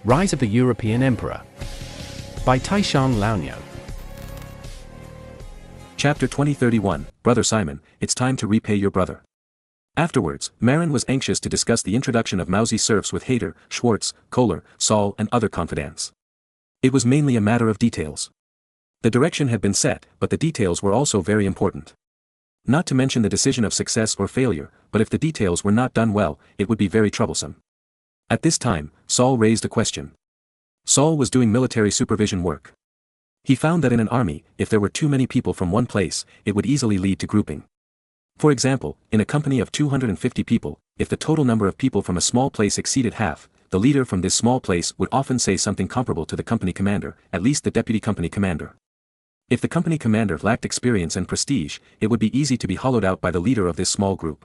Rise of the European Emperor by Taishan Laonyo. Chapter 2031, Brother Simon, it's time to repay your brother. Afterwards, Marin was anxious to discuss the introduction of mousy serfs with Hayter, Schwartz, Kohler, Saul and other confidants. It was mainly a matter of details. The direction had been set, but the details were also very important. Not to mention the decision of success or failure, but if the details were not done well, it would be very troublesome. At this time, Saul raised a question. Saul was doing military supervision work. He found that in an army, if there were too many people from one place, it would easily lead to grouping. For example, in a company of 250 people, if the total number of people from a small place exceeded half, the leader from this small place would often say something comparable to the company commander, at least the deputy company commander. If the company commander lacked experience and prestige, it would be easy to be hollowed out by the leader of this small group.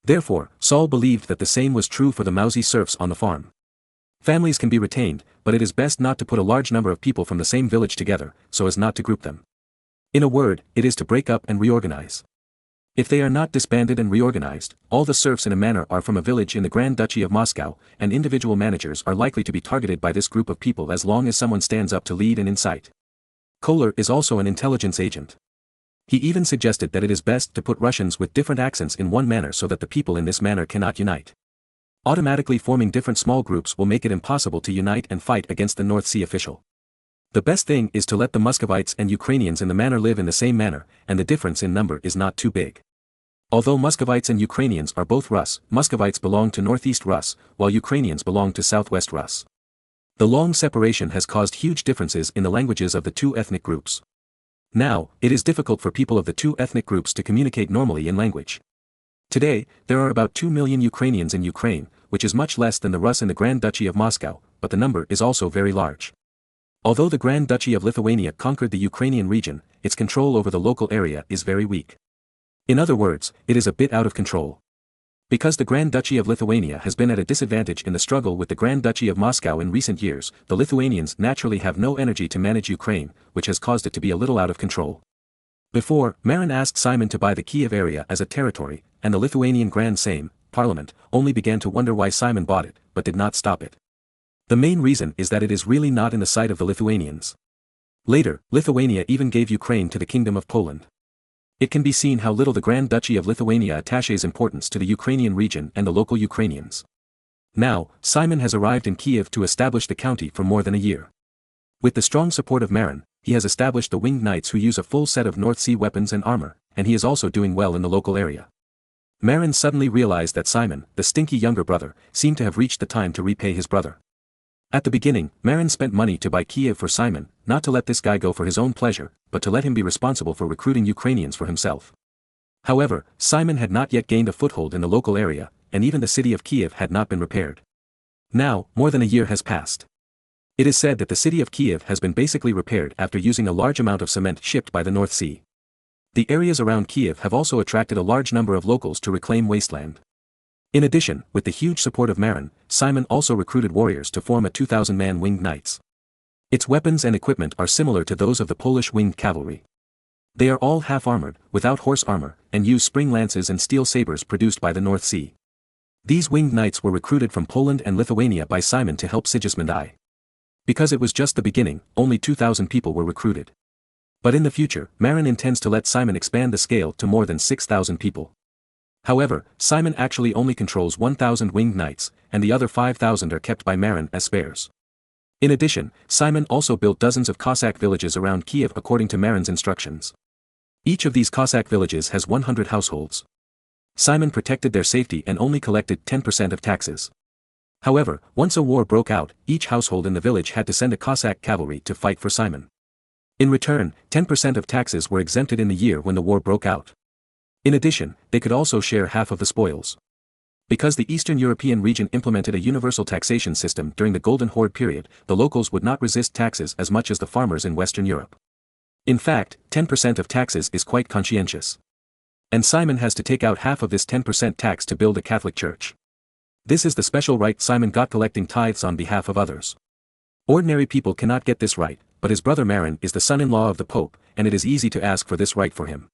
Therefore, Saul believed that the same was true for the mousy serfs on the farm. Families can be retained, but it is best not to put a large number of people from the same village together, so as not to group them. In a word, it is to break up and reorganize. If they are not disbanded and reorganized, all the serfs in a manner are from a village in the Grand Duchy of Moscow, and individual managers are likely to be targeted by this group of people as long as someone stands up to lead and incite. Kohler is also an intelligence agent. He even suggested that it is best to put Russians with different accents in one manner so that the people in this manner cannot unite. Automatically forming different small groups will make it impossible to unite and fight against the North Sea official. The best thing is to let the Muscovites and Ukrainians in the manner live in the same manner, and the difference in number is not too big. Although Muscovites and Ukrainians are both Rus, Muscovites belong to Northeast Rus, while Ukrainians belong to Southwest Rus. The long separation has caused huge differences in the languages of the two ethnic groups. Now, it is difficult for people of the two ethnic groups to communicate normally in language. Today, there are about 2 million Ukrainians in Ukraine, which is much less than the Rus in the Grand Duchy of Moscow, but the number is also very large. Although the Grand Duchy of Lithuania conquered the Ukrainian region, its control over the local area is very weak. In other words, it is a bit out of control. Because the Grand Duchy of Lithuania has been at a disadvantage in the struggle with the Grand Duchy of Moscow in recent years, the Lithuanians naturally have no energy to manage Ukraine, which has caused it to be a little out of control. Before, Marin asked Simon to buy the Kiev area as a territory, and the Lithuanian Grand Sejm, Parliament, only began to wonder why Simon bought it, but did not stop it. The main reason is that it is really not in the sight of the Lithuanians. Later, Lithuania even gave Ukraine to the Kingdom of Poland. It can be seen how little the Grand Duchy of Lithuania attaches importance to the Ukrainian region and the local Ukrainians. Now, Simon has arrived in Kiev to establish the county for more than a year. With the strong support of Marin, he has established the Winged Knights who use a full set of North Sea weapons and armor, and he is also doing well in the local area. Marin suddenly realized that Simon, the stinky younger brother, seemed to have reached the time to repay his brother. At the beginning, Marin spent money to buy Kiev for Simon, not to let this guy go for his own pleasure, but to let him be responsible for recruiting Ukrainians for himself. However, Simon had not yet gained a foothold in the local area, and even the city of Kiev had not been repaired. Now, more than a year has passed. It is said that the city of Kiev has been basically repaired after using a large amount of cement shipped by the North Sea. The areas around Kiev have also attracted a large number of locals to reclaim wasteland. In addition, with the huge support of Marin, Simon also recruited warriors to form a 2,000-man Winged Knights. Its weapons and equipment are similar to those of the Polish Winged Cavalry. They are all half-armored, without horse armor, and use spring lances and steel sabers produced by the North Sea. These Winged Knights were recruited from Poland and Lithuania by Simon to help Sigismund I. Because it was just the beginning, only 2,000 people were recruited. But in the future, Marin intends to let Simon expand the scale to more than 6,000 people. However, Simon actually only controls 1,000 Winged Knights, and the other 5,000 are kept by Marin as spares. In addition, Simon also built dozens of Cossack villages around Kiev according to Marin's instructions. Each of these Cossack villages has 100 households. Simon protected their safety and only collected 10% of taxes. However, once a war broke out, each household in the village had to send a Cossack cavalry to fight for Simon. In return, 10% of taxes were exempted in the year when the war broke out. In addition, they could also share half of the spoils. Because the Eastern European region implemented a universal taxation system during the Golden Horde period, the locals would not resist taxes as much as the farmers in Western Europe. In fact, 10% of taxes is quite conscientious. And Simon has to take out half of this 10% tax to build a Catholic church. This is the special right Simon got collecting tithes on behalf of others. Ordinary people cannot get this right, but his brother Marin is the son-in-law of the Pope, and it is easy to ask for this right for him.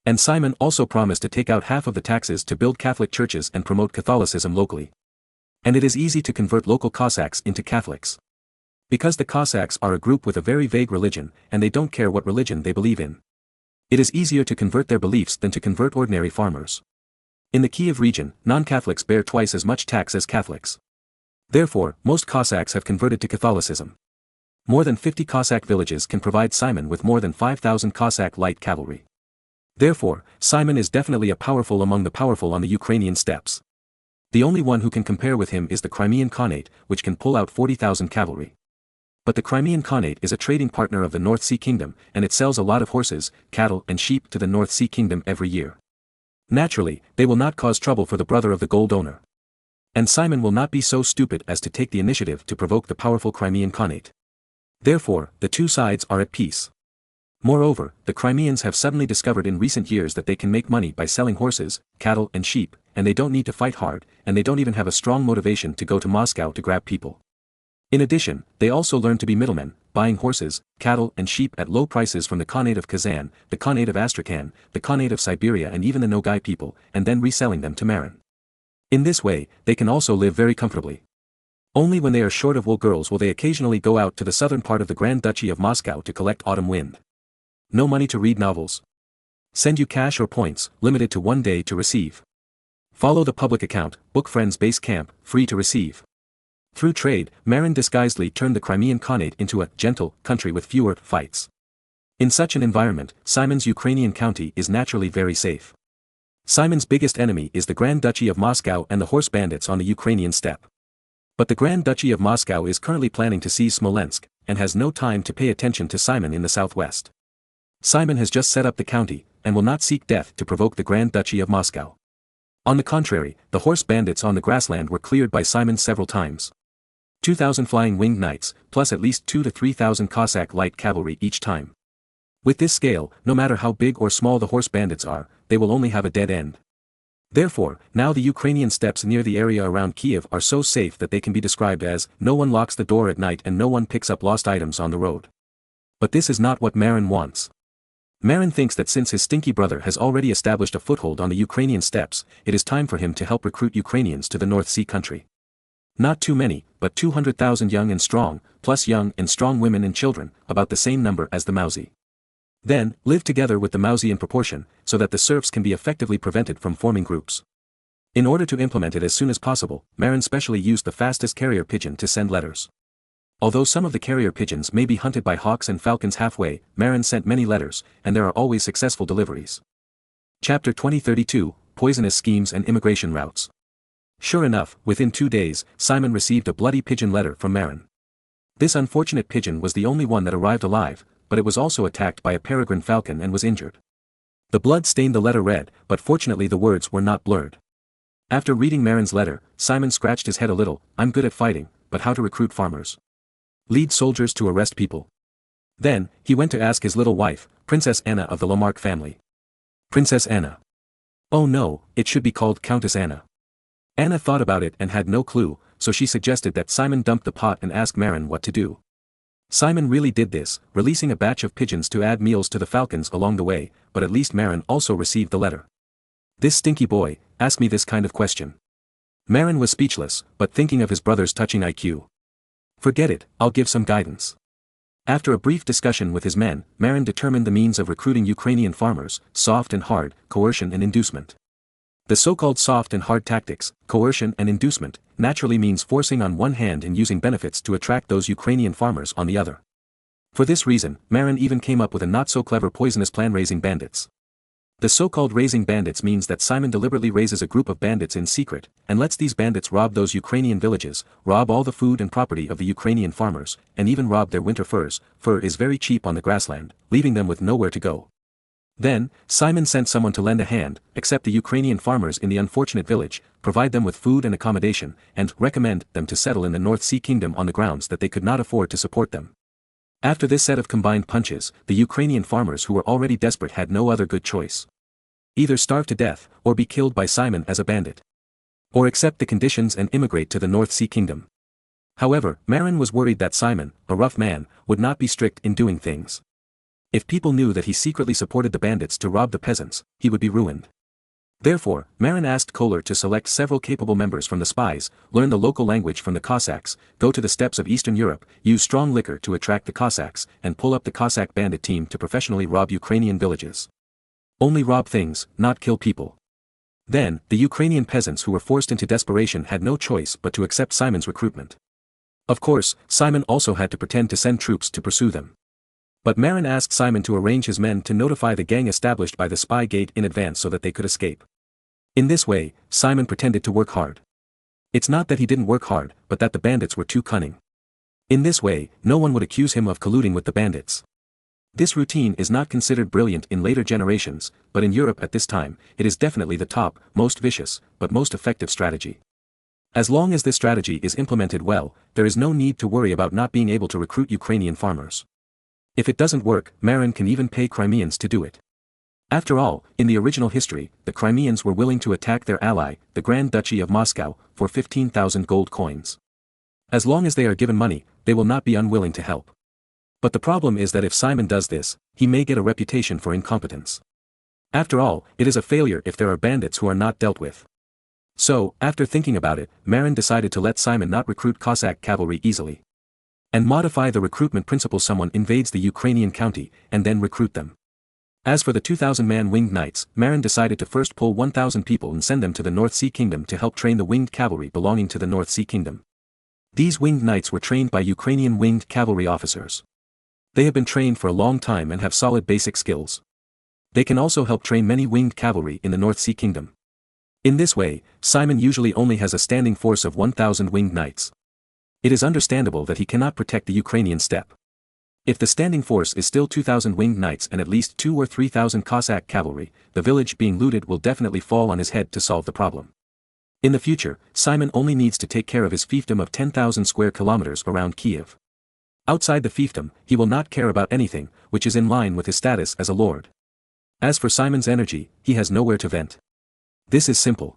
And Simon also promised to take out half of the taxes to build Catholic churches and promote Catholicism locally. And it is easy to convert local Cossacks into Catholics. Because the Cossacks are a group with a very vague religion, and they don't care what religion they believe in. It is easier to convert their beliefs than to convert ordinary farmers. In the Kiev region, non-Catholics bear twice as much tax as Catholics. Therefore, most Cossacks have converted to Catholicism. More than 50 Cossack villages can provide Simon with more than 5,000 Cossack light cavalry. Therefore, Simon is definitely a powerful among the powerful on the Ukrainian steppes. The only one who can compare with him is the Crimean Khanate, which can pull out 40,000 cavalry. But the Crimean Khanate is a trading partner of the North Sea Kingdom, and it sells a lot of horses, cattle and sheep to the North Sea Kingdom every year. Naturally, they will not cause trouble for the brother of the gold owner. And Simon will not be so stupid as to take the initiative to provoke the powerful Crimean Khanate. Therefore, the two sides are at peace. Moreover, the Crimeans have suddenly discovered in recent years that they can make money by selling horses, cattle and sheep, and they don't need to fight hard, and they don't even have a strong motivation to go to Moscow to grab people. In addition, they also learn to be middlemen, buying horses, cattle and sheep at low prices from the Khanate of Kazan, the Khanate of Astrakhan, the Khanate of Siberia and even the Nogai people, and then reselling them to Marin. In this way, they can also live very comfortably. Only when they are short of wool girls will they occasionally go out to the southern part of the Grand Duchy of Moscow to collect autumn wind. No money to read novels. Send you cash or points, limited to 1 day to receive. Follow the public account, book friends base camp, free to receive. Through trade, Marin disguisedly turned the Crimean Khanate into a gentle country with fewer fights. In such an environment, Simon's Ukrainian county is naturally very safe. Simon's biggest enemy is the Grand Duchy of Moscow and the horse bandits on the Ukrainian steppe. But the Grand Duchy of Moscow is currently planning to seize Smolensk, and has no time to pay attention to Simon in the southwest. Simon has just set up the county, and will not seek death to provoke the Grand Duchy of Moscow. On the contrary, the horse bandits on the grassland were cleared by Simon several times. 2,000 flying winged knights, plus at least 2,000 to 3,000 Cossack light cavalry each time. With this scale, no matter how big or small the horse bandits are, they will only have a dead end. Therefore, now the Ukrainian steppes near the area around Kiev are so safe that they can be described as, no one locks the door at night and no one picks up lost items on the road. But this is not what Marin wants. Marin thinks that since his stinky brother has already established a foothold on the Ukrainian steppes, it is time for him to help recruit Ukrainians to the North Sea country. Not too many, but 200,000 young and strong, plus young and strong women and children, about the same number as the Mauzi. Then, live together with the Mauzi in proportion, so that the serfs can be effectively prevented from forming groups. In order to implement it as soon as possible, Marin specially used the fastest carrier pigeon to send letters. Although some of the carrier pigeons may be hunted by hawks and falcons halfway, Marin sent many letters, and there are always successful deliveries. Chapter 2032, Poisonous Schemes and Immigration Routes. Sure enough, within 2 days, Simon received a bloody pigeon letter from Marin. This unfortunate pigeon was the only one that arrived alive, but it was also attacked by a peregrine falcon and was injured. The blood stained the letter red, but fortunately the words were not blurred. After reading Marin's letter, Simon scratched his head a little. I'm good at fighting, but how to recruit farmers? Lead soldiers to arrest people. Then, he went to ask his little wife, Princess Anna of the Lamarck family. Princess Anna. Oh no, it should be called Countess Anna. Anna thought about it and had no clue, so she suggested that Simon dump the pot and ask Marin what to do. Simon really did this, releasing a batch of pigeons to add meals to the falcons along the way, but at least Marin also received the letter. This stinky boy, asked me this kind of question. Marin was speechless, but thinking of his brother's touching IQ. Forget it, I'll give some guidance. After a brief discussion with his men, Marin determined the means of recruiting Ukrainian farmers, soft and hard, coercion and inducement. The so-called soft and hard tactics, coercion and inducement, naturally means forcing on one hand and using benefits to attract those Ukrainian farmers on the other. For this reason, Marin even came up with a not-so-clever poisonous plan: raising bandits. The so-called raising bandits means that Simon deliberately raises a group of bandits in secret, and lets these bandits rob those Ukrainian villages, rob all the food and property of the Ukrainian farmers, and even rob their winter furs. Fur is very cheap on the grassland, leaving them with nowhere to go. Then, Simon sent someone to lend a hand, accept the Ukrainian farmers in the unfortunate village, provide them with food and accommodation, and recommend them to settle in the North Sea Kingdom on the grounds that they could not afford to support them. After this set of combined punches, the Ukrainian farmers who were already desperate had no other good choice. Either starve to death, or be killed by Simon as a bandit. Or accept the conditions and immigrate to the North Sea Kingdom. However, Marin was worried that Simon, a rough man, would not be strict in doing things. If people knew that he secretly supported the bandits to rob the peasants, he would be ruined. Therefore, Marin asked Kohler to select several capable members from the spies, learn the local language from the Cossacks, go to the steppes of Eastern Europe, use strong liquor to attract the Cossacks, and pull up the Cossack bandit team to professionally rob Ukrainian villages. Only rob things, not kill people. Then, the Ukrainian peasants who were forced into desperation had no choice but to accept Simon's recruitment. Of course, Simon also had to pretend to send troops to pursue them. But Marin asked Simon to arrange his men to notify the gang established by the spy gate in advance so that they could escape. In this way, Simon pretended to work hard. It's not that he didn't work hard, but that the bandits were too cunning. In this way, no one would accuse him of colluding with the bandits. This routine is not considered brilliant in later generations, but in Europe at this time, it is definitely the top, most vicious, but most effective strategy. As long as this strategy is implemented well, there is no need to worry about not being able to recruit Ukrainian farmers. If it doesn't work, Marin can even pay Crimeans to do it. After all, in the original history, the Crimeans were willing to attack their ally, the Grand Duchy of Moscow, for 15,000 gold coins. As long as they are given money, they will not be unwilling to help. But the problem is that if Simon does this, he may get a reputation for incompetence. After all, it is a failure if there are bandits who are not dealt with. So, after thinking about it, Marin decided to let Simon not recruit Cossack cavalry easily. And modify the recruitment principle: someone invades the Ukrainian county, and then recruit them. As for the 2,000-man winged knights, Marin decided to first pull 1,000 people and send them to the North Sea Kingdom to help train the winged cavalry belonging to the North Sea Kingdom. These winged knights were trained by Ukrainian winged cavalry officers. They have been trained for a long time and have solid basic skills. They can also help train many winged cavalry in the North Sea Kingdom. In this way, Simon usually only has a standing force of 1,000 winged knights. It is understandable that he cannot protect the Ukrainian steppe. If the standing force is still 2,000 winged knights and at least 2,000 or 3,000 Cossack cavalry, the village being looted will definitely fall on his head to solve the problem. In the future, Simon only needs to take care of his fiefdom of 10,000 square kilometers around Kiev. Outside the fiefdom, he will not care about anything, which is in line with his status as a lord. As for Simon's energy, he has nowhere to vent. This is simple.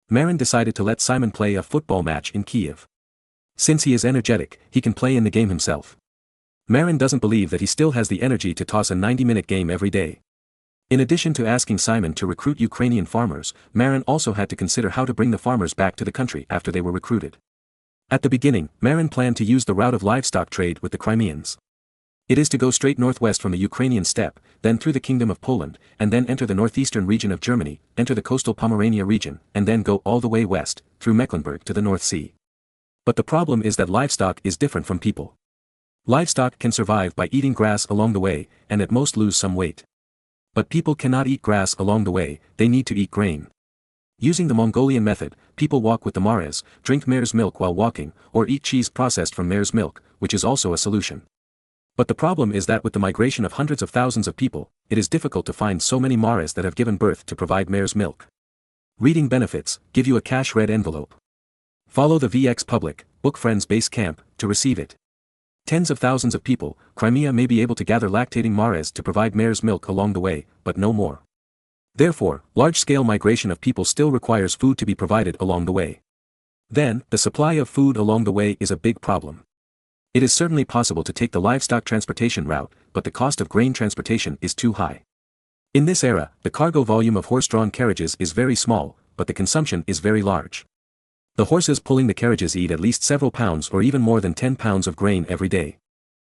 Marin decided to let Simon play a football match in Kiev. Since he is energetic, he can play in the game himself. Marin doesn't believe that he still has the energy to toss a 90-minute game every day. In addition to asking Simon to recruit Ukrainian farmers, Marin also had to consider how to bring the farmers back to the country after they were recruited. At the beginning, Marin planned to use the route of livestock trade with the Crimeans. It is to go straight northwest from the Ukrainian steppe, then through the Kingdom of Poland, and then enter the northeastern region of Germany, enter the coastal Pomerania region, and then go all the way west, through Mecklenburg to the North Sea. But the problem is that livestock is different from people. Livestock can survive by eating grass along the way, and at most lose some weight. But people cannot eat grass along the way, they need to eat grain. Using the Mongolian method, people walk with the mares, drink mare's milk while walking, or eat cheese processed from mare's milk, which is also a solution. But the problem is that with the migration of hundreds of thousands of people, it is difficult to find so many mares that have given birth to provide mare's milk. Reading benefits, give you a cash red envelope. Follow the VX Public, Book Friends Base Camp, to receive it. Tens of thousands of people, Crimea may be able to gather lactating mares to provide mare's milk along the way, but no more. Therefore, large-scale migration of people still requires food to be provided along the way. Then, the supply of food along the way is a big problem. It is certainly possible to take the livestock transportation route, but the cost of grain transportation is too high. In this era, the cargo volume of horse-drawn carriages is very small, but the consumption is very large. The horses pulling the carriages eat at least several pounds or even more than 10 pounds of grain every day.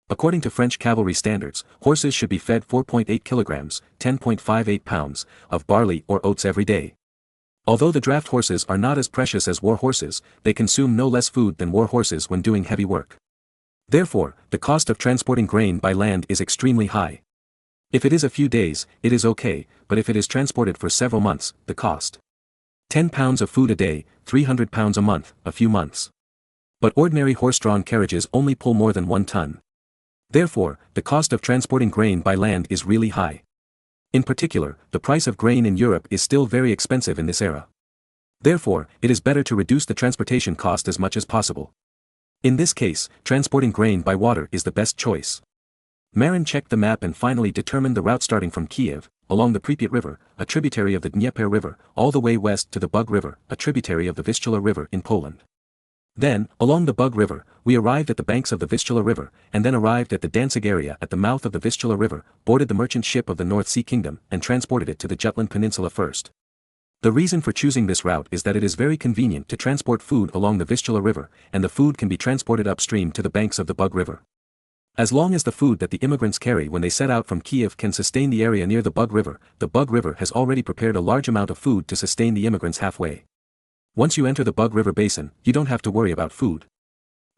According to French cavalry standards, horses should be fed 4.8 kilograms, 10.58 pounds, of barley or oats every day. Although the draft horses are not as precious as war horses, they consume no less food than war horses when doing heavy work. Therefore, the cost of transporting grain by land is extremely high. If it is a few days, it is okay, but if it is transported for several months, the cost. 10 pounds of food a day, 300 pounds a month, a few months. But ordinary horse-drawn carriages only pull more than 1 ton. Therefore, the cost of transporting grain by land is really high. In particular, the price of grain in Europe is still very expensive in this era. Therefore, it is better to reduce the transportation cost as much as possible. In this case, transporting grain by water is the best choice. Marin checked the map and finally determined the route starting from Kiev, along the Pripyat River, a tributary of the Dnieper River, all the way west to the Bug River, a tributary of the Vistula River in Poland. Then, along the Bug River, we arrived at the banks of the Vistula River, and then arrived at the Danzig area at the mouth of the Vistula River, boarded the merchant ship of the North Sea Kingdom, and transported it to the Jutland Peninsula first. The reason for choosing this route is that it is very convenient to transport food along the Vistula River, and the food can be transported upstream to the banks of the Bug River. As long as the food that the immigrants carry when they set out from Kiev can sustain the area near the Bug River has already prepared a large amount of food to sustain the immigrants halfway. Once you enter the Bug River basin, you don't have to worry about food.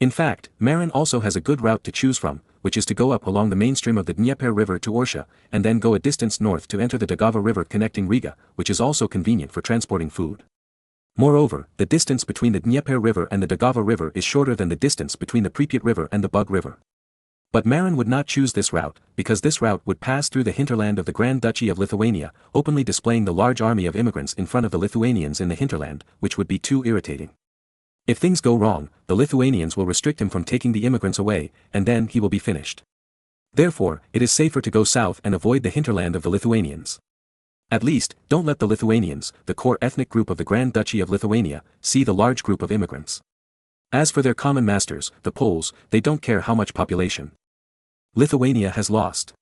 In fact, Marin also has a good route to choose from, which is to go up along the mainstream of the Dnieper River to Orsha, and then go a distance north to enter the Daugava River connecting Riga, which is also convenient for transporting food. Moreover, the distance between the Dnieper River and the Daugava River is shorter than the distance between the Pripyat River and the Bug River. But Marin would not choose this route, because this route would pass through the hinterland of the Grand Duchy of Lithuania, openly displaying the large army of immigrants in front of the Lithuanians in the hinterland, which would be too irritating. If things go wrong, the Lithuanians will restrict him from taking the immigrants away, and then he will be finished. Therefore, it is safer to go south and avoid the hinterland of the Lithuanians. At least, don't let the Lithuanians, the core ethnic group of the Grand Duchy of Lithuania, see the large group of immigrants. As for their common masters, the Poles, they don't care how much population Lithuania has lost.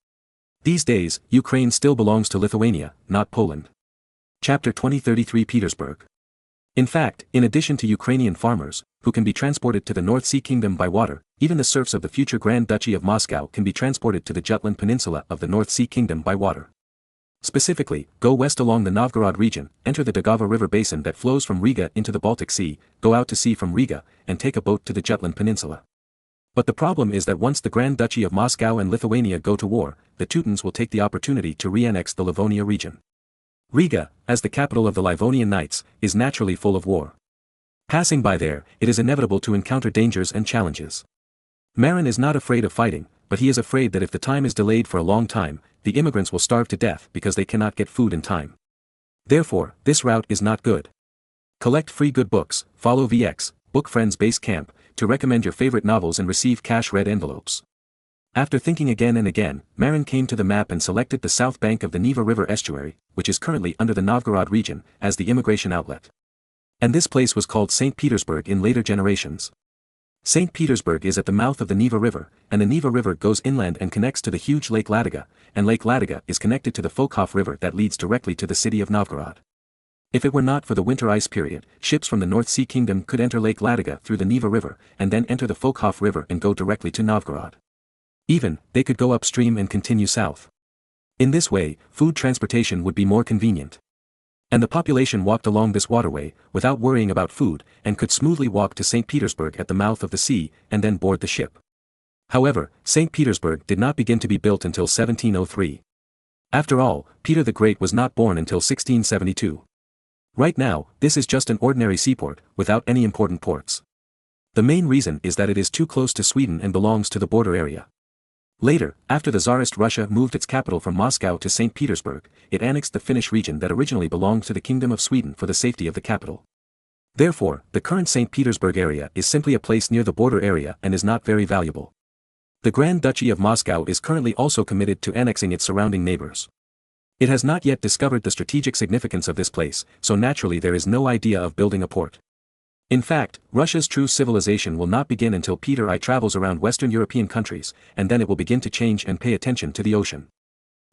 These days, Ukraine still belongs to Lithuania, not Poland. Chapter 2033 Petersburg. In fact, in addition to Ukrainian farmers, who can be transported to the North Sea Kingdom by water, even the serfs of the future Grand Duchy of Moscow can be transported to the Jutland Peninsula of the North Sea Kingdom by water. Specifically, go west along the Novgorod region, enter the Daugava River basin that flows from Riga into the Baltic Sea, go out to sea from Riga, and take a boat to the Jutland Peninsula. But the problem is that once the Grand Duchy of Moscow and Lithuania go to war, the Teutons will take the opportunity to re-annex the Livonia region. Riga, as the capital of the Livonian Knights, is naturally full of war. Passing by there, it is inevitable to encounter dangers and challenges. Marin is not afraid of fighting, but he is afraid that if the time is delayed for a long time, the immigrants will starve to death because they cannot get food in time. Therefore, this route is not good. Collect free good books, follow VX, Book Friends Base Camp, to recommend your favorite novels and receive cash red envelopes. After thinking again and again, Marin came to the map and selected the south bank of the Neva River estuary, which is currently under the Novgorod region, as the immigration outlet. And this place was called St. Petersburg in later generations. St. Petersburg is at the mouth of the Neva River, and the Neva River goes inland and connects to the huge Lake Ladoga, and Lake Ladoga is connected to the Fokhov River that leads directly to the city of Novgorod. If it were not for the winter ice period, ships from the North Sea Kingdom could enter Lake Ladoga through the Neva River, and then enter the Fokhov River and go directly to Novgorod. Even, they could go upstream and continue south. In this way, food transportation would be more convenient. And the population walked along this waterway, without worrying about food, and could smoothly walk to St. Petersburg at the mouth of the sea, and then board the ship. However, St. Petersburg did not begin to be built until 1703. After all, Peter the Great was not born until 1672. Right now, this is just an ordinary seaport, without any important ports. The main reason is that it is too close to Sweden and belongs to the border area. Later, after the Tsarist Russia moved its capital from Moscow to St. Petersburg, it annexed the Finnish region that originally belonged to the Kingdom of Sweden for the safety of the capital. Therefore, the current St. Petersburg area is simply a place near the border area and is not very valuable. The Grand Duchy of Moscow is currently also committed to annexing its surrounding neighbors. It has not yet discovered the strategic significance of this place, so naturally there is no idea of building a port. In fact, Russia's true civilization will not begin until Peter I travels around Western European countries, and then it will begin to change and pay attention to the ocean.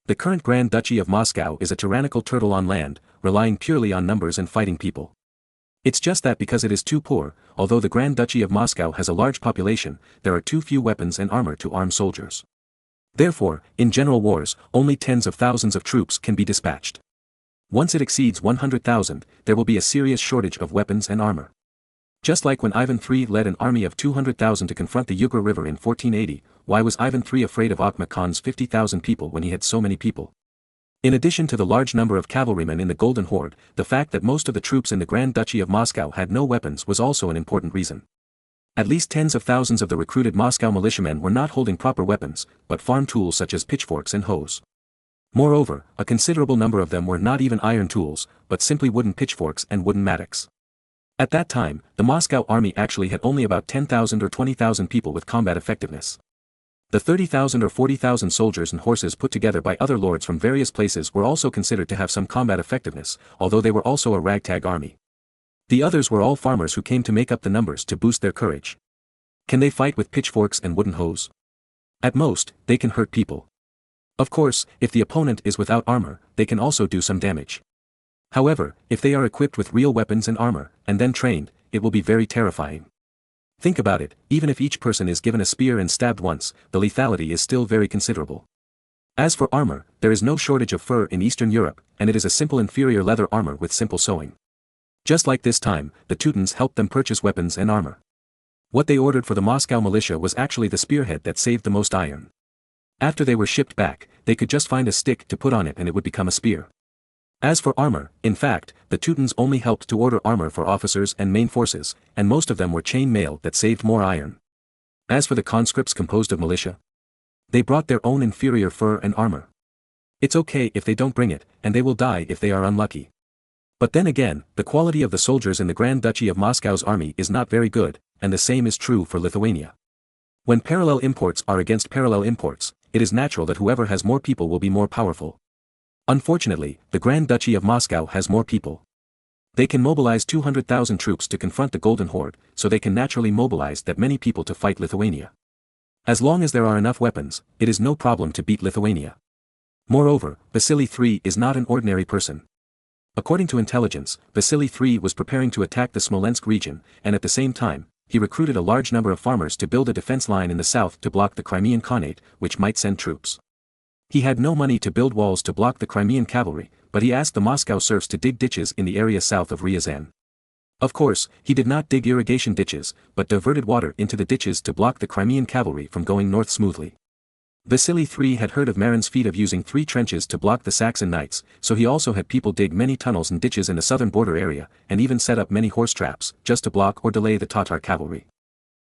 The current Grand Duchy of Moscow is a tyrannical turtle on land, relying purely on numbers and fighting people. It's just that because it is too poor, although the Grand Duchy of Moscow has a large population, there are too few weapons and armor to arm soldiers. Therefore, in general wars, only tens of thousands of troops can be dispatched. Once it exceeds 100,000, there will be a serious shortage of weapons and armor. Just like when Ivan III led an army of 200,000 to confront the Ugra River in 1480, why was Ivan III afraid of Akhmet Khan's 50,000 people when he had so many people? In addition to the large number of cavalrymen in the Golden Horde, the fact that most of the troops in the Grand Duchy of Moscow had no weapons was also an important reason. At least tens of thousands of the recruited Moscow militiamen were not holding proper weapons, but farm tools such as pitchforks and hoes. Moreover, a considerable number of them were not even iron tools, but simply wooden pitchforks and wooden mattocks. At that time, the Moscow army actually had only about 10,000 or 20,000 people with combat effectiveness. The 30,000 or 40,000 soldiers and horses put together by other lords from various places were also considered to have some combat effectiveness, although they were also a ragtag army. The others were all farmers who came to make up the numbers to boost their courage. Can they fight with pitchforks and wooden hoes? At most, they can hurt people. Of course, if the opponent is without armor, they can also do some damage. However, if they are equipped with real weapons and armor, and then trained, it will be very terrifying. Think about it, even if each person is given a spear and stabbed once, the lethality is still very considerable. As for armor, there is no shortage of fur in Eastern Europe, and it is a simple inferior leather armor with simple sewing. Just like this time, the Teutons helped them purchase weapons and armor. What they ordered for the Moscow militia was actually the spearhead that saved the most iron. After they were shipped back, they could just find a stick to put on it and it would become a spear. As for armor, in fact, the Teutons only helped to order armor for officers and main forces, and most of them were chain mail that saved more iron. As for the conscripts composed of militia, they brought their own inferior fur and armor. It's okay if they don't bring it, and they will die if they are unlucky. But then again, the quality of the soldiers in the Grand Duchy of Moscow's army is not very good, and the same is true for Lithuania. When parallel imports are against parallel imports, it is natural that whoever has more people will be more powerful. Unfortunately, the Grand Duchy of Moscow has more people. They can mobilize 200,000 troops to confront the Golden Horde, so they can naturally mobilize that many people to fight Lithuania. As long as there are enough weapons, it is no problem to beat Lithuania. Moreover, Vasily III is not an ordinary person. According to intelligence, Vasily III was preparing to attack the Smolensk region, and at the same time, he recruited a large number of farmers to build a defense line in the south to block the Crimean Khanate, which might send troops. He had no money to build walls to block the Crimean cavalry, but he asked the Moscow serfs to dig ditches in the area south of Ryazan. Of course, he did not dig irrigation ditches, but diverted water into the ditches to block the Crimean cavalry from going north smoothly. Vasily III had heard of Marin's feat of using 3 trenches to block the Saxon knights, so he also had people dig many tunnels and ditches in the southern border area, and even set up many horse traps, just to block or delay the Tatar cavalry.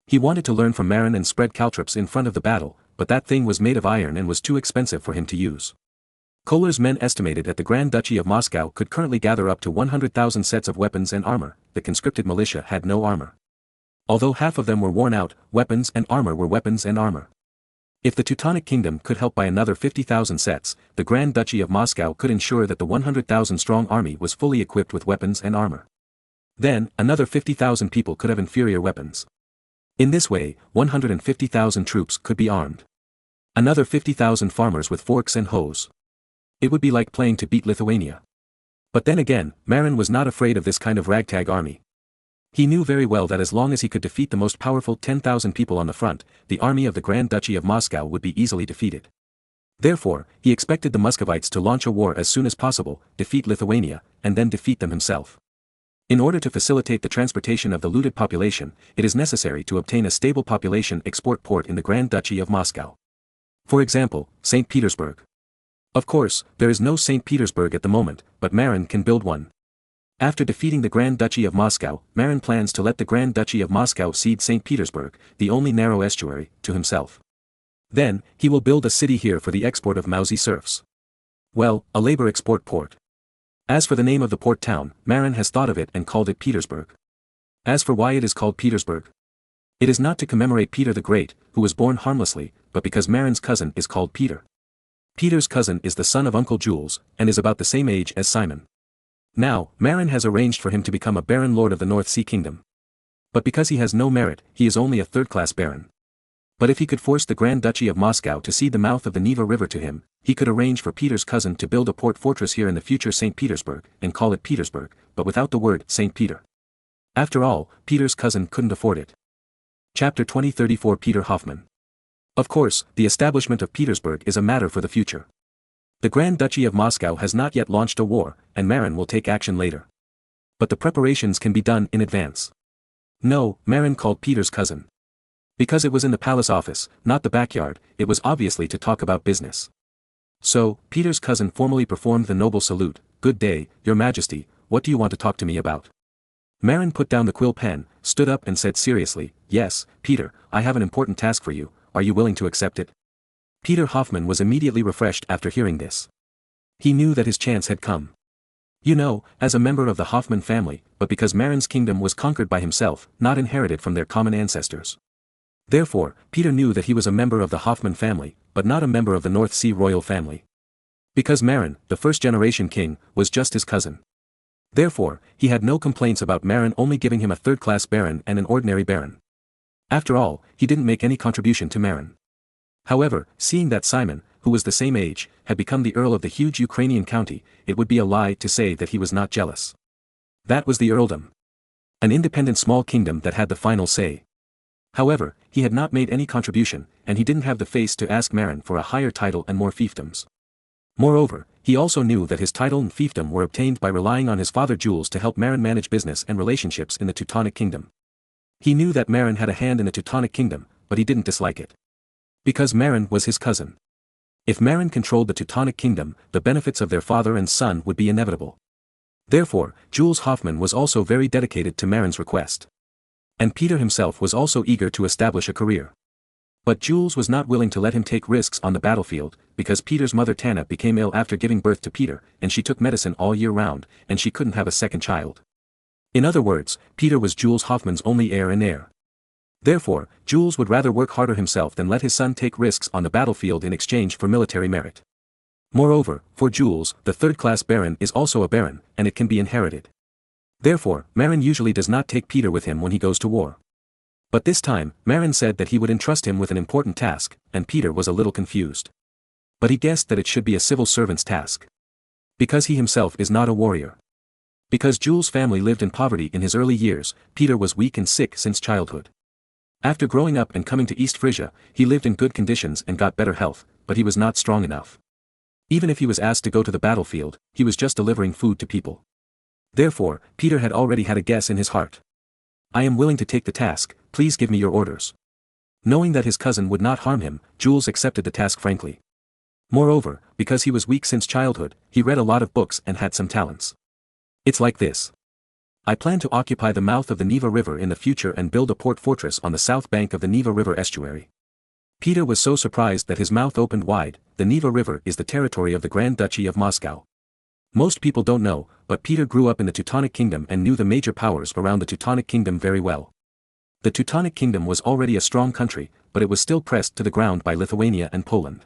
He wanted to learn from Marin and spread caltrops in front of the battle, but that thing was made of iron and was too expensive for him to use. Kohler's men estimated that the Grand Duchy of Moscow could currently gather up to 100,000 sets of weapons and armor. The conscripted militia had no armor. Although half of them were worn out, weapons and armor were weapons and armor. If the Teutonic Kingdom could help by another 50,000 sets, the Grand Duchy of Moscow could ensure that the 100,000-strong army was fully equipped with weapons and armor. Then, another 50,000 people could have inferior weapons. In this way, 150,000 troops could be armed. Another 50,000 farmers with forks and hoes. It would be like playing to beat Lithuania. But then again, Marin was not afraid of this kind of ragtag army. He knew very well that as long as he could defeat the most powerful 10,000 people on the front, the army of the Grand Duchy of Moscow would be easily defeated. Therefore, he expected the Muscovites to launch a war as soon as possible, defeat Lithuania, and then defeat them himself. In order to facilitate the transportation of the looted population, it is necessary to obtain a stable population export port in the Grand Duchy of Moscow. For example, St. Petersburg. Of course, there is no St. Petersburg at the moment, but Marin can build one. After defeating the Grand Duchy of Moscow, Marin plans to let the Grand Duchy of Moscow cede St. Petersburg, the only narrow estuary, to himself. Then, he will build a city here for the export of mousy serfs. Well, a labor export port. As for the name of the port town, Marin has thought of it and called it Petersburg. As for why it is called Petersburg, it is not to commemorate Peter the Great, who was born harmlessly, but because Marin's cousin is called Peter. Peter's cousin is the son of Uncle Jules, and is about the same age as Simon. Now, Marin has arranged for him to become a Baron Lord of the North Sea Kingdom. But because he has no merit, he is only a third-class Baron. But if he could force the Grand Duchy of Moscow to cede the mouth of the Neva River to him, he could arrange for Peter's cousin to build a port fortress here in the future St. Petersburg, and call it Petersburg, but without the word St. Peter. After all, Peter's cousin couldn't afford it. Chapter 2034 Peter Hoffman. Of course, the establishment of Petersburg is a matter for the future. The Grand Duchy of Moscow has not yet launched a war, and Marin will take action later. But the preparations can be done in advance. No, Marin called Peter's cousin. Because it was in the palace office, not the backyard, it was obviously to talk about business. So, Peter's cousin formally performed the noble salute. "Good day, your majesty, what do you want to talk to me about?" Marin put down the quill pen, stood up and said seriously, "Yes, Peter, I have an important task for you, are you willing to accept it?" Peter Hoffman was immediately refreshed after hearing this. He knew that his chance had come. You know, as a member of the Hoffman family, but because Marin's kingdom was conquered by himself, not inherited from their common ancestors. Therefore, Peter knew that he was a member of the Hoffman family, but not a member of the North Sea royal family. Because Marin, the first-generation king, was just his cousin. Therefore, he had no complaints about Marin only giving him a third-class baron and an ordinary baron. After all, he didn't make any contribution to Marin. However, seeing that Simon, who was the same age, had become the earl of the huge Ukrainian county, it would be a lie to say that he was not jealous. That was the earldom. An independent small kingdom that had the final say. However, he had not made any contribution, and he didn't have the face to ask Marin for a higher title and more fiefdoms. Moreover, he also knew that his title and fiefdom were obtained by relying on his father Jules to help Marin manage business and relationships in the Teutonic Kingdom. He knew that Marin had a hand in the Teutonic Kingdom, but he didn't dislike it. Because Marin was his cousin. If Marin controlled the Teutonic Kingdom, the benefits of their father and son would be inevitable. Therefore, Jules Hoffman was also very dedicated to Marin's request. And Peter himself was also eager to establish a career. But Jules was not willing to let him take risks on the battlefield, because Peter's mother Tana became ill after giving birth to Peter, and she took medicine all year round, and she couldn't have a second child. In other words, Peter was Jules Hoffman's only heir and heir. Therefore, Jules would rather work harder himself than let his son take risks on the battlefield in exchange for military merit. Moreover, for Jules, the third-class baron is also a baron, and it can be inherited. Therefore, Marin usually does not take Peter with him when he goes to war. But this time, Marin said that he would entrust him with an important task, and Peter was a little confused. But he guessed that it should be a civil servant's task. Because he himself is not a warrior. Because Jules' family lived in poverty in his early years, Peter was weak and sick since childhood. After growing up and coming to East Frisia, he lived in good conditions and got better health, but he was not strong enough. Even if he was asked to go to the battlefield, he was just delivering food to people. Therefore, Peter had already had a guess in his heart. I am willing to take the task, please give me your orders. Knowing that his cousin would not harm him, Jules accepted the task frankly. Moreover, because he was weak since childhood, he read a lot of books and had some talents. It's like this. I plan to occupy the mouth of the Neva River in the future and build a port fortress on the south bank of the Neva River estuary. Peter was so surprised that his mouth opened wide. The Neva River is the territory of the Grand Duchy of Moscow. Most people don't know, but Peter grew up in the Teutonic Kingdom and knew the major powers around the Teutonic Kingdom very well. The Teutonic Kingdom was already a strong country, but it was still pressed to the ground by Lithuania and Poland.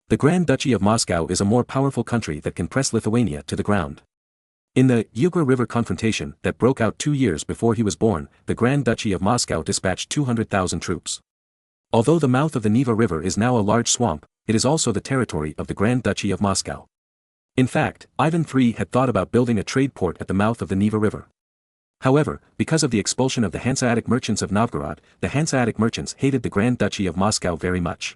The Grand Duchy of Moscow is a more powerful country that can press Lithuania to the ground. In the Ugra River confrontation that broke out 2 years before he was born, the Grand Duchy of Moscow dispatched 200,000 troops. Although the mouth of the Neva River is now a large swamp, it is also the territory of the Grand Duchy of Moscow. In fact, Ivan III had thought about building a trade port at the mouth of the Neva River. However, because of the expulsion of the Hanseatic merchants of Novgorod, the Hanseatic merchants hated the Grand Duchy of Moscow very much.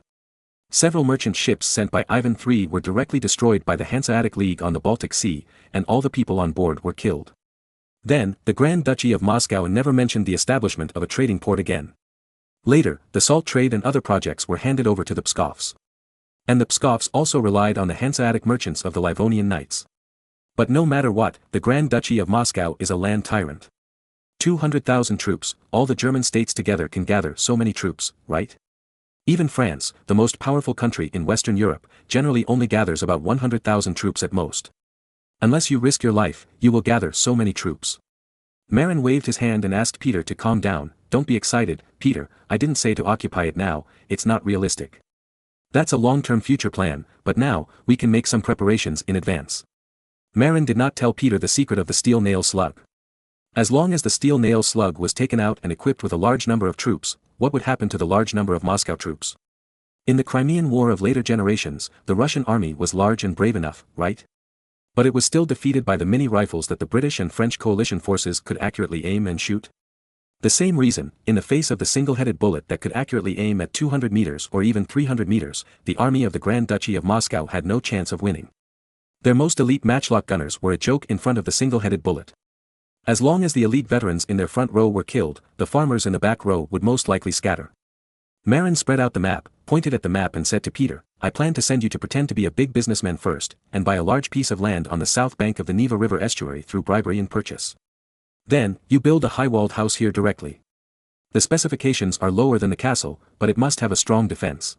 Several merchant ships sent by Ivan III were directly destroyed by the Hanseatic League on the Baltic Sea, and all the people on board were killed. Then, the Grand Duchy of Moscow never mentioned the establishment of a trading port again. Later, the salt trade and other projects were handed over to the Pskovs. And the Pskovs also relied on the Hanseatic merchants of the Livonian Knights. But no matter what, the Grand Duchy of Moscow is a land tyrant. 200,000 troops, all the German states together can gather so many troops, right? Even France, the most powerful country in Western Europe, generally only gathers about 100,000 troops at most. Unless you risk your life, you will gather so many troops. Marin waved his hand and asked Peter to calm down. Don't be excited, Peter, I didn't say to occupy it now, it's not realistic. That's a long-term future plan, but now, we can make some preparations in advance. Marin did not tell Peter the secret of the steel nail slug. As long as the steel nail slug was taken out and equipped with a large number of troops, what would happen to the large number of Moscow troops? In the Crimean War of later generations, the Russian army was large and brave enough, right? But it was still defeated by the mini rifles that the British and French coalition forces could accurately aim and shoot. The same reason, in the face of the single-headed bullet that could accurately aim at 200 meters or even 300 meters, the army of the Grand Duchy of Moscow had no chance of winning. Their most elite matchlock gunners were a joke in front of the single-headed bullet. As long as the elite veterans in their front row were killed, the farmers in the back row would most likely scatter. Marin spread out the map, pointed at the map and said to Peter, I plan to send you to pretend to be a big businessman first, and buy a large piece of land on the south bank of the Neva River estuary through bribery and purchase. Then, you build a high-walled house here directly. The specifications are lower than the castle, but it must have a strong defense.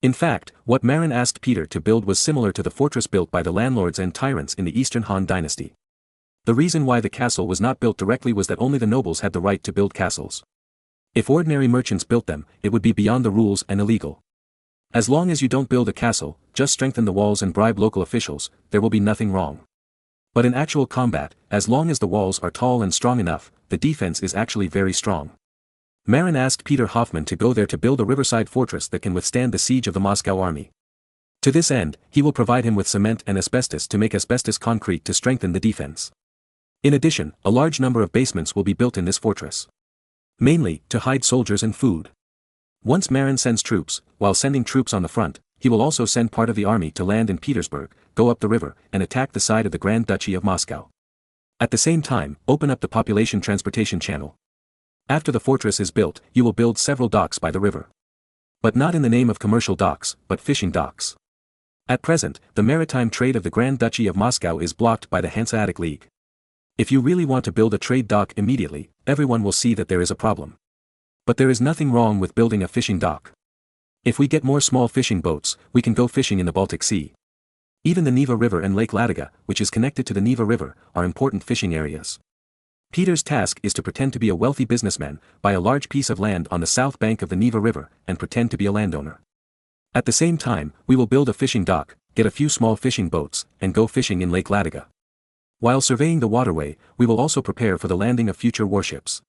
In fact, what Marin asked Peter to build was similar to the fortress built by the landlords and tyrants in the Eastern Han dynasty. The reason why the castle was not built directly was that only the nobles had the right to build castles. If ordinary merchants built them, it would be beyond the rules and illegal. As long as you don't build a castle, just strengthen the walls and bribe local officials, there will be nothing wrong. But in actual combat, as long as the walls are tall and strong enough, the defense is actually very strong. Marin asked Peter Hoffman to go there to build a riverside fortress that can withstand the siege of the Moscow army. To this end, he will provide him with cement and asbestos to make asbestos concrete to strengthen the defense. In addition, a large number of basements will be built in this fortress. Mainly, to hide soldiers and food. Once Marin sends troops, while sending troops on the front, he will also send part of the army to land in Petersburg, go up the river, and attack the side of the Grand Duchy of Moscow. At the same time, open up the population transportation channel. After the fortress is built, you will build several docks by the river. But not in the name of commercial docks, but fishing docks. At present, the maritime trade of the Grand Duchy of Moscow is blocked by the Hanseatic League. If you really want to build a trade dock immediately, everyone will see that there is a problem. But there is nothing wrong with building a fishing dock. If we get more small fishing boats, we can go fishing in the Baltic Sea. Even the Neva River and Lake Ladoga, which is connected to the Neva River, are important fishing areas. Peter's task is to pretend to be a wealthy businessman, buy a large piece of land on the south bank of the Neva River, and pretend to be a landowner. At the same time, we will build a fishing dock, get a few small fishing boats, and go fishing in Lake Ladoga. While surveying the waterway, we will also prepare for the landing of future warships.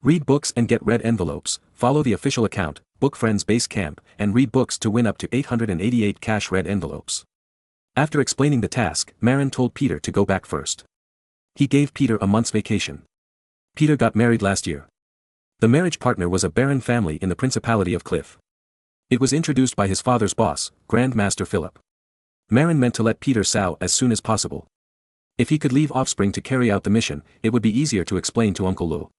Read books and get red envelopes, follow the official account, book friends base camp, and read books to win up to 888 cash red envelopes. After explaining the task, Marin told Peter to go back first. He gave Peter a month's vacation. Peter got married last year. The marriage partner was a baron family in the Principality of Cliff. It was introduced by his father's boss, Grand Master Philip. Marin meant to let Peter sow as soon as possible. If he could leave offspring to carry out the mission, it would be easier to explain to Uncle Lou.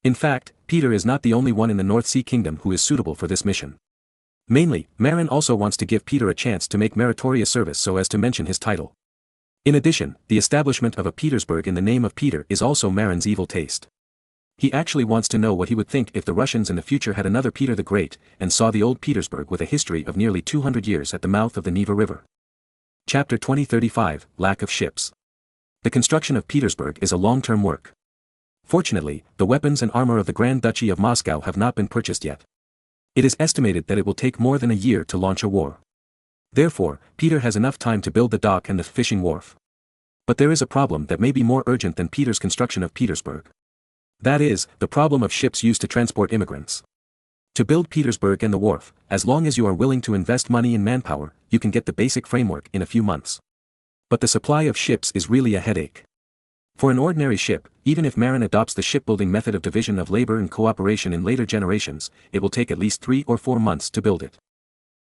In fact, Peter is not the only one in the North Sea Kingdom who is suitable for this mission. Mainly, Marin also wants to give Peter a chance to make meritorious service so as to mention his title. In addition, the establishment of a Petersburg in the name of Peter is also Marin's evil taste. He actually wants to know what he would think if the Russians in the future had another Peter the Great, and saw the old Petersburg with a history of nearly 200 years at the mouth of the Neva River. Chapter 2035, Lack of Ships. The construction of Petersburg is a long-term work. Fortunately, the weapons and armor of the Grand Duchy of Moscow have not been purchased yet. It is estimated that it will take more than a year to launch a war. Therefore, Peter has enough time to build the dock and the fishing wharf. But there is a problem that may be more urgent than Peter's construction of Petersburg. That is, the problem of ships used to transport immigrants. To build Petersburg and the wharf, as long as you are willing to invest money in manpower, you can get the basic framework in a few months. But the supply of ships is really a headache. For an ordinary ship, even if Marin adopts the shipbuilding method of division of labor and cooperation in later generations, it will take at least 3 or 4 months to build it.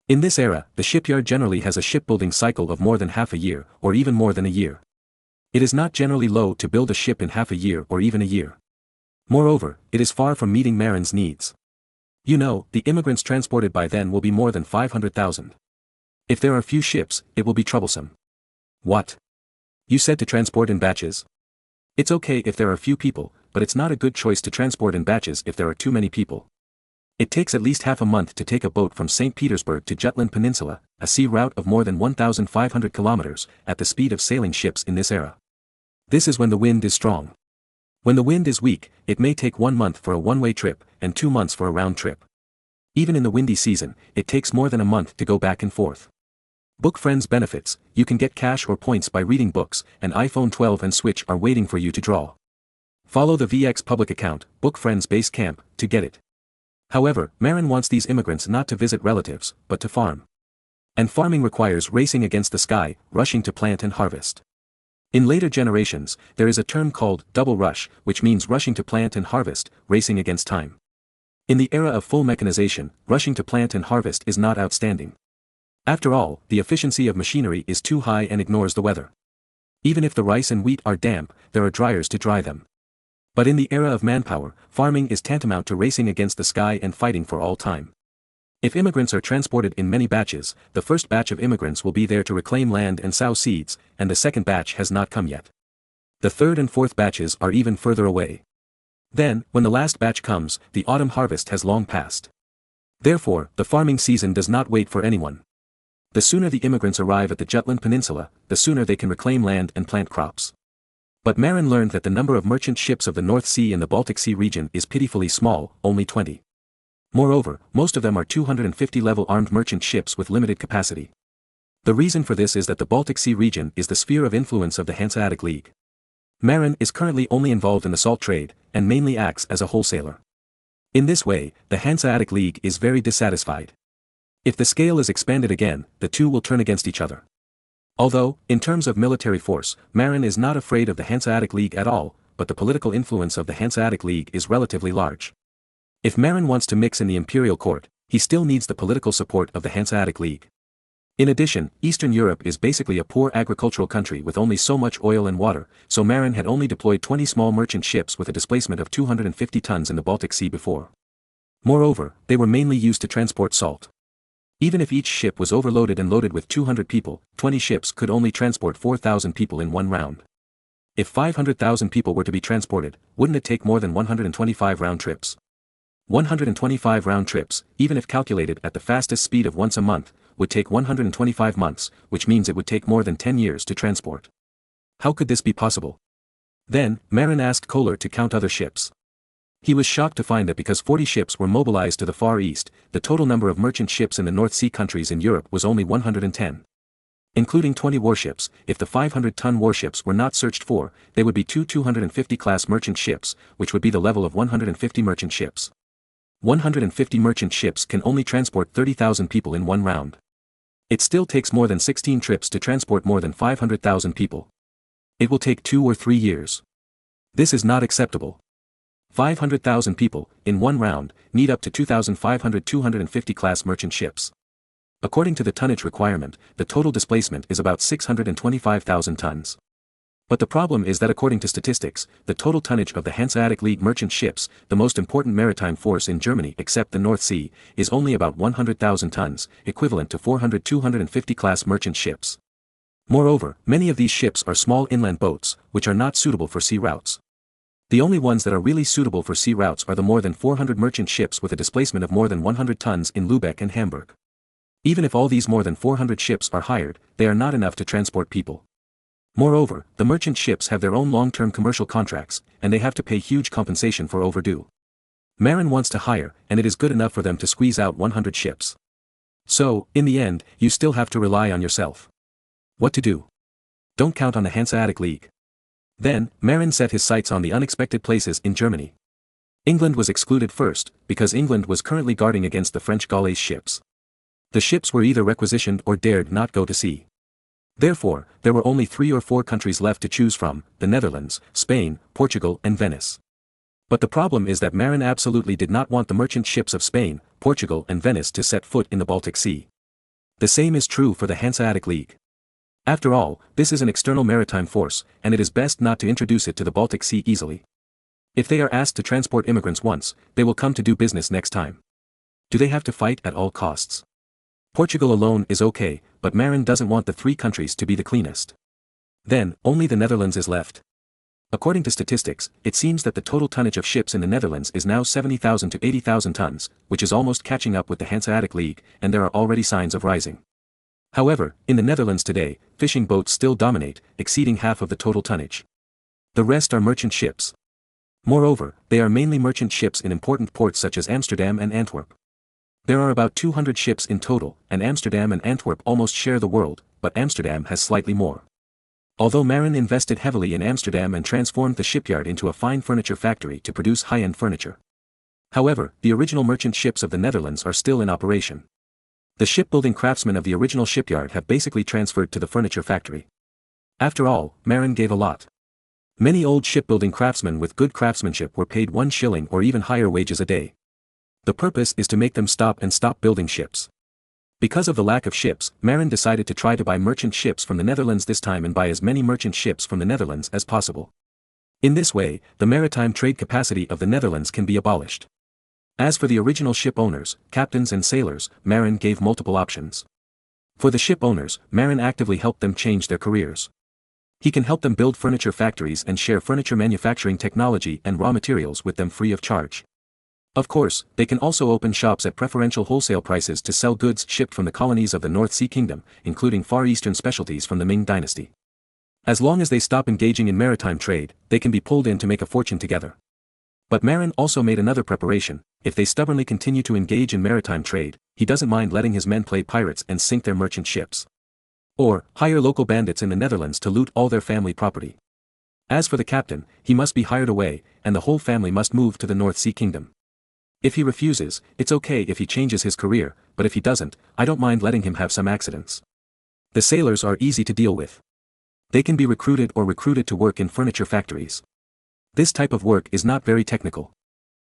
In this era, the shipyard generally has a shipbuilding cycle of more than half a year, or even more than a year. It is not generally low to build a ship in half a year or even a year. Moreover, it is far from meeting Marin's needs. You know, the immigrants transported by then will be more than 500,000. If there are few ships, it will be troublesome. What? You said to transport in batches? It's okay if there are few people, but it's not a good choice to transport in batches if there are too many people. It takes at least half a month to take a boat from St. Petersburg to Jutland Peninsula, a sea route of more than 1,500 kilometers, at the speed of sailing ships in this era. This is when the wind is strong. When the wind is weak, it may take 1 month for a one-way trip, and 2 months for a round trip. Even in the windy season, it takes more than a month to go back and forth. Book Friends benefits, you can get cash or points by reading books, and iPhone 12 and Switch are waiting for you to draw. Follow the VX public account, Book Friends Base Camp, to get it. However, Marin wants these immigrants not to visit relatives, but to farm. And farming requires racing against the sky, rushing to plant and harvest. In later generations, there is a term called double rush, which means rushing to plant and harvest, racing against time. In the era of full mechanization, rushing to plant and harvest is not outstanding. After all, the efficiency of machinery is too high and ignores the weather. Even if the rice and wheat are damp, there are dryers to dry them. But in the era of manpower, farming is tantamount to racing against the sky and fighting for all time. If immigrants are transported in many batches, the first batch of immigrants will be there to reclaim land and sow seeds, and the second batch has not come yet. The third and fourth batches are even further away. Then, when the last batch comes, the autumn harvest has long passed. Therefore, the farming season does not wait for anyone. The sooner the immigrants arrive at the Jutland Peninsula, the sooner they can reclaim land and plant crops. But Marin learned that the number of merchant ships of the North Sea and the Baltic Sea region is pitifully small, only 20. Moreover, most of them are 250-level armed merchant ships with limited capacity. The reason for this is that the Baltic Sea region is the sphere of influence of the Hanseatic League. Marin is currently only involved in the salt trade, and mainly acts as a wholesaler. In this way, the Hanseatic League is very dissatisfied. If the scale is expanded again, the two will turn against each other. Although, in terms of military force, Marin is not afraid of the Hanseatic League at all, but the political influence of the Hanseatic League is relatively large. If Marin wants to mix in the imperial court, he still needs the political support of the Hanseatic League. In addition, Eastern Europe is basically a poor agricultural country with only so much oil and water, so Marin had only deployed 20 small merchant ships with a displacement of 250 tons in the Baltic Sea before. Moreover, they were mainly used to transport salt. Even if each ship was overloaded and loaded with 200 people, 20 ships could only transport 4,000 people in one round. If 500,000 people were to be transported, wouldn't it take more than 125 round trips? 125 round trips, even if calculated at the fastest speed of once a month, would take 125 months, which means it would take more than 10 years to transport. How could this be possible? Then, Marin asked Kohler to count other ships. He was shocked to find that because 40 ships were mobilized to the Far East, the total number of merchant ships in the North Sea countries in Europe was only 110. Including 20 warships, if the 500-ton warships were not searched for, they would be two 250-class merchant ships, which would be the level of 150 merchant ships. 150 merchant ships can only transport 30,000 people in one round. It still takes more than 16 trips to transport more than 500,000 people. It will take 2 or 3 years. This is not acceptable. 500,000 people, in one round, need up to 2,500 250-class merchant ships. According to the tonnage requirement, the total displacement is about 625,000 tons. But the problem is that according to statistics, the total tonnage of the Hanseatic League merchant ships, the most important maritime force in Germany except the North Sea, is only about 100,000 tons, equivalent to 400 250-class merchant ships. Moreover, many of these ships are small inland boats, which are not suitable for sea routes. The only ones that are really suitable for sea routes are the more than 400 merchant ships with a displacement of more than 100 tons in Lübeck and Hamburg. Even if all these more than 400 ships are hired, they are not enough to transport people. Moreover, the merchant ships have their own long-term commercial contracts, and they have to pay huge compensation for overdue. Marin wants to hire, and it is good enough for them to squeeze out 100 ships. So, in the end, you still have to rely on yourself. What to do? Don't count on the Hanseatic League. Then, Marin set his sights on the unexpected places in Germany. England was excluded first, because England was currently guarding against the French Gaulish ships. The ships were either requisitioned or dared not go to sea. Therefore, there were only 3 or 4 countries left to choose from: the Netherlands, Spain, Portugal and Venice. But the problem is that Marin absolutely did not want the merchant ships of Spain, Portugal and Venice to set foot in the Baltic Sea. The same is true for the Hanseatic League. After all, this is an external maritime force, and it is best not to introduce it to the Baltic Sea easily. If they are asked to transport immigrants once, they will come to do business next time. Do they have to fight at all costs? Portugal alone is okay, but Marin doesn't want the 3 countries to be the cleanest. Then, only the Netherlands is left. According to statistics, it seems that the total tonnage of ships in the Netherlands is now 70,000 to 80,000 tons, which is almost catching up with the Hanseatic League, and there are already signs of rising. However, in the Netherlands today, fishing boats still dominate, exceeding half of the total tonnage. The rest are merchant ships. Moreover, they are mainly merchant ships in important ports such as Amsterdam and Antwerp. There are about 200 ships in total, and Amsterdam and Antwerp almost share the world, but Amsterdam has slightly more. Although Marin invested heavily in Amsterdam and transformed the shipyard into a fine furniture factory to produce high-end furniture. However, the original merchant ships of the Netherlands are still in operation. The shipbuilding craftsmen of the original shipyard have basically transferred to the furniture factory. After all, Marin gave a lot. Many old shipbuilding craftsmen with good craftsmanship were paid 1 shilling or even higher wages a day. The purpose is to make them stop building ships. Because of the lack of ships, Marin decided to try to buy merchant ships from the Netherlands this time and buy as many merchant ships from the Netherlands as possible. In this way, the maritime trade capacity of the Netherlands can be abolished. As for the original ship owners, captains and sailors, Marin gave multiple options. For the ship owners, Marin actively helped them change their careers. He can help them build furniture factories and share furniture manufacturing technology and raw materials with them free of charge. Of course, they can also open shops at preferential wholesale prices to sell goods shipped from the colonies of the North Sea Kingdom, including Far Eastern specialties from the Ming Dynasty. As long as they stop engaging in maritime trade, they can be pulled in to make a fortune together. But Marin also made another preparation: if they stubbornly continue to engage in maritime trade, he doesn't mind letting his men play pirates and sink their merchant ships. Or, hire local bandits in the Netherlands to loot all their family property. As for the captain, he must be hired away, and the whole family must move to the North Sea Kingdom. If he refuses, it's okay if he changes his career, but if he doesn't, I don't mind letting him have some accidents. The sailors are easy to deal with. They can be recruited to work in furniture factories. This type of work is not very technical.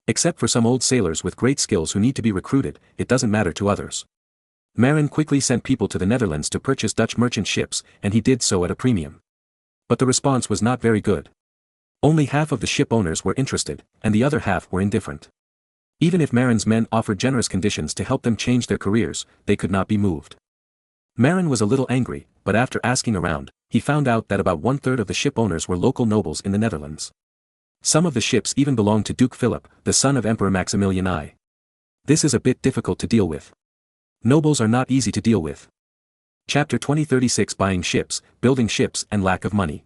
Except for some old sailors with great skills who need to be recruited, it doesn't matter to others. Marin quickly sent people to the Netherlands to purchase Dutch merchant ships, and he did so at a premium. But the response was not very good. Only half of the ship owners were interested, and the other half were indifferent. Even if Marin's men offered generous conditions to help them change their careers, they could not be moved. Marin was a little angry, but after asking around, he found out that about 1/3 of the ship owners were local nobles in the Netherlands. Some of the ships even belonged to Duke Philip, the son of Emperor Maximilian I. This is a bit difficult to deal with. Nobles are not easy to deal with. Chapter 2036 Buying ships, building ships and lack of money.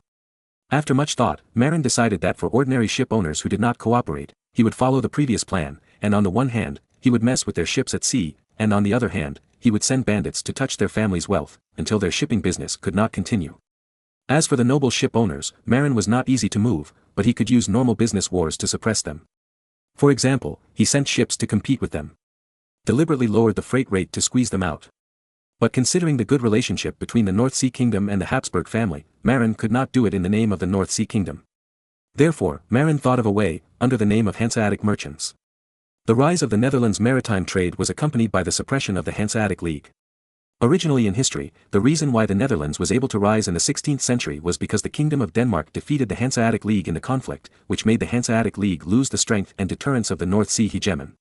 After much thought, Marin decided that for ordinary ship owners who did not cooperate, he would follow the previous plan, and on the one hand, he would mess with their ships at sea, and on the other hand, he would send bandits to touch their family's wealth, until their shipping business could not continue. As for the noble ship owners, Marin was not easy to move, but he could use normal business wars to suppress them. For example, he sent ships to compete with them. Deliberately lowered the freight rate to squeeze them out. But considering the good relationship between the North Sea Kingdom and the Habsburg family, Marin could not do it in the name of the North Sea Kingdom. Therefore, Marin thought of a way, under the name of Hanseatic merchants. The rise of the Netherlands' maritime trade was accompanied by the suppression of the Hanseatic League. Originally in history, the reason why the Netherlands was able to rise in the 16th century was because the Kingdom of Denmark defeated the Hanseatic League in the conflict, which made the Hanseatic League lose the strength and deterrence of the North Sea hegemon.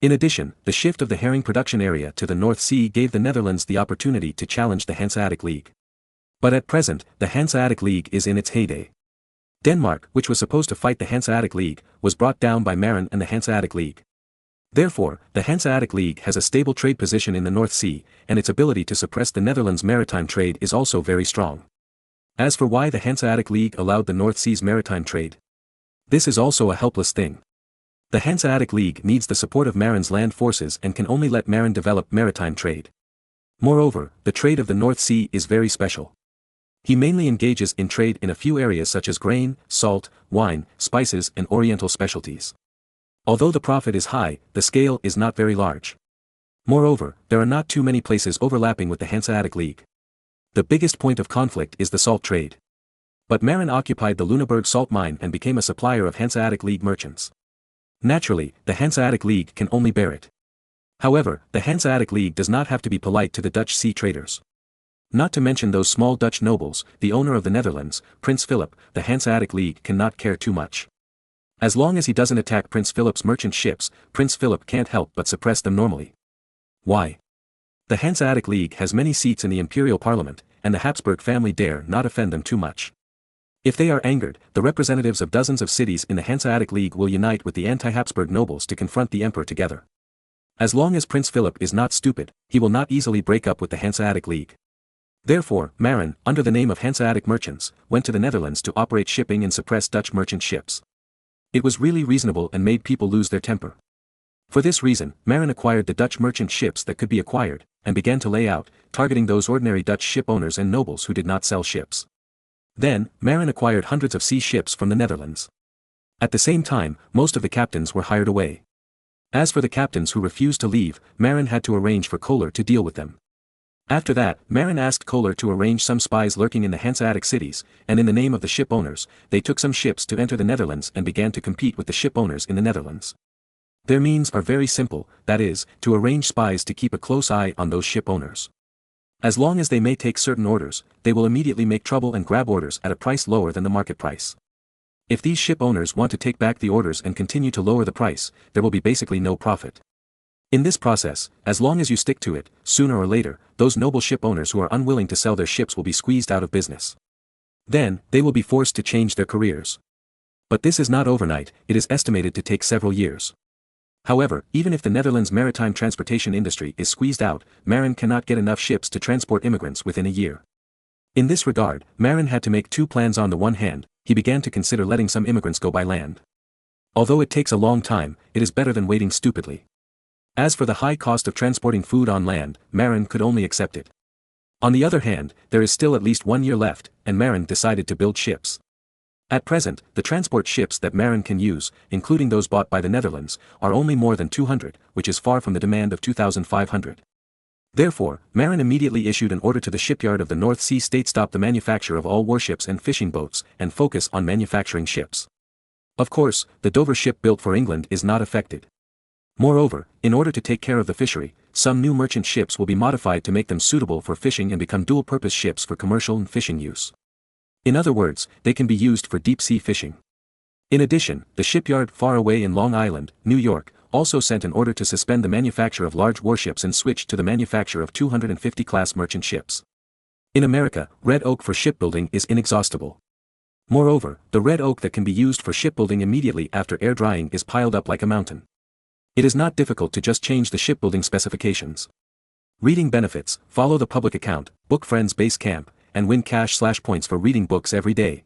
In addition, the shift of the herring production area to the North Sea gave the Netherlands the opportunity to challenge the Hanseatic League. But at present, the Hanseatic League is in its heyday. Denmark, which was supposed to fight the Hanseatic League, was brought down by Marin and the Hanseatic League. Therefore, the Hanseatic League has a stable trade position in the North Sea, and its ability to suppress the Netherlands' maritime trade is also very strong. As for why the Hanseatic League allowed the North Sea's maritime trade, this is also a helpless thing. The Hanseatic League needs the support of Marin's land forces and can only let Marin develop maritime trade. Moreover, the trade of the North Sea is very special. He mainly engages in trade in a few areas such as grain, salt, wine, spices and oriental specialties. Although the profit is high, the scale is not very large. Moreover, there are not too many places overlapping with the Hanseatic League. The biggest point of conflict is the salt trade. But Marin occupied the Luneburg salt mine and became a supplier of Hanseatic League merchants. Naturally, the Hanseatic League can only bear it. However, the Hanseatic League does not have to be polite to the Dutch sea traders. Not to mention those small Dutch nobles, the owner of the Netherlands, Prince Philip, the Hanseatic League cannot care too much. As long as he doesn't attack Prince Philip's merchant ships, Prince Philip can't help but suppress them normally. Why? The Hanseatic League has many seats in the imperial parliament, and the Habsburg family dare not offend them too much. If they are angered, the representatives of dozens of cities in the Hanseatic League will unite with the anti-Habsburg nobles to confront the emperor together. As long as Prince Philip is not stupid, he will not easily break up with the Hanseatic League. Therefore, Marin, under the name of Hanseatic merchants, went to the Netherlands to operate shipping and suppress Dutch merchant ships. It was really reasonable and made people lose their temper. For this reason, Marin acquired the Dutch merchant ships that could be acquired, and began to lay out, targeting those ordinary Dutch ship owners and nobles who did not sell ships. Then, Marin acquired hundreds of sea ships from the Netherlands. At the same time, most of the captains were hired away. As for the captains who refused to leave, Marin had to arrange for Kohler to deal with them. After that, Marin asked Kohler to arrange some spies lurking in the Hanseatic cities, and in the name of the ship owners, they took some ships to enter the Netherlands and began to compete with the ship owners in the Netherlands. Their means are very simple, that is, to arrange spies to keep a close eye on those ship owners. As long as they may take certain orders, they will immediately make trouble and grab orders at a price lower than the market price. If these ship owners want to take back the orders and continue to lower the price, there will be basically no profit. In this process, as long as you stick to it, sooner or later, those noble ship owners who are unwilling to sell their ships will be squeezed out of business. Then, they will be forced to change their careers. But this is not overnight, it is estimated to take several years. However, even if the Netherlands' maritime transportation industry is squeezed out, Marin cannot get enough ships to transport immigrants within a year. In this regard, Marin had to make two plans. On the one hand, he began to consider letting some immigrants go by land. Although it takes a long time, it is better than waiting stupidly. As for the high cost of transporting food on land, Marin could only accept it. On the other hand, there is still at least 1 year left, and Marin decided to build ships. At present, the transport ships that Marin can use, including those bought by the Netherlands, are only more than 200, which is far from the demand of 2,500. Therefore, Marin immediately issued an order to the shipyard of the North Sea state stop the manufacture of all warships and fishing boats, and focus on manufacturing ships. Of course, the Dover ship built for England is not affected. Moreover, in order to take care of the fishery, some new merchant ships will be modified to make them suitable for fishing and become dual-purpose ships for commercial and fishing use. In other words, they can be used for deep-sea fishing. In addition, the shipyard far away in Long Island, New York, also sent an order to suspend the manufacture of large warships and switch to the manufacture of 250-class merchant ships. In America, red oak for shipbuilding is inexhaustible. Moreover, the red oak that can be used for shipbuilding immediately after air drying is piled up like a mountain. It is not difficult to just change the shipbuilding specifications. Reading benefits, follow the public account, book friends base camp, and win cash/points for reading books every day.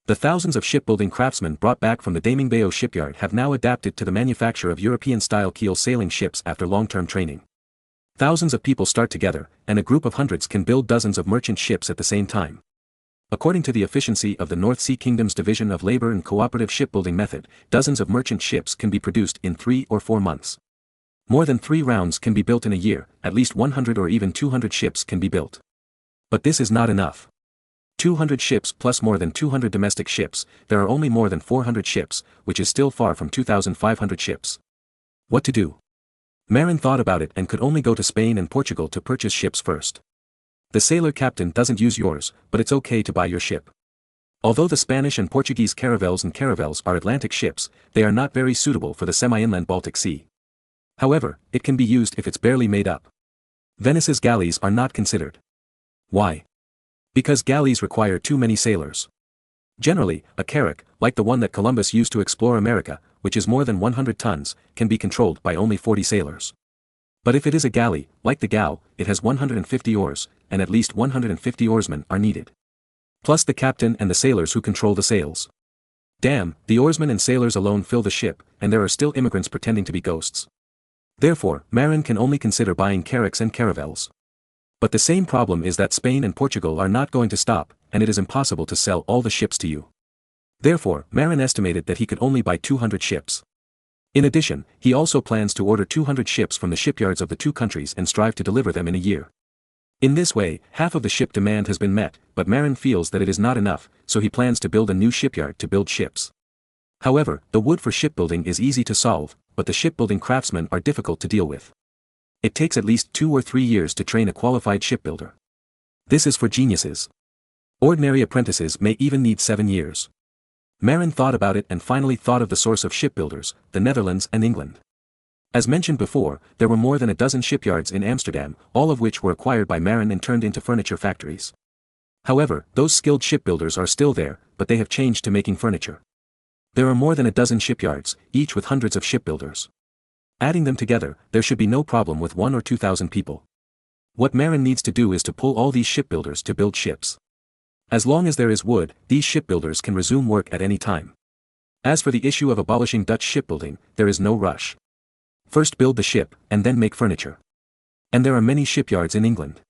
The thousands of shipbuilding craftsmen brought back from the Damingbao shipyard have now adapted to the manufacture of European-style keel sailing ships after long-term training. Thousands of people start together, and a group of hundreds can build dozens of merchant ships at the same time. According to the efficiency of the North Sea Kingdom's Division of Labor and Cooperative Shipbuilding Method, dozens of merchant ships can be produced in 3 or 4 months. More than 3 rounds can be built in a year, at least 100 or even 200 ships can be built. But this is not enough. 200 ships plus more than 200 domestic ships, there are only more than 400 ships, which is still far from 2,500 ships. What to do? Marin thought about it and could only go to Spain and Portugal to purchase ships first. The sailor captain doesn't use yours, but it's okay to buy your ship. Although the Spanish and Portuguese caravels and caravels are Atlantic ships, they are not very suitable for the semi-inland Baltic Sea. However, it can be used if it's barely made up. Venice's galleys are not considered. Why? Because galleys require too many sailors. Generally, a carrack, like the one that Columbus used to explore America, which is more than 100 tons, can be controlled by only 40 sailors. But if it is a galley, like the Gao, it has 150 oars, and at least 150 oarsmen are needed. Plus the captain and the sailors who control the sails. Damn, the oarsmen and sailors alone fill the ship, and there are still immigrants pretending to be ghosts. Therefore, Marin can only consider buying carracks and caravels. But the same problem is that Spain and Portugal are not going to stop, and it is impossible to sell all the ships to you. Therefore, Marin estimated that he could only buy 200 ships. In addition, he also plans to order 200 ships from the shipyards of the 2 countries and strive to deliver them in a year. In this way, half of the ship demand has been met, but Marin feels that it is not enough, so he plans to build a new shipyard to build ships. However, the wood for shipbuilding is easy to solve, but the shipbuilding craftsmen are difficult to deal with. It takes at least 2 or 3 years to train a qualified shipbuilder. This is for geniuses. Ordinary apprentices may even need 7 years. Marin thought about it and finally thought of the source of shipbuilders, the Netherlands and England. As mentioned before, there were more than a dozen shipyards in Amsterdam, all of which were acquired by Marin and turned into furniture factories. However, those skilled shipbuilders are still there, but they have changed to making furniture. There are more than a dozen shipyards, each with hundreds of shipbuilders. Adding them together, there should be no problem with 1 or 2,000 people. What Marin needs to do is to pull all these shipbuilders to build ships. As long as there is wood, these shipbuilders can resume work at any time. As for the issue of abolishing Dutch shipbuilding, there is no rush. First build the ship, and then make furniture. And there are many shipyards in England.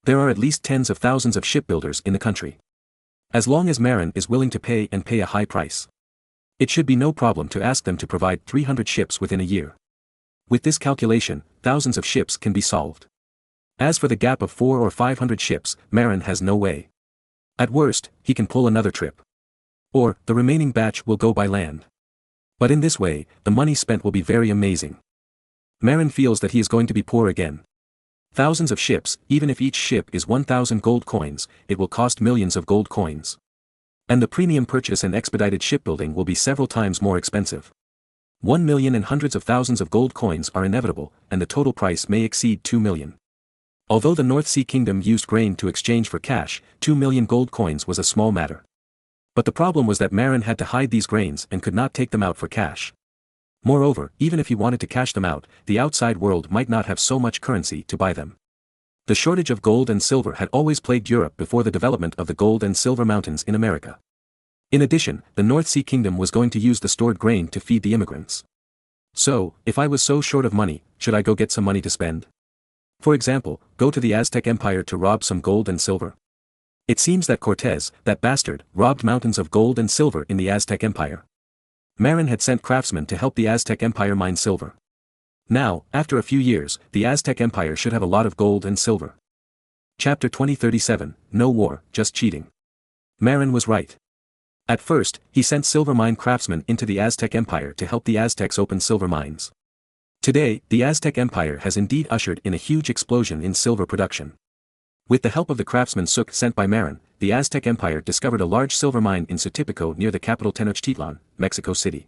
There are at least tens of thousands of shipbuilders in the country. As long as Marin is willing to pay a high price, it should be no problem to ask them to provide 300 ships within a year. With this calculation, thousands of ships can be solved. As for the gap of 400 or 500 ships, Marin has no way. At worst, he can pull another trip. Or, the remaining batch will go by land. But in this way, the money spent will be very amazing. Marin feels that he is going to be poor again. Thousands of ships, even if each ship is 1,000 gold coins, it will cost millions of gold coins. And the premium purchase and expedited shipbuilding will be several times more expensive. 1 million and hundreds of thousands of gold coins are inevitable, and the total price may exceed 2 million. Although the North Sea Kingdom used grain to exchange for cash, 2 million gold coins was a small matter. But the problem was that Marin had to hide these grains and could not take them out for cash. Moreover, even if he wanted to cash them out, the outside world might not have so much currency to buy them. The shortage of gold and silver had always plagued Europe before the development of the gold and silver mountains in America. In addition, the North Sea Kingdom was going to use the stored grain to feed the immigrants. So, if I was so short of money, should I go get some money to spend? For example, go to the Aztec Empire to rob some gold and silver? It seems that Cortés, that bastard, robbed mountains of gold and silver in the Aztec Empire. Marin had sent craftsmen to help the Aztec Empire mine silver. Now, after a few years, the Aztec Empire should have a lot of gold and silver. Chapter 2037, No War, Just Cheating. Marin was right. At first, he sent silver mine craftsmen into the Aztec Empire to help the Aztecs open silver mines. Today, the Aztec Empire has indeed ushered in a huge explosion in silver production. With the help of the craftsmen sent by Marin, the Aztec Empire discovered a large silver mine in Sotipico near the capital Tenochtitlan, Mexico City.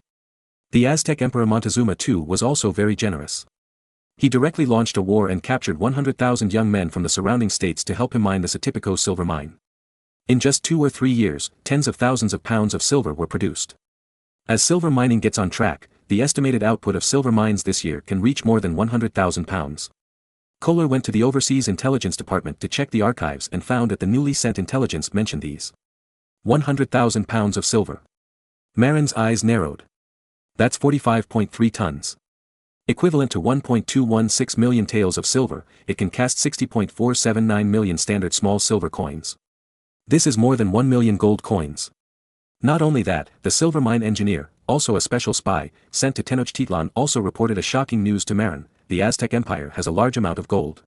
The Aztec Emperor Montezuma II was also very generous. He directly launched a war and captured 100,000 young men from the surrounding states to help him mine the Sotipico silver mine. In just 2 or 3 years, tens of thousands of pounds of silver were produced. As silver mining gets on track, the estimated output of silver mines this year can reach more than 100,000 pounds. Kohler went to the Overseas Intelligence Department to check the archives and found that the newly sent intelligence mentioned these 100,000 pounds of silver. Marin's eyes narrowed. That's 45.3 tons. Equivalent to 1.216 million taels of silver, it can cast 60.479 million standard small silver coins. This is more than 1 million gold coins. Not only that, the silver mine engineer, also a special spy, sent to Tenochtitlan also reported a shocking news to Marin: the Aztec Empire has a large amount of gold.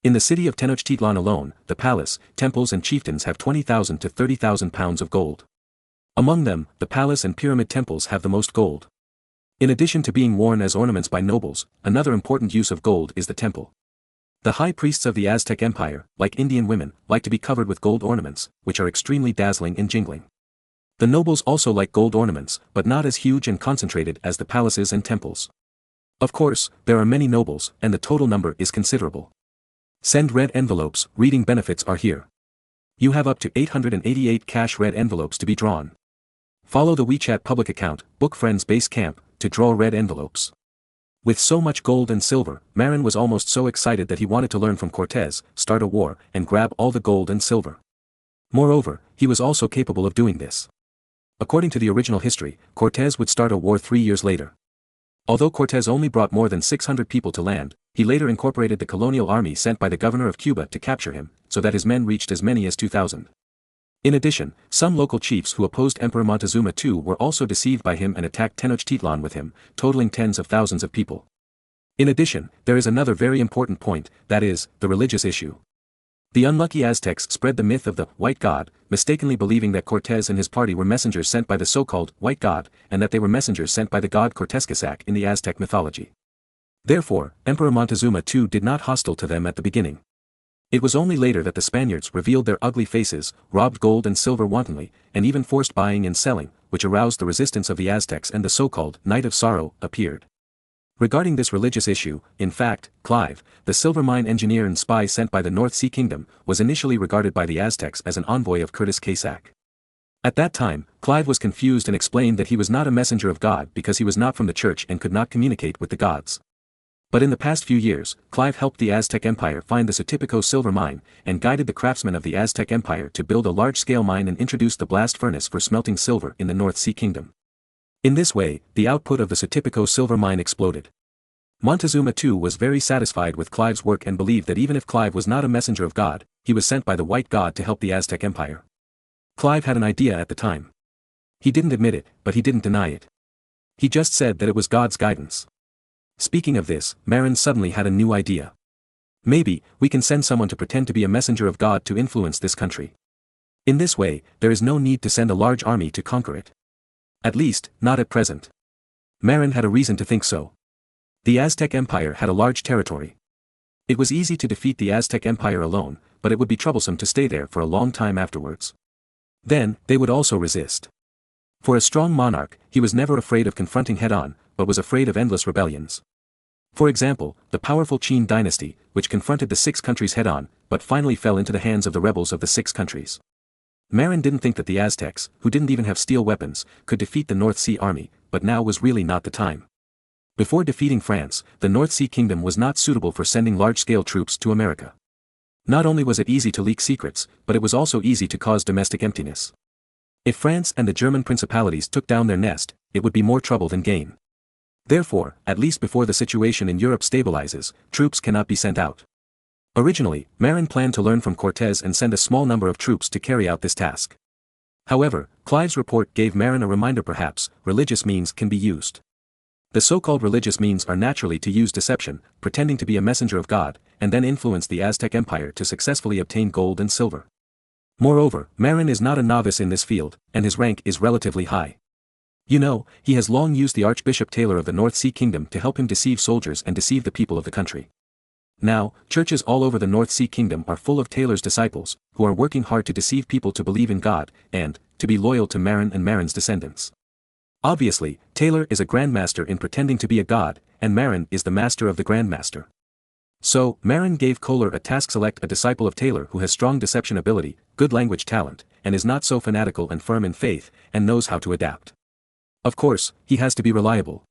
In the city of Tenochtitlan alone, the palace, temples and chieftains have 20,000 to 30,000 pounds of gold. Among them, the palace and pyramid temples have the most gold. In addition to being worn as ornaments by nobles, another important use of gold is the temple. The high priests of the Aztec Empire, like Indian women, like to be covered with gold ornaments, which are extremely dazzling and jingling. The nobles also like gold ornaments, but not as huge and concentrated as the palaces and temples. Of course, there are many nobles, and the total number is considerable. Send red envelopes, reading benefits are here. You have up to 888 cash red envelopes to be drawn. Follow the WeChat public account, Book Friends Base Camp, to draw red envelopes. With so much gold and silver, Marin was almost so excited that he wanted to learn from Cortés, start a war, and grab all the gold and silver. Moreover, he was also capable of doing this. According to the original history, Cortés would start a war 3 years later. Although Cortés only brought more than 600 people to land, he later incorporated the colonial army sent by the governor of Cuba to capture him, so that his men reached as many as 2,000. In addition, some local chiefs who opposed Emperor Montezuma II were also deceived by him and attacked Tenochtitlan with him, totaling tens of thousands of people. In addition, there is another very important point, that is, the religious issue. The unlucky Aztecs spread the myth of the White God, mistakenly believing that Cortés and his party were messengers sent by the so-called White God, and that they were messengers sent by the god Cortezcasac in the Aztec mythology. Therefore, Emperor Montezuma II did not hostile to them at the beginning. It was only later that the Spaniards revealed their ugly faces, robbed gold and silver wantonly, and even forced buying and selling, which aroused the resistance of the Aztecs, and the so-called Night of Sorrow appeared. Regarding this religious issue, in fact, Clive, the silver mine engineer and spy sent by the North Sea Kingdom, was initially regarded by the Aztecs as an envoy of Cortezcasac. At that time, Clive was confused and explained that he was not a messenger of God because he was not from the church and could not communicate with the gods. But in the past few years, Clive helped the Aztec Empire find the Sotipico silver mine, and guided the craftsmen of the Aztec Empire to build a large-scale mine and introduce the blast furnace for smelting silver in the North Sea Kingdom. In this way, the output of the Sotipico silver mine exploded. Montezuma II was very satisfied with Clive's work and believed that even if Clive was not a messenger of God, he was sent by the White God to help the Aztec Empire. Clive had an idea at the time. He didn't admit it, but he didn't deny it. He just said that it was God's guidance. Speaking of this, Marin suddenly had a new idea. Maybe, we can send someone to pretend to be a messenger of God to influence this country. In this way, there is no need to send a large army to conquer it. At least, not at present. Marin had a reason to think so. The Aztec Empire had a large territory. It was easy to defeat the Aztec Empire alone, but it would be troublesome to stay there for a long time afterwards. Then, they would also resist. For a strong monarch, he was never afraid of confronting head-on, but was afraid of endless rebellions. For example, the powerful Qin dynasty, which confronted the 6 countries head-on, but finally fell into the hands of the rebels of the 6 countries. Marin didn't think that the Aztecs, who didn't even have steel weapons, could defeat the North Sea army, but now was really not the time. Before defeating France, the North Sea Kingdom was not suitable for sending large-scale troops to America. Not only was it easy to leak secrets, but it was also easy to cause domestic emptiness. If France and the German principalities took down their nest, it would be more trouble than gain. Therefore, at least before the situation in Europe stabilizes, troops cannot be sent out. Originally, Marin planned to learn from Cortés and send a small number of troops to carry out this task. However, Clive's report gave Marin a reminder perhaps, religious means can be used. The so-called religious means are naturally to use deception, pretending to be a messenger of God, and then influence the Aztec Empire to successfully obtain gold and silver. Moreover, Marin is not a novice in this field, and his rank is relatively high. You know, he has long used the Archbishop Taylor of the North Sea Kingdom to help him deceive soldiers and deceive the people of the country. Now, churches all over the North Sea Kingdom are full of Taylor's disciples, who are working hard to deceive people to believe in God, and to be loyal to Marin and Marin's descendants. Obviously, Taylor is a grandmaster in pretending to be a god, and Marin is the master of the grandmaster. So, Marin gave Kohler a task: select a disciple of Taylor who has strong deception ability, good language talent, and is not so fanatical and firm in faith, and knows how to adapt. Of course, he has to be reliable.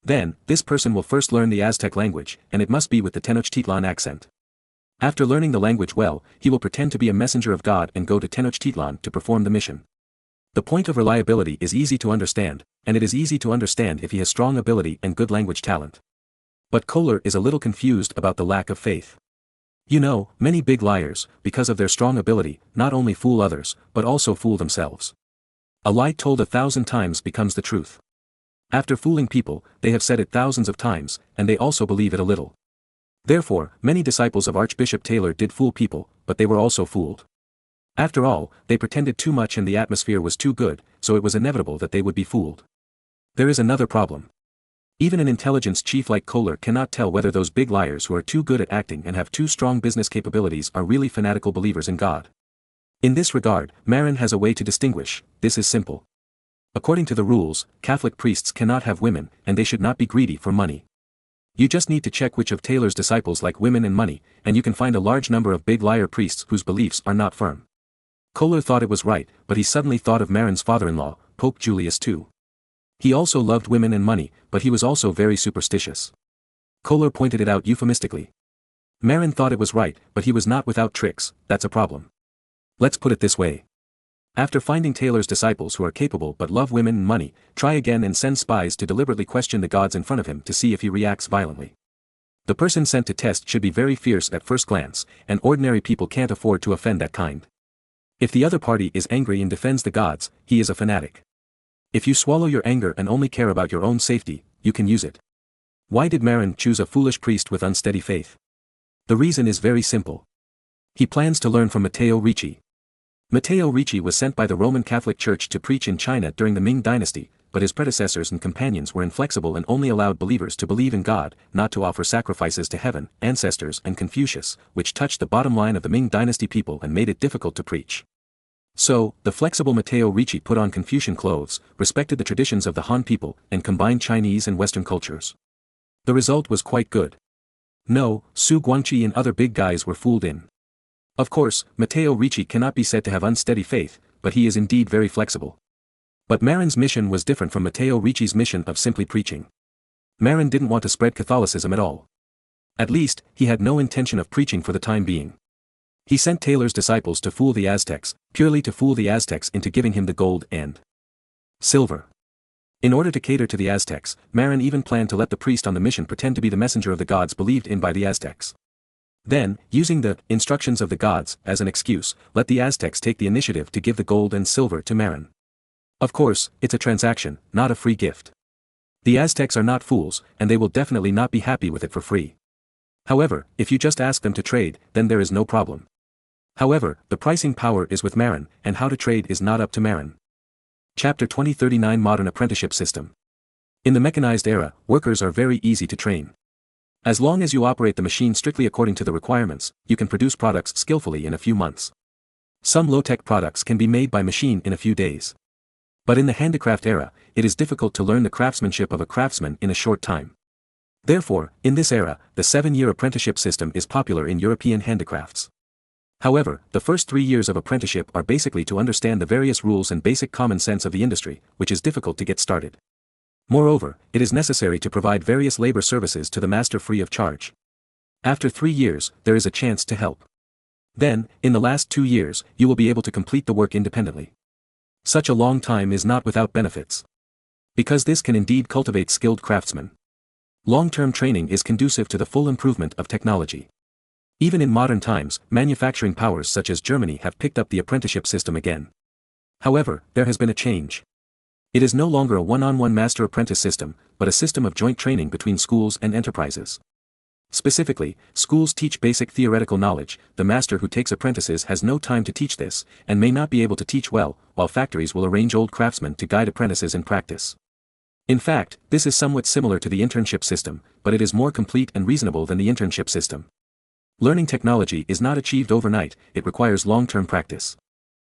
Then, this person will first learn the Aztec language, and it must be with the Tenochtitlan accent. After learning the language well, he will pretend to be a messenger of God and go to Tenochtitlan to perform the mission. The point of reliability is easy to understand, and it is easy to understand if he has strong ability and good language talent. But Kohler is a little confused about the lack of faith. You know, many big liars, because of their strong ability, not only fool others, but also fool themselves. A lie told 1,000 times becomes the truth. After fooling people, they have said it thousands of times, and they also believe it a little. Therefore, many disciples of Archbishop Taylor did fool people, but they were also fooled. After all, they pretended too much and the atmosphere was too good, so it was inevitable that they would be fooled. There is another problem. Even an intelligence chief like Kohler cannot tell whether those big liars who are too good at acting and have too strong business capabilities are really fanatical believers in God. In this regard, Marin has a way to distinguish. This is simple. According to the rules, Catholic priests cannot have women, and they should not be greedy for money. You just need to check which of Taylor's disciples like women and money, and you can find a large number of big liar priests whose beliefs are not firm. Kohler thought it was right, but he suddenly thought of Marin's father-in-law, Pope Julius II. He also loved women and money, but he was also very superstitious. Kohler pointed it out euphemistically. Marin thought it was right, but he was not without tricks. That's a problem. Let's put it this way. After finding Taylor's disciples who are capable but love women and money, try again and send spies to deliberately question the gods in front of him to see if he reacts violently. The person sent to test should be very fierce at first glance, and ordinary people can't afford to offend that kind. If the other party is angry and defends the gods, he is a fanatic. If you swallow your anger and only care about your own safety, you can use it. Why did Marin choose a foolish priest with unsteady faith? The reason is very simple. He plans to learn from Matteo Ricci. Matteo Ricci was sent by the Roman Catholic Church to preach in China during the Ming dynasty, but his predecessors and companions were inflexible and only allowed believers to believe in God, not to offer sacrifices to heaven, ancestors and Confucius, which touched the bottom line of the Ming dynasty people and made it difficult to preach. So, the flexible Matteo Ricci put on Confucian clothes, respected the traditions of the Han people, and combined Chinese and Western cultures. The result was quite good. No, Su Guangqi and other big guys were fooled in. Of course, Matteo Ricci cannot be said to have unsteady faith, but he is indeed very flexible. But Marin's mission was different from Matteo Ricci's mission of simply preaching. Marin didn't want to spread Catholicism at all. At least, he had no intention of preaching for the time being. He sent Taylor's disciples to fool the Aztecs, purely to fool the Aztecs into giving him the gold and silver. In order to cater to the Aztecs, Marin even planned to let the priest on the mission pretend to be the messenger of the gods believed in by the Aztecs. Then, using the instructions of the gods as an excuse, let the Aztecs take the initiative to give the gold and silver to Marin. Of course, it's a transaction, not a free gift. The Aztecs are not fools, and they will definitely not be happy with it for free. However, if you just ask them to trade, then there is no problem. However, the pricing power is with Marin, and how to trade is not up to Marin. Chapter 2039 Modern Apprenticeship System. In the mechanized era, workers are very easy to train. As long as you operate the machine strictly according to the requirements, you can produce products skillfully in a few months. Some low-tech products can be made by machine in a few days. But in the handicraft era, it is difficult to learn the craftsmanship of a craftsman in a short time. Therefore, in this era, the 7-year apprenticeship system is popular in European handicrafts. However, the first 3 years of apprenticeship are basically to understand the various rules and basic common sense of the industry, which is difficult to get started. Moreover, it is necessary to provide various labor services to the master free of charge. After 3 years, there is a chance to help. Then, in the last 2 years, you will be able to complete the work independently. Such a long time is not without benefits. Because this can indeed cultivate skilled craftsmen. Long-term training is conducive to the full improvement of technology. Even in modern times, manufacturing powers such as Germany have picked up the apprenticeship system again. However, there has been a change. It is no longer a one-on-one master-apprentice system, but a system of joint training between schools and enterprises. Specifically, schools teach basic theoretical knowledge, the master who takes apprentices has no time to teach this, and may not be able to teach well, while factories will arrange old craftsmen to guide apprentices in practice. In fact, this is somewhat similar to the internship system, but it is more complete and reasonable than the internship system. Learning technology is not achieved overnight, it requires long-term practice.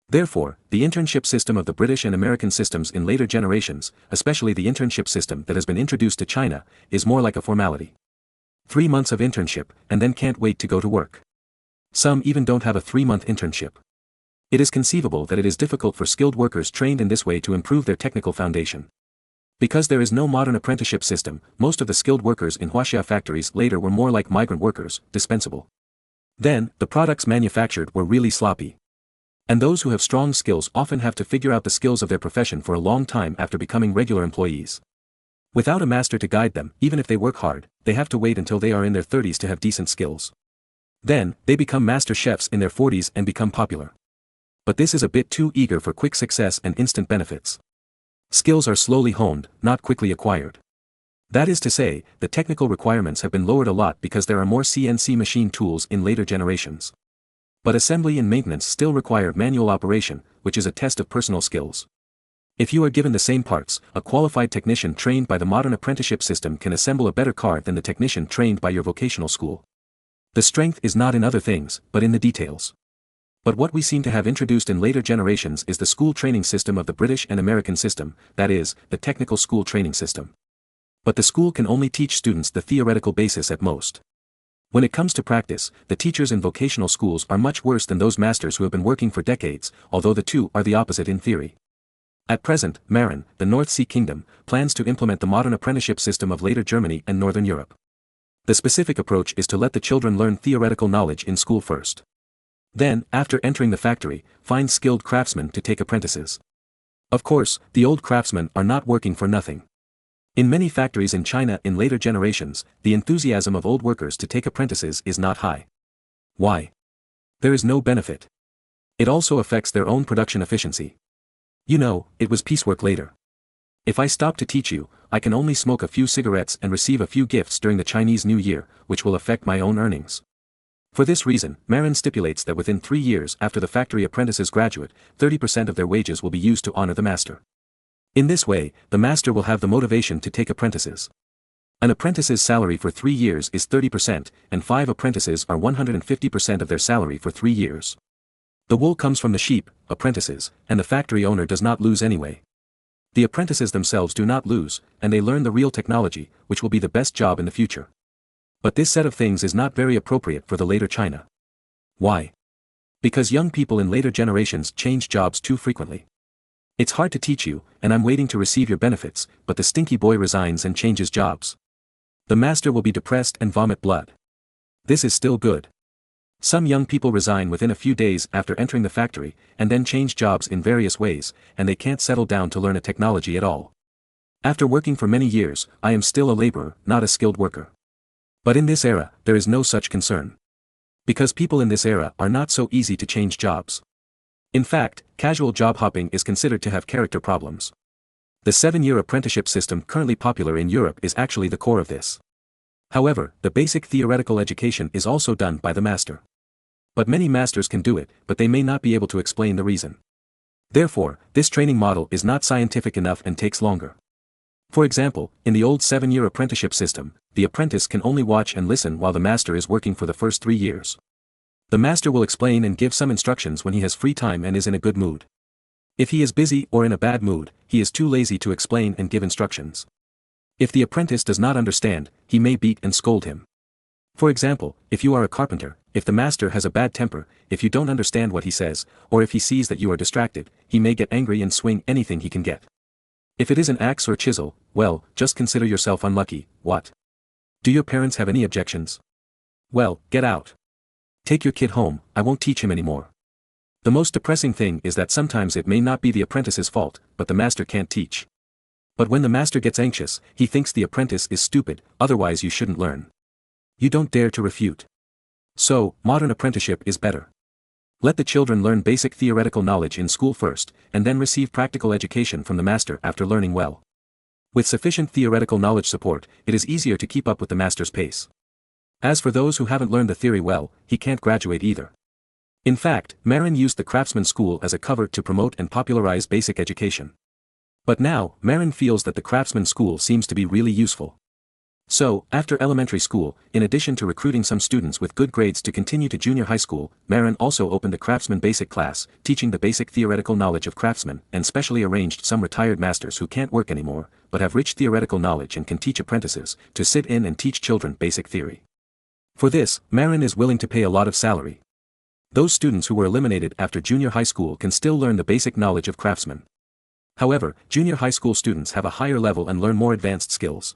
Therefore, the internship system of the British and American systems in later generations, especially the internship system that has been introduced to China, is more like a formality. 3 months of internship, and then can't wait to go to work. Some even don't have a 3-month internship. It is conceivable that it is difficult for skilled workers trained in this way to improve their technical foundation. Because there is no modern apprenticeship system, most of the skilled workers in Huaxia factories later were more like migrant workers, dispensable. Then, the products manufactured were really sloppy. And those who have strong skills often have to figure out the skills of their profession for a long time after becoming regular employees. Without a master to guide them, even if they work hard, they have to wait until they are in their 30s to have decent skills. Then, they become master chefs in their 40s and become popular. But this is a bit too eager for quick success and instant benefits. Skills are slowly honed, not quickly acquired. That is to say, the technical requirements have been lowered a lot because there are more CNC machine tools in later generations. But assembly and maintenance still require manual operation, which is a test of personal skills. If you are given the same parts, a qualified technician trained by the modern apprenticeship system can assemble a better car than the technician trained by your vocational school. The strength is not in other things, but in the details. But what we seem to have introduced in later generations is the school training system of the British and American system, that is, the technical school training system. But the school can only teach students the theoretical basis at most. When it comes to practice, the teachers in vocational schools are much worse than those masters who have been working for decades, although the two are the opposite in theory. At present, Marin, the North Sea Kingdom, plans to implement the modern apprenticeship system of later Germany and Northern Europe. The specific approach is to let the children learn theoretical knowledge in school first. Then, after entering the factory, find skilled craftsmen to take apprentices. Of course, the old craftsmen are not working for nothing. In many factories in China in later generations, the enthusiasm of old workers to take apprentices is not high. Why? There is no benefit. It also affects their own production efficiency. You know, it was piecework later. If I stop to teach you, I can only smoke a few cigarettes and receive a few gifts during the Chinese New Year, which will affect my own earnings. For this reason, Marin stipulates that within 3 years after the factory apprentices graduate, 30% of their wages will be used to honor the master. In this way, the master will have the motivation to take apprentices. An apprentice's salary for 3 years is 30%, and 5 apprentices are 150% of their salary for 3 years. The wool comes from the sheep, apprentices, and the factory owner does not lose anyway. The apprentices themselves do not lose, and they learn the real technology, which will be the best job in the future. But this set of things is not very appropriate for the later China. Why? Because young people in later generations change jobs too frequently. It's hard to teach you, and I'm waiting to receive your benefits, but the stinky boy resigns and changes jobs. The master will be depressed and vomit blood. This is still good. Some young people resign within a few days after entering the factory, and then change jobs in various ways, and they can't settle down to learn a technology at all. After working for many years, I am still a laborer, not a skilled worker. But in this era, there is no such concern. Because people in this era are not so easy to change jobs. In fact, casual job hopping is considered to have character problems. The 7-year apprenticeship system currently popular in Europe is actually the core of this. However, the basic theoretical education is also done by the master. But many masters can do it, but they may not be able to explain the reason. Therefore, this training model is not scientific enough and takes longer. For example, in the old 7-year apprenticeship system, the apprentice can only watch and listen while the master is working for the first 3 years. The master will explain and give some instructions when he has free time and is in a good mood. If he is busy or in a bad mood, he is too lazy to explain and give instructions. If the apprentice does not understand, he may beat and scold him. For example, if you are a carpenter, if the master has a bad temper, if you don't understand what he says, or if he sees that you are distracted, he may get angry and swing anything he can get. If it is an axe or chisel, well, just consider yourself unlucky. What? Do your parents have any objections? Well, get out. Take your kid home, I won't teach him anymore. The most depressing thing is that sometimes it may not be the apprentice's fault, but the master can't teach. But when the master gets anxious, he thinks the apprentice is stupid, otherwise you shouldn't learn. You don't dare to refute. So, modern apprenticeship is better. Let the children learn basic theoretical knowledge in school first, and then receive practical education from the master after learning well. With sufficient theoretical knowledge support, it is easier to keep up with the master's pace. As for those who haven't learned the theory well, he can't graduate either. In fact, Marin used the craftsman school as a cover to promote and popularize basic education. But now, Marin feels that the craftsman school seems to be really useful. So, after elementary school, in addition to recruiting some students with good grades to continue to junior high school, Marin also opened a craftsman basic class, teaching the basic theoretical knowledge of craftsmen, and specially arranged some retired masters who can't work anymore, but have rich theoretical knowledge and can teach apprentices, to sit in and teach children basic theory. For this, Marin is willing to pay a lot of salary. Those students who were eliminated after junior high school can still learn the basic knowledge of craftsmen. However, junior high school students have a higher level and learn more advanced skills.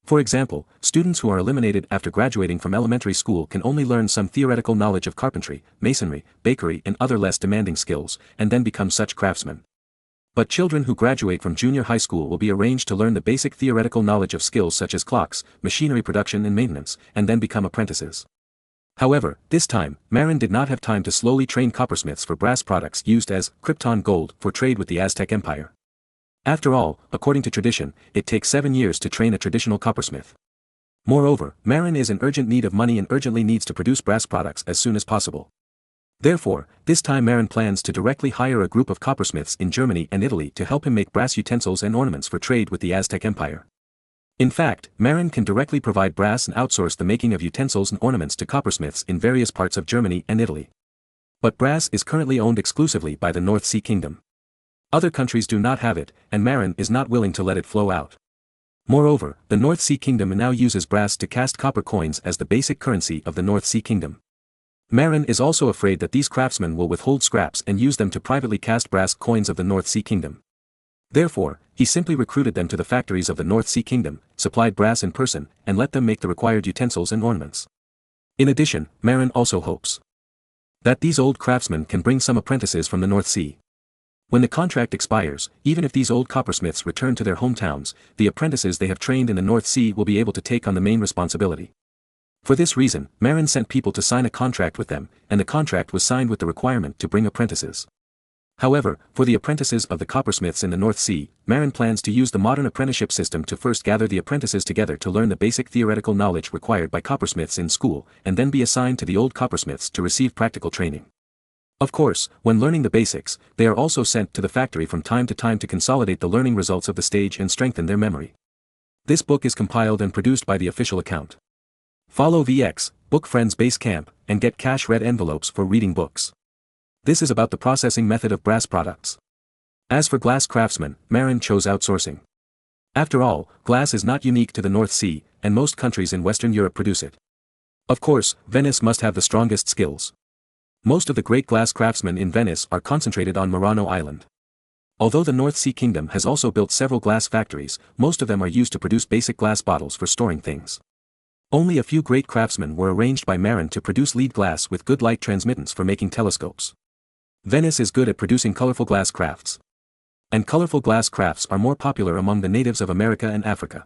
For example, students who are eliminated after graduating from elementary school can only learn some theoretical knowledge of carpentry, masonry, bakery and other less demanding skills, and then become such craftsmen. But children who graduate from junior high school will be arranged to learn the basic theoretical knowledge of skills such as clocks, machinery production and maintenance, and then become apprentices. However, this time, Marin did not have time to slowly train coppersmiths for brass products used as krypton gold for trade with the Aztec Empire. After all, according to tradition, it takes 7 years to train a traditional coppersmith. Moreover, Marin is in urgent need of money and urgently needs to produce brass products as soon as possible. Therefore, this time Marin plans to directly hire a group of coppersmiths in Germany and Italy to help him make brass utensils and ornaments for trade with the Aztec Empire. In fact, Marin can directly provide brass and outsource the making of utensils and ornaments to coppersmiths in various parts of Germany and Italy. But brass is currently owned exclusively by the North Sea Kingdom. Other countries do not have it, and Marin is not willing to let it flow out. Moreover, the North Sea Kingdom now uses brass to cast copper coins as the basic currency of the North Sea Kingdom. Marin is also afraid that these craftsmen will withhold scraps and use them to privately cast brass coins of the North Sea Kingdom. Therefore, he simply recruited them to the factories of the North Sea Kingdom, supplied brass in person, and let them make the required utensils and ornaments. In addition, Marin also hopes that these old craftsmen can bring some apprentices from the North Sea. When the contract expires, even if these old coppersmiths return to their hometowns, the apprentices they have trained in the North Sea will be able to take on the main responsibility. For this reason, Marin sent people to sign a contract with them, and the contract was signed with the requirement to bring apprentices. However, for the apprentices of the coppersmiths in the North Sea, Marin plans to use the modern apprenticeship system to first gather the apprentices together to learn the basic theoretical knowledge required by coppersmiths in school, and then be assigned to the old coppersmiths to receive practical training. Of course, when learning the basics, they are also sent to the factory from time to time to consolidate the learning results of the stage and strengthen their memory. This book is compiled and produced by the official account. Follow VX, Book Friends Base Camp, and get cash red envelopes for reading books. This is about the processing method of brass products. As for glass craftsmen, Marin chose outsourcing. After all, glass is not unique to the North Sea, and most countries in Western Europe produce it. Of course, Venice must have the strongest skills. Most of the great glass craftsmen in Venice are concentrated on Murano Island. Although the North Sea Kingdom has also built several glass factories, most of them are used to produce basic glass bottles for storing things. Only a few great craftsmen were arranged by Marin to produce lead glass with good light transmittance for making telescopes. Venice is good at producing colorful glass crafts. And colorful glass crafts are more popular among the natives of America and Africa.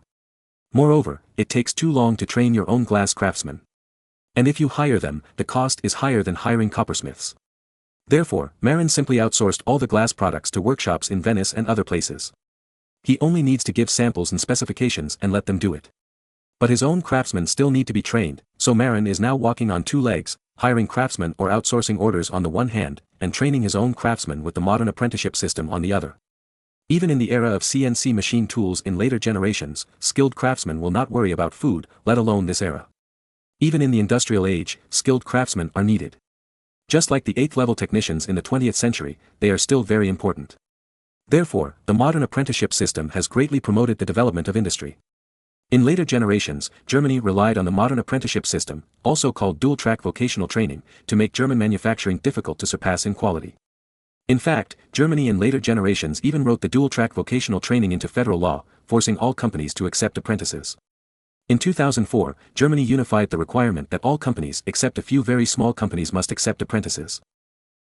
Moreover, it takes too long to train your own glass craftsmen. And if you hire them, the cost is higher than hiring coppersmiths. Therefore, Marin simply outsourced all the glass products to workshops in Venice and other places. He only needs to give samples and specifications and let them do it. But his own craftsmen still need to be trained, so Marin is now walking on 2 legs, hiring craftsmen or outsourcing orders on the one hand, and training his own craftsmen with the modern apprenticeship system on the other. Even in the era of CNC machine tools in later generations, skilled craftsmen will not worry about food, let alone this era. Even in the industrial age, skilled craftsmen are needed. Just like the 8th-level technicians in the 20th century, they are still very important. Therefore, the modern apprenticeship system has greatly promoted the development of industry. In later generations, Germany relied on the modern apprenticeship system, also called dual-track vocational training, to make German manufacturing difficult to surpass in quality. In fact, Germany in later generations even wrote the dual-track vocational training into federal law, forcing all companies to accept apprentices. In 2004, Germany unified the requirement that all companies except a few very small companies must accept apprentices.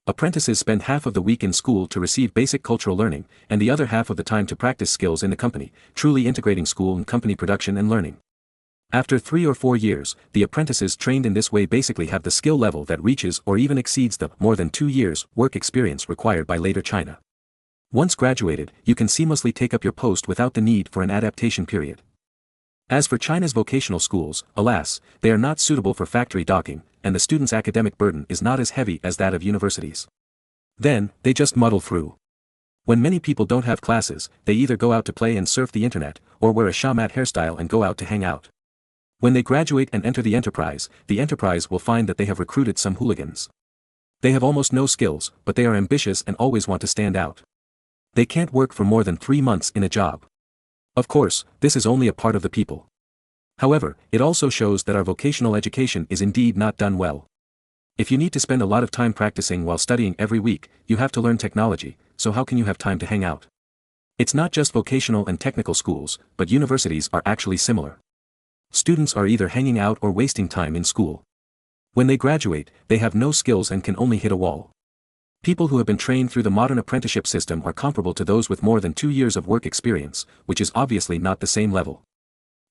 Apprentices spend half of the week in school to receive basic cultural learning, and the other half of the time to practice skills in the company, truly integrating school and company production and learning. After 3 or 4 years, the apprentices trained in this way basically have the skill level that reaches or even exceeds the more than 2 years work experience required by later China. Once graduated, you can seamlessly take up your post without the need for an adaptation period. As for China's vocational schools, alas, they are not suitable for factory docking, and the student's academic burden is not as heavy as that of universities. Then, they just muddle through. When many people don't have classes, they either go out to play and surf the internet, or wear a shamat hairstyle and go out to hang out. When they graduate and enter the enterprise will find that they have recruited some hooligans. They have almost no skills, but they are ambitious and always want to stand out. They can't work for more than 3 months in a job. Of course, this is only a part of the people. However, it also shows that our vocational education is indeed not done well. If you need to spend a lot of time practicing while studying every week, you have to learn technology, so how can you have time to hang out? It's not just vocational and technical schools, but universities are actually similar. Students are either hanging out or wasting time in school. When they graduate, they have no skills and can only hit a wall. People who have been trained through the modern apprenticeship system are comparable to those with more than 2 years of work experience, which is obviously not the same level.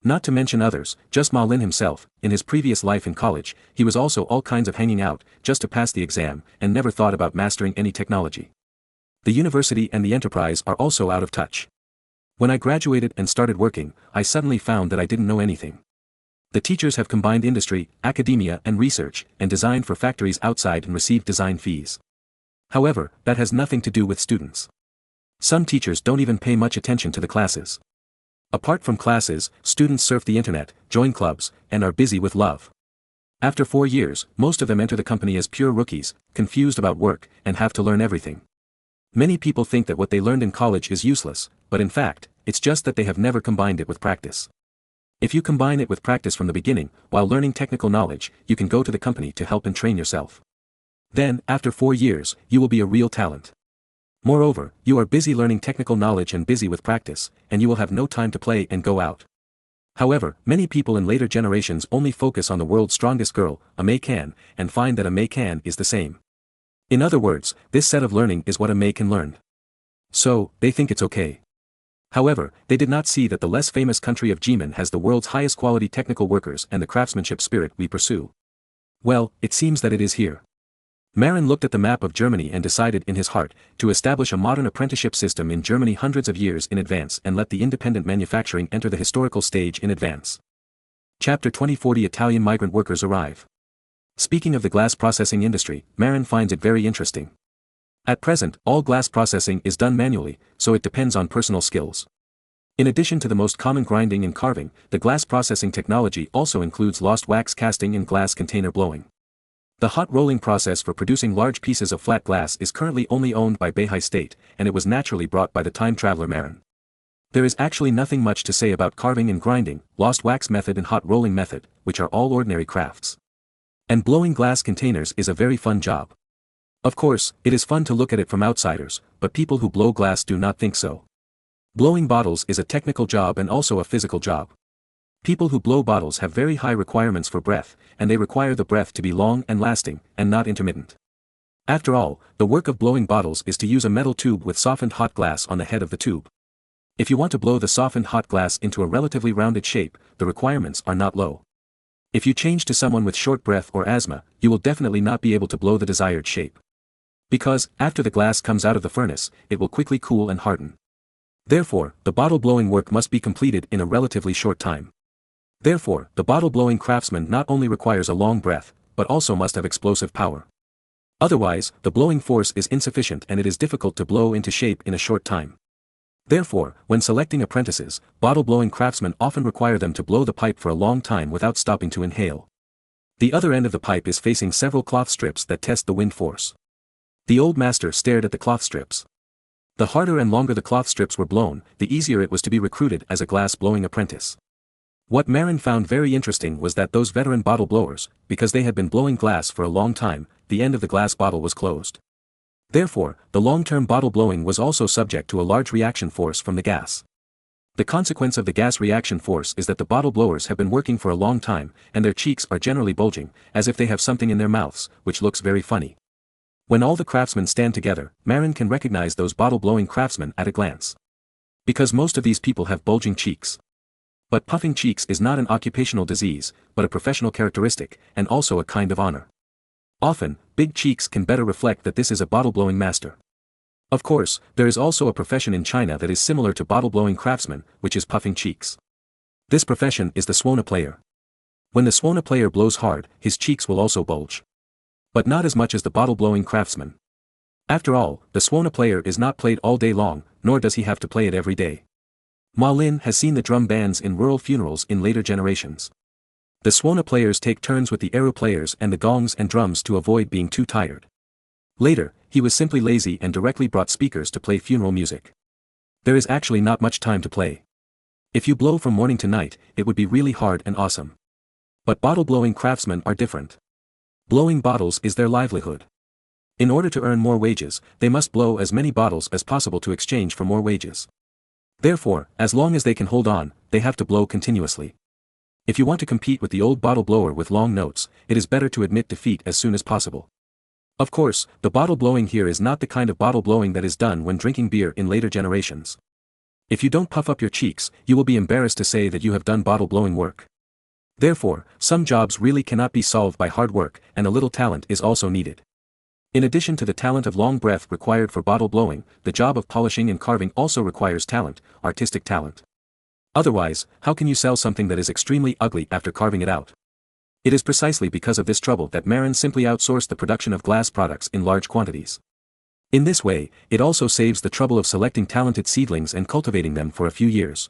Not to mention others, just Ma Lin himself, in his previous life in college, he was also all kinds of hanging out, just to pass the exam, and never thought about mastering any technology. The university and the enterprise are also out of touch. When I graduated and started working, I suddenly found that I didn't know anything. The teachers have combined industry, academia and research, and designed for factories outside and receive design fees. However, that has nothing to do with students. Some teachers don't even pay much attention to the classes. Apart from classes, students surf the internet, join clubs, and are busy with love. After 4 years, most of them enter the company as pure rookies, confused about work, and have to learn everything. Many people think that what they learned in college is useless, but in fact, it's just that they have never combined it with practice. If you combine it with practice from the beginning, while learning technical knowledge, you can go to the company to help and train yourself. Then, after 4 years, you will be a real talent. Moreover, you are busy learning technical knowledge and busy with practice, and you will have no time to play and go out. However, many people in later generations only focus on the world's strongest girl, a May can, and find that a May can is the same. In other words, this set of learning is what a May can learn. So, they think it's okay. However, they did not see that the less famous country of German has the world's highest quality technical workers and the craftsmanship spirit we pursue. Well, it seems that it is here. Marin looked at the map of Germany and decided in his heart to establish a modern apprenticeship system in Germany hundreds of years in advance and let the independent manufacturing enter the historical stage in advance. Chapter 20 40 Italian migrant workers arrive. Speaking of the glass processing industry, Marin finds it very interesting. At present, all glass processing is done manually, so it depends on personal skills. In addition to the most common grinding and carving, the glass processing technology also includes lost wax casting and glass container blowing. The hot rolling process for producing large pieces of flat glass is currently only owned by Beihai State, and it was naturally brought by the time traveler Marin. There is actually nothing much to say about carving and grinding, lost wax method and hot rolling method, which are all ordinary crafts. And blowing glass containers is a very fun job. Of course, it is fun to look at it from outsiders, but people who blow glass do not think so. Blowing bottles is a technical job and also a physical job. People who blow bottles have very high requirements for breath, and they require the breath to be long and lasting, and not intermittent. After all, the work of blowing bottles is to use a metal tube with softened hot glass on the head of the tube. If you want to blow the softened hot glass into a relatively rounded shape, the requirements are not low. If you change to someone with short breath or asthma, you will definitely not be able to blow the desired shape. Because, after the glass comes out of the furnace, it will quickly cool and harden. Therefore, the bottle blowing work must be completed in a relatively short time. Therefore, the bottle-blowing craftsman not only requires a long breath, but also must have explosive power. Otherwise, the blowing force is insufficient and it is difficult to blow into shape in a short time. Therefore, when selecting apprentices, bottle-blowing craftsmen often require them to blow the pipe for a long time without stopping to inhale. The other end of the pipe is facing several cloth strips that test the wind force. The old master stared at the cloth strips. The harder and longer the cloth strips were blown, the easier it was to be recruited as a glass-blowing apprentice. What Marin found very interesting was that those veteran bottle blowers, because they had been blowing glass for a long time, the end of the glass bottle was closed. Therefore, the long-term bottle blowing was also subject to a large reaction force from the gas. The consequence of the gas reaction force is that the bottle blowers have been working for a long time, and their cheeks are generally bulging, as if they have something in their mouths, which looks very funny. When all the craftsmen stand together, Marin can recognize those bottle-blowing craftsmen at a glance. Because most of these people have bulging cheeks. But puffing cheeks is not an occupational disease, but a professional characteristic, and also a kind of honor. Often, big cheeks can better reflect that this is a bottle-blowing master. Of course, there is also a profession in China that is similar to bottle-blowing craftsman, which is puffing cheeks. This profession is the suona player. When the suona player blows hard, his cheeks will also bulge. But not as much as the bottle-blowing craftsman. After all, the suona player is not played all day long, nor does he have to play it every day. Ma Lin has seen the drum bands in rural funerals in later generations. The suona players take turns with the eru players and the gongs and drums to avoid being too tired. Later, he was simply lazy and directly brought speakers to play funeral music. There is actually not much time to play. If you blow from morning to night, it would be really hard and awesome. But bottle-blowing craftsmen are different. Blowing bottles is their livelihood. In order to earn more wages, they must blow as many bottles as possible to exchange for more wages. Therefore, as long as they can hold on, they have to blow continuously. If you want to compete with the old bottle blower with long notes, it is better to admit defeat as soon as possible. Of course, the bottle blowing here is not the kind of bottle blowing that is done when drinking beer in later generations. If you don't puff up your cheeks, you will be embarrassed to say that you have done bottle blowing work. Therefore, some jobs really cannot be solved by hard work, and a little talent is also needed. In addition to the talent of long breath required for bottle blowing, the job of polishing and carving also requires talent, artistic talent. Otherwise, how can you sell something that is extremely ugly after carving it out? It is precisely because of this trouble that Marin simply outsourced the production of glass products in large quantities. In this way, it also saves the trouble of selecting talented seedlings and cultivating them for a few years.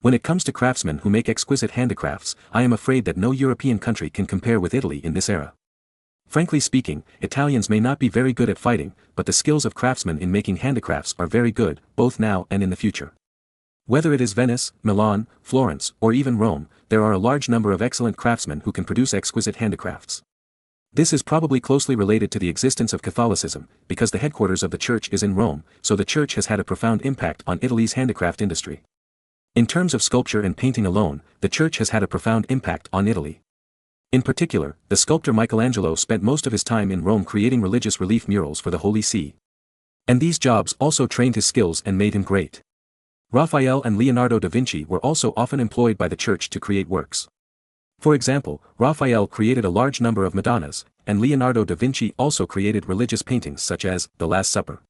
When it comes to craftsmen who make exquisite handicrafts, I am afraid that no European country can compare with Italy in this era. Frankly speaking, Italians may not be very good at fighting, but the skills of craftsmen in making handicrafts are very good, both now and in the future. Whether it is Venice, Milan, Florence, or even Rome, there are a large number of excellent craftsmen who can produce exquisite handicrafts. This is probably closely related to the existence of Catholicism, because the headquarters of the Church is in Rome, so the Church has had a profound impact on Italy's handicraft industry. In terms of sculpture and painting alone, the Church has had a profound impact on Italy. In particular, the sculptor Michelangelo spent most of his time in Rome creating religious relief murals for the Holy See. And these jobs also trained his skills and made him great. Raphael and Leonardo da Vinci were also often employed by the Church to create works. For example, Raphael created a large number of Madonnas, and Leonardo da Vinci also created religious paintings such as The Last Supper.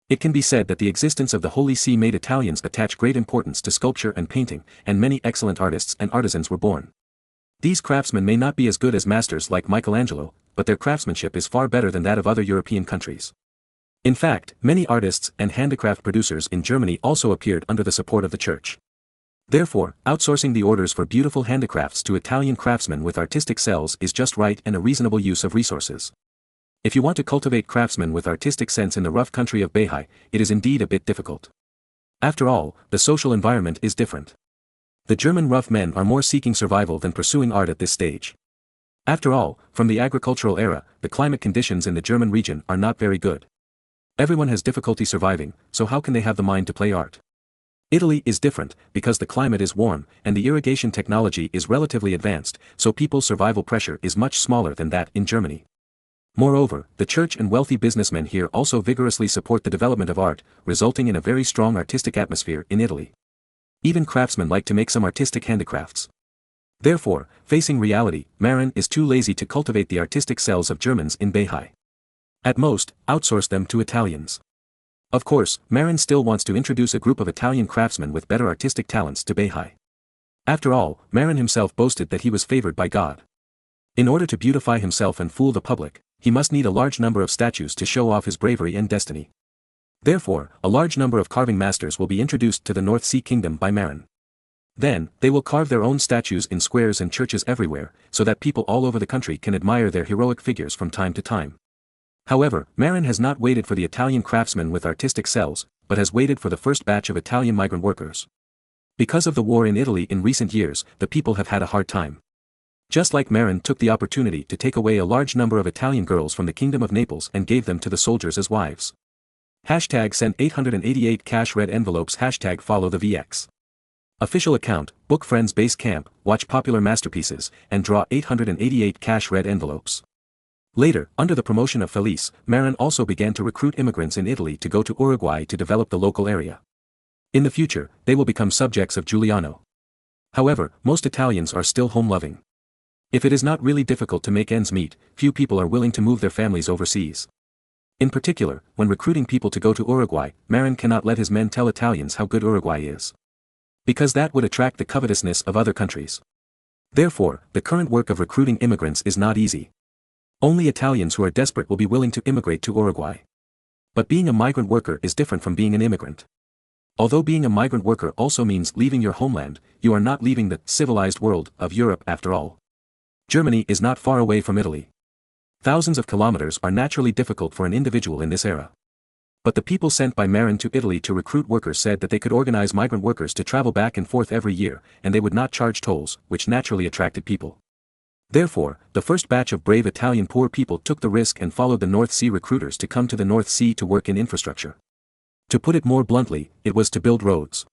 It can be said that the existence of the Holy See made Italians attach great importance to sculpture and painting, and many excellent artists and artisans were born. These craftsmen may not be as good as masters like Michelangelo, but their craftsmanship is far better than that of other European countries. In fact, many artists and handicraft producers in Germany also appeared under the support of the Church. Therefore, outsourcing the orders for beautiful handicrafts to Italian craftsmen with artistic cells is just right and a reasonable use of resources. If you want to cultivate craftsmen with artistic sense in the rough country of Beihai, it is indeed a bit difficult. After all, the social environment is different. The German rough men are more seeking survival than pursuing art at this stage. After all, from the agricultural era, the climate conditions in the German region are not very good. Everyone has difficulty surviving, so how can they have the mind to play art? Italy is different, because the climate is warm, and the irrigation technology is relatively advanced, so people's survival pressure is much smaller than that in Germany. Moreover, the Church and wealthy businessmen here also vigorously support the development of art, resulting in a very strong artistic atmosphere in Italy. Even craftsmen like to make some artistic handicrafts. Therefore, facing reality, Marin is too lazy to cultivate the artistic cells of Germans in Beihai. At most, outsource them to Italians. Of course, Marin still wants to introduce a group of Italian craftsmen with better artistic talents to Beihai. After all, Marin himself boasted that he was favored by God. In order to beautify himself and fool the public, he must need a large number of statues to show off his bravery and destiny. Therefore, a large number of carving masters will be introduced to the North Sea Kingdom by Marin. Then, they will carve their own statues in squares and churches everywhere, so that people all over the country can admire their heroic figures from time to time. However, Marin has not waited for the Italian craftsmen with artistic cells, but has waited for the first batch of Italian migrant workers. Because of the war in Italy in recent years, the people have had a hard time. Just like Marin took the opportunity to take away a large number of Italian girls from the Kingdom of Naples and gave them to the soldiers as wives. #send 888 cash red envelopes #follow the VX. Official account, book friends base camp, watch popular masterpieces, and draw 888 cash red envelopes. Later, under the promotion of Felice, Marin also began to recruit immigrants in Italy to go to Uruguay to develop the local area. In the future, they will become subjects of Giuliano. However, most Italians are still home-loving. If it is not really difficult to make ends meet, few people are willing to move their families overseas. In particular, when recruiting people to go to Uruguay, Marin cannot let his men tell Italians how good Uruguay is, because that would attract the covetousness of other countries. Therefore, the current work of recruiting immigrants is not easy. Only Italians who are desperate will be willing to immigrate to Uruguay. But being a migrant worker is different from being an immigrant. Although being a migrant worker also means leaving your homeland, you are not leaving the civilized world of Europe after all. Germany is not far away from Italy. Thousands of kilometers are naturally difficult for an individual in this era. But the people sent by Marin to Italy to recruit workers said that they could organize migrant workers to travel back and forth every year, and they would not charge tolls, which naturally attracted people. Therefore, the first batch of brave Italian poor people took the risk and followed the North Sea recruiters to come to the North Sea to work in infrastructure. To put it more bluntly, it was to build roads.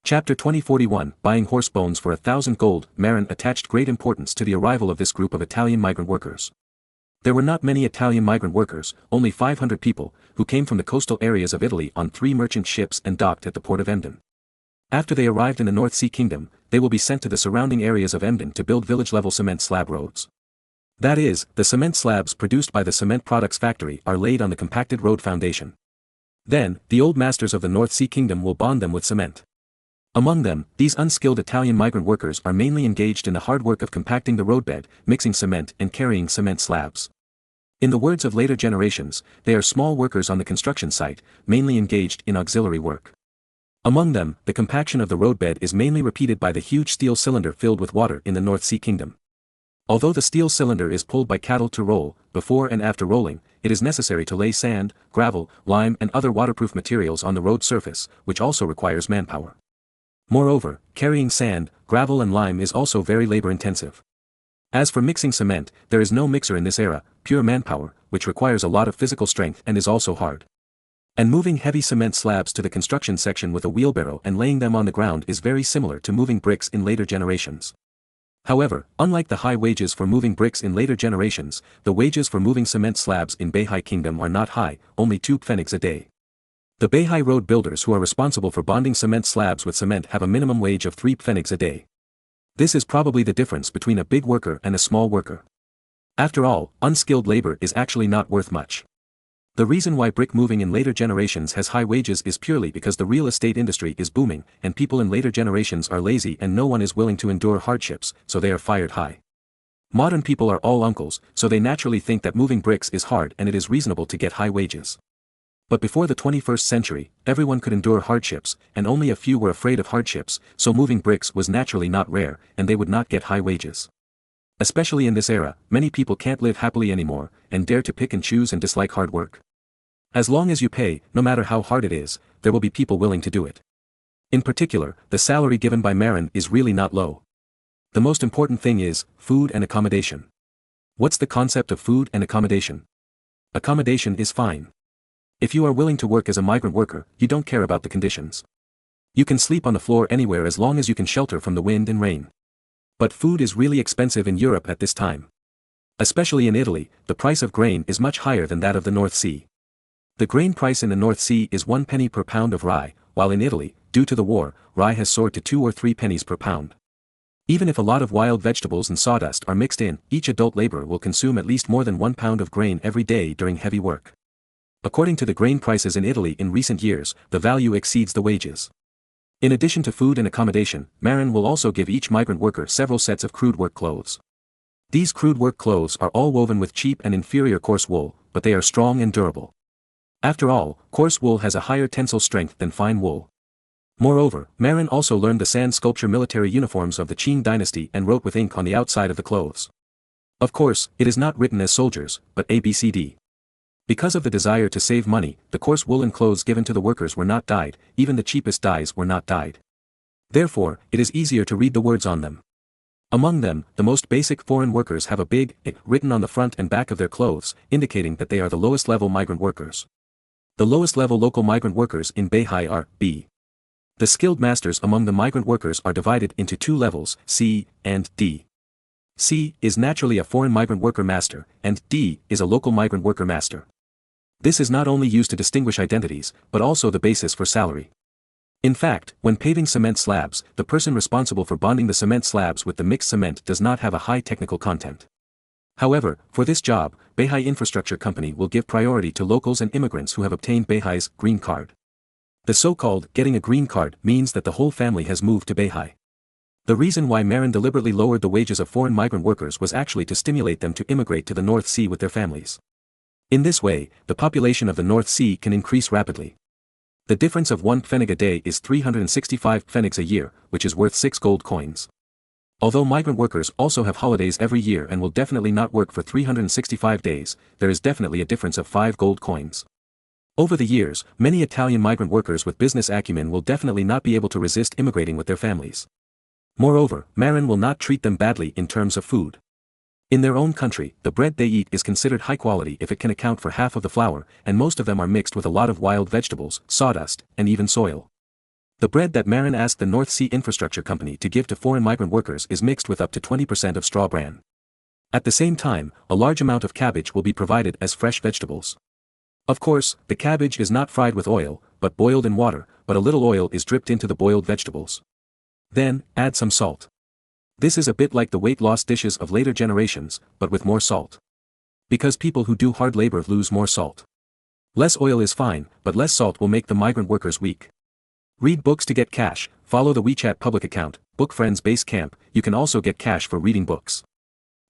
Chapter 2041, Buying Horse Bones for 1,000 Gold. Marin attached great importance to the arrival of this group of Italian migrant workers. There were not many Italian migrant workers, only 500 people, who came from the coastal areas of Italy on 3 merchant ships and docked at the port of Emden. After they arrived in the North Sea Kingdom, they will be sent to the surrounding areas of Emden to build village-level cement slab roads. That is, the cement slabs produced by the cement products factory are laid on the compacted road foundation. Then, the old masters of the North Sea Kingdom will bond them with cement. Among them, these unskilled Italian migrant workers are mainly engaged in the hard work of compacting the roadbed, mixing cement and carrying cement slabs. In the words of later generations, they are small workers on the construction site, mainly engaged in auxiliary work. Among them, the compaction of the roadbed is mainly repeated by the huge steel cylinder filled with water in the North Sea Kingdom. Although the steel cylinder is pulled by cattle to roll, before and after rolling, it is necessary to lay sand, gravel, lime and other waterproof materials on the road surface, which also requires manpower. Moreover, carrying sand, gravel and lime is also very labor-intensive. As for mixing cement, there is no mixer in this era, pure manpower, which requires a lot of physical strength and is also hard. And moving heavy cement slabs to the construction section with a wheelbarrow and laying them on the ground is very similar to moving bricks in later generations. However, unlike the high wages for moving bricks in later generations, the wages for moving cement slabs in Bahai Kingdom are not high, only 2 pfennigs a day. The Bahai road builders who are responsible for bonding cement slabs with cement have a minimum wage of 3 pfennigs a day. This is probably the difference between a big worker and a small worker. After all, unskilled labor is actually not worth much. The reason why brick moving in later generations has high wages is purely because the real estate industry is booming, and people in later generations are lazy and no one is willing to endure hardships, so they are fired high. Modern people are all uncles, so they naturally think that moving bricks is hard and it is reasonable to get high wages. But before the 21st century, everyone could endure hardships, and only a few were afraid of hardships, so moving bricks was naturally not rare, and they would not get high wages. Especially in this era, many people can't live happily anymore, and dare to pick and choose and dislike hard work. As long as you pay, no matter how hard it is, there will be people willing to do it. In particular, the salary given by Marin is really not low. The most important thing is food and accommodation. What's the concept of food and accommodation? Accommodation is fine. If you are willing to work as a migrant worker, you don't care about the conditions. You can sleep on the floor anywhere as long as you can shelter from the wind and rain. But food is really expensive in Europe at this time. Especially in Italy, the price of grain is much higher than that of the North Sea. The grain price in the North Sea is 1 penny per pound of rye, while in Italy, due to the war, rye has soared to 2 or 3 pennies per pound. Even if a lot of wild vegetables and sawdust are mixed in, each adult laborer will consume at least more than 1 pound of grain every day during heavy work. According to the grain prices in Italy in recent years, the value exceeds the wages. In addition to food and accommodation, Marin will also give each migrant worker several sets of crude work clothes. These crude work clothes are all woven with cheap and inferior coarse wool, but they are strong and durable. After all, coarse wool has a higher tensile strength than fine wool. Moreover, Marin also learned the sand sculpture military uniforms of the Qing dynasty and wrote with ink on the outside of the clothes. Of course, it is not written as soldiers, but ABCD. Because of the desire to save money, the coarse woolen clothes given to the workers were not dyed, even the cheapest dyes were not dyed. Therefore, it is easier to read the words on them. Among them, the most basic foreign workers have a big I written on the front and back of their clothes, indicating that they are the lowest level migrant workers. The lowest level local migrant workers in Bahai are B. The skilled masters among the migrant workers are divided into 2 levels, C and D. C is naturally a foreign migrant worker master, and D is a local migrant worker master. This is not only used to distinguish identities, but also the basis for salary. In fact, when paving cement slabs, the person responsible for bonding the cement slabs with the mixed cement does not have a high technical content. However, for this job, Beihai Infrastructure Company will give priority to locals and immigrants who have obtained Beihai's green card. The so-called getting a green card means that the whole family has moved to Beihai. The reason why Marin deliberately lowered the wages of foreign migrant workers was actually to stimulate them to immigrate to the North Sea with their families. In this way, the population of the North Sea can increase rapidly. The difference of 1 pfennig a day is 365 pfennigs a year, which is worth 6 gold coins. Although migrant workers also have holidays every year and will definitely not work for 365 days, there is definitely a difference of 5 gold coins. Over the years, many Italian migrant workers with business acumen will definitely not be able to resist immigrating with their families. Moreover, Marin will not treat them badly in terms of food. In their own country, the bread they eat is considered high quality if it can account for half of the flour, and most of them are mixed with a lot of wild vegetables, sawdust, and even soil. The bread that Marin asked the North Sea Infrastructure Company to give to foreign migrant workers is mixed with up to 20% of straw bran. At the same time, a large amount of cabbage will be provided as fresh vegetables. Of course, the cabbage is not fried with oil, but boiled in water, but a little oil is dripped into the boiled vegetables. Then, add some salt. This is a bit like the weight loss dishes of later generations, but with more salt. Because people who do hard labor lose more salt. Less oil is fine, but less salt will make the migrant workers weak. Read books to get cash, follow the WeChat public account, Book Friends Base Camp, you can also get cash for reading books.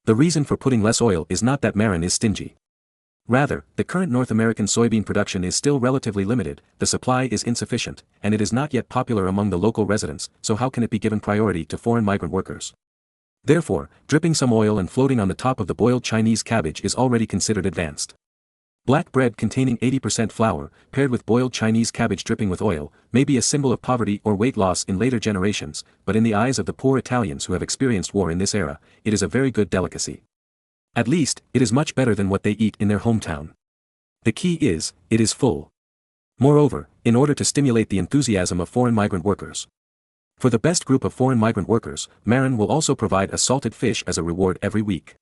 The reason for putting less oil is not that Marin is stingy. Rather, the current North American soybean production is still relatively limited, the supply is insufficient, and it is not yet popular among the local residents, so how can it be given priority to foreign migrant workers? Therefore, dripping some oil and floating on the top of the boiled Chinese cabbage is already considered advanced. Black bread containing 80% flour, paired with boiled Chinese cabbage dripping with oil, may be a symbol of poverty or weight loss in later generations, but in the eyes of the poor Italians who have experienced war in this era, it is a very good delicacy. At least, it is much better than what they eat in their hometown. The key is, it is full. Moreover, in order to stimulate the enthusiasm of foreign migrant workers. For the best group of foreign migrant workers, Marin will also provide a salted fish as a reward every week.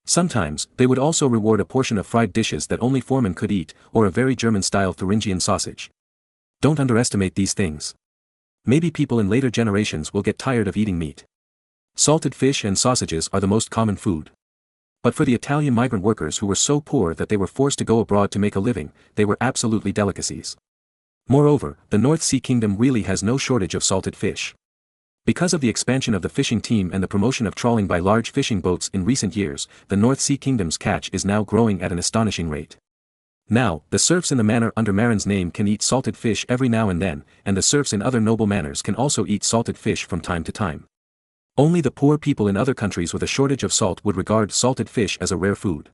Sometimes, they would also reward a portion of fried dishes that only foremen could eat, or a very German-style Thuringian sausage. Don't underestimate these things. Maybe people in later generations will get tired of eating meat. Salted fish and sausages are the most common food. But for the Italian migrant workers who were so poor that they were forced to go abroad to make a living, they were absolutely delicacies. Moreover, the North Sea Kingdom really has no shortage of salted fish. Because of the expansion of the fishing team and the promotion of trawling by large fishing boats in recent years, the North Sea Kingdom's catch is now growing at an astonishing rate. Now, the serfs in the manor under Marin's name can eat salted fish every now and then, and the serfs in other noble manors can also eat salted fish from time to time. Only the poor people in other countries with a shortage of salt would regard salted fish as a rare food.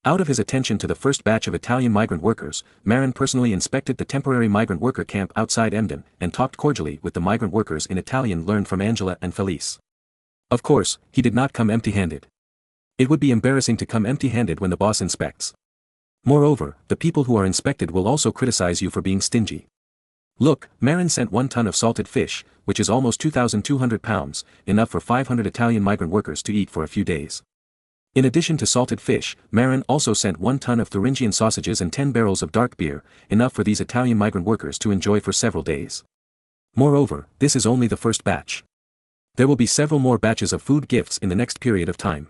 Out of his attention to the first batch of Italian migrant workers, Marin personally inspected the temporary migrant worker camp outside Emden, and talked cordially with the migrant workers in Italian learned from Angela and Felice. Of course, he did not come empty-handed. It would be embarrassing to come empty-handed when the boss inspects. Moreover, the people who are inspected will also criticize you for being stingy. Look, Marin sent 1 ton of salted fish, which is almost 2,200 pounds, enough for 500 Italian migrant workers to eat for a few days. In addition to salted fish, Marin also sent 1 ton of Thuringian sausages and 10 barrels of dark beer, enough for these Italian migrant workers to enjoy for several days. Moreover, this is only the first batch. There will be several more batches of food gifts in the next period of time.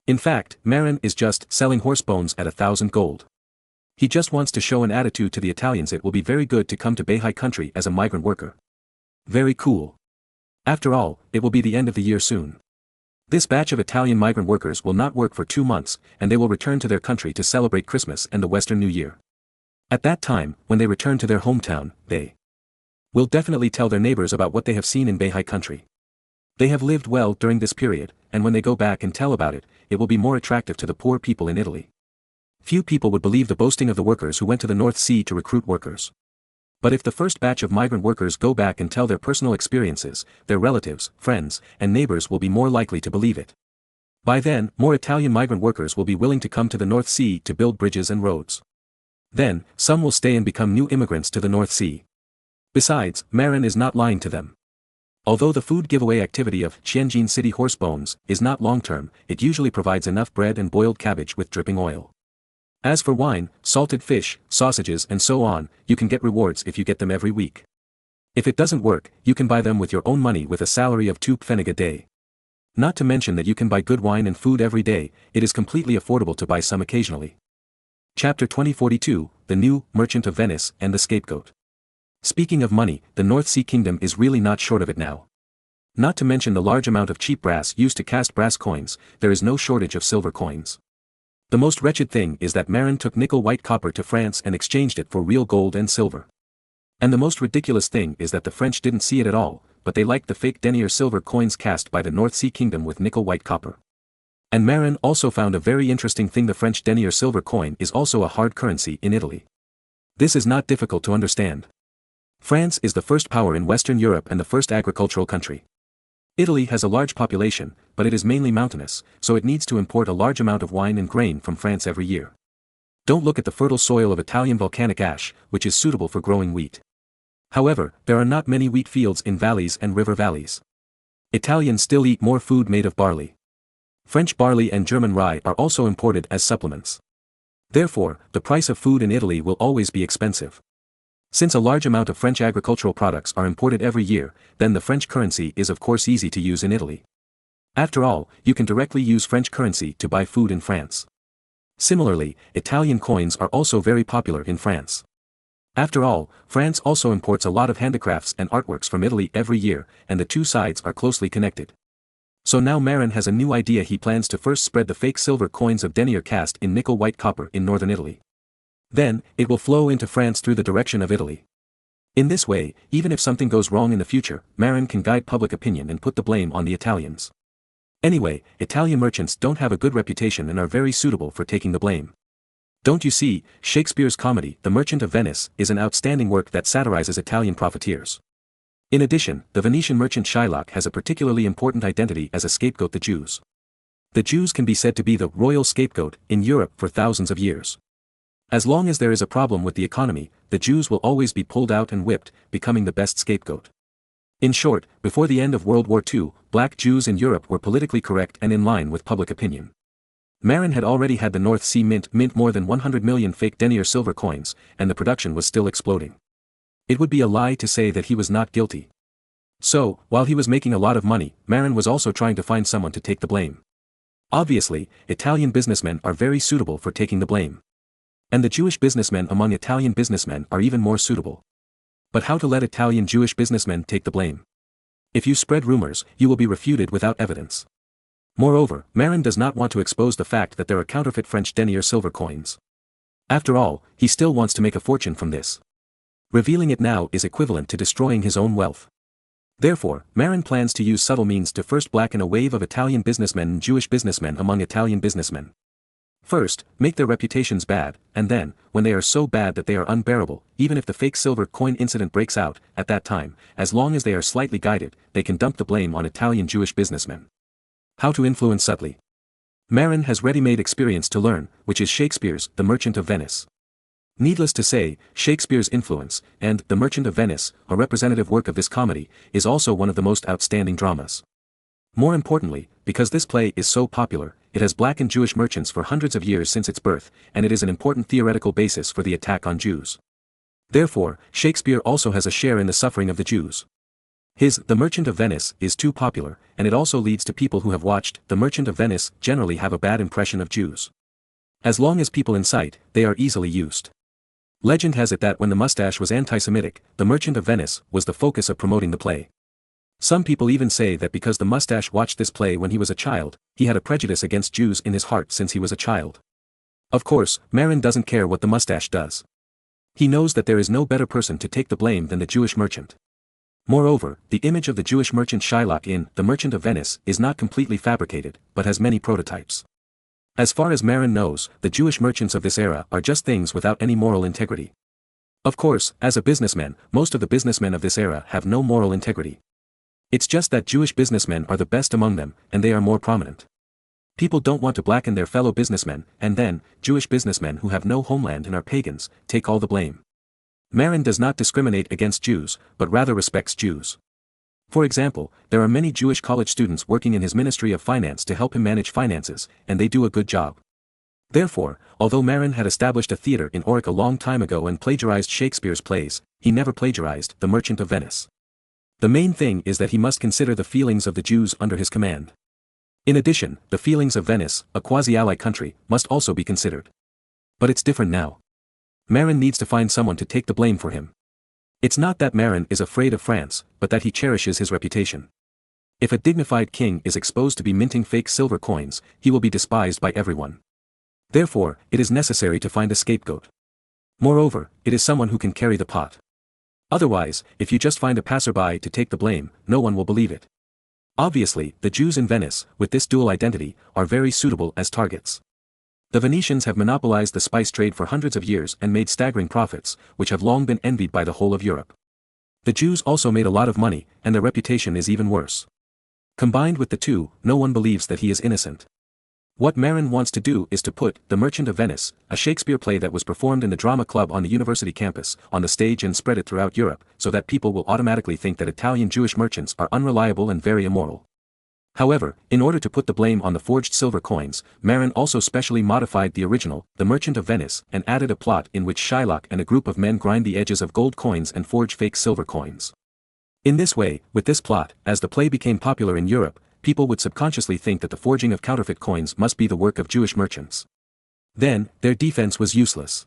In fact, Marin is just selling horse bones at 1,000 gold. He just wants to show an attitude to the Italians. It will be very good to come to Beihai country as a migrant worker. Very cool. After all, it will be the end of the year soon. This batch of Italian migrant workers will not work for 2 months, and they will return to their country to celebrate Christmas and the Western New Year. At that time, when they return to their hometown, they will definitely tell their neighbors about what they have seen in Beihai country. They have lived well during this period, and when they go back and tell about it, it will be more attractive to the poor people in Italy. Few people would believe the boasting of the workers who went to the North Sea to recruit workers. But if the first batch of migrant workers go back and tell their personal experiences, their relatives, friends, and neighbors will be more likely to believe it. By then, more Italian migrant workers will be willing to come to the North Sea to build bridges and roads. Then, some will stay and become new immigrants to the North Sea. Besides, Marin is not lying to them. Although the food giveaway activity of Tianjin City horse bones is not long-term, it usually provides enough bread and boiled cabbage with dripping oil. As for wine, salted fish, sausages and so on, you can get rewards if you get them every week. If it doesn't work, you can buy them with your own money with a salary of 2 pfennig a day. Not to mention that you can buy good wine and food every day, it is completely affordable to buy some occasionally. Chapter 2042, The New Merchant of Venice and the Scapegoat. Speaking of money, the North Sea Kingdom is really not short of it now. Not to mention the large amount of cheap brass used to cast brass coins, there is no shortage of silver coins. The most wretched thing is that Marin took nickel-white copper to France and exchanged it for real gold and silver. And the most ridiculous thing is that the French didn't see it at all, but they liked the fake denier silver coins cast by the North Sea Kingdom with nickel-white copper. And Marin also found a very interesting thing: the French denier silver coin is also a hard currency in Italy. This is not difficult to understand. France is the first power in Western Europe and the first agricultural country. Italy has a large population, but it is mainly mountainous, so it needs to import a large amount of wine and grain from France every year. Don't look at the fertile soil of Italian volcanic ash, which is suitable for growing wheat. However, there are not many wheat fields in valleys and river valleys. Italians still eat more food made of barley. French barley and German rye are also imported as supplements. Therefore, the price of food in Italy will always be expensive. Since a large amount of French agricultural products are imported every year, then the French currency is of course easy to use in Italy. After all, you can directly use French currency to buy food in France. Similarly, Italian coins are also very popular in France. After all, France also imports a lot of handicrafts and artworks from Italy every year, and the two sides are closely connected. So now Marin has a new idea. He plans to first spread the fake silver coins of denier cast in nickel-white copper in northern Italy. Then, it will flow into France through the direction of Italy. In this way, even if something goes wrong in the future, Marin can guide public opinion and put the blame on the Italians. Anyway, Italian merchants don't have a good reputation and are very suitable for taking the blame. Don't you see, Shakespeare's comedy, The Merchant of Venice, is an outstanding work that satirizes Italian profiteers. In addition, the Venetian merchant Shylock has a particularly important identity as a scapegoat: the Jews. The Jews can be said to be the royal scapegoat in Europe for thousands of years. As long as there is a problem with the economy, the Jews will always be pulled out and whipped, becoming the best scapegoat. In short, before the end of World War II, black Jews in Europe were politically correct and in line with public opinion. Marin had already had the North Sea mint more than 100 million fake denier silver coins, and the production was still exploding. It would be a lie to say that he was not guilty. So, while he was making a lot of money, Marin was also trying to find someone to take the blame. Obviously, Italian businessmen are very suitable for taking the blame. And the Jewish businessmen among Italian businessmen are even more suitable. But how to let Italian Jewish businessmen take the blame? If you spread rumors, you will be refuted without evidence. Moreover, Marin does not want to expose the fact that there are counterfeit French denier silver coins. After all, he still wants to make a fortune from this. Revealing it now is equivalent to destroying his own wealth. Therefore, Marin plans to use subtle means to first blacken a wave of Italian businessmen and Jewish businessmen among Italian businessmen. First, make their reputations bad, and then, when they are so bad that they are unbearable, even if the fake silver coin incident breaks out, at that time, as long as they are slightly guided, they can dump the blame on Italian Jewish businessmen. How to influence subtly? Marin has ready-made experience to learn, which is Shakespeare's The Merchant of Venice. Needless to say, Shakespeare's influence, and The Merchant of Venice, a representative work of this comedy, is also one of the most outstanding dramas. More importantly, because this play is so popular, it has blackened Jewish merchants for hundreds of years since its birth, and it is an important theoretical basis for the attack on Jews. Therefore, Shakespeare also has a share in the suffering of the Jews. His The Merchant of Venice is too popular, and it also leads to people who have watched The Merchant of Venice generally have a bad impression of Jews. As long as people incite, they are easily used. Legend has it that when the mustache was anti-Semitic, The Merchant of Venice was the focus of promoting the play. Some people even say that because the mustache watched this play when he was a child, he had a prejudice against Jews in his heart since he was a child. Of course, Marin doesn't care what the mustache does. He knows that there is no better person to take the blame than the Jewish merchant. Moreover, the image of the Jewish merchant Shylock in The Merchant of Venice is not completely fabricated, but has many prototypes. As far as Marin knows, the Jewish merchants of this era are just things without any moral integrity. Of course, as a businessman, most of the businessmen of this era have no moral integrity. It's just that Jewish businessmen are the best among them, and they are more prominent. People don't want to blacken their fellow businessmen, and then, Jewish businessmen who have no homeland and are pagans, take all the blame. Marin does not discriminate against Jews, but rather respects Jews. For example, there are many Jewish college students working in his Ministry of Finance to help him manage finances, and they do a good job. Therefore, although Marin had established a theater in Auric a long time ago and plagiarized Shakespeare's plays, he never plagiarized The Merchant of Venice. The main thing is that he must consider the feelings of the Jews under his command. In addition, the feelings of Venice, a quasi-ally country, must also be considered. But it's different now. Marin needs to find someone to take the blame for him. It's not that Marin is afraid of France, but that he cherishes his reputation. If a dignified king is exposed to be minting fake silver coins, he will be despised by everyone. Therefore, it is necessary to find a scapegoat. Moreover, it is someone who can carry the pot. Otherwise, if you just find a passerby to take the blame, no one will believe it. Obviously, the Jews in Venice, with this dual identity, are very suitable as targets. The Venetians have monopolized the spice trade for hundreds of years and made staggering profits, which have long been envied by the whole of Europe. The Jews also made a lot of money, and their reputation is even worse. Combined with the two, no one believes that he is innocent. What Marin wants to do is to put The Merchant of Venice, a Shakespeare play that was performed in the drama club on the university campus, on the stage and spread it throughout Europe, so that people will automatically think that Italian Jewish merchants are unreliable and very immoral. However, in order to put the blame on the forged silver coins, Marin also specially modified the original, The Merchant of Venice, and added a plot in which Shylock and a group of men grind the edges of gold coins and forge fake silver coins. In this way, with this plot, as the play became popular in Europe, people would subconsciously think that the forging of counterfeit coins must be the work of Jewish merchants. Then, their defense was useless.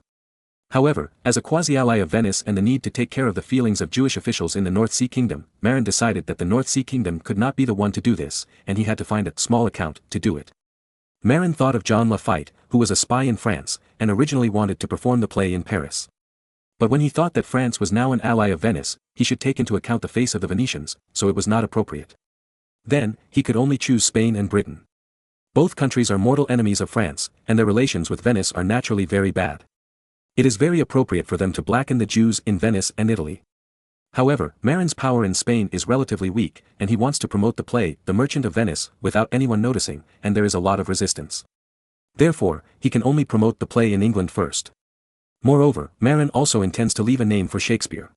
However, as a quasi-ally of Venice and the need to take care of the feelings of Jewish officials in the North Sea Kingdom, Marin decided that the North Sea Kingdom could not be the one to do this, and he had to find a small account to do it. Marin thought of John Lafitte, who was a spy in France, and originally wanted to perform the play in Paris. But when he thought that France was now an ally of Venice, he should take into account the face of the Venetians, so it was not appropriate. Then, he could only choose Spain and Britain. Both countries are mortal enemies of France, and their relations with Venice are naturally very bad. It is very appropriate for them to blacken the Jews in Venice and Italy. However, Marin's power in Spain is relatively weak, and he wants to promote the play, The Merchant of Venice, without anyone noticing, and there is a lot of resistance. Therefore, he can only promote the play in England first. Moreover, Marin also intends to leave a name for Shakespeare.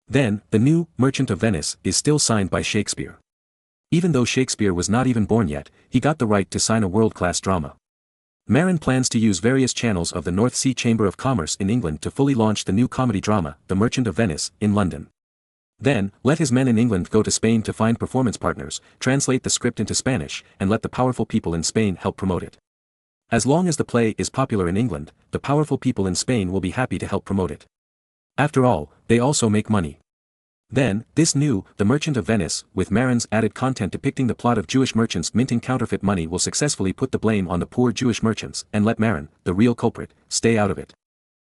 Then, the new Merchant of Venice is still signed by Shakespeare. Even though Shakespeare was not even born yet, he got the right to sign a world-class drama. Marin plans to use various channels of the North Sea Chamber of Commerce in England to fully launch the new comedy drama, The Merchant of Venice, in London. Then, let his men in England go to Spain to find performance partners, translate the script into Spanish, and let the powerful people in Spain help promote it. As long as the play is popular in England, the powerful people in Spain will be happy to help promote it. After all, they also make money. Then, this new, The Merchant of Venice, with Marin's added content depicting the plot of Jewish merchants minting counterfeit money will successfully put the blame on the poor Jewish merchants and let Marin, the real culprit, stay out of it.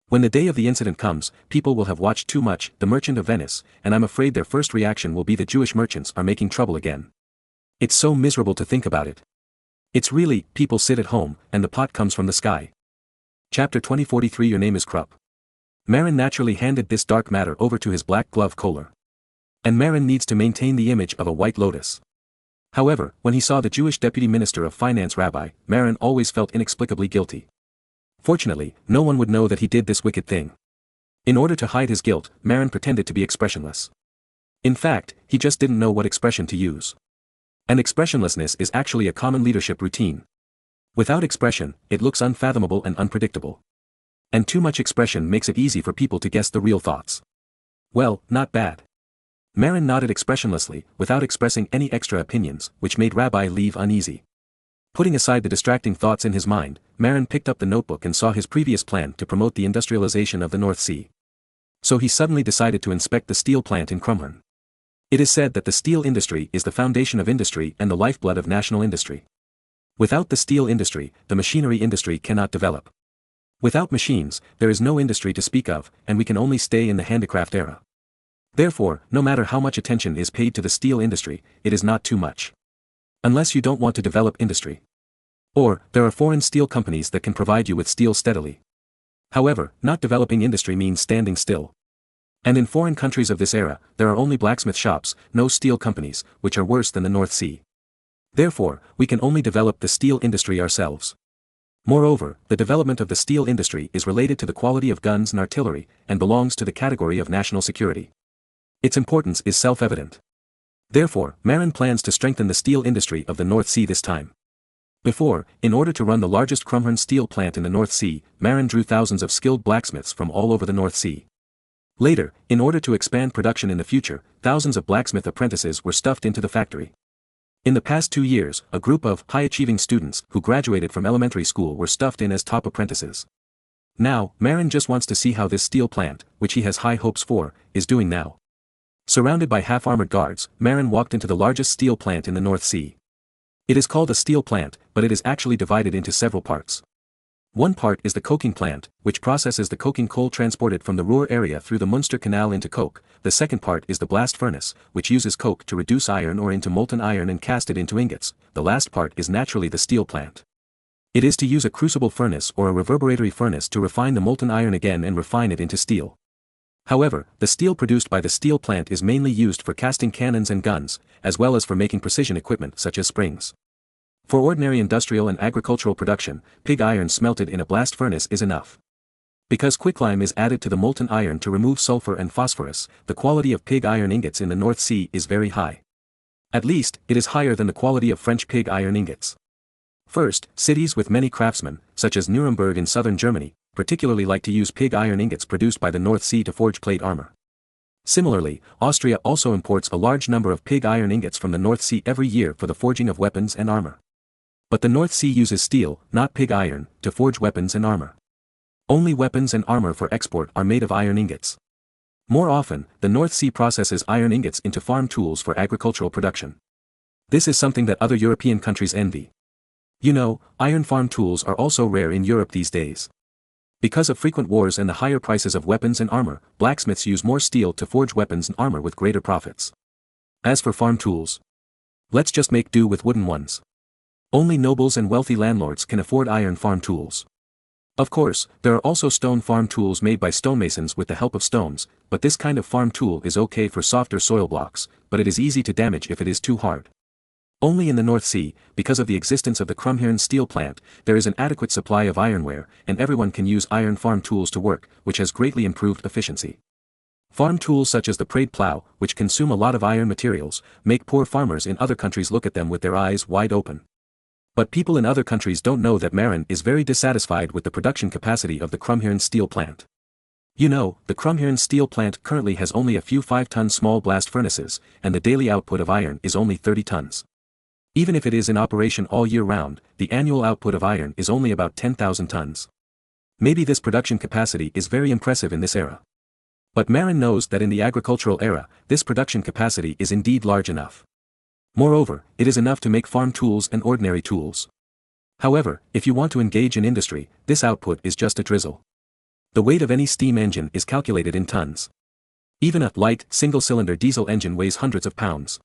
When the day of the incident comes, people will have watched too much The Merchant of Venice, and I'm afraid their first reaction will be the Jewish merchants are making trouble again. It's so miserable to think about it. It's really, people sit at home, and the pot comes from the sky. Chapter 2043 Your name is Krupp. Marin naturally handed this dark matter over to his black glove Kohler. And Marin needs to maintain the image of a white lotus. However, when he saw the Jewish deputy minister of finance Rabbi, Marin always felt inexplicably guilty. Fortunately, no one would know that he did this wicked thing. In order to hide his guilt, Marin pretended to be expressionless. In fact, he just didn't know what expression to use. And expressionlessness is actually a common leadership routine. Without expression, it looks unfathomable and unpredictable. And too much expression makes it easy for people to guess the real thoughts. Well, not bad. Marin nodded expressionlessly, without expressing any extra opinions, which made Rabbi leave uneasy. Putting aside the distracting thoughts in his mind, Marin picked up the notebook and saw his previous plan to promote the industrialization of the North Sea. So he suddenly decided to inspect the steel plant in Crumhorn. It is said that the steel industry is the foundation of industry and the lifeblood of national industry. Without the steel industry, the machinery industry cannot develop. Without machines, there is no industry to speak of, and we can only stay in the handicraft era. Therefore, no matter how much attention is paid to the steel industry, it is not too much. Unless you don't want to develop industry. Or, there are foreign steel companies that can provide you with steel steadily. However, not developing industry means standing still. And in foreign countries of this era, there are only blacksmith shops, no steel companies, which are worse than the North Sea. Therefore, we can only develop the steel industry ourselves. Moreover, the development of the steel industry is related to the quality of guns and artillery, and belongs to the category of national security. Its importance is self-evident. Therefore, Marin plans to strengthen the steel industry of the North Sea this time. Before, in order to run the largest Crumhorn steel plant in the North Sea, Marin drew thousands of skilled blacksmiths from all over the North Sea. Later, in order to expand production in the future, thousands of blacksmith apprentices were stuffed into the factory. In the past 2 years, a group of high-achieving students who graduated from elementary school were stuffed in as top apprentices. Now, Marin just wants to see how this steel plant, which he has high hopes for, is doing now. Surrounded by half-armored guards, Marin walked into the largest steel plant in the North Sea. It is called a steel plant, but it is actually divided into several parts. One part is the coking plant, which processes the coking coal transported from the Ruhr area through the Munster Canal into coke. The second part is the blast furnace, which uses coke to reduce iron ore into molten iron and cast it into ingots. The last part is naturally the steel plant. It is to use a crucible furnace or a reverberatory furnace to refine the molten iron again and refine it into steel. However, the steel produced by the steel plant is mainly used for casting cannons and guns, as well as for making precision equipment such as springs. For ordinary industrial and agricultural production, pig iron smelted in a blast furnace is enough. Because quicklime is added to the molten iron to remove sulfur and phosphorus, the quality of pig iron ingots in the North Sea is very high. At least, it is higher than the quality of French pig iron ingots. First, cities with many craftsmen, such as Nuremberg in southern Germany, particularly like to use pig iron ingots produced by the North Sea to forge plate armor. Similarly, Austria also imports a large number of pig iron ingots from the North Sea every year for the forging of weapons and armor. But the North Sea uses steel, not pig iron, to forge weapons and armor. Only weapons and armor for export are made of iron ingots. More often, the North Sea processes iron ingots into farm tools for agricultural production. This is something that other European countries envy. You know, iron farm tools are also rare in Europe these days. Because of frequent wars and the higher prices of weapons and armor, blacksmiths use more steel to forge weapons and armor with greater profits. As for farm tools, let's just make do with wooden ones. Only nobles and wealthy landlords can afford iron farm tools. Of course, there are also stone farm tools made by stonemasons with the help of stones, but this kind of farm tool is okay for softer soil blocks, but it is easy to damage if it is too hard. Only in the North Sea, because of the existence of the Crumhorn steel plant, there is an adequate supply of ironware, and everyone can use iron farm tools to work, which has greatly improved efficiency. Farm tools such as the Prade plow, which consume a lot of iron materials, make poor farmers in other countries look at them with their eyes wide open. But people in other countries don't know that Marin is very dissatisfied with the production capacity of the Crumhorn steel plant. You know, the Crumhorn steel plant currently has only a few 5-ton small blast furnaces, and the daily output of iron is only 30 tons. Even if it is in operation all year round, the annual output of iron is only about 10,000 tons. Maybe this production capacity is very impressive in this era. But Marin knows that in the agricultural era, this production capacity is indeed large enough. Moreover, it is enough to make farm tools and ordinary tools. However, if you want to engage in industry, this output is just a drizzle. The weight of any steam engine is calculated in tons. Even a light, single-cylinder diesel engine weighs hundreds of pounds.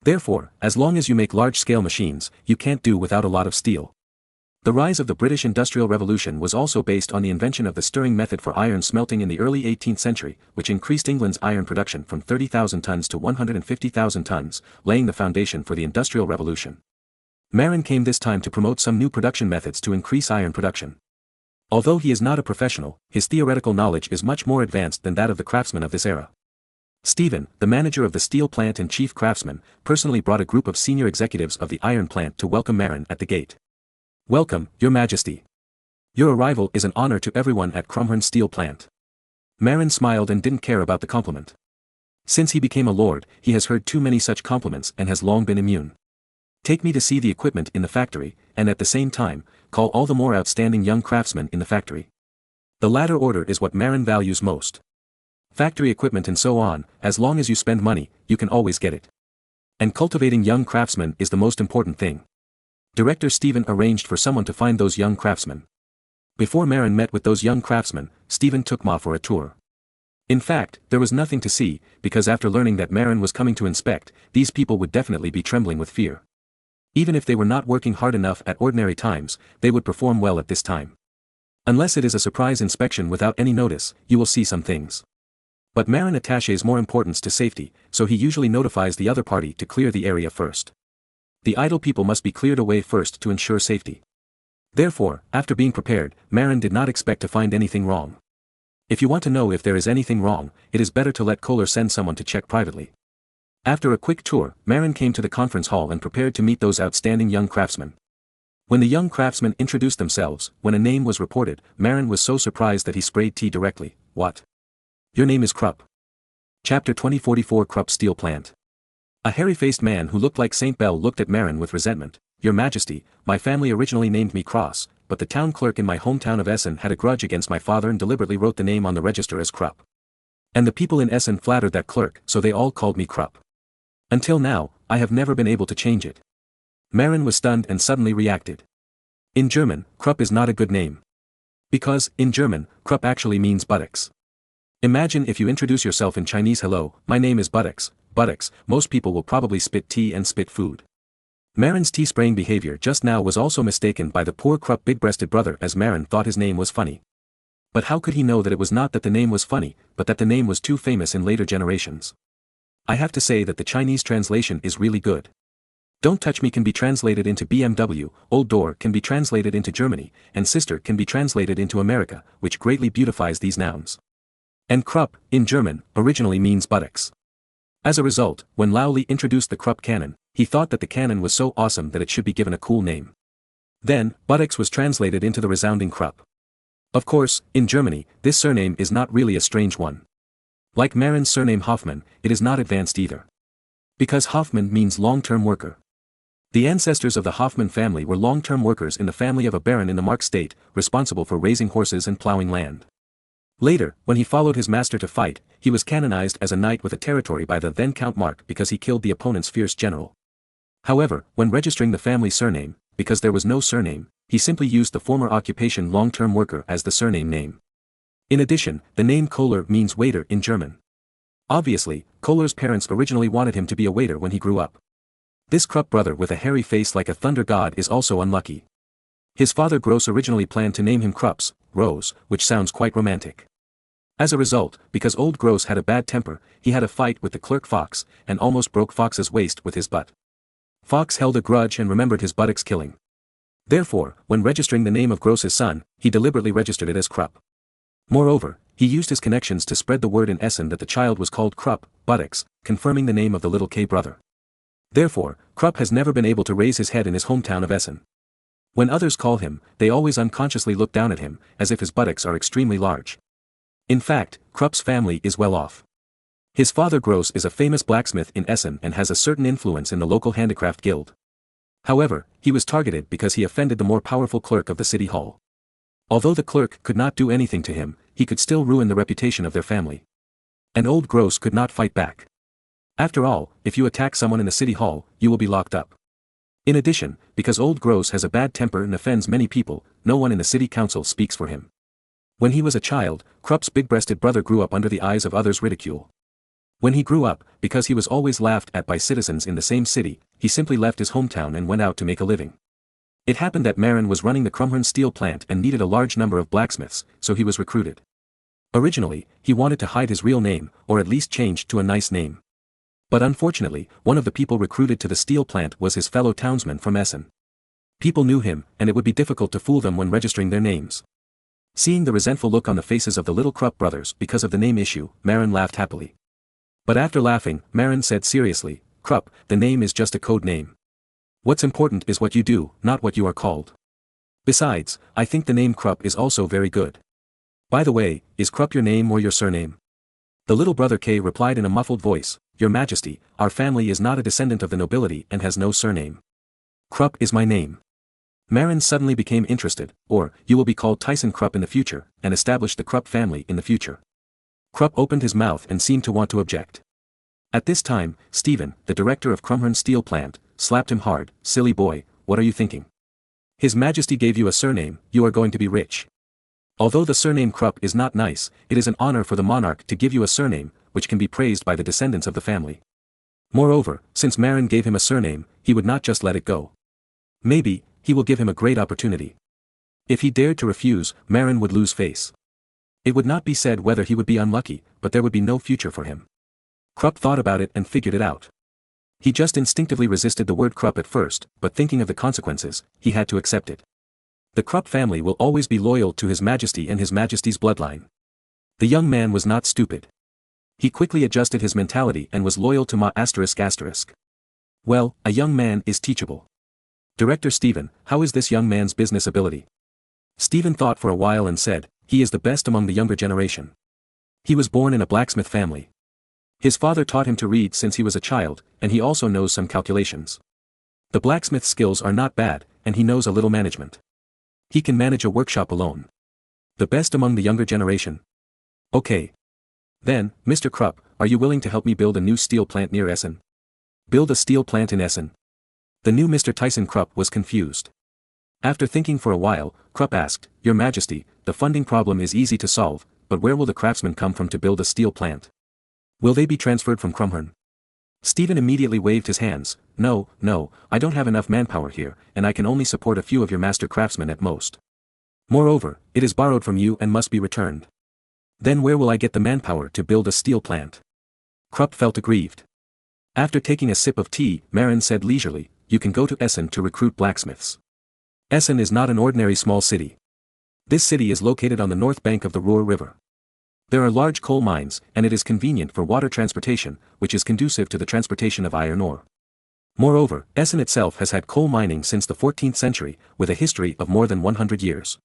Therefore, as long as you make large-scale machines, you can't do without a lot of steel. The rise of the British Industrial Revolution was also based on the invention of the stirring method for iron smelting in the early 18th century, which increased England's iron production from 30,000 tons to 150,000 tons, laying the foundation for the Industrial Revolution. Marin came this time to promote some new production methods to increase iron production. Although he is not a professional, his theoretical knowledge is much more advanced than that of the craftsmen of this era. Stephen, the manager of the steel plant and chief craftsman, personally brought a group of senior executives of the iron plant to welcome Marin at the gate. "Welcome, Your Majesty. Your arrival is an honor to everyone at Crumhorn steel plant." Marin smiled and didn't care about the compliment. Since he became a lord, he has heard too many such compliments and has long been immune. "Take me to see the equipment in the factory, and at the same time, call all the more outstanding young craftsmen in the factory." The latter order is what Marin values most. Factory equipment and so on, as long as you spend money, you can always get it. And cultivating young craftsmen is the most important thing. Director Stephen arranged for someone to find those young craftsmen. Before Marin met with those young craftsmen, Stephen took Ma for a tour. In fact, there was nothing to see, because after learning that Marin was coming to inspect, these people would definitely be trembling with fear. Even if they were not working hard enough at ordinary times, they would perform well at this time. Unless it is a surprise inspection without any notice, you will see some things. But Marin attaches more importance to safety, so he usually notifies the other party to clear the area first. The idle people must be cleared away first to ensure safety. Therefore, after being prepared, Marin did not expect to find anything wrong. If you want to know if there is anything wrong, it is better to let Kohler send someone to check privately. After a quick tour, Marin came to the conference hall and prepared to meet those outstanding young craftsmen. When the young craftsmen introduced themselves, when a name was reported, Marin was so surprised that he sprayed tea directly. What? Your name is Krupp. Chapter 2044 Krupp Steel Plant. A hairy-faced man who looked like Saint Bell looked at Marin with resentment. Your Majesty, my family originally named me Cross, but the town clerk in my hometown of Essen had a grudge against my father and deliberately wrote the name on the register as Krupp. And the people in Essen flattered that clerk, so they all called me Krupp. Until now, I have never been able to change it. Marin was stunned and suddenly reacted. In German, Krupp is not a good name. Because, in German, Krupp actually means buttocks. Imagine if you introduce yourself in Chinese. Hello, my name is buttocks. Buttocks, most people will probably spit tea and spit food. Marin's tea-spraying behavior just now was also mistaken by the poor Krupp big-breasted brother as Marin thought his name was funny. But how could he know that it was not that the name was funny, but that the name was too famous in later generations? I have to say that the Chinese translation is really good. Don't touch me can be translated into BMW, old door can be translated into Germany, and sister can be translated into America, which greatly beautifies these nouns. And Krupp, in German, originally means buttocks. As a result, when Lauli introduced the Krupp cannon, he thought that the cannon was so awesome that it should be given a cool name. Then, buttocks was translated into the resounding Krupp. Of course, in Germany, this surname is not really a strange one. Like Marin's surname Hoffman, it is not advanced either. Because Hoffman means long-term worker. The ancestors of the Hoffman family were long-term workers in the family of a baron in the Mark state, responsible for raising horses and plowing land. Later, when he followed his master to fight, he was canonized as a knight with a territory by the then Count Mark because he killed the opponent's fierce general. However, when registering the family surname, because there was no surname, he simply used the former occupation long-term worker as the surname name. In addition, the name Kohler means waiter in German. Obviously, Kohler's parents originally wanted him to be a waiter when he grew up. This Krupp brother with a hairy face like a thunder god is also unlucky. His father Gross originally planned to name him Krupps, Rose, which sounds quite romantic. As a result, because old Gross had a bad temper, he had a fight with the clerk Fox, and almost broke Fox's waist with his butt. Fox held a grudge and remembered his buttocks killing. Therefore, when registering the name of Gross's son, he deliberately registered it as Krupp. Moreover, he used his connections to spread the word in Essen that the child was called Krupp, buttocks, confirming the name of the little K brother. Therefore, Krupp has never been able to raise his head in his hometown of Essen. When others call him, they always unconsciously look down at him, as if his buttocks are extremely large. In fact, Krupp's family is well off. His father Gross is a famous blacksmith in Essen and has a certain influence in the local handicraft guild. However, he was targeted because he offended the more powerful clerk of the city hall. Although the clerk could not do anything to him, he could still ruin the reputation of their family. And old Gross could not fight back. After all, if you attack someone in the city hall, you will be locked up. In addition, because old Gross has a bad temper and offends many people, no one in the city council speaks for him. When he was a child, Krupp's big-breasted brother grew up under the eyes of others' ridicule. When he grew up, because he was always laughed at by citizens in the same city, he simply left his hometown and went out to make a living. It happened that Marin was running the Krumhorn steel plant and needed a large number of blacksmiths, so he was recruited. Originally, he wanted to hide his real name, or at least change to a nice name. But unfortunately, one of the people recruited to the steel plant was his fellow townsman from Essen. People knew him, and it would be difficult to fool them when registering their names. Seeing the resentful look on the faces of the little Krupp brothers because of the name issue, Marin laughed happily. But after laughing, Marin said seriously, Krupp, the name is just a code name. What's important is what you do, not what you are called. Besides, I think the name Krupp is also very good. By the way, is Krupp your name or your surname? The little brother K replied in a muffled voice, Your Majesty, our family is not a descendant of the nobility and has no surname. Krupp is my name. Marin suddenly became interested, or, you will be called Tyson Krupp in the future, and established the Krupp family in the future. Krupp opened his mouth and seemed to want to object. At this time, Stephen, the director of Krumhorn steel plant, slapped him hard, Silly boy, what are you thinking? His Majesty gave you a surname, you are going to be rich. Although the surname Krupp is not nice, it is an honor for the monarch to give you a surname, which can be praised by the descendants of the family. Moreover, since Marin gave him a surname, he would not just let it go. Maybe, he will give him a great opportunity. If he dared to refuse, Marin would lose face. It would not be said whether he would be unlucky, but there would be no future for him. Krupp thought about it and figured it out. He just instinctively resisted the word Krupp at first, but thinking of the consequences, he had to accept it. The Krupp family will always be loyal to His Majesty and His Majesty's bloodline. The young man was not stupid. He quickly adjusted his mentality and was loyal to Ma****. Well, a young man is teachable. Director Stephen, how is this young man's business ability? Stephen thought for a while and said, he is the best among the younger generation. He was born in a blacksmith family. His father taught him to read since he was a child, and he also knows some calculations. The blacksmith's skills are not bad, and he knows a little management. He can manage a workshop alone. The best among the younger generation. Okay. Then, Mr. Krupp, are you willing to help me build a new steel plant near Essen? Build a steel plant in Essen? The new Mr. Tyson Krupp was confused. After thinking for a while, Krupp asked, Your Majesty, the funding problem is easy to solve, but where will the craftsmen come from to build a steel plant? Will they be transferred from Crumhern? Stephen immediately waved his hands. No, I don't have enough manpower here, and I can only support a few of your master craftsmen at most. Moreover, it is borrowed from you and must be returned. Then where will I get the manpower to build a steel plant? Krupp felt aggrieved. After taking a sip of tea, Marin said leisurely, You can go to Essen to recruit blacksmiths. Essen is not an ordinary small city. This city is located on the north bank of the Ruhr River. There are large coal mines, and it is convenient for water transportation, which is conducive to the transportation of iron ore. Moreover, Essen itself has had coal mining since the 14th century, with a history of more than 100 years.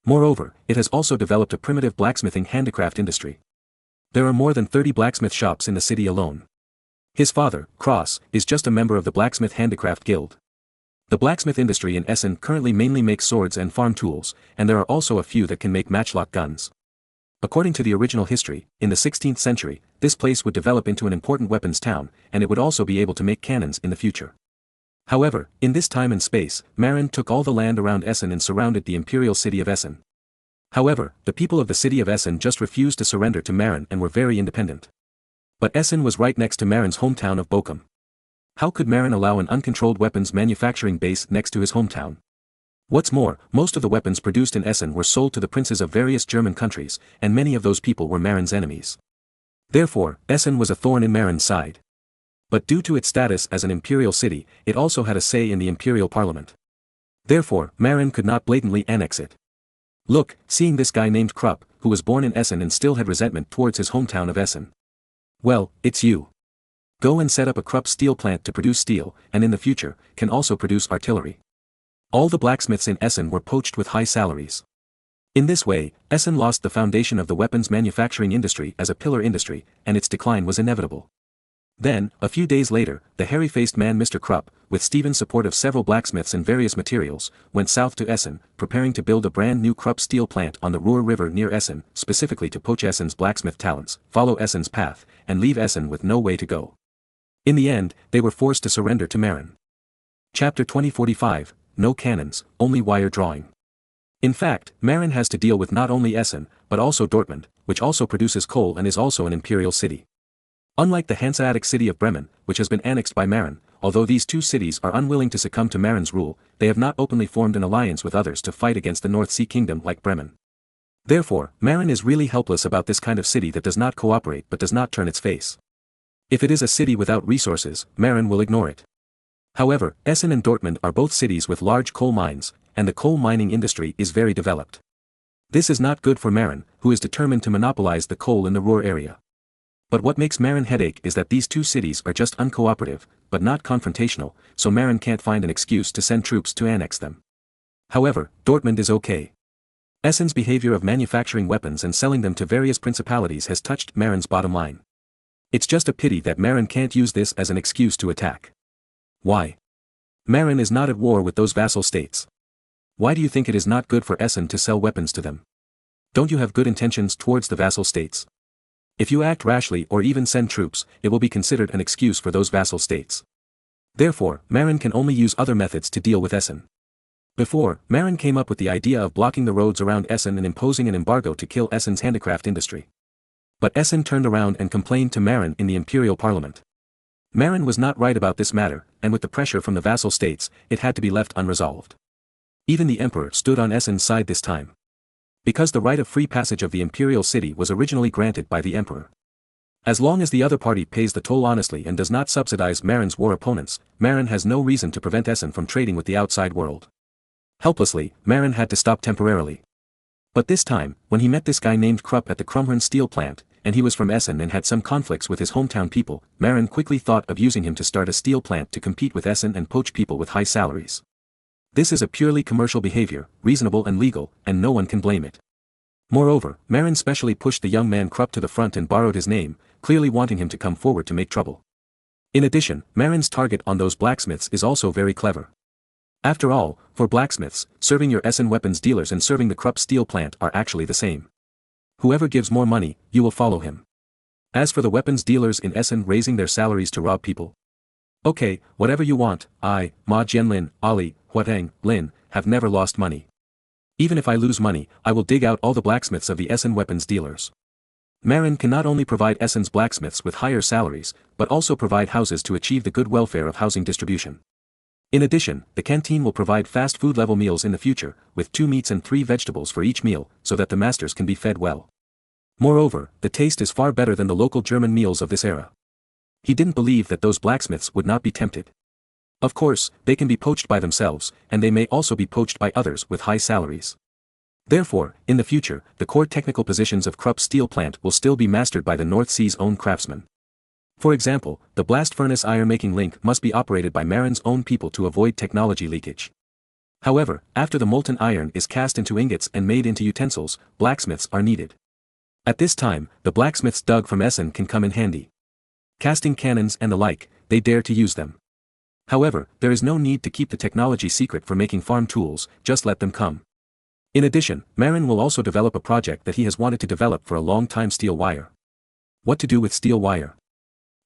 Moreover, it has also developed a primitive blacksmithing handicraft industry. There are more than 30 blacksmith shops in the city alone. His father, Cross, is just a member of the Blacksmith Handicraft Guild. The blacksmith industry in Essen currently mainly makes swords and farm tools, and there are also a few that can make matchlock guns. According to the original history, in the 16th century, this place would develop into an important weapons town, and it would also be able to make cannons in the future. However, in this time and space, Marin took all the land around Essen and surrounded the imperial city of Essen. However, the people of the city of Essen just refused to surrender to Marin and were very independent. But Essen was right next to Marin's hometown of Bochum. How could Marin allow an uncontrolled weapons manufacturing base next to his hometown? What's more, most of the weapons produced in Essen were sold to the princes of various German countries, and many of those people were Marin's enemies. Therefore, Essen was a thorn in Marin's side. But due to its status as an imperial city, it also had a say in the imperial parliament. Therefore, Marin could not blatantly annex it. Look, seeing this guy named Krupp, who was born in Essen and still had resentment towards his hometown of Essen. Well, it's you. Go and set up a Krupp steel plant to produce steel, and in the future, can also produce artillery. All the blacksmiths in Essen were poached with high salaries. In this way, Essen lost the foundation of the weapons manufacturing industry as a pillar industry, and its decline was inevitable. Then, a few days later, the hairy-faced man Mr. Krupp, with Stephen's support of several blacksmiths and various materials, went south to Essen, preparing to build a brand new Krupp steel plant on the Ruhr River near Essen, specifically to poach Essen's blacksmith talents, follow Essen's path, and leave Essen with no way to go. In the end, they were forced to surrender to Marin. Chapter 2045. No cannons, only wire drawing. In fact, Marin has to deal with not only Essen, but also Dortmund, which also produces coal and is also an imperial city. Unlike the Hanseatic city of Bremen, which has been annexed by Marin, although these two cities are unwilling to succumb to Marin's rule, they have not openly formed an alliance with others to fight against the North Sea Kingdom like Bremen. Therefore, Marin is really helpless about this kind of city that does not cooperate but does not turn its face. If it is a city without resources, Marin will ignore it. However, Essen and Dortmund are both cities with large coal mines, and the coal mining industry is very developed. This is not good for Marin, who is determined to monopolize the coal in the Ruhr area. But what makes Marin headache is that these two cities are just uncooperative, but not confrontational, so Marin can't find an excuse to send troops to annex them. However, Dortmund is okay. Essen's behavior of manufacturing weapons and selling them to various principalities has touched Marin's bottom line. It's just a pity that Marin can't use this as an excuse to attack. Why? Marin is not at war with those vassal states. Why do you think it is not good for Essen to sell weapons to them? Don't you have good intentions towards the vassal states? If you act rashly or even send troops, it will be considered an excuse for those vassal states. Therefore, Marin can only use other methods to deal with Essen. Before, Marin came up with the idea of blocking the roads around Essen and imposing an embargo to kill Essen's handicraft industry. But Essen turned around and complained to Marin in the imperial parliament. Marin was not right about this matter, and with the pressure from the vassal states, it had to be left unresolved. Even the emperor stood on Essen's side this time. Because the right of free passage of the imperial city was originally granted by the emperor. As long as the other party pays the toll honestly and does not subsidize Marin's war opponents, Marin has no reason to prevent Essen from trading with the outside world. Helplessly, Marin had to stop temporarily. But this time, when he met this guy named Krupp at the Crumhern steel plant, and he was from Essen and had some conflicts with his hometown people, Marin quickly thought of using him to start a steel plant to compete with Essen and poach people with high salaries. This is a purely commercial behavior, reasonable and legal, and no one can blame it. Moreover, Marin specially pushed the young man Krupp to the front and borrowed his name, clearly wanting him to come forward to make trouble. In addition, Marin's target on those blacksmiths is also very clever. After all, for blacksmiths, serving your Essen weapons dealers and serving the Krupp steel plant are actually the same. Whoever gives more money, you will follow him. As for the weapons dealers in Essen raising their salaries to rob people. Okay, whatever you want, I, Ma Jianlin, Ali, Huateng, Lin, have never lost money. Even if I lose money, I will dig out all the blacksmiths of the Essen weapons dealers. Marin can not only provide Essen's blacksmiths with higher salaries, but also provide houses to achieve the good welfare of housing distribution. In addition, the canteen will provide fast food level meals in the future, with 2 meats and 3 vegetables for each meal, so that the masters can be fed well. Moreover, the taste is far better than the local German meals of this era. He didn't believe that those blacksmiths would not be tempted. Of course, they can be poached by themselves, and they may also be poached by others with high salaries. Therefore, in the future, the core technical positions of Krupp's steel plant will still be mastered by the North Sea's own craftsmen. For example, the blast furnace iron-making link must be operated by Marin's own people to avoid technology leakage. However, after the molten iron is cast into ingots and made into utensils, blacksmiths are needed. At this time, the blacksmiths dug from Essen can come in handy. Casting cannons and the like, they dare to use them. However, there is no need to keep the technology secret for making farm tools, just let them come. In addition, Marin will also develop a project that he has wanted to develop for a long time: steel wire. What to do with steel wire?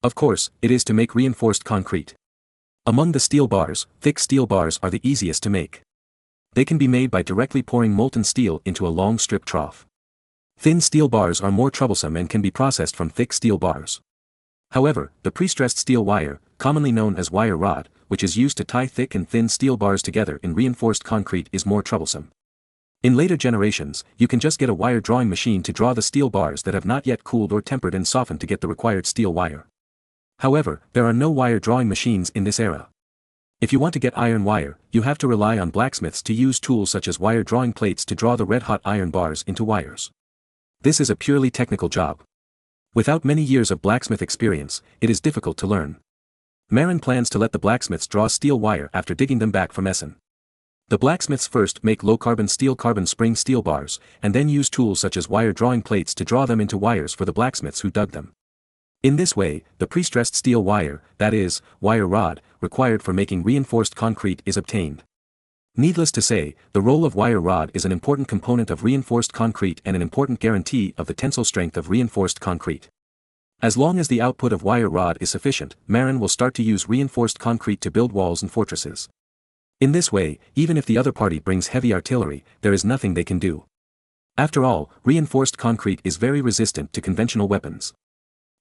Of course, it is to make reinforced concrete. Among the steel bars, thick steel bars are the easiest to make. They can be made by directly pouring molten steel into a long strip trough. Thin steel bars are more troublesome and can be processed from thick steel bars. However, the prestressed steel wire, commonly known as wire rod, which is used to tie thick and thin steel bars together in reinforced concrete, is more troublesome. In later generations, you can just get a wire drawing machine to draw the steel bars that have not yet cooled or tempered and softened to get the required steel wire. However, there are no wire drawing machines in this era. If you want to get iron wire, you have to rely on blacksmiths to use tools such as wire drawing plates to draw the red-hot iron bars into wires. This is a purely technical job. Without many years of blacksmith experience, it is difficult to learn. Marin plans to let the blacksmiths draw steel wire after digging them back from Essen. The blacksmiths first make low-carbon steel carbon spring steel bars, and then use tools such as wire drawing plates to draw them into wires for the blacksmiths who dug them. In this way, the prestressed steel wire, that is, wire rod, required for making reinforced concrete is obtained. Needless to say, the role of wire rod is an important component of reinforced concrete and an important guarantee of the tensile strength of reinforced concrete. As long as the output of wire rod is sufficient, Marin will start to use reinforced concrete to build walls and fortresses. In this way, even if the other party brings heavy artillery, there is nothing they can do. After all, reinforced concrete is very resistant to conventional weapons.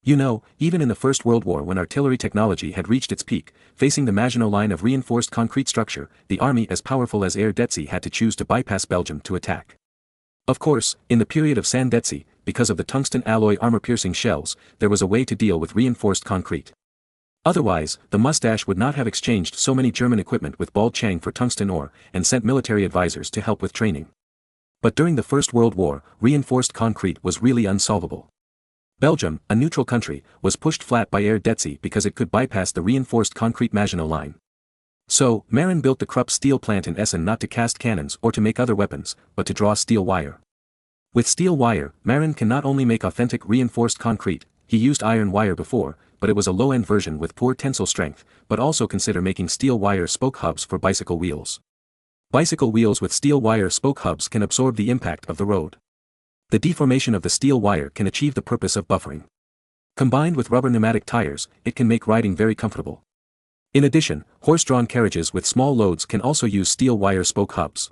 You know, even in the First World War, when artillery technology had reached its peak, facing the Maginot Line of reinforced concrete structure, the army as powerful as Erdetzi had to choose to bypass Belgium to attack. Of course, in the period of Sandetzi, because of the tungsten alloy armor-piercing shells, there was a way to deal with reinforced concrete. Otherwise, the mustache would not have exchanged so many German equipment with Bald Chang for tungsten ore, and sent military advisors to help with training. But during the First World War, reinforced concrete was really unsolvable. Belgium, a neutral country, was pushed flat by Erdetzi because it could bypass the reinforced concrete Maginot Line. So, Marin built the Krupp steel plant in Essen not to cast cannons or to make other weapons, but to draw steel wire. With steel wire, Marin can not only make authentic reinforced concrete, he used iron wire before, but it was a low-end version with poor tensile strength, but also consider making steel wire spoke hubs for bicycle wheels. Bicycle wheels with steel wire spoke hubs can absorb the impact of the road. The deformation of the steel wire can achieve the purpose of buffering. Combined with rubber pneumatic tires, it can make riding very comfortable. In addition, horse-drawn carriages with small loads can also use steel wire spoke hubs.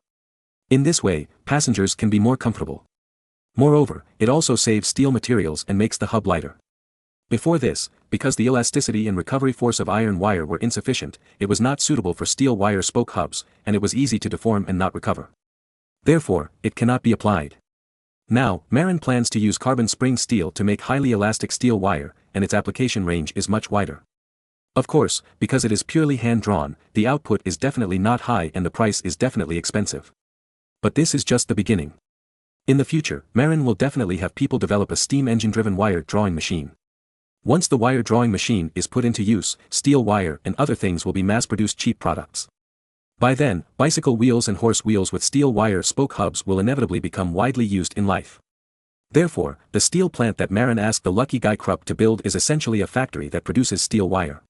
In this way, passengers can be more comfortable. Moreover, it also saves steel materials and makes the hub lighter. Before this, because the elasticity and recovery force of iron wire were insufficient, it was not suitable for steel wire spoke hubs, and it was easy to deform and not recover. Therefore, it cannot be applied. Now, Marin plans to use carbon spring steel to make highly elastic steel wire, and its application range is much wider. Of course, because it is purely hand-drawn, the output is definitely not high and the price is definitely expensive. But this is just the beginning. In the future, Marin will definitely have people develop a steam engine-driven wire drawing machine. Once the wire drawing machine is put into use, steel wire and other things will be mass-produced cheap products. By then, bicycle wheels and horse wheels with steel wire spoke hubs will inevitably become widely used in life. Therefore, the steel plant that Marin asked the lucky guy Krupp to build is essentially a factory that produces steel wire.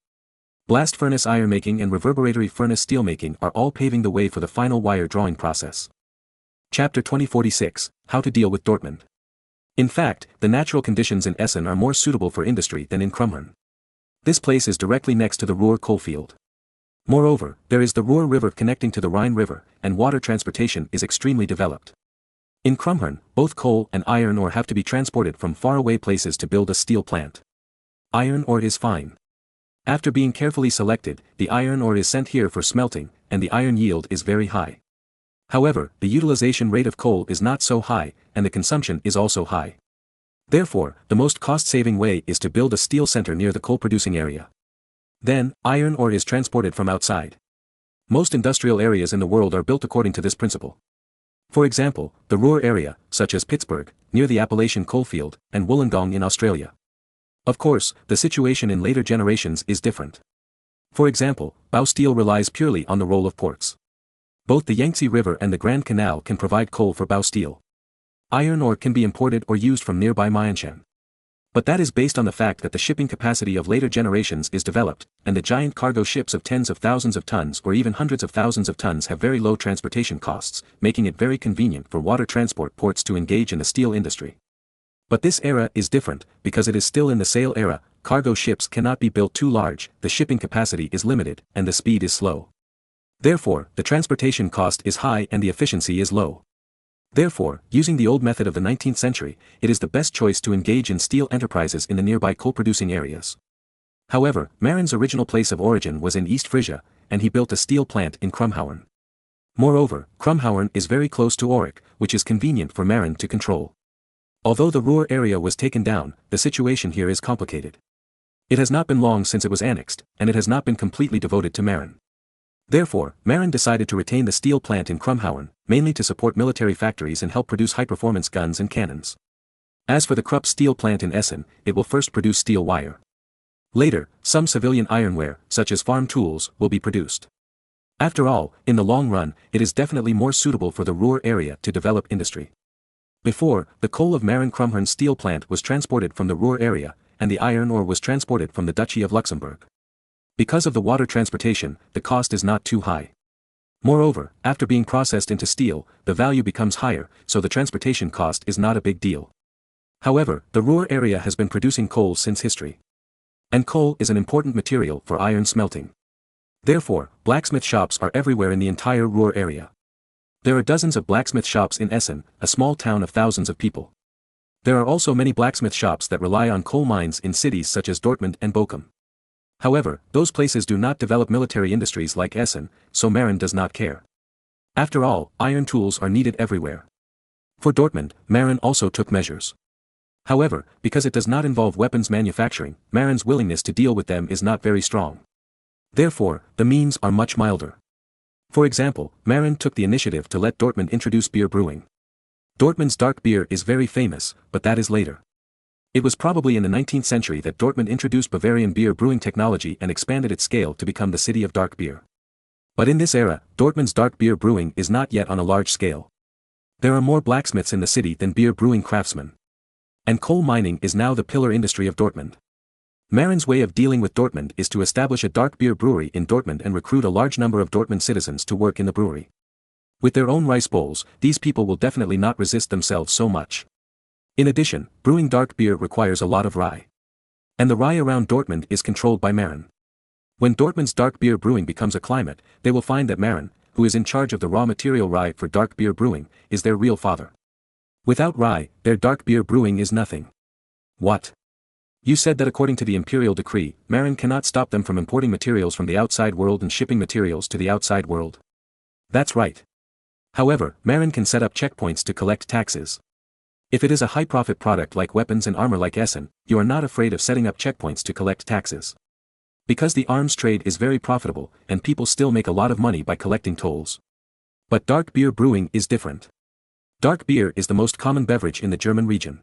Blast furnace ironmaking and reverberatory furnace steelmaking are all paving the way for the final wire drawing process. Chapter 2046, How to Deal with Dortmund. In fact, the natural conditions in Essen are more suitable for industry than in Krummhorn. This place is directly next to the Ruhr coalfield. Moreover, there is the Ruhr River connecting to the Rhine River, and water transportation is extremely developed. In Krummhorn, both coal and iron ore have to be transported from faraway places to build a steel plant. Iron ore is fine. After being carefully selected, the iron ore is sent here for smelting, and the iron yield is very high. However, the utilization rate of coal is not so high, and the consumption is also high. Therefore, the most cost-saving way is to build a steel center near the coal-producing area. Then, iron ore is transported from outside. Most industrial areas in the world are built according to this principle. For example, the Ruhr area, such as Pittsburgh, near the Appalachian coalfield, and Wollongong in Australia. Of course, the situation in later generations is different. For example, Bausteel relies purely on the role of ports. Both the Yangtze River and the Grand Canal can provide coal for Bausteel. Iron ore can be imported or used from nearby Myanmar. But that is based on the fact that the shipping capacity of later generations is developed, and the giant cargo ships of tens of thousands of tons or even hundreds of thousands of tons have very low transportation costs, making it very convenient for water transport ports to engage in the steel industry. But this era is different, because it is still in the sail era. Cargo ships cannot be built too large, the shipping capacity is limited, and the speed is slow. Therefore, the transportation cost is high and the efficiency is low. Therefore, using the old method of the 19th century, it is the best choice to engage in steel enterprises in the nearby coal-producing areas. However, Marin's original place of origin was in East Frisia, and he built a steel plant in Krummhorn. Moreover, Krummhorn is very close to Aurich, which is convenient for Marin to control. Although the Ruhr area was taken down, the situation here is complicated. It has not been long since it was annexed, and it has not been completely devoted to Marin. Therefore, Marin decided to retain the steel plant in Krummhorn, mainly to support military factories and help produce high-performance guns and cannons. As for the Krupp steel plant in Essen, it will first produce steel wire. Later, some civilian ironware, such as farm tools, will be produced. After all, in the long run, it is definitely more suitable for the Ruhr area to develop industry. Before, the coal of Marin Krummhorn steel plant was transported from the Ruhr area, and the iron ore was transported from the Duchy of Luxembourg. Because of the water transportation, the cost is not too high. Moreover, after being processed into steel, the value becomes higher, so the transportation cost is not a big deal. However, the Ruhr area has been producing coal since history. And coal is an important material for iron smelting. Therefore, blacksmith shops are everywhere in the entire Ruhr area. There are dozens of blacksmith shops in Essen, a small town of thousands of people. There are also many blacksmith shops that rely on coal mines in cities such as Dortmund and Bochum. However, those places do not develop military industries like Essen, so Marin does not care. After all, iron tools are needed everywhere. For Dortmund, Marin also took measures. However, because it does not involve weapons manufacturing, Marin's willingness to deal with them is not very strong. Therefore, the means are much milder. For example, Marin took the initiative to let Dortmund introduce beer brewing. Dortmund's dark beer is very famous, but that is later. It was probably in the 19th century that Dortmund introduced Bavarian beer brewing technology and expanded its scale to become the city of dark beer. But in this era, Dortmund's dark beer brewing is not yet on a large scale. There are more blacksmiths in the city than beer brewing craftsmen. And coal mining is now the pillar industry of Dortmund. Marin's way of dealing with Dortmund is to establish a dark beer brewery in Dortmund and recruit a large number of Dortmund citizens to work in the brewery. With their own rice bowls, these people will definitely not resist themselves so much. In addition, brewing dark beer requires a lot of rye. And the rye around Dortmund is controlled by Marin. When Dortmund's dark beer brewing becomes a climate, they will find that Marin, who is in charge of the raw material rye for dark beer brewing, is their real father. Without rye, their dark beer brewing is nothing. What? You said that according to the imperial decree, Marin cannot stop them from importing materials from the outside world and shipping materials to the outside world. That's right. However, Marin can set up checkpoints to collect taxes. If it is a high-profit product like weapons and armor like Essen, you are not afraid of setting up checkpoints to collect taxes. Because the arms trade is very profitable, and people still make a lot of money by collecting tolls. But dark beer brewing is different. Dark beer is the most common beverage in the German region.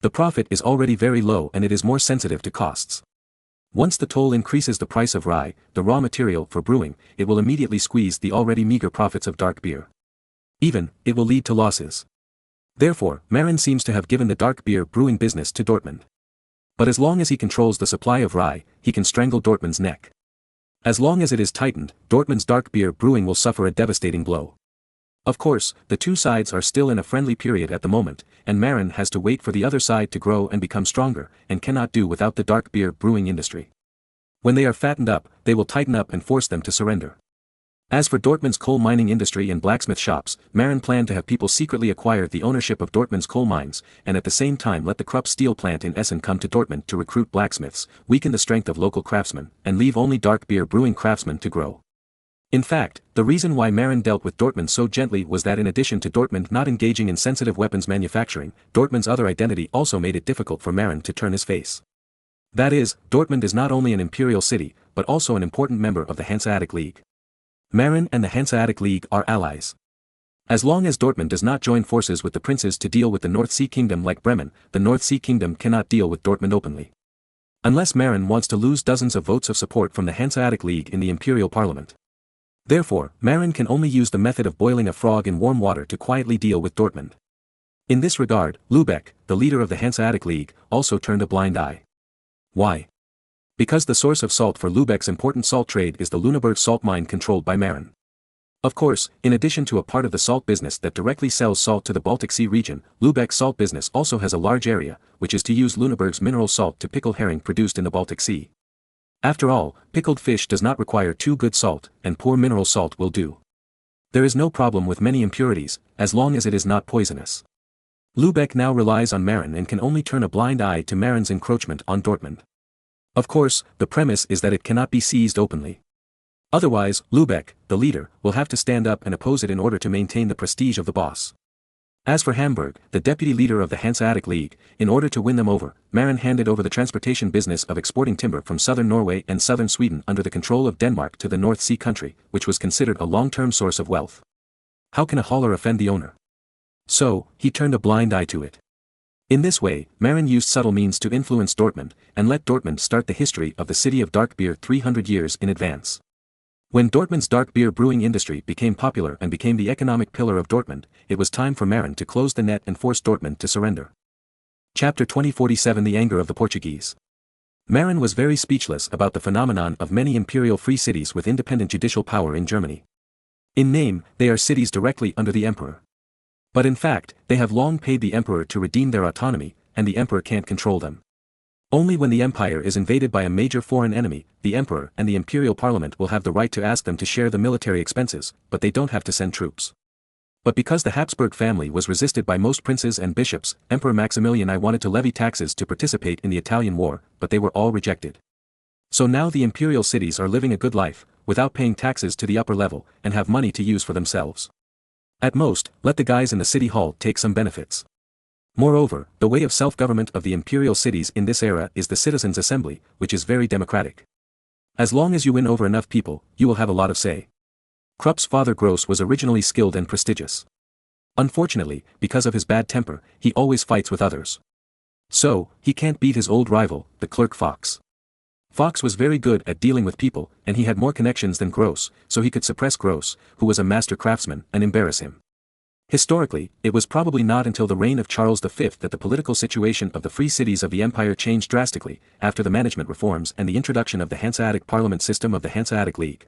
The profit is already very low and it is more sensitive to costs. Once the toll increases the price of rye, the raw material for brewing, it will immediately squeeze the already meager profits of dark beer. It will lead to losses. Therefore, Marin seems to have given the dark beer brewing business to Dortmund. But as long as he controls the supply of rye, he can strangle Dortmund's neck. As long as it is tightened, Dortmund's dark beer brewing will suffer a devastating blow. Of course, the two sides are still in a friendly period at the moment, and Marin has to wait for the other side to grow and become stronger, and cannot do without the dark beer brewing industry. When they are fattened up, they will tighten up and force them to surrender. As for Dortmund's coal mining industry and blacksmith shops, Marin planned to have people secretly acquire the ownership of Dortmund's coal mines, and at the same time let the Krupp steel plant in Essen come to Dortmund to recruit blacksmiths, weaken the strength of local craftsmen, and leave only dark beer brewing craftsmen to grow. In fact, the reason why Marin dealt with Dortmund so gently was that in addition to Dortmund not engaging in sensitive weapons manufacturing, Dortmund's other identity also made it difficult for Marin to turn his face. That is, Dortmund is not only an imperial city, but also an important member of the Hanseatic League. Marin and the Hanseatic League are allies. As long as Dortmund does not join forces with the princes to deal with the North Sea Kingdom like Bremen, the North Sea Kingdom cannot deal with Dortmund openly. Unless Marin wants to lose dozens of votes of support from the Hanseatic League in the imperial parliament. Therefore, Marin can only use the method of boiling a frog in warm water to quietly deal with Dortmund. In this regard, Lübeck, the leader of the Hanseatic League, also turned a blind eye. Why? Because the source of salt for Lübeck's important salt trade is the Lüneburg salt mine controlled by Marin. Of course, in addition to a part of the salt business that directly sells salt to the Baltic Sea region, Lübeck's salt business also has a large area, which is to use Lüneburg's mineral salt to pickle herring produced in the Baltic Sea. After all, pickled fish does not require too good salt, and poor mineral salt will do. There is no problem with many impurities, as long as it is not poisonous. Lübeck now relies on Marin and can only turn a blind eye to Marin's encroachment on Dortmund. Of course, the premise is that it cannot be seized openly. Otherwise, Lübeck, the leader, will have to stand up and oppose it in order to maintain the prestige of the boss. As for Hamburg, the deputy leader of the Hanseatic League, in order to win them over, Marin handed over the transportation business of exporting timber from southern Norway and southern Sweden under the control of Denmark to the North Sea country, which was considered a long-term source of wealth. How can a hauler offend the owner? So, he turned a blind eye to it. In this way, Marin used subtle means to influence Dortmund, and let Dortmund start the history of the city of dark beer 300 years in advance. When Dortmund's dark beer brewing industry became popular and became the economic pillar of Dortmund, it was time for Marin to close the net and force Dortmund to surrender. Chapter 2047 The Anger of the Portuguese. Marin was very speechless about the phenomenon of many imperial free cities with independent judicial power in Germany. In name, they are cities directly under the emperor. But in fact, they have long paid the emperor to redeem their autonomy, and the emperor can't control them. Only when the empire is invaded by a major foreign enemy, the emperor and the imperial parliament will have the right to ask them to share the military expenses, but they don't have to send troops. But because the Habsburg family was resisted by most princes and bishops, Emperor Maximilian I wanted to levy taxes to participate in the Italian war, but they were all rejected. So now the imperial cities are living a good life, without paying taxes to the upper level, and have money to use for themselves. At most, let the guys in the city hall take some benefits. Moreover, the way of self-government of the imperial cities in this era is the citizens' assembly, which is very democratic. As long as you win over enough people, you will have a lot of say. Krupp's father Gross was originally skilled and prestigious. Unfortunately, because of his bad temper, he always fights with others. So, he can't beat his old rival, the clerk Fox. Fox was very good at dealing with people, and he had more connections than Gross, so he could suppress Gross, who was a master craftsman, and embarrass him. Historically, it was probably not until the reign of Charles V that the political situation of the free cities of the empire changed drastically, after the management reforms and the introduction of the Hanseatic parliament system of the Hanseatic League.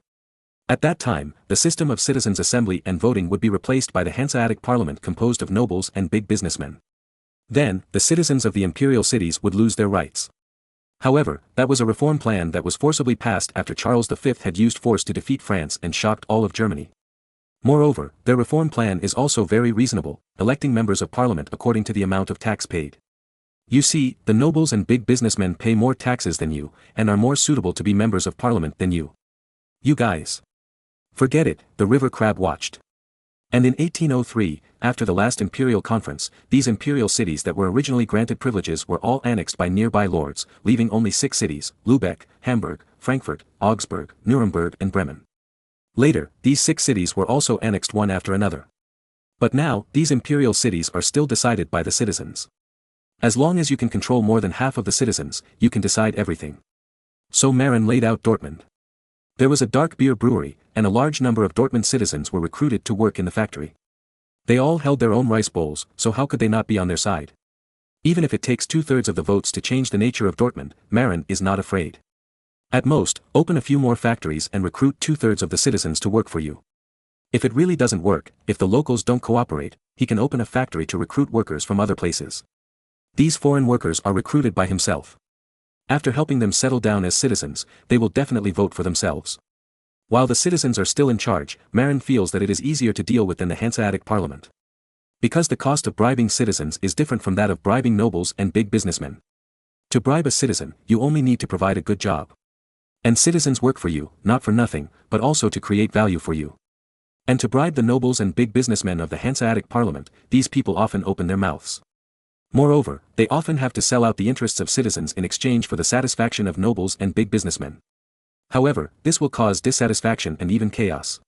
At that time, the system of citizens' assembly and voting would be replaced by the Hanseatic parliament composed of nobles and big businessmen. Then, the citizens of the imperial cities would lose their rights. However, that was a reform plan that was forcibly passed after Charles V had used force to defeat France and shocked all of Germany. Moreover, their reform plan is also very reasonable, electing members of parliament according to the amount of tax paid. You see, the nobles and big businessmen pay more taxes than you, and are more suitable to be members of parliament than you. You guys. Forget it, the river crab watched. And in 1803, after the last imperial conference, these imperial cities that were originally granted privileges were all annexed by nearby lords, leaving only 6 cities, Lübeck, Hamburg, Frankfurt, Augsburg, Nuremberg and Bremen. Later, these 6 cities were also annexed one after another. But now, these imperial cities are still decided by the citizens. As long as you can control more than half of the citizens, you can decide everything. So Marin laid out Dortmund. There was a dark beer brewery, and a large number of Dortmund citizens were recruited to work in the factory. They all held their own rice bowls, so how could they not be on their side? Even if it takes 2/3 of the votes to change the nature of Dortmund, Marin is not afraid. At most, open a few more factories and recruit 2/3 of the citizens to work for you. If it really doesn't work, if the locals don't cooperate, he can open a factory to recruit workers from other places. These foreign workers are recruited by himself. After helping them settle down as citizens, they will definitely vote for themselves. While the citizens are still in charge, Marin feels that it is easier to deal with than the Hanseatic Parliament. Because the cost of bribing citizens is different from that of bribing nobles and big businessmen. To bribe a citizen, you only need to provide a good job. And citizens work for you, not for nothing, but also to create value for you. And to bribe the nobles and big businessmen of the Hanseatic Parliament, these people often open their mouths. Moreover, they often have to sell out the interests of citizens in exchange for the satisfaction of nobles and big businessmen. However, this will cause dissatisfaction and even chaos.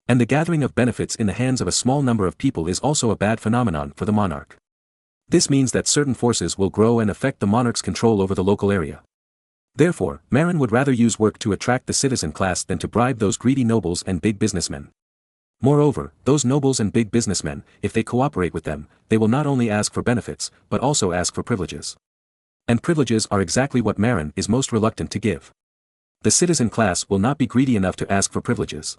And the gathering of benefits in the hands of a small number of people is also a bad phenomenon for the monarch. This means that certain forces will grow and affect the monarch's control over the local area. Therefore, Marin would rather use work to attract the citizen class than to bribe those greedy nobles and big businessmen. Moreover, those nobles and big businessmen, if they cooperate with them, they will not only ask for benefits, but also ask for privileges. And privileges are exactly what Marin is most reluctant to give. The citizen class will not be greedy enough to ask for privileges.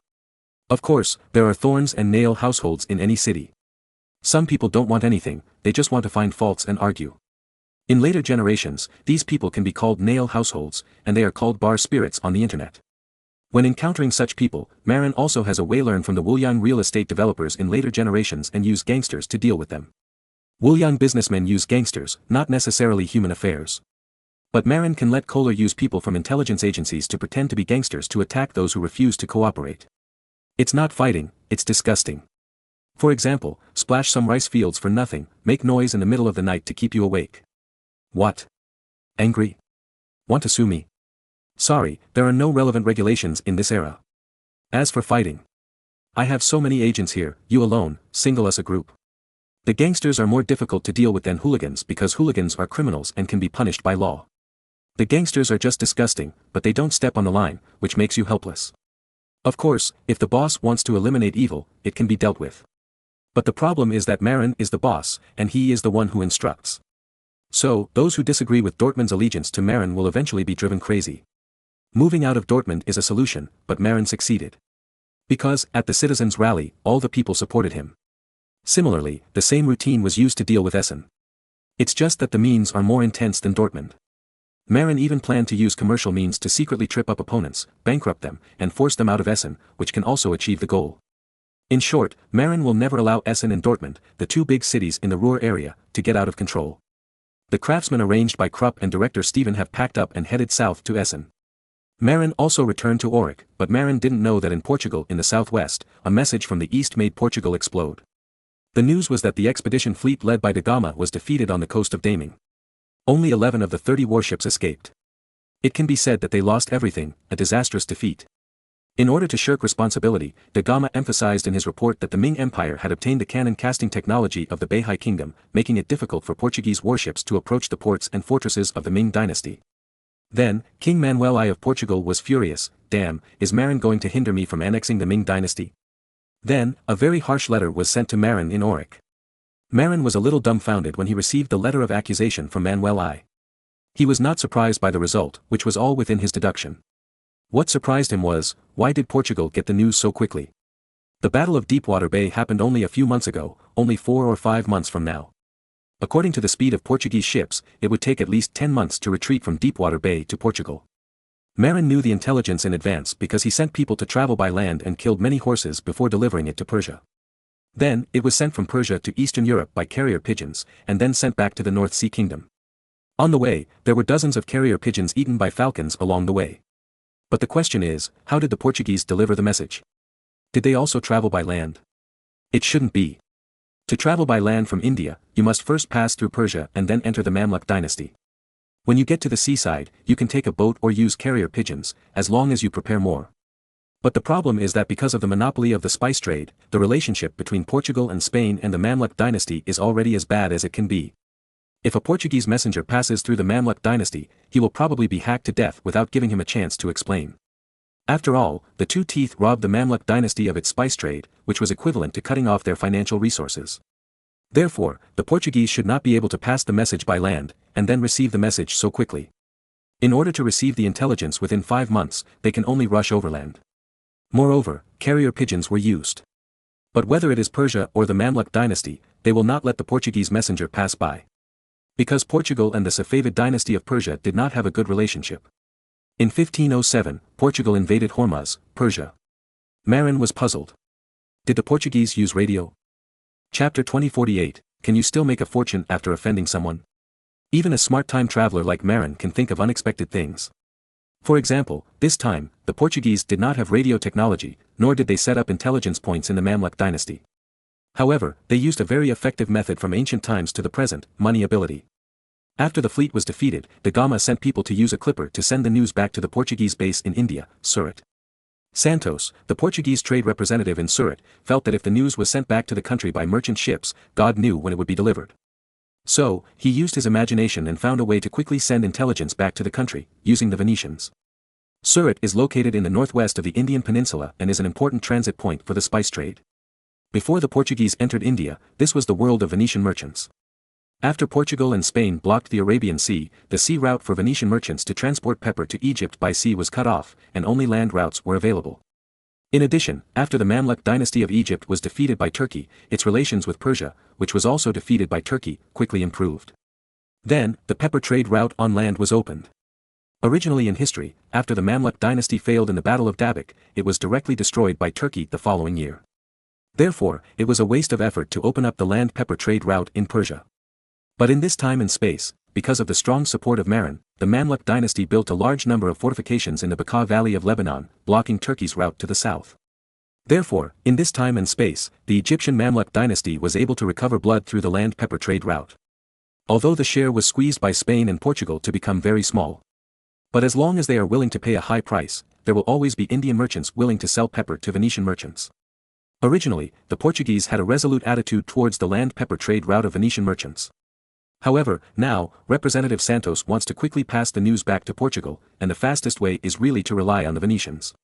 Of course, there are thorns and nail households in any city. Some people don't want anything, they just want to find faults and argue. In later generations, these people can be called nail households, and they are called bar spirits on the internet. When encountering such people, Marin also has a way learn from the Wuliang real estate developers in later generations and use gangsters to deal with them. Wuliang businessmen use gangsters, not necessarily human affairs. But Marin can let Kohler use people from intelligence agencies to pretend to be gangsters to attack those who refuse to cooperate. It's not fighting, it's disgusting. For example, splash some rice fields for nothing, make noise in the middle of the night to keep you awake. What? Angry? Want to sue me? Sorry, there are no relevant regulations in this era. As for fighting, I have so many agents here, you alone, single us a group. The gangsters are more difficult to deal with than hooligans because hooligans are criminals and can be punished by law. The gangsters are just disgusting, but they don't step on the line, which makes you helpless. Of course, if the boss wants to eliminate evil, it can be dealt with. But the problem is that Marin is the boss, and he is the one who instructs. So, those who disagree with Dortmund's allegiance to Marin will eventually be driven crazy. Moving out of Dortmund is a solution, but Marin succeeded. Because, at the citizens' rally, all the people supported him. Similarly, the same routine was used to deal with Essen. It's just that the means are more intense than Dortmund. Marin even planned to use commercial means to secretly trip up opponents, bankrupt them, and force them out of Essen, which can also achieve the goal. In short, Marin will never allow Essen and Dortmund, the two big cities in the Ruhr area, to get out of control. The craftsmen arranged by Krupp and director Stephen have packed up and headed south to Essen. Marin also returned to Auric, but Marin didn't know that in Portugal in the southwest, a message from the east made Portugal explode. The news was that the expedition fleet led by Gama was defeated on the coast of Daming. Only 11 of the 30 warships escaped. It can be said that they lost everything, a disastrous defeat. In order to shirk responsibility, Gama emphasized in his report that the Ming Empire had obtained the cannon casting technology of the Beihai Kingdom, making it difficult for Portuguese warships to approach the ports and fortresses of the Ming dynasty. Then, King Manuel I of Portugal was furious. Damn, is Marin going to hinder me from annexing the Ming dynasty? Then, a very harsh letter was sent to Marin in Auric. Marin was a little dumbfounded when he received the letter of accusation from Manuel I. He was not surprised by the result, which was all within his deduction. What surprised him was, why did Portugal get the news so quickly? The Battle of Deepwater Bay happened only a few months ago, only 4 or 5 months from now. According to the speed of Portuguese ships, it would take at least 10 months to retreat from Deepwater Bay to Portugal. Marin knew the intelligence in advance because he sent people to travel by land and killed many horses before delivering it to Persia. Then, it was sent from Persia to Eastern Europe by carrier pigeons, and then sent back to the North Sea Kingdom. On the way, there were dozens of carrier pigeons eaten by falcons along the way. But the question is, how did the Portuguese deliver the message? Did they also travel by land? It shouldn't be. To travel by land from India, you must first pass through Persia and then enter the Mamluk dynasty. When you get to the seaside, you can take a boat or use carrier pigeons, as long as you prepare more. But the problem is that because of the monopoly of the spice trade, the relationship between Portugal and Spain and the Mamluk dynasty is already as bad as it can be. If a Portuguese messenger passes through the Mamluk dynasty, he will probably be hacked to death without giving him a chance to explain. After all, the two teeth robbed the Mamluk dynasty of its spice trade, which was equivalent to cutting off their financial resources. Therefore, the Portuguese should not be able to pass the message by land, and then receive the message so quickly. In order to receive the intelligence within 5 months, they can only rush overland. Moreover, carrier pigeons were used. But whether it is Persia or the Mamluk dynasty, they will not let the Portuguese messenger pass by. Because Portugal and the Safavid dynasty of Persia did not have a good relationship. In 1507, Portugal invaded Hormuz, Persia. Marin was puzzled. Did the Portuguese use radio? Chapter 2048, Can you still make a fortune after offending someone? Even a smart time traveler like Marin can think of unexpected things. For example, this time, the Portuguese did not have radio technology, nor did they set up intelligence points in the Mamluk dynasty. However, they used a very effective method from ancient times to the present, money ability. After the fleet was defeated, the Gama sent people to use a clipper to send the news back to the Portuguese base in India, Surat. Santos, the Portuguese trade representative in Surat, felt that if the news was sent back to the country by merchant ships, God knew when it would be delivered. So, he used his imagination and found a way to quickly send intelligence back to the country, using the Venetians. Surat is located in the northwest of the Indian peninsula and is an important transit point for the spice trade. Before the Portuguese entered India, this was the world of Venetian merchants. After Portugal and Spain blocked the Arabian Sea, the sea route for Venetian merchants to transport pepper to Egypt by sea was cut off, and only land routes were available. In addition, after the Mamluk dynasty of Egypt was defeated by Turkey, its relations with Persia, which was also defeated by Turkey, quickly improved. Then, the pepper trade route on land was opened. Originally in history, after the Mamluk dynasty failed in the Battle of Dabek, it was directly destroyed by Turkey the following year. Therefore, it was a waste of effort to open up the land pepper trade route in Persia. But in this time and space, because of the strong support of Marin, the Mamluk dynasty built a large number of fortifications in the Bekaa Valley of Lebanon, blocking Turkey's route to the south. Therefore, in this time and space, the Egyptian Mamluk dynasty was able to recover blood through the land pepper trade route. Although the share was squeezed by Spain and Portugal to become very small. But as long as they are willing to pay a high price, there will always be Indian merchants willing to sell pepper to Venetian merchants. Originally, the Portuguese had a resolute attitude towards the land pepper trade route of Venetian merchants. However, now, Representative Santos wants to quickly pass the news back to Portugal, and the fastest way is really to rely on the Venetians.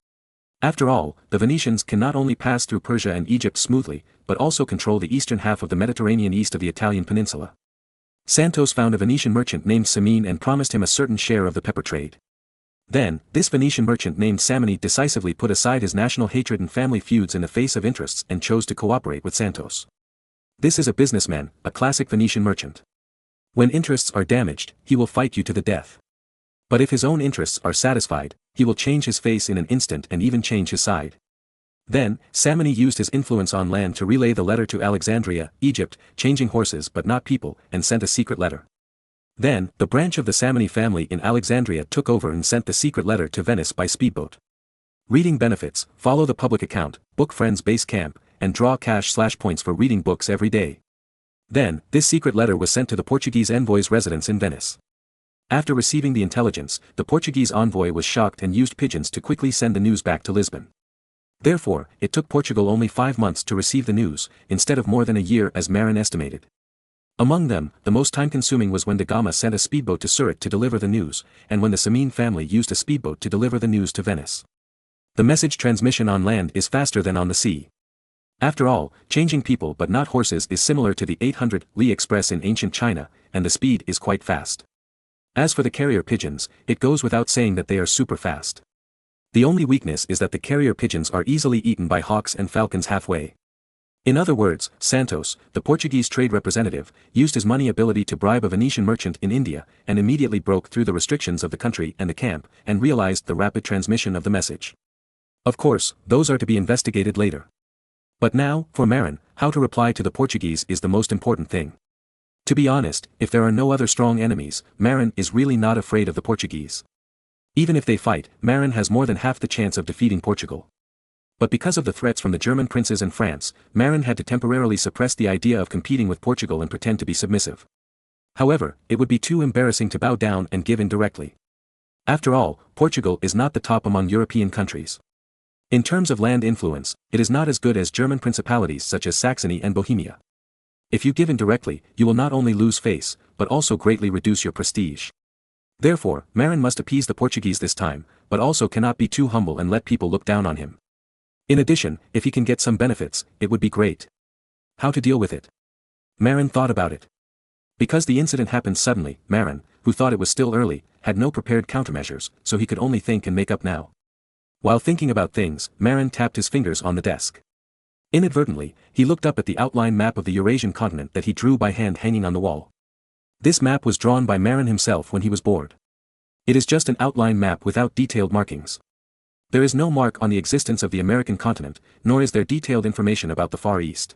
After all, the Venetians can not only pass through Persia and Egypt smoothly, but also control the eastern half of the Mediterranean east of the Italian peninsula. Santos found a Venetian merchant named Samine and promised him a certain share of the pepper trade. Then, this Venetian merchant named Samine decisively put aside his national hatred and family feuds in the face of interests and chose to cooperate with Santos. This is a businessman, a classic Venetian merchant. When interests are damaged, he will fight you to the death. But if his own interests are satisfied, he will change his face in an instant and even change his side. Then, Samini used his influence on land to relay the letter to Alexandria, Egypt, changing horses but not people, and sent a secret letter. Then, the branch of the Samini family in Alexandria took over and sent the secret letter to Venice by speedboat. Reading benefits, follow the public account, book friends base camp, and draw cash/points for reading books every day. Then, this secret letter was sent to the Portuguese envoy's residence in Venice. After receiving the intelligence, the Portuguese envoy was shocked and used pigeons to quickly send the news back to Lisbon. Therefore, it took Portugal only 5 months to receive the news, instead of more than a year as Marin estimated. Among them, the most time-consuming was when the Gama sent a speedboat to Surat to deliver the news, and when the Samine family used a speedboat to deliver the news to Venice. The message transmission on land is faster than on the sea. After all, changing people but not horses is similar to the 800 Li Express in ancient China, and the speed is quite fast. As for the carrier pigeons, it goes without saying that they are super fast. The only weakness is that the carrier pigeons are easily eaten by hawks and falcons halfway. In other words, Santos, the Portuguese trade representative, used his money ability to bribe a Venetian merchant in India, and immediately broke through the restrictions of the country and the camp, and realized the rapid transmission of the message. Of course, those are to be investigated later. But now, for Marin, how to reply to the Portuguese is the most important thing. To be honest, if there are no other strong enemies, Marin is really not afraid of the Portuguese. Even if they fight, Marin has more than half the chance of defeating Portugal. But because of the threats from the German princes and France, Marin had to temporarily suppress the idea of competing with Portugal and pretend to be submissive. However, it would be too embarrassing to bow down and give in directly. After all, Portugal is not the top among European countries. In terms of land influence, it is not as good as German principalities such as Saxony and Bohemia. If you give in directly, you will not only lose face, but also greatly reduce your prestige. Therefore, Marin must appease the Portuguese this time, but also cannot be too humble and let people look down on him. In addition, if he can get some benefits, it would be great. How to deal with it? Marin thought about it. Because the incident happened suddenly, Marin, who thought it was still early, had no prepared countermeasures, so he could only think and make up now. While thinking about things, Marin tapped his fingers on the desk. Inadvertently, he looked up at the outline map of the Eurasian continent that he drew by hand hanging on the wall. This map was drawn by Marin himself when he was bored. It is just an outline map without detailed markings. There is no mark on the existence of the American continent, nor is there detailed information about the Far East.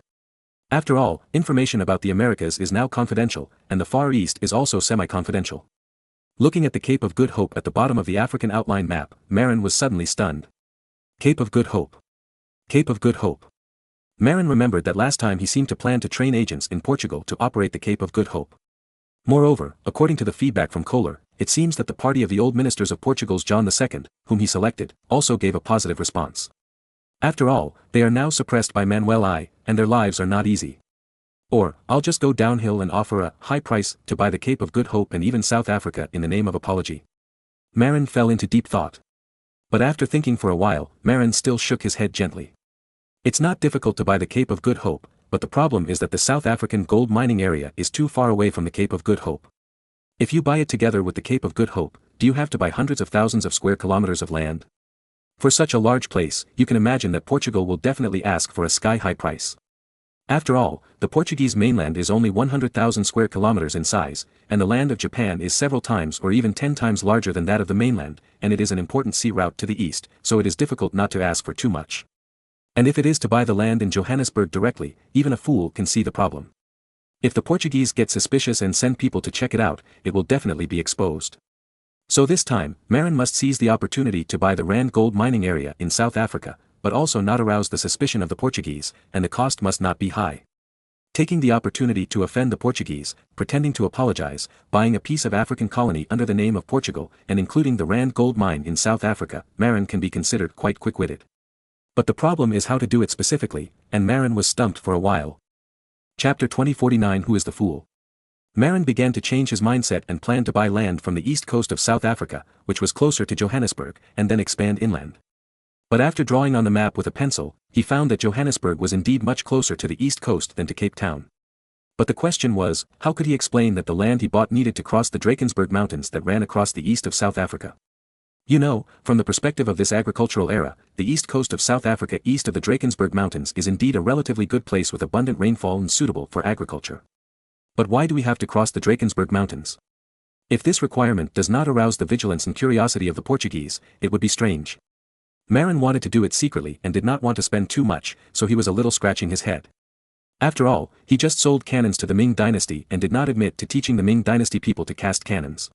After all, information about the Americas is now confidential, and the Far East is also semi-confidential. Looking at the Cape of Good Hope at the bottom of the African outline map, Marin was suddenly stunned. Cape of Good Hope. Cape of Good Hope. Marin remembered that last time he seemed to plan to train agents in Portugal to operate the Cape of Good Hope. Moreover, according to the feedback from Kohler, it seems that the party of the old ministers of Portugal's John II, whom he selected, also gave a positive response. After all, they are now suppressed by Manuel I, and their lives are not easy. Or, I'll just go downhill and offer a high price to buy the Cape of Good Hope and even South Africa in the name of apology. Marin fell into deep thought. But after thinking for a while, Marin still shook his head gently. It's not difficult to buy the Cape of Good Hope, but the problem is that the South African gold mining area is too far away from the Cape of Good Hope. If you buy it together with the Cape of Good Hope, do you have to buy hundreds of thousands of square kilometers of land? For such a large place, you can imagine that Portugal will definitely ask for a sky-high price. After all, the Portuguese mainland is only 100,000 square kilometers in size, and the land of Japan is several times or even 10 times larger than that of the mainland, and it is an important sea route to the east, so it is difficult not to ask for too much. And if it is to buy the land in Johannesburg directly, even a fool can see the problem. If the Portuguese get suspicious and send people to check it out, it will definitely be exposed. So this time, Marin must seize the opportunity to buy the Rand gold mining area in South Africa, but also not arouse the suspicion of the Portuguese, and the cost must not be high. Taking the opportunity to offend the Portuguese, pretending to apologize, buying a piece of African colony under the name of Portugal, and including the Rand gold mine in South Africa, Marin can be considered quite quick-witted. But the problem is how to do it specifically, and Marin was stumped for a while. Chapter 2049 Who is the Fool? Marin began to change his mindset and planned to buy land from the east coast of South Africa, which was closer to Johannesburg, and then expand inland. But after drawing on the map with a pencil, he found that Johannesburg was indeed much closer to the east coast than to Cape Town. But the question was, how could he explain that the land he bought needed to cross the Drakensberg Mountains that ran across the east of South Africa? You know, from the perspective of this agricultural era, the east coast of South Africa east of the Drakensberg Mountains is indeed a relatively good place with abundant rainfall and suitable for agriculture. But why do we have to cross the Drakensberg Mountains? If this requirement does not arouse the vigilance and curiosity of the Portuguese, it would be strange. Marin wanted to do it secretly and did not want to spend too much, so he was a little scratching his head. After all, he just sold cannons to the Ming dynasty and did not admit to teaching the Ming dynasty people to cast cannons.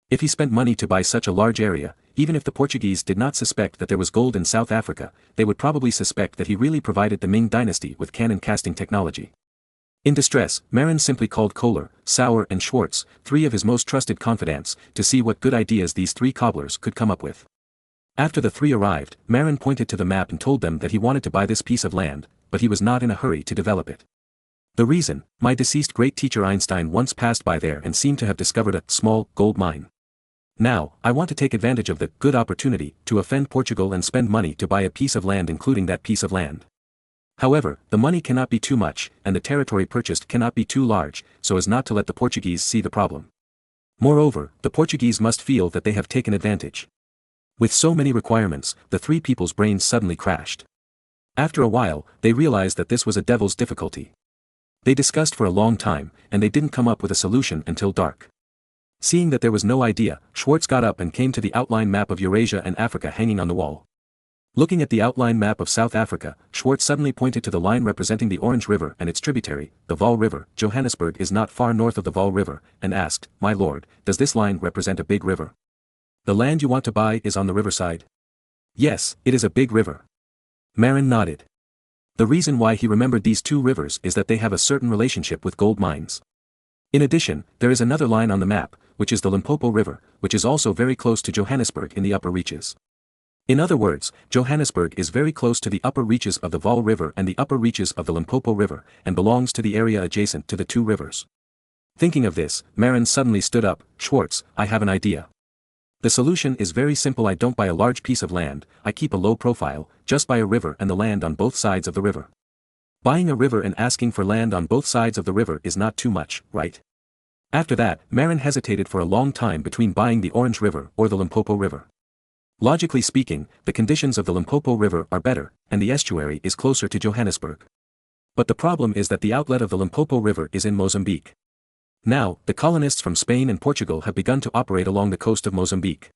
If he spent money to buy such a large area, even if the Portuguese did not suspect that there was gold in South Africa, they would probably suspect that he really provided the Ming dynasty with cannon casting technology. In distress, Marin simply called Kohler, Sauer and Schwartz, three of his most trusted confidants, to see what good ideas these three cobblers could come up with. After the three arrived, Marin pointed to the map and told them that he wanted to buy this piece of land, but he was not in a hurry to develop it. The reason, my deceased great teacher Einstein once passed by there and seemed to have discovered a small gold mine. Now, I want to take advantage of the good opportunity to offend Portugal and spend money to buy a piece of land including that piece of land. However, the money cannot be too much, and the territory purchased cannot be too large, so as not to let the Portuguese see the problem. Moreover, the Portuguese must feel that they have taken advantage. With so many requirements, the three people's brains suddenly crashed. After a while, they realized that this was a devil's difficulty. They discussed for a long time, and they didn't come up with a solution until dark. Seeing that there was no idea, Schwartz got up and came to the outline map of Eurasia and Africa hanging on the wall. Looking at the outline map of South Africa, Schwartz suddenly pointed to the line representing the Orange River and its tributary, the Vaal River. Johannesburg is not far north of the Vaal River, and asked, "My lord, does this line represent a big river? The land you want to buy is on the riverside?" "Yes, it is a big river." Marin nodded. The reason why he remembered these two rivers is that they have a certain relationship with gold mines. In addition, there is another line on the map, which is the Limpopo River, which is also very close to Johannesburg in the upper reaches. In other words, Johannesburg is very close to the upper reaches of the Vaal River and the upper reaches of the Limpopo River, and belongs to the area adjacent to the two rivers. Thinking of this, Marin suddenly stood up. Schwartz, I have an idea. The solution is very simple. I don't buy a large piece of land, I keep a low profile, just buy a river and the land on both sides of the river. Buying a river and asking for land on both sides of the river is not too much, right? After that, Marin hesitated for a long time between buying the Orange River or the Limpopo River. Logically speaking, the conditions of the Limpopo River are better, and the estuary is closer to Johannesburg. But the problem is that the outlet of the Limpopo River is in Mozambique. Now, the colonists from Spain and Portugal have begun to operate along the coast of Mozambique.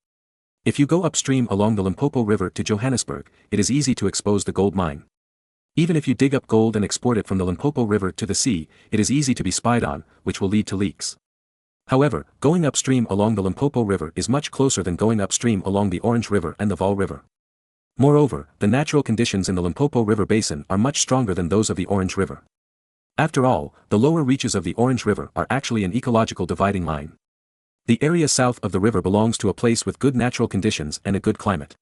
If you go upstream along the Limpopo River to Johannesburg, it is easy to expose the gold mine. Even if you dig up gold and export it from the Limpopo River to the sea, it is easy to be spied on, which will lead to leaks. However, going upstream along the Limpopo River is much closer than going upstream along the Orange River and the Vaal River. Moreover, the natural conditions in the Limpopo River basin are much stronger than those of the Orange River. After all, the lower reaches of the Orange River are actually an ecological dividing line. The area south of the river belongs to a place with good natural conditions and a good climate.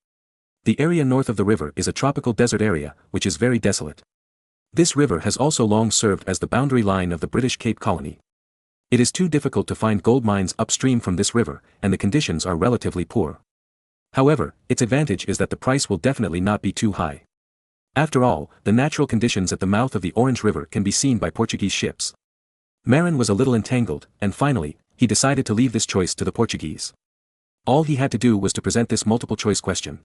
The area north of the river is a tropical desert area, which is very desolate. This river has also long served as the boundary line of the British Cape Colony. It is too difficult to find gold mines upstream from this river, and the conditions are relatively poor. However, its advantage is that the price will definitely not be too high. After all, the natural conditions at the mouth of the Orange River can be seen by Portuguese ships. Marin was a little entangled, and finally, he decided to leave this choice to the Portuguese. All he had to do was to present this multiple choice question.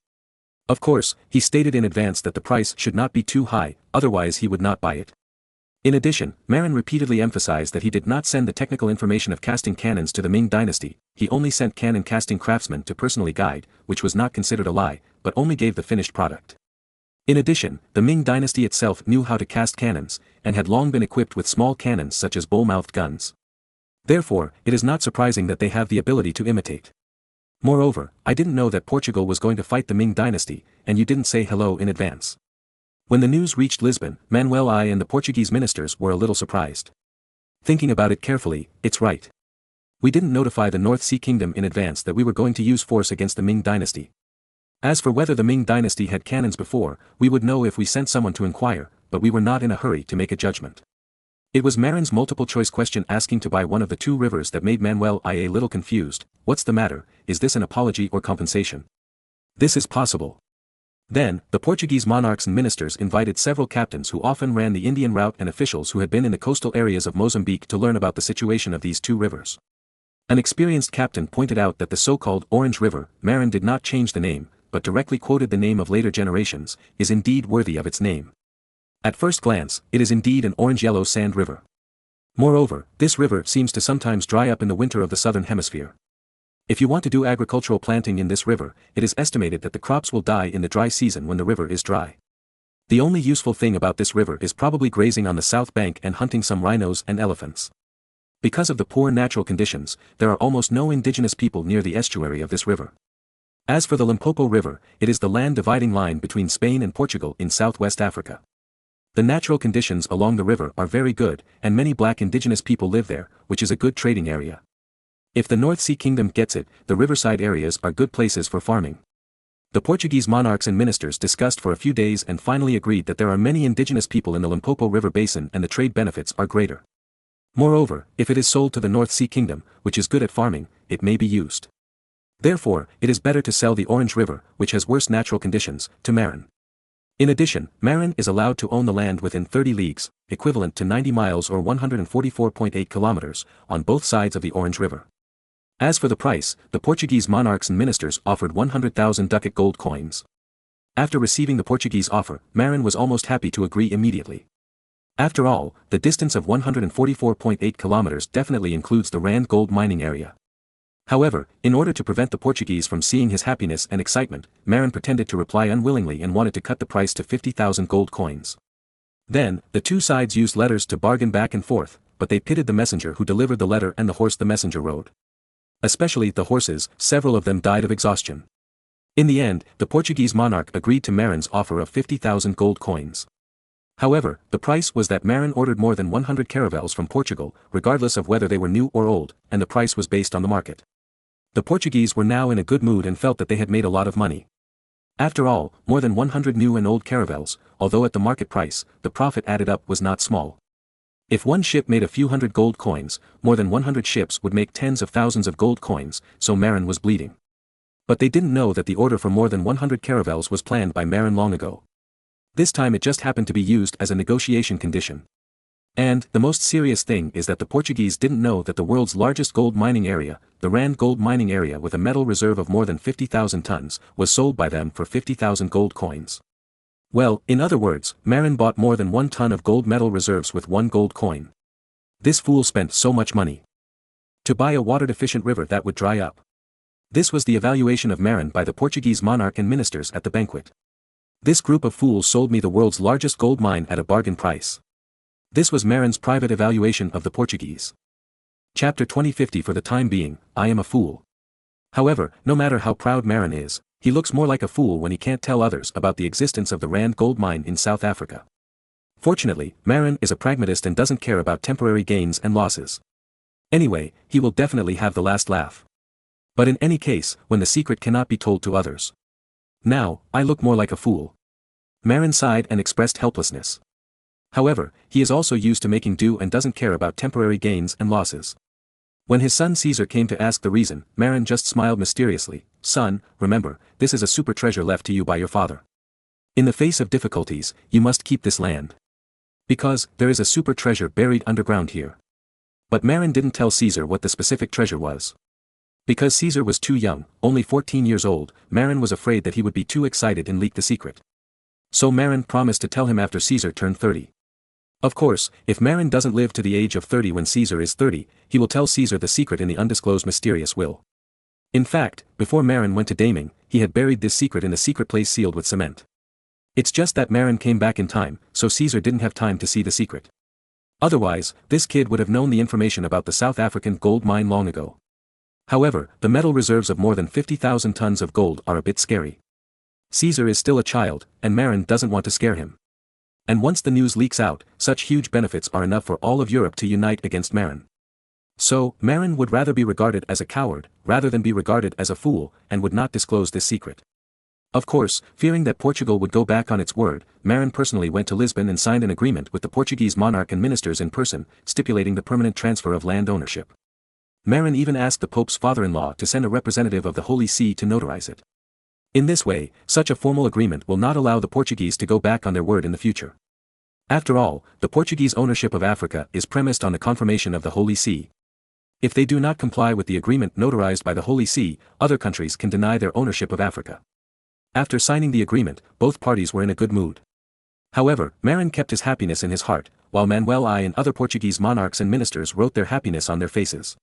Of course, he stated in advance that the price should not be too high, otherwise he would not buy it. In addition, Marin repeatedly emphasized that he did not send the technical information of casting cannons to the Ming dynasty, he only sent cannon casting craftsmen to personally guide, which was not considered a lie, but only gave the finished product. In addition, the Ming dynasty itself knew how to cast cannons, and had long been equipped with small cannons such as bull-mouthed guns. Therefore, it is not surprising that they have the ability to imitate. Moreover, I didn't know that Portugal was going to fight the Ming dynasty, and you didn't say hello in advance. When the news reached Lisbon, Manuel I and the Portuguese ministers were a little surprised. Thinking about it carefully, it's right. We didn't notify the North Sea Kingdom in advance that we were going to use force against the Ming dynasty. As for whether the Ming dynasty had cannons before, we would know if we sent someone to inquire, but we were not in a hurry to make a judgment. It was Marin's multiple choice question asking to buy one of the two rivers that made Manuel I a little confused. What's the matter? Is this an apology or compensation? This is possible. Then, the Portuguese monarchs and ministers invited several captains who often ran the Indian route and officials who had been in the coastal areas of Mozambique to learn about the situation of these two rivers. An experienced captain pointed out that the so-called Orange River, Marin did not change the name, but directly quoted the name of later generations, is indeed worthy of its name. At first glance, it is indeed an orange-yellow sand river. Moreover, this river seems to sometimes dry up in the winter of the southern hemisphere. If you want to do agricultural planting in this river, it is estimated that the crops will die in the dry season when the river is dry. The only useful thing about this river is probably grazing on the south bank and hunting some rhinos and elephants. Because of the poor natural conditions, there are almost no indigenous people near the estuary of this river. As for the Limpopo River, it is the land dividing line between Spain and Portugal in southwest Africa. The natural conditions along the river are very good, and many black indigenous people live there, which is a good trading area. If the North Sea Kingdom gets it, the riverside areas are good places for farming. The Portuguese monarchs and ministers discussed for a few days and finally agreed that there are many indigenous people in the Limpopo River basin and the trade benefits are greater. Moreover, if it is sold to the North Sea Kingdom, which is good at farming, it may be used. Therefore, it is better to sell the Orange River, which has worse natural conditions, to Marin. In addition, Marin is allowed to own the land within 30 leagues, equivalent to 90 miles or 144.8 kilometers, on both sides of the Orange River. As for the price, the Portuguese monarchs and ministers offered 100,000 ducat gold coins. After receiving the Portuguese offer, Marin was almost happy to agree immediately. After all, the distance of 144.8 kilometers definitely includes the Rand gold mining area. However, in order to prevent the Portuguese from seeing his happiness and excitement, Marin pretended to reply unwillingly and wanted to cut the price to 50,000 gold coins. Then, the two sides used letters to bargain back and forth, but they pitted the messenger who delivered the letter and the horse the messenger rode. Especially the horses, several of them died of exhaustion. In the end, the Portuguese monarch agreed to Marin's offer of 50,000 gold coins. However, the price was that Marin ordered more than 100 caravels from Portugal, regardless of whether they were new or old, and the price was based on the market. The Portuguese were now in a good mood and felt that they had made a lot of money. After all, more than 100 new and old caravels, although at the market price, the profit added up was not small. If one ship made a few hundred gold coins, more than 100 ships would make tens of thousands of gold coins, so Marin was bleeding. But they didn't know that the order for more than 100 caravels was planned by Marin long ago. This time it just happened to be used as a negotiation condition. And, the most serious thing is that the Portuguese didn't know that the world's largest gold mining area, the Rand gold mining area with a metal reserve of more than 50,000 tons, was sold by them for 50,000 gold coins. Well, in other words, Marin bought more than 1 ton of gold metal reserves with 1 gold coin. This fool spent so much money to buy a water-deficient river that would dry up. This was the evaluation of Marin by the Portuguese monarch and ministers at the banquet. This group of fools sold me the world's largest gold mine at a bargain price. This was Marin's private evaluation of the Portuguese. Chapter 2050. For the time being, I am a fool. However, no matter how proud Marin is, he looks more like a fool when he can't tell others about the existence of the Rand gold mine in South Africa. Fortunately, Marin is a pragmatist and doesn't care about temporary gains and losses. Anyway, he will definitely have the last laugh. But in any case, when the secret cannot be told to others. Now, I look more like a fool. Marin sighed and expressed helplessness. However, he is also used to making do and doesn't care about temporary gains and losses. When his son Caesar came to ask the reason, Marin just smiled mysteriously. Son, remember, this is a super treasure left to you by your father. In the face of difficulties, you must keep this land. Because, there is a super treasure buried underground here. But Marin didn't tell Caesar what the specific treasure was. Because Caesar was too young, only 14 years old, Marin was afraid that he would be too excited and leak the secret. So Marin promised to tell him after Caesar turned 30. Of course, if Marin doesn't live to the age of 30 when Caesar is 30, he will tell Caesar the secret in the undisclosed mysterious will. In fact, before Marin went to Daming, he had buried this secret in a secret place sealed with cement. It's just that Marin came back in time, so Caesar didn't have time to see the secret. Otherwise, this kid would have known the information about the South African gold mine long ago. However, the metal reserves of more than 50,000 tons of gold are a bit scary. Caesar is still a child, and Marin doesn't want to scare him. And once the news leaks out, such huge benefits are enough for all of Europe to unite against Marin. So, Marin would rather be regarded as a coward, rather than be regarded as a fool, and would not disclose this secret. Of course, fearing that Portugal would go back on its word, Marin personally went to Lisbon and signed an agreement with the Portuguese monarch and ministers in person, stipulating the permanent transfer of land ownership. Marin even asked the Pope's father-in-law to send a representative of the Holy See to notarize it. In this way, such a formal agreement will not allow the Portuguese to go back on their word in the future. After all, the Portuguese ownership of Africa is premised on the confirmation of the Holy See. If they do not comply with the agreement notarized by the Holy See, other countries can deny their ownership of Africa. After signing the agreement, both parties were in a good mood. However, Marin kept his happiness in his heart, while Manuel I and other Portuguese monarchs and ministers wrote their happiness on their faces.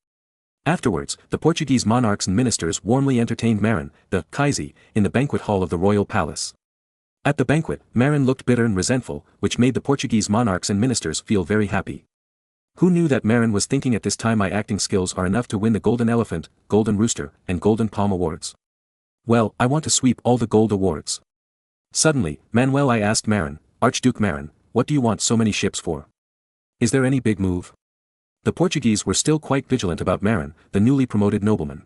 Afterwards, the Portuguese monarchs and ministers warmly entertained Marin, the Kaisi, in the banquet hall of the royal palace. At the banquet, Marin looked bitter and resentful, which made the Portuguese monarchs and ministers feel very happy. Who knew that Marin was thinking at this time my acting skills are enough to win the Golden Elephant, Golden Rooster, and Golden Palm awards? Well, I want to sweep all the gold awards. Suddenly, Manuel I asked Marin, Archduke Marin, what do you want so many ships for? Is there any big move? The Portuguese were still quite vigilant about Marin, the newly promoted nobleman.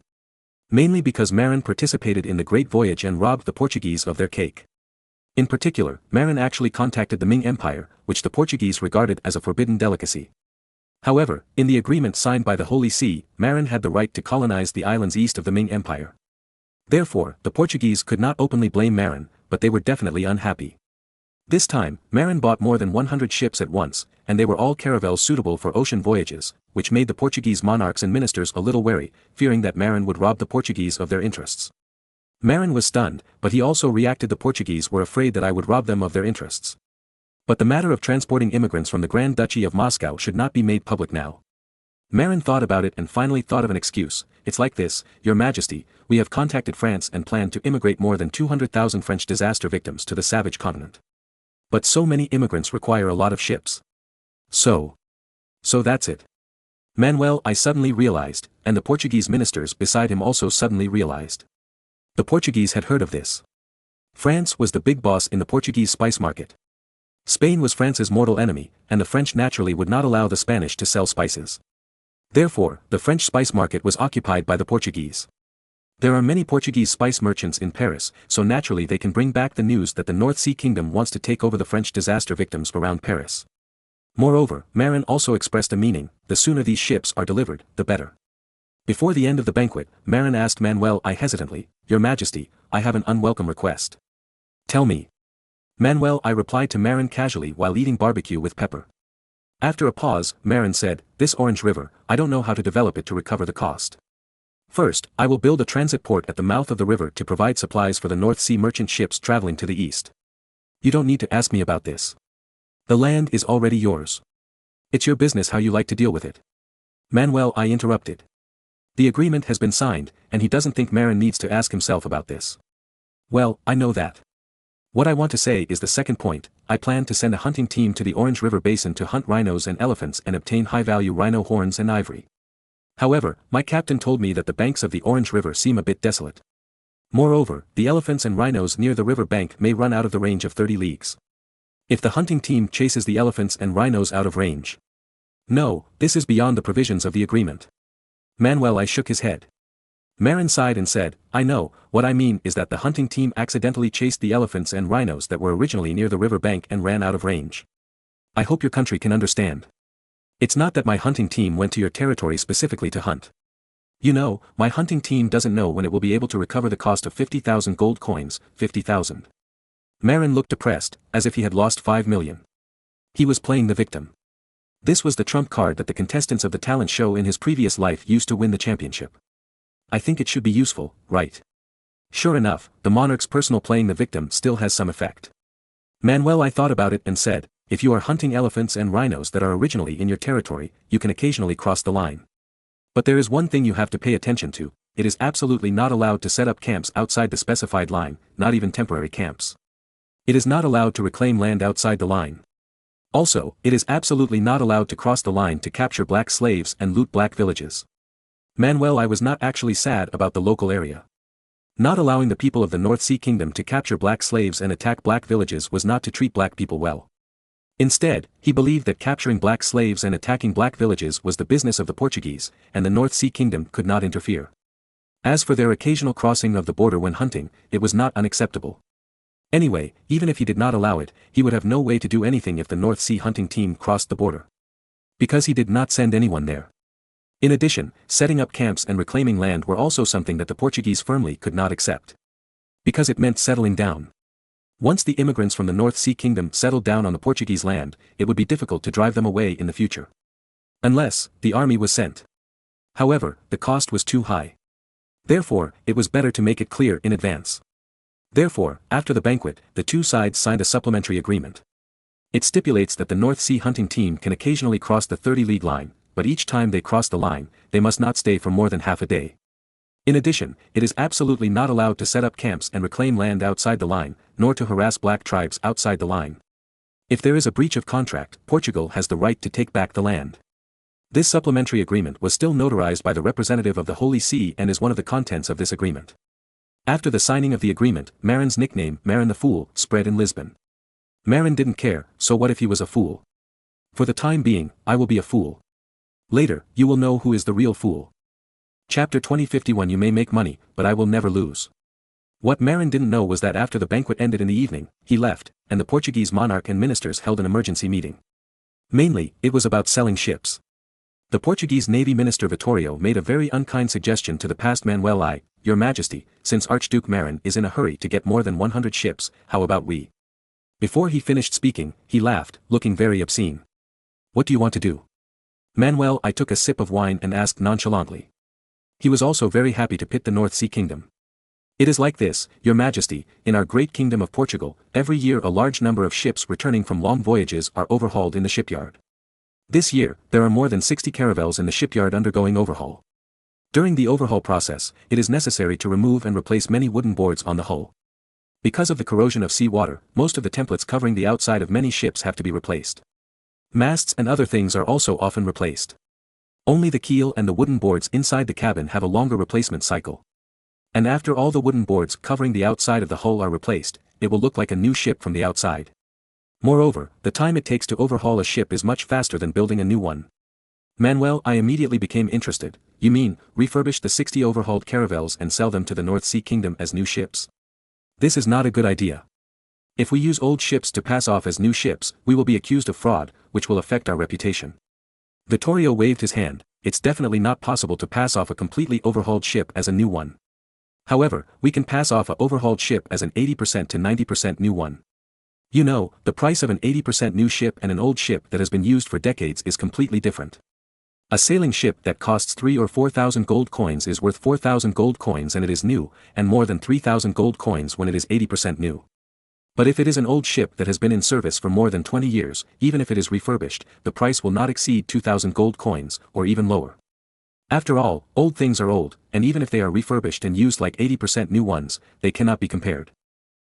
Mainly because Marin participated in the Great Voyage and robbed the Portuguese of their cake. In particular, Marin actually contacted the Ming Empire, which the Portuguese regarded as a forbidden delicacy. However, in the agreement signed by the Holy See, Marin had the right to colonize the islands east of the Ming Empire. Therefore, the Portuguese could not openly blame Marin, but they were definitely unhappy. This time, Marin bought more than 100 ships at once, and they were all caravels suitable for ocean voyages, which made the Portuguese monarchs and ministers a little wary, fearing that Marin would rob the Portuguese of their interests. Marin was stunned, but he also reacted the Portuguese were afraid that I would rob them of their interests. But the matter of transporting immigrants from the Grand Duchy of Moscow should not be made public now. Marin thought about it and finally thought of an excuse. It's like this, Your Majesty, we have contacted France and plan to immigrate more than 200,000 French disaster victims to the savage continent. But so many immigrants require a lot of ships. So that's it. Manuel I suddenly realized, and the Portuguese ministers beside him also suddenly realized. The Portuguese had heard of this. France was the big boss in the Portuguese spice market. Spain was France's mortal enemy, and the French naturally would not allow the Spanish to sell spices. Therefore, the French spice market was occupied by the Portuguese. There are many Portuguese spice merchants in Paris, so naturally they can bring back the news that the North Sea Kingdom wants to take over the French disaster victims around Paris. Moreover, Marin also expressed a meaning: the sooner these ships are delivered, the better. Before the end of the banquet, Marin asked Manuel I hesitantly, "Your Majesty, I have an unwelcome request." "Tell me." Manuel I replied to Marin casually while eating barbecue with pepper. After a pause, Marin said, "This Orange River, I don't know how to develop it to recover the cost. First, I will build a transit port at the mouth of the river to provide supplies for the North Sea merchant ships traveling to the east. You don't need to ask me about this. The land is already yours. It's your business how you like to deal with it." Manuel I interrupted. "The agreement has been signed, and he doesn't think Marin needs to ask himself about this." "Well, I know that. What I want to say is the second point: I plan to send a hunting team to the Orange River Basin to hunt rhinos and elephants and obtain high-value rhino horns and ivory. However, my captain told me that the banks of the Orange River seem a bit desolate. Moreover, the elephants and rhinos near the river bank may run out of the range of 30 leagues. If the hunting team chases the elephants and rhinos out of range. No, this is beyond the provisions of the agreement." Manuel I shook his head. Marin sighed and said, "I know, what I mean is that the hunting team accidentally chased the elephants and rhinos that were originally near the river bank and ran out of range. I hope your country can understand. It's not that my hunting team went to your territory specifically to hunt. You know, my hunting team doesn't know when it will be able to recover the cost of 50,000 gold coins, 50,000. Marin looked depressed, as if he had lost 5 million. He was playing the victim. This was the trump card that the contestants of the talent show in his previous life used to win the championship. I think it should be useful, right? Sure enough, the monarch's personal playing the victim still has some effect. Manuel I thought about it and said, "If you are hunting elephants and rhinos that are originally in your territory, you can occasionally cross the line. But there is one thing you have to pay attention to: it is absolutely not allowed to set up camps outside the specified line, not even temporary camps. It is not allowed to reclaim land outside the line. Also, it is absolutely not allowed to cross the line to capture black slaves and loot black villages." Manuel I was not actually sad about the local area. Not allowing the people of the North Sea Kingdom to capture black slaves and attack black villages was not to treat black people well. Instead, he believed that capturing black slaves and attacking black villages was the business of the Portuguese, and the North Sea Kingdom could not interfere. As for their occasional crossing of the border when hunting, it was not unacceptable. Anyway, even if he did not allow it, he would have no way to do anything if the North Sea hunting team crossed the border. Because he did not send anyone there. In addition, setting up camps and reclaiming land were also something that the Portuguese firmly could not accept. Because it meant settling down. Once the immigrants from the North Sea Kingdom settled down on the Portuguese land, it would be difficult to drive them away in the future. Unless, the army was sent. However, the cost was too high. Therefore, it was better to make it clear in advance. Therefore, after the banquet, the two sides signed a supplementary agreement. It stipulates that the North Sea hunting team can occasionally cross the 30-league line, but each time they cross the line, they must not stay for more than half a day. In addition, it is absolutely not allowed to set up camps and reclaim land outside the line, nor to harass black tribes outside the line. If there is a breach of contract, Portugal has the right to take back the land. This supplementary agreement was still notarized by the representative of the Holy See and is one of the contents of this agreement. After the signing of the agreement, Marin's nickname, Marin the Fool, spread in Lisbon. Marin didn't care, so what if he was a fool? For the time being, I will be a fool. Later, you will know who is the real fool. Chapter 2051. You may make money, but I will never lose. What Marin didn't know was that after the banquet ended in the evening, he left, and the Portuguese monarch and ministers held an emergency meeting. Mainly, it was about selling ships. The Portuguese Navy Minister Vittorio made a very unkind suggestion to the past Manuel I, "Your Majesty, since Archduke Marin is in a hurry to get more than 100 ships, how about we?" Before he finished speaking, he laughed, looking very obscene. "What do you want to do?" Manuel I took a sip of wine and asked nonchalantly. He was also very happy to pit the North Sea Kingdom. "It is like this, Your Majesty, in our great kingdom of Portugal, every year a large number of ships returning from long voyages are overhauled in the shipyard. This year, there are more than 60 caravels in the shipyard undergoing overhaul. During the overhaul process, it is necessary to remove and replace many wooden boards on the hull. Because of the corrosion of sea water, most of the templates covering the outside of many ships have to be replaced. Masts and other things are also often replaced. Only the keel and the wooden boards inside the cabin have a longer replacement cycle. And after all the wooden boards covering the outside of the hull are replaced, it will look like a new ship from the outside. Moreover, the time it takes to overhaul a ship is much faster than building a new one." Manuel I immediately became interested. "You mean, refurbish the 60 overhauled caravels and sell them to the North Sea Kingdom as new ships? This is not a good idea. If we use old ships to pass off as new ships, we will be accused of fraud, which will affect our reputation. Vittorio waved his hand. It's definitely not possible to pass off a completely overhauled ship as a new one. However, we can pass off a overhauled ship as an 80% to 90% new one. You know, the price of an 80% new ship and an old ship that has been used for decades is completely different. A sailing ship that costs 3 or 4,000 gold coins is worth 4,000 gold coins and it is new, and more than 3,000 gold coins when it is 80% new. But if it is an old ship that has been in service for more than 20 years, even if it is refurbished, the price will not exceed 2,000 gold coins, or even lower. After all, old things are old, and even if they are refurbished and used like 80% new ones, they cannot be compared.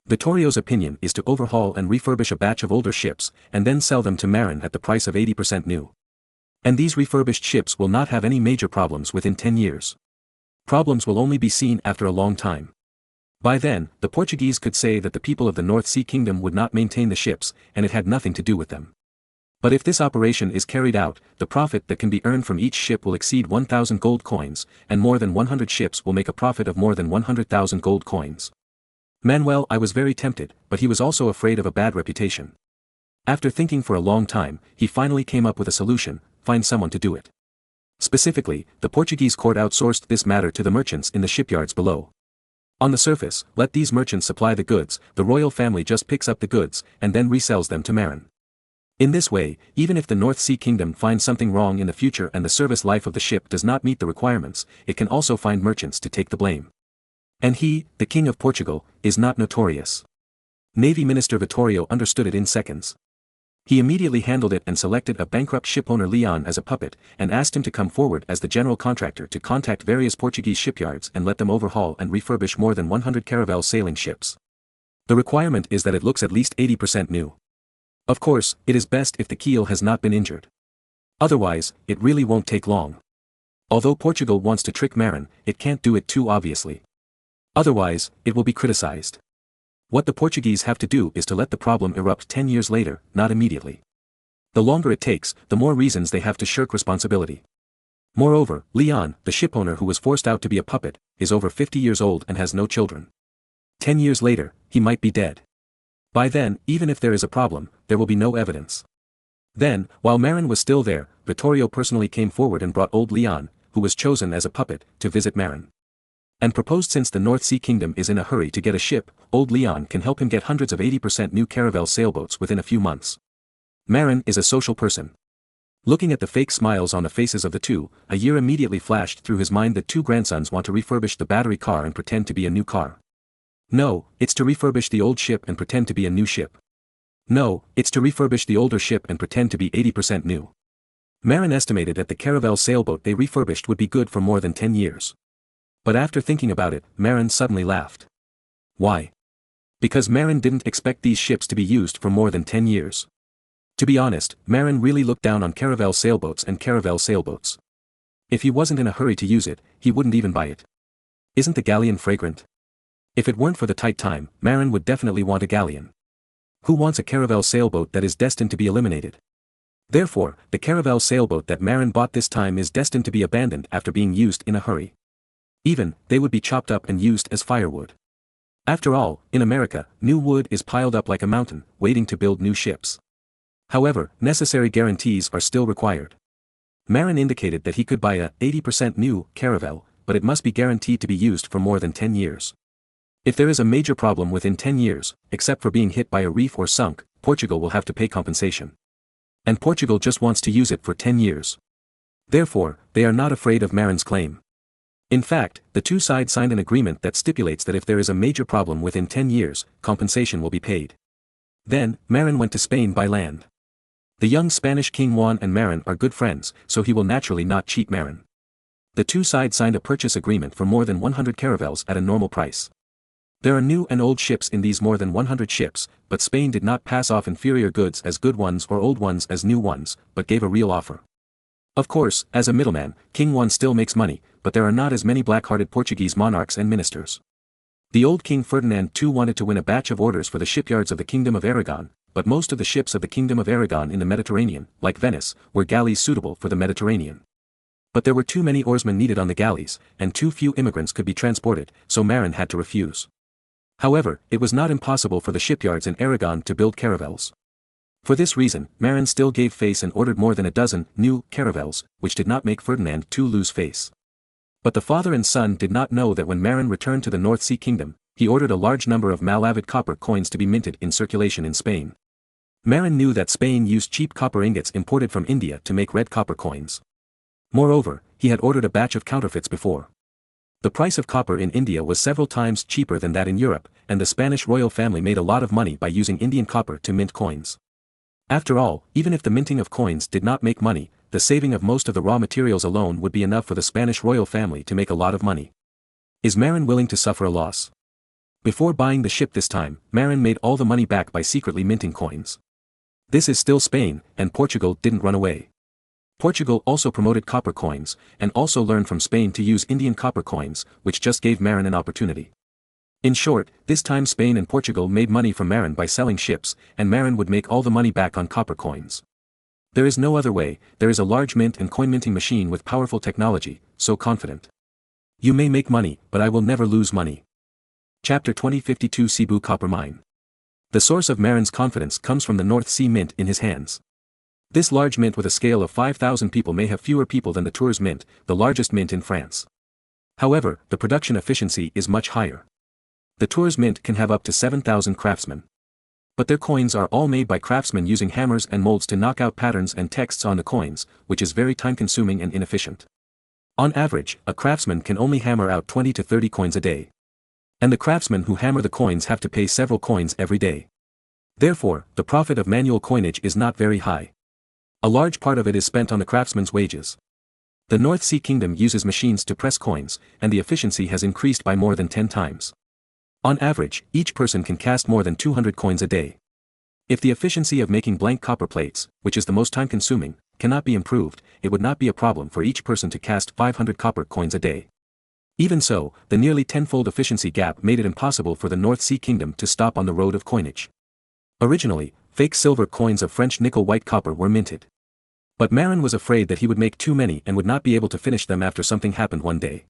Vittorio's opinion is to overhaul and refurbish a batch of older ships, and then sell them to Marin at the price of 80% new. And these refurbished ships will not have any major problems within 10 years. Problems will only be seen after a long time. By then, the Portuguese could say that the people of the North Sea Kingdom would not maintain the ships, and it had nothing to do with them. But if this operation is carried out, the profit that can be earned from each ship will exceed 1,000 gold coins, and more than 100 ships will make a profit of more than 100,000 gold coins. Manuel I was very tempted, but he was also afraid of a bad reputation. After thinking for a long time, he finally came up with a solution: find someone to do it. Specifically, the Portuguese court outsourced this matter to the merchants in the shipyards below. On the surface, let these merchants supply the goods, the royal family just picks up the goods, and then resells them to Marin. In this way, even if the North Sea Kingdom finds something wrong in the future and the service life of the ship does not meet the requirements, it can also find merchants to take the blame. And he, the King of Portugal, is not notorious. Navy Minister Vittorio understood it in seconds. He immediately handled it and selected a bankrupt shipowner Leon as a puppet, and asked him to come forward as the general contractor to contact various Portuguese shipyards and let them overhaul and refurbish more than 100 caravel sailing ships. The requirement is that it looks at least 80% new. Of course, it is best if the keel has not been injured. Otherwise, it really won't take long. Although Portugal wants to trick Marin, it can't do it too obviously. Otherwise, it will be criticized. What the Portuguese have to do is to let the problem erupt 10 years later, not immediately. The longer it takes, the more reasons they have to shirk responsibility. Moreover, Leon, the shipowner who was forced out to be a puppet, is over 50 years old and has no children. 10 years later, he might be dead. By then, even if there is a problem, there will be no evidence. Then, while Marin was still there, Vittorio personally came forward and brought old Leon, who was chosen as a puppet, to visit Marin. And proposed since the North Sea Kingdom is in a hurry to get a ship, old Leon can help him get hundreds of 80% new caravel sailboats within a few months. Marin is a social person. Looking at the fake smiles on the faces of the two, a year immediately flashed through his mind that two grandsons want to refurbish the battery car and pretend to be a new car. No, it's to refurbish the old ship and pretend to be a new ship. No, it's to refurbish the older ship and pretend to be 80% new. Marin estimated that the caravel sailboat they refurbished would be good for more than 10 years. But after thinking about it, Marin suddenly laughed. Why? Because Marin didn't expect these ships to be used for more than 10 years. To be honest, Marin really looked down on caravel sailboats and caravel sailboats. If he wasn't in a hurry to use it, he wouldn't even buy it. Isn't the galleon fragrant? If it weren't for the tight time, Marin would definitely want a galleon. Who wants a caravel sailboat that is destined to be eliminated? Therefore, the caravel sailboat that Marin bought this time is destined to be abandoned after being used in a hurry. Even, they would be chopped up and used as firewood. After all, in America, new wood is piled up like a mountain, waiting to build new ships. However, necessary guarantees are still required. Marin indicated that he could buy a 80% new caravel, but it must be guaranteed to be used for more than 10 years. If there is a major problem within 10 years, except for being hit by a reef or sunk, Portugal will have to pay compensation. And Portugal just wants to use it for 10 years. Therefore, they are not afraid of Marin's claim. In fact, the two sides signed an agreement that stipulates that if there is a major problem within 10 years, compensation will be paid. Then, Marin went to Spain by land. The young Spanish King Juan and Marin are good friends, so he will naturally not cheat Marin. The two sides signed a purchase agreement for more than 100 caravels at a normal price. There are new and old ships in these more than 100 ships, but Spain did not pass off inferior goods as good ones or old ones as new ones, but gave a real offer. Of course, as a middleman, King Juan still makes money, but there are not as many black-hearted Portuguese monarchs and ministers. The old King Ferdinand II wanted to win a batch of orders for the shipyards of the Kingdom of Aragon, but most of the ships of the Kingdom of Aragon in the Mediterranean, like Venice, were galleys suitable for the Mediterranean. But there were too many oarsmen needed on the galleys, and too few immigrants could be transported, so Marin had to refuse. However, it was not impossible for the shipyards in Aragon to build caravels. For this reason, Marin still gave face and ordered more than a dozen new caravels, which did not make Ferdinand II lose face. But the father and son did not know that when Marin returned to the North Sea Kingdom, he ordered a large number of malavid copper coins to be minted in circulation in Spain. Marin knew that Spain used cheap copper ingots imported from India to make red copper coins. Moreover, he had ordered a batch of counterfeits before. The price of copper in India was several times cheaper than that in Europe, and the Spanish royal family made a lot of money by using Indian copper to mint coins. After all, even if the minting of coins did not make money, the saving of most of the raw materials alone would be enough for the Spanish royal family to make a lot of money. Is Marin willing to suffer a loss? Before buying the ship this time, Marin made all the money back by secretly minting coins. This is still Spain, and Portugal didn't run away. Portugal also promoted copper coins, and also learned from Spain to use Indian copper coins, which just gave Marin an opportunity. In short, this time Spain and Portugal made money from Marin by selling ships, and Marin would make all the money back on copper coins. There is no other way. There is a large mint and coin minting machine with powerful technology, so confident. You may make money, but I will never lose money. Chapter 2052 Cebu Copper Mine. The source of Marin's confidence comes from the North Sea Mint in his hands. This large mint with a scale of 5,000 people may have fewer people than the Tours Mint, the largest mint in France. However, the production efficiency is much higher. The Tours Mint can have up to 7,000 craftsmen. But their coins are all made by craftsmen using hammers and molds to knock out patterns and texts on the coins, which is very time-consuming and inefficient. On average, a craftsman can only hammer out 20 to 30 coins a day. And the craftsmen who hammer the coins have to pay several coins every day. Therefore, the profit of manual coinage is not very high. A large part of it is spent on the craftsmen's wages. The North Sea Kingdom uses machines to press coins, and the efficiency has increased by more than 10 times. On average, each person can cast more than 200 coins a day. If the efficiency of making blank copper plates, which is the most time-consuming, cannot be improved, it would not be a problem for each person to cast 500 copper coins a day. Even so, the nearly tenfold efficiency gap made it impossible for the North Sea Kingdom to stop on the road of coinage. Originally, fake silver coins of French nickel-white copper were minted. But Marin was afraid that he would make too many and would not be able to finish them after something happened one day.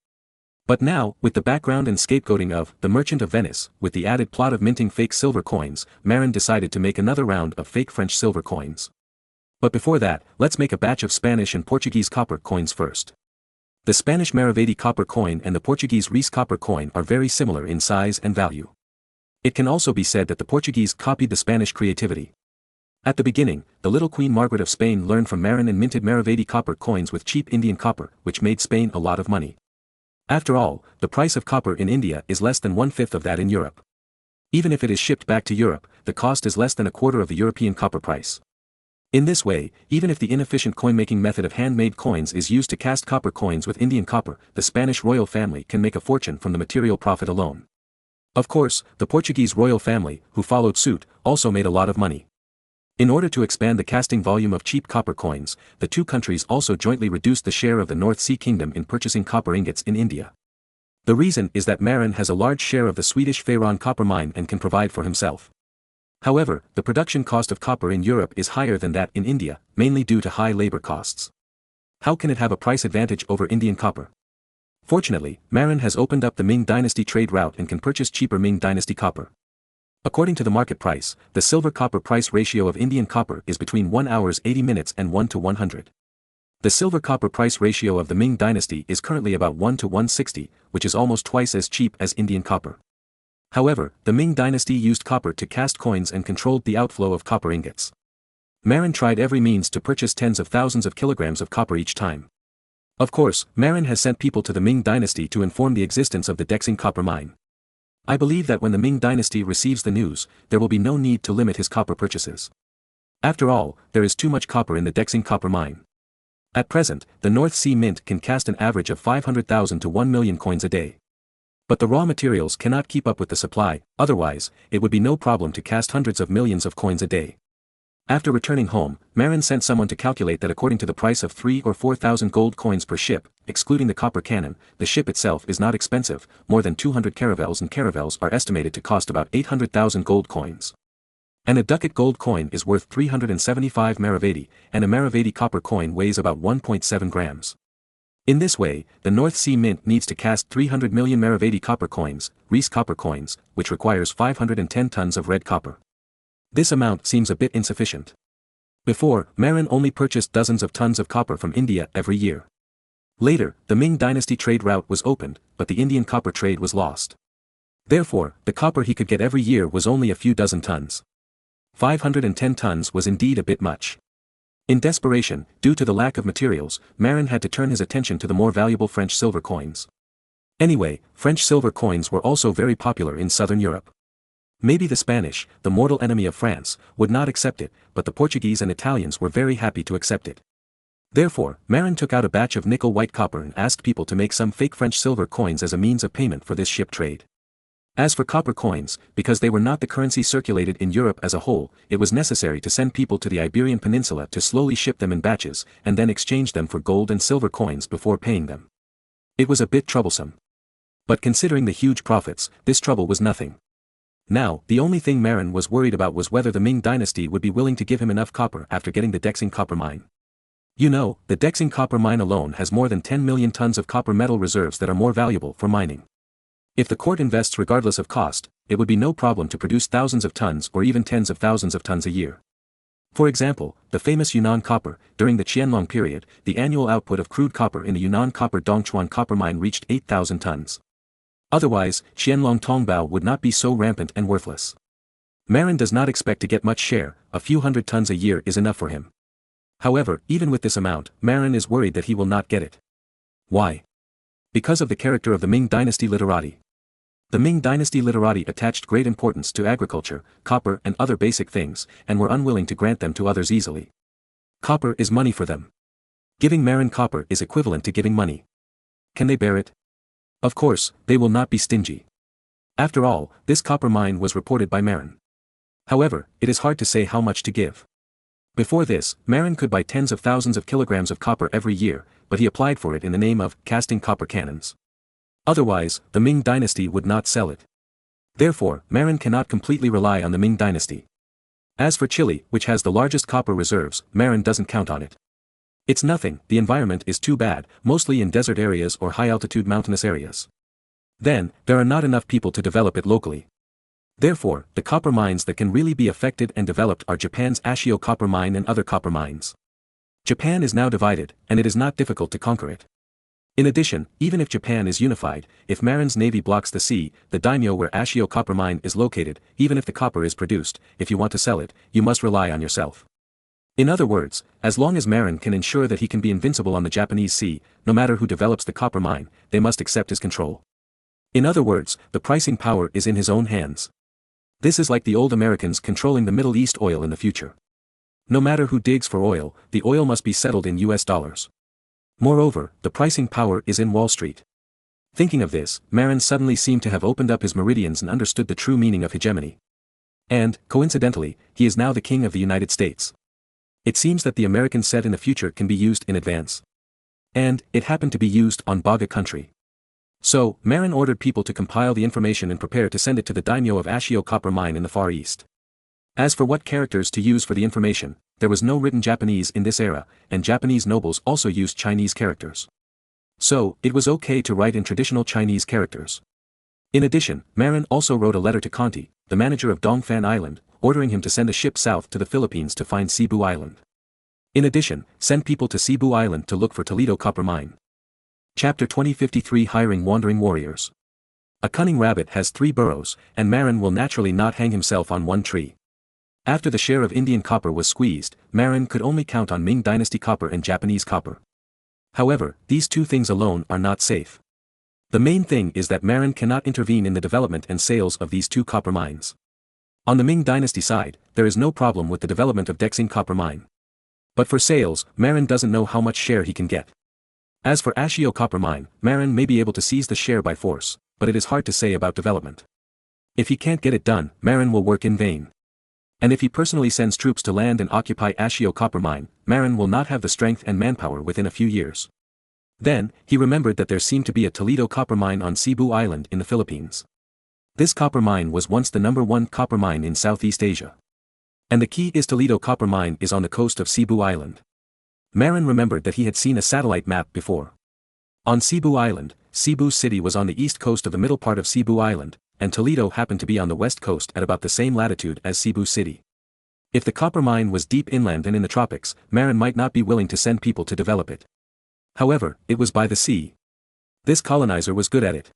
But now, with the background and scapegoating of The Merchant of Venice, with the added plot of minting fake silver coins, Marin decided to make another round of fake French silver coins. But before that, let's make a batch of Spanish and Portuguese copper coins first. The Spanish Maravedi copper coin and the Portuguese Reis copper coin are very similar in size and value. It can also be said that the Portuguese copied the Spanish creativity. At the beginning, the little Queen Margaret of Spain learned from Marin and minted Maravedi copper coins with cheap Indian copper, which made Spain a lot of money. After all, the price of copper in India is less than 1/5 of that in Europe. Even if it is shipped back to Europe, the cost is less than a quarter of the European copper price. In this way, even if the inefficient coin-making method of handmade coins is used to cast copper coins with Indian copper, the Spanish royal family can make a fortune from the material profit alone. Of course, the Portuguese royal family, who followed suit, also made a lot of money. In order to expand the casting volume of cheap copper coins, the two countries also jointly reduced the share of the North Sea Kingdom in purchasing copper ingots in India. The reason is that Marin has a large share of the Swedish Faron copper mine and can provide for himself. However, the production cost of copper in Europe is higher than that in India, mainly due to high labor costs. How can it have a price advantage over Indian copper? Fortunately, Marin has opened up the Ming Dynasty trade route and can purchase cheaper Ming Dynasty copper. According to the market price, the silver-copper price ratio of Indian copper is between 1 hours 80 minutes and 1 to 100. The silver-copper price ratio of the Ming Dynasty is currently about 1 to 160, which is almost twice as cheap as Indian copper. However, the Ming Dynasty used copper to cast coins and controlled the outflow of copper ingots. Marin tried every means to purchase tens of thousands of kilograms of copper each time. Of course, Marin has sent people to the Ming Dynasty to inform the existence of the Dexing copper mine. I believe that when the Ming Dynasty receives the news, there will be no need to limit his copper purchases. After all, there is too much copper in the Dexing copper mine. At present, the North Sea Mint can cast an average of 500,000 to 1 million coins a day. But the raw materials cannot keep up with the supply, otherwise, it would be no problem to cast hundreds of millions of coins a day. After returning home, Marin sent someone to calculate that according to the price of 3,000 or 4,000 gold coins per ship, excluding the copper cannon, the ship itself is not expensive, more than 200 caravels, and caravels are estimated to cost about 800,000 gold coins. And a ducat gold coin is worth 375 Maravedi, and a Maravedi copper coin weighs about 1.7 grams. In this way, the North Sea Mint needs to cast 300 million Maravedi copper coins, Reese copper coins, which requires 510 tons of red copper. This amount seems a bit insufficient. Before, Marin only purchased dozens of tons of copper from India every year. Later, the Ming dynasty trade route was opened, but the Indian copper trade was lost. Therefore, the copper he could get every year was only a few dozen tons. 510 tons was indeed a bit much. In desperation, due to the lack of materials, Marin had to turn his attention to the more valuable French silver coins. Anyway, French silver coins were also very popular in southern Europe. Maybe the Spanish, the mortal enemy of France, would not accept it, but the Portuguese and Italians were very happy to accept it. Therefore, Marin took out a batch of nickel-white copper and asked people to make some fake French silver coins as a means of payment for this ship trade. As for copper coins, because they were not the currency circulated in Europe as a whole, it was necessary to send people to the Iberian Peninsula to slowly ship them in batches, and then exchange them for gold and silver coins before paying them. It was a bit troublesome. But considering the huge profits, this trouble was nothing. Now, the only thing Marin was worried about was whether the Ming dynasty would be willing to give him enough copper after getting the Dexing copper mine. You know, the Dexing copper mine alone has more than 10 million tons of copper metal reserves that are more valuable for mining. If the court invests regardless of cost, it would be no problem to produce thousands of tons or even tens of thousands of tons a year. For example, the famous Yunnan copper, during the Qianlong period, the annual output of crude copper in the Yunnan copper Dongchuan copper mine reached 8,000 tons. Otherwise, Qianlong Tongbao would not be so rampant and worthless. Marin does not expect to get much share, a few hundred tons a year is enough for him. However, even with this amount, Marin is worried that he will not get it. Why? Because of the character of the Ming dynasty literati. The Ming dynasty literati attached great importance to agriculture, copper and other basic things, and were unwilling to grant them to others easily. Copper is money for them. Giving Marin copper is equivalent to giving money. Can they bear it? Of course, they will not be stingy. After all, this copper mine was reported by Marin. However, it is hard to say how much to give. Before this, Marin could buy tens of thousands of kilograms of copper every year, but he applied for it in the name of casting copper cannons. Otherwise, the Ming dynasty would not sell it. Therefore, Marin cannot completely rely on the Ming dynasty. As for Chile, which has the largest copper reserves, Marin doesn't count on it. It's nothing, the environment is too bad, mostly in desert areas or high-altitude mountainous areas. Then, there are not enough people to develop it locally. Therefore, the copper mines that can really be affected and developed are Japan's Ashio copper mine and other copper mines. Japan is now divided, and it is not difficult to conquer it. In addition, even if Japan is unified, if Marin's navy blocks the sea, the daimyo where Ashio copper mine is located, even if the copper is produced, if you want to sell it, you must rely on yourself. In other words, as long as Marin can ensure that he can be invincible on the Japanese sea, no matter who develops the copper mine, they must accept his control. In other words, the pricing power is in his own hands. This is like the old Americans controlling the Middle East oil in the future. No matter who digs for oil, the oil must be settled in US dollars. Moreover, the pricing power is in Wall Street. Thinking of this, Marin suddenly seemed to have opened up his meridians and understood the true meaning of hegemony. And, coincidentally, he is now the king of the United States. It seems that the American set in the future can be used in advance. And, it happened to be used on Baga country. So, Marin ordered people to compile the information and prepare to send it to the daimyo of Ashio copper mine in the Far East. As for what characters to use for the information, there was no written Japanese in this era, and Japanese nobles also used Chinese characters. So, it was okay to write in traditional Chinese characters. In addition, Marin also wrote a letter to Conti, the manager of Dongfan Island, ordering him to send a ship south to the Philippines to find Cebu Island. In addition, send people to Cebu Island to look for Toledo copper mine. Chapter 2053 Hiring Wandering Warriors. A cunning rabbit has 3 burrows, and Marin will naturally not hang himself on one tree. After the share of Indian copper was squeezed, Marin could only count on Ming dynasty copper and Japanese copper. However, these 2 things alone are not safe. The main thing is that Marin cannot intervene in the development and sales of these 2 copper mines. On the Ming dynasty side, there is no problem with the development of Dexing copper mine. But for sales, Marin doesn't know how much share he can get. As for Ashio copper mine, Marin may be able to seize the share by force, but it is hard to say about development. If he can't get it done, Marin will work in vain. And if he personally sends troops to land and occupy Ashio copper mine, Marin will not have the strength and manpower within a few years. Then, he remembered that there seemed to be a Toledo copper mine on Cebu Island in the Philippines. This copper mine was once the #1 copper mine in Southeast Asia. And the key is Toledo copper mine is on the coast of Cebu Island. Marin remembered that he had seen a satellite map before. On Cebu Island, Cebu City was on the east coast of the middle part of Cebu Island, and Toledo happened to be on the west coast at about the same latitude as Cebu City. If the copper mine was deep inland and in the tropics, Marin might not be willing to send people to develop it. However, it was by the sea. This colonizer was good at it.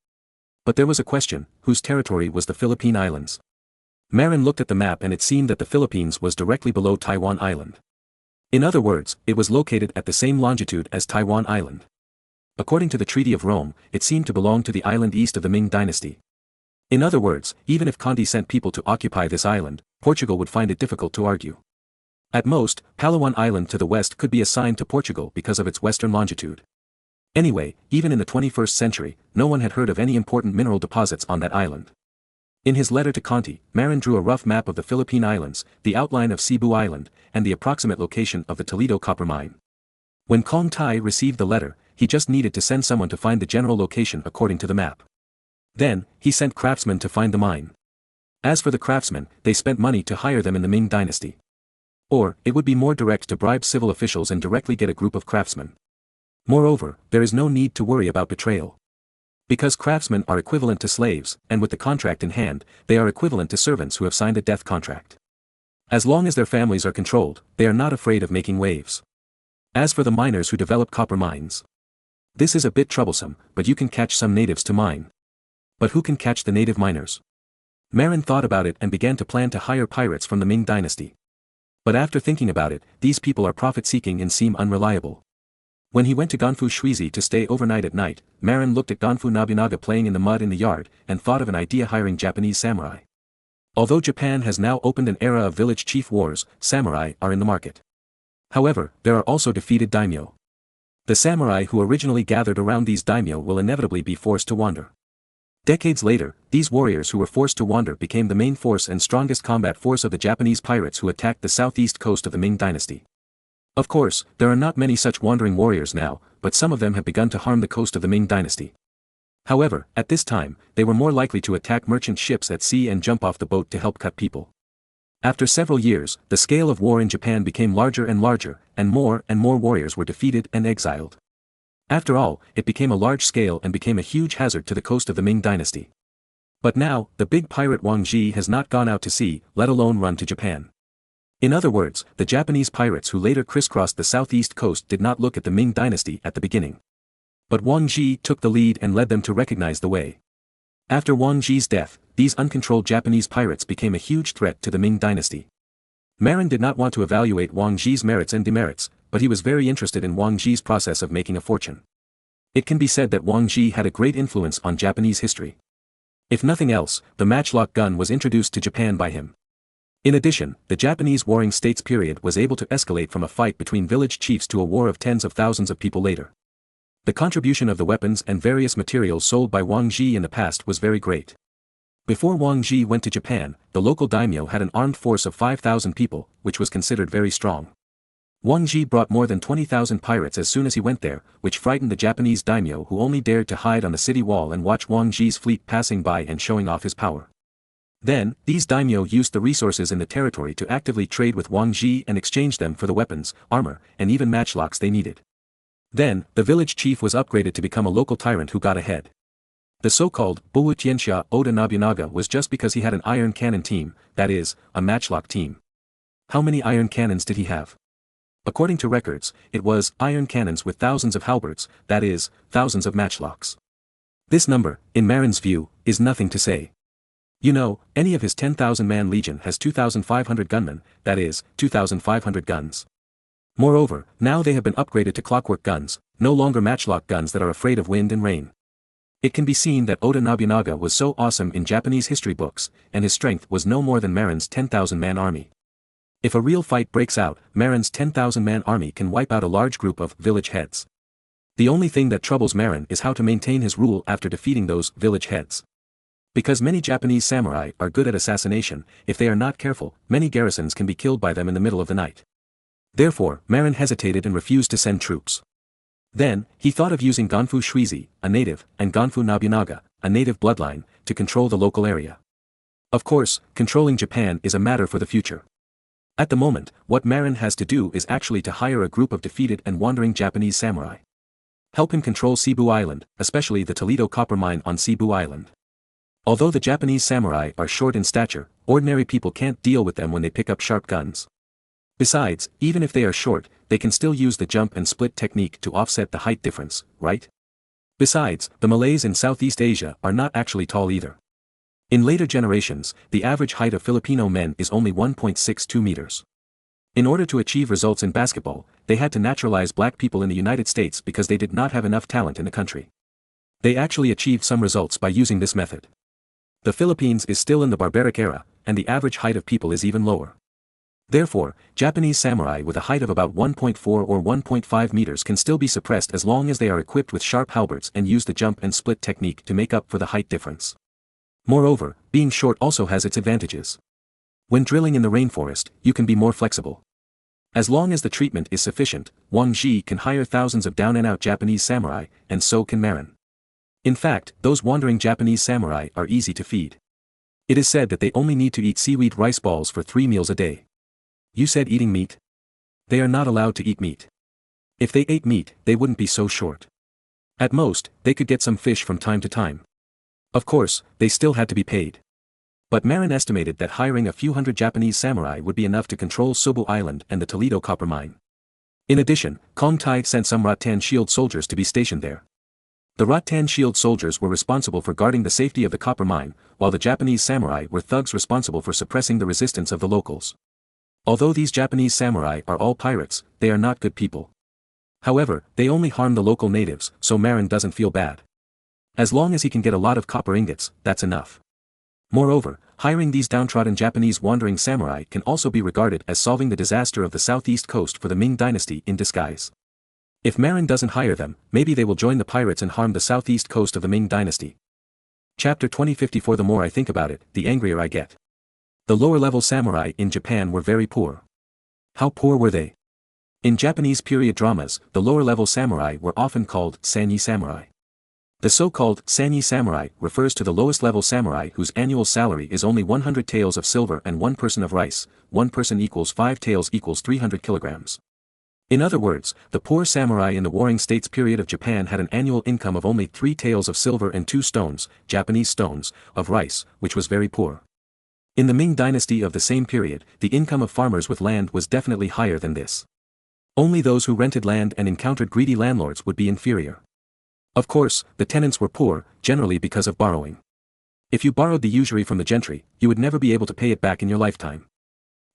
But there was a question: whose territory was the Philippine Islands? Marin looked at the map and it seemed that the Philippines was directly below Taiwan Island. In other words, it was located at the same longitude as Taiwan Island. According to the Treaty of Rome, it seemed to belong to the island east of the Ming dynasty. In other words, even if Conti sent people to occupy this island, Portugal would find it difficult to argue. At most, Palawan Island to the west could be assigned to Portugal because of its western longitude. Anyway, even in the 21st century, no one had heard of any important mineral deposits on that island. In his letter to Conti, Marin drew a rough map of the Philippine Islands, the outline of Cebu Island, and the approximate location of the Toledo copper mine. When Kong Tai received the letter, he just needed to send someone to find the general location according to the map. Then, he sent craftsmen to find the mine. As for the craftsmen, they spent money to hire them in the Ming dynasty. Or, it would be more direct to bribe civil officials and directly get a group of craftsmen. Moreover, there is no need to worry about betrayal. Because craftsmen are equivalent to slaves, and with the contract in hand, they are equivalent to servants who have signed a death contract. As long as their families are controlled, they are not afraid of making waves. As for the miners who develop copper mines, this is a bit troublesome, but you can catch some natives to mine. But who can catch the native miners? Marin thought about it and began to plan to hire pirates from the Ming dynasty. But after thinking about it, these people are profit-seeking and seem unreliable. When he went to Ganfu Shuizi to stay overnight at night, Marin looked at Ganfu Nobunaga playing in the mud in the yard, and thought of an idea: hiring Japanese samurai. Although Japan has now opened an era of village chief wars, samurai are in the market. However, there are also defeated daimyo. The samurai who originally gathered around these daimyo will inevitably be forced to wander. Decades later, these warriors who were forced to wander became the main force and strongest combat force of the Japanese pirates who attacked the southeast coast of the Ming dynasty. Of course, there are not many such wandering warriors now, but some of them have begun to harm the coast of the Ming dynasty. However, at this time, they were more likely to attack merchant ships at sea and jump off the boat to help cut people. After several years, the scale of war in Japan became larger, and more warriors were defeated and exiled. After all, it became a large scale and became a huge hazard to the coast of the Ming dynasty. But now, the big pirate Wang Ji has not gone out to sea, let alone run to Japan. In other words, the Japanese pirates who later crisscrossed the southeast coast did not look at the Ming dynasty at the beginning. But Wang Ji took the lead and led them to recognize the way. After Wang Ji's death, these uncontrolled Japanese pirates became a huge threat to the Ming dynasty. Marin did not want to evaluate Wang Ji's merits and demerits, but he was very interested in Wang Ji's process of making a fortune. It can be said that Wang Ji had a great influence on Japanese history. If nothing else, the matchlock gun was introduced to Japan by him. In addition, the Japanese Warring States period was able to escalate from a fight between village chiefs to a war of tens of thousands of people later. The contribution of the weapons and various materials sold by Wang Ji in the past was very great. Before Wang Ji went to Japan, the local daimyo had an armed force of 5,000 people, which was considered very strong. Wang Ji brought more than 20,000 pirates as soon as he went there, which frightened the Japanese daimyo who only dared to hide on the city wall and watch Wang Ji's fleet passing by and showing off his power. Then, these daimyo used the resources in the territory to actively trade with Wang Ji and exchange them for the weapons, armor, and even matchlocks they needed. Then, the village chief was upgraded to become a local tyrant who got ahead. The so-called Buwu Tianxia Oda Nobunaga was just because he had an iron cannon team, that is, a matchlock team. How many iron cannons did he have? According to records, it was iron cannons with thousands of halberds, that is, thousands of matchlocks. This number, in Marin's view, is nothing to say. You know, any of his 10,000-man legion has 2,500 gunmen, that is, 2,500 guns. Moreover, now they have been upgraded to clockwork guns, no longer matchlock guns that are afraid of wind and rain. It can be seen that Oda Nobunaga was so awesome in Japanese history books, and his strength was no more than Marin's 10,000-man army. If a real fight breaks out, Marin's 10,000-man army can wipe out a large group of village heads. The only thing that troubles Marin is how to maintain his rule after defeating those village heads. Because many Japanese samurai are good at assassination, if they are not careful, many garrisons can be killed by them in the middle of the night. Therefore, Marin hesitated and refused to send troops. Then, he thought of using Ganfu Shuizi, a native, and Ganfu Nobunaga, a native bloodline, to control the local area. Of course, controlling Japan is a matter for the future. At the moment, what Marin has to do is actually to hire a group of defeated and wandering Japanese samurai. Help him control Cebu Island, especially the Toledo copper mine on Cebu Island. Although the Japanese samurai are short in stature, ordinary people can't deal with them when they pick up sharp guns. Besides, even if they are short, they can still use the jump and split technique to offset the height difference, right? Besides, the Malays in Southeast Asia are not actually tall either. In later generations, the average height of Filipino men is only 1.62 meters. In order to achieve results in basketball, they had to naturalize black people in the United States because they did not have enough talent in the country. They actually achieved some results by using this method. The Philippines is still in the barbaric era, and the average height of people is even lower. Therefore, Japanese samurai with a height of about 1.4 or 1.5 meters can still be suppressed as long as they are equipped with sharp halberds and use the jump and split technique to make up for the height difference. Moreover, being short also has its advantages. When drilling in the rainforest, you can be more flexible. As long as the treatment is sufficient, Wang Ji can hire thousands of down-and-out Japanese samurai, and so can Marin. In fact, those wandering Japanese samurai are easy to feed. It is said that they only need to eat seaweed rice balls for 3 meals a day. You said eating meat? They are not allowed to eat meat. If they ate meat, they wouldn't be so short. At most, they could get some fish from time to time. Of course, they still had to be paid. But Marin estimated that hiring a few hundred Japanese samurai would be enough to control Cebu Island and the Toledo copper mine. In addition, Kong Tai sent some Rattan Shield soldiers to be stationed there. The Rattan Shield soldiers were responsible for guarding the safety of the copper mine, while the Japanese samurai were thugs responsible for suppressing the resistance of the locals. Although these Japanese samurai are all pirates, they are not good people. However, they only harm the local natives, so Marin doesn't feel bad. As long as he can get a lot of copper ingots, that's enough. Moreover, hiring these downtrodden Japanese wandering samurai can also be regarded as solving the disaster of the southeast coast for the Ming dynasty in disguise. If Marin doesn't hire them, maybe they will join the pirates and harm the southeast coast of the Ming dynasty. Chapter 2054. The more I think about it, the angrier I get. The lower-level samurai in Japan were very poor. How poor were they? In Japanese period dramas, the lower-level samurai were often called sanyi samurai. The so-called sanyi samurai refers to the lowest-level samurai whose annual salary is only 100 taels of silver and 1 person of rice. 1 person equals 5 taels equals 300 kilograms. In other words, the poor samurai in the Warring States period of Japan had an annual income of only 3 taels of silver and 2 stones, Japanese stones, of rice, which was very poor. In the Ming dynasty of the same period, the income of farmers with land was definitely higher than this. Only those who rented land and encountered greedy landlords would be inferior. Of course, the tenants were poor, generally because of borrowing. If you borrowed the usury from the gentry, you would never be able to pay it back in your lifetime.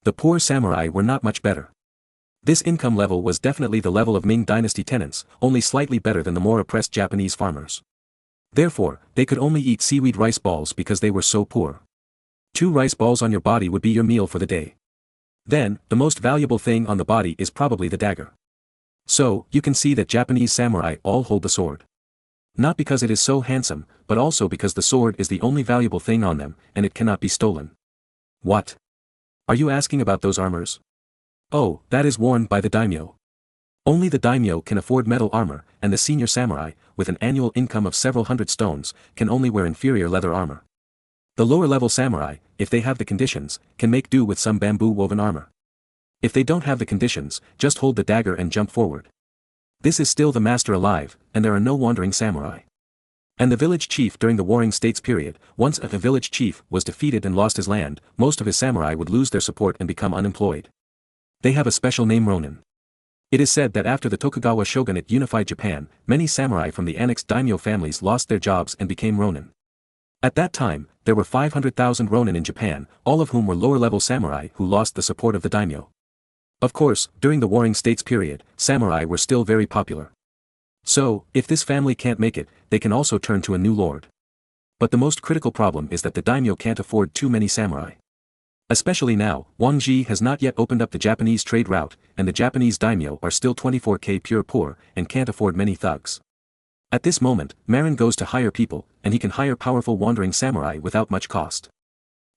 The poor samurai were not much better. This income level was definitely the level of Ming dynasty tenants, only slightly better than the more oppressed Japanese farmers. Therefore, they could only eat seaweed rice balls because they were so poor. 2 rice balls on your body would be your meal for the day. Then, the most valuable thing on the body is probably the dagger. So, you can see that Japanese samurai all hold the sword. Not because it is so handsome, but also because the sword is the only valuable thing on them, and it cannot be stolen. What? Are you asking about those armors? Oh, that is worn by the daimyo. Only the daimyo can afford metal armor, and the senior samurai, with an annual income of several hundred stones, can only wear inferior leather armor. The lower-level samurai, if they have the conditions, can make do with some bamboo-woven armor. If they don't have the conditions, just hold the dagger and jump forward. This is still the master alive, and there are no wandering samurai. And the village chief during the Warring States period, once a village chief was defeated and lost his land, most of his samurai would lose their support and become unemployed. They have a special name, ronin. It is said that after the Tokugawa shogunate unified Japan, many samurai from the annexed daimyo families lost their jobs and became ronin. At that time, there were 500,000 ronin in Japan, all of whom were lower-level samurai who lost the support of the daimyo. Of course, during the Warring States period, samurai were still very popular. So, if this family can't make it, they can also turn to a new lord. But the most critical problem is that the daimyo can't afford too many samurai. Especially now, Wang Ji has not yet opened up the Japanese trade route, and the Japanese daimyo are still 24k pure poor, and can't afford many thugs. At this moment, Marin goes to hire people, and he can hire powerful wandering samurai without much cost.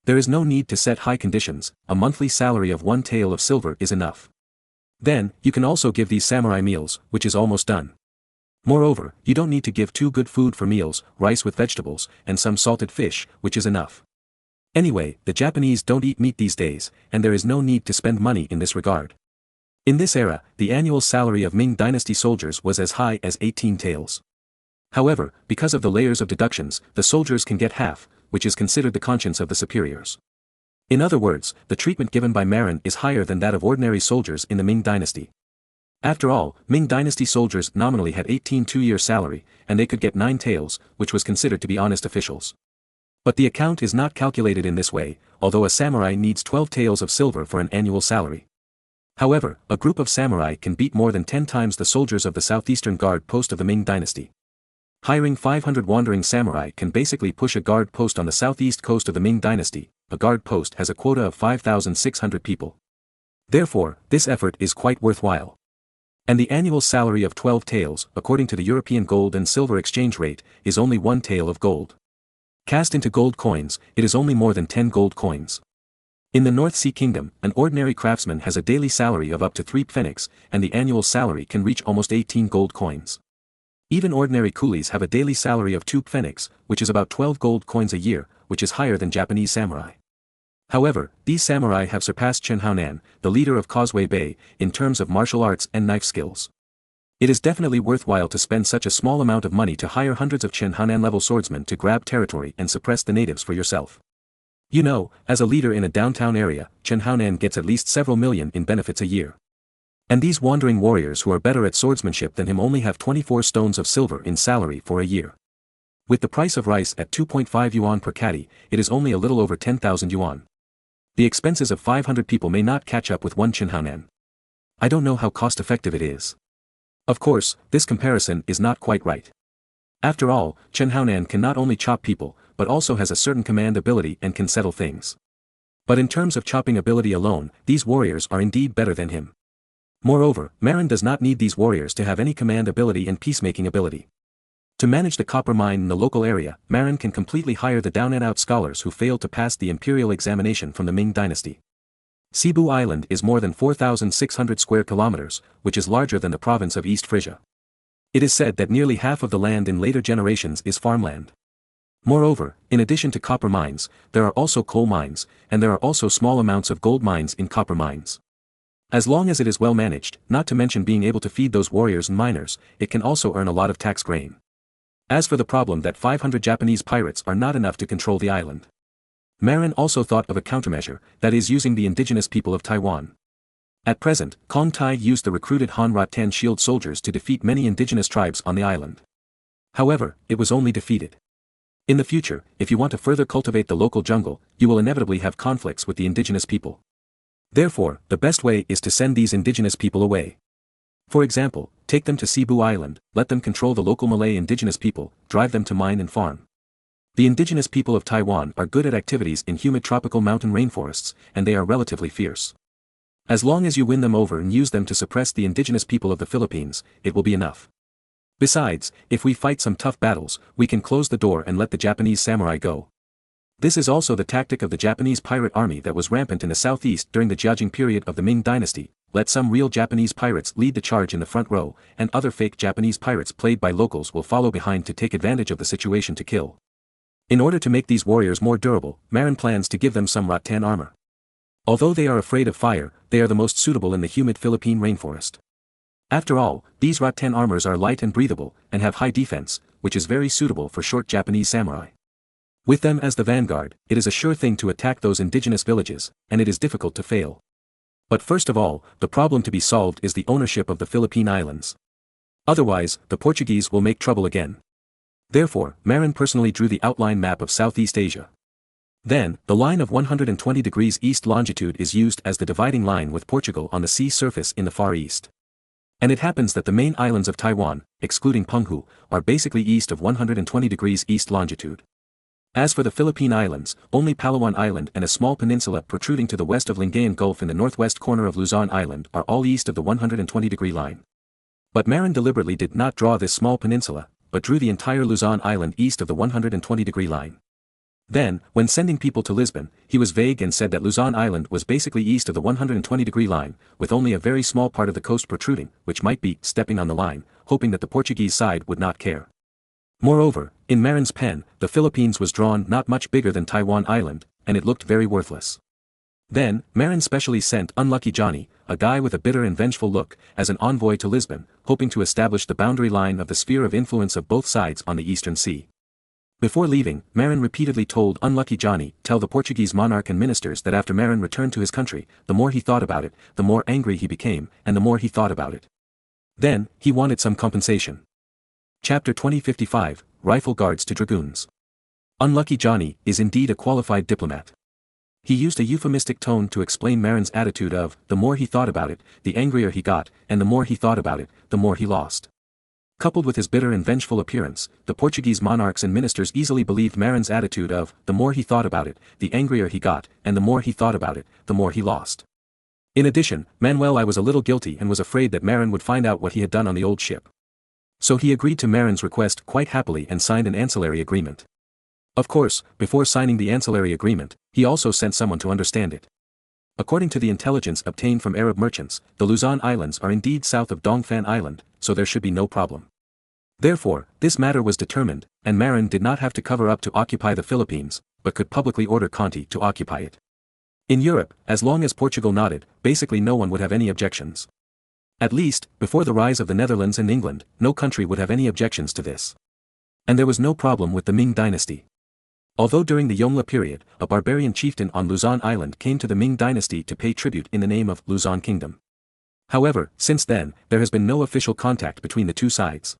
There is no need to set high conditions, a monthly salary of 1 tael of silver is enough. Then, you can also give these samurai meals, which is almost done. Moreover, you don't need to give too good food for meals, rice with vegetables, and some salted fish, which is enough. Anyway, the Japanese don't eat meat these days, and there is no need to spend money in this regard. In this era, the annual salary of Ming dynasty soldiers was as high as 18 taels. However, because of the layers of deductions, the soldiers can get half, which is considered the conscience of the superiors. In other words, the treatment given by Marin is higher than that of ordinary soldiers in the Ming dynasty. After all, Ming dynasty soldiers nominally had 18 two-year salary, and they could get 9 taels, which was considered to be honest officials. But the account is not calculated in this way, although a samurai needs 12 taels of silver for an annual salary. However, a group of samurai can beat more than 10 times the soldiers of the southeastern guard post of the Ming dynasty. Hiring 500 wandering samurai can basically push a guard post on the southeast coast of the Ming dynasty. A guard post has a quota of 5,600 people. Therefore, this effort is quite worthwhile. And the annual salary of 12 taels, according to the European gold and silver exchange rate, is only 1 tael of gold. Cast into gold coins, it is only more than 10 gold coins. In the North Sea Kingdom, an ordinary craftsman has a daily salary of up to 3 pfennigs, and the annual salary can reach almost 18 gold coins. Even ordinary coolies have a daily salary of 2 pfennigs, which is about 12 gold coins a year, which is higher than Japanese samurai. However, these samurai have surpassed Chen Haonan, the leader of Causeway Bay, in terms of martial arts and knife skills. It is definitely worthwhile to spend such a small amount of money to hire hundreds of Chen Haonan level swordsmen to grab territory and suppress the natives for yourself. You know, as a leader in a downtown area, Chen Haonan gets at least several million in benefits a year. And these wandering warriors who are better at swordsmanship than him only have 24 stones of silver in salary for a year. With the price of rice at 2.5 yuan per catty, it is only a little over 10,000 yuan. The expenses of 500 people may not catch up with one Chen Haonan. I don't know how cost-effective it is. Of course, this comparison is not quite right. After all, Chen Haonan can not only chop people, but also has a certain command ability and can settle things. But in terms of chopping ability alone, these warriors are indeed better than him. Moreover, Marin does not need these warriors to have any command ability and peacemaking ability. To manage the copper mine in the local area, Marin can completely hire the down-and-out scholars who failed to pass the imperial examination from the Ming dynasty. Cebu Island is more than 4,600 square kilometers, which is larger than the province of East Frisia. It is said that nearly half of the land in later generations is farmland. Moreover, in addition to copper mines, there are also coal mines, and there are also small amounts of gold mines in copper mines. As long as it is well managed, not to mention being able to feed those warriors and miners, it can also earn a lot of tax grain. As for the problem that 500 Japanese pirates are not enough to control the island, Marin also thought of a countermeasure, that is using the indigenous people of Taiwan. At present, Kong Tai used the recruited Han Ratan shield soldiers to defeat many indigenous tribes on the island. However, it was only defeated. In the future, if you want to further cultivate the local jungle, you will inevitably have conflicts with the indigenous people. Therefore, the best way is to send these indigenous people away. For example, take them to Cebu Island, let them control the local Malay indigenous people, drive them to mine and farm. The indigenous people of Taiwan are good at activities in humid tropical mountain rainforests, and they are relatively fierce. As long as you win them over and use them to suppress the indigenous people of the Philippines, it will be enough. Besides, if we fight some tough battles, we can close the door and let the Japanese samurai go. This is also the tactic of the Japanese pirate army that was rampant in the southeast during the Jiajing period of the Ming dynasty. Let some real Japanese pirates lead the charge in the front row, and other fake Japanese pirates played by locals will follow behind to take advantage of the situation to kill. In order to make these warriors more durable, Marin plans to give them some rattan armor. Although they are afraid of fire, they are the most suitable in the humid Philippine rainforest. After all, these rattan armors are light and breathable, and have high defense, which is very suitable for short Japanese samurai. With them as the vanguard, it is a sure thing to attack those indigenous villages, and it is difficult to fail. But first of all, the problem to be solved is the ownership of the Philippine Islands. Otherwise, the Portuguese will make trouble again. Therefore, Marin personally drew the outline map of Southeast Asia. Then, the line of 120 degrees east longitude is used as the dividing line with Portugal on the sea surface in the Far East. And it happens that the main islands of Taiwan, excluding Penghu, are basically east of 120 degrees east longitude. As for the Philippine Islands, only Palawan Island and a small peninsula protruding to the west of Lingayen Gulf in the northwest corner of Luzon Island are all east of the 120-degree line. But Marin deliberately did not draw this small peninsula, but drew the entire Luzon Island east of the 120-degree line. Then, when sending people to Lisbon, he was vague and said that Luzon Island was basically east of the 120-degree line, with only a very small part of the coast protruding, which might be stepping on the line, hoping that the Portuguese side would not care. Moreover, in Marin's pen, the Philippines was drawn not much bigger than Taiwan Island, and it looked very worthless. Then, Marin specially sent Unlucky Johnny, a guy with a bitter and vengeful look, as an envoy to Lisbon, hoping to establish the boundary line of the sphere of influence of both sides on the Eastern Sea. Before leaving, Marin repeatedly told Unlucky Johnny, tell the Portuguese monarch and ministers that after Marin returned to his country, the more he thought about it, the more angry he became, and the more he thought about it. Then, he wanted some compensation. Chapter 2055, Rifle Guards to Dragoons. Unlucky Johnny is indeed a qualified diplomat. He used a euphemistic tone to explain Marin's attitude of, the more he thought about it, the angrier he got, and the more he thought about it, the more he lost. Coupled with his bitter and vengeful appearance, the Portuguese monarchs and ministers easily believed Marin's attitude of, the more he thought about it, the angrier he got, and the more he thought about it, the more he lost. In addition, Manuel I was a little guilty and was afraid that Marin would find out what he had done on the old ship. So he agreed to Marin's request quite happily and signed an ancillary agreement. Of course, before signing the ancillary agreement, he also sent someone to understand it. According to the intelligence obtained from Arab merchants, the Luzon Islands are indeed south of Dongfan Island, so there should be no problem. Therefore, this matter was determined, and Marin did not have to cover up to occupy the Philippines, but could publicly order Conti to occupy it. In Europe, as long as Portugal nodded, basically no one would have any objections. At least, before the rise of the Netherlands and England, no country would have any objections to this. And there was no problem with the Ming dynasty. Although during the Yongle period, a barbarian chieftain on Luzon Island came to the Ming dynasty to pay tribute in the name of Luzon Kingdom. However, since then, there has been no official contact between the two sides.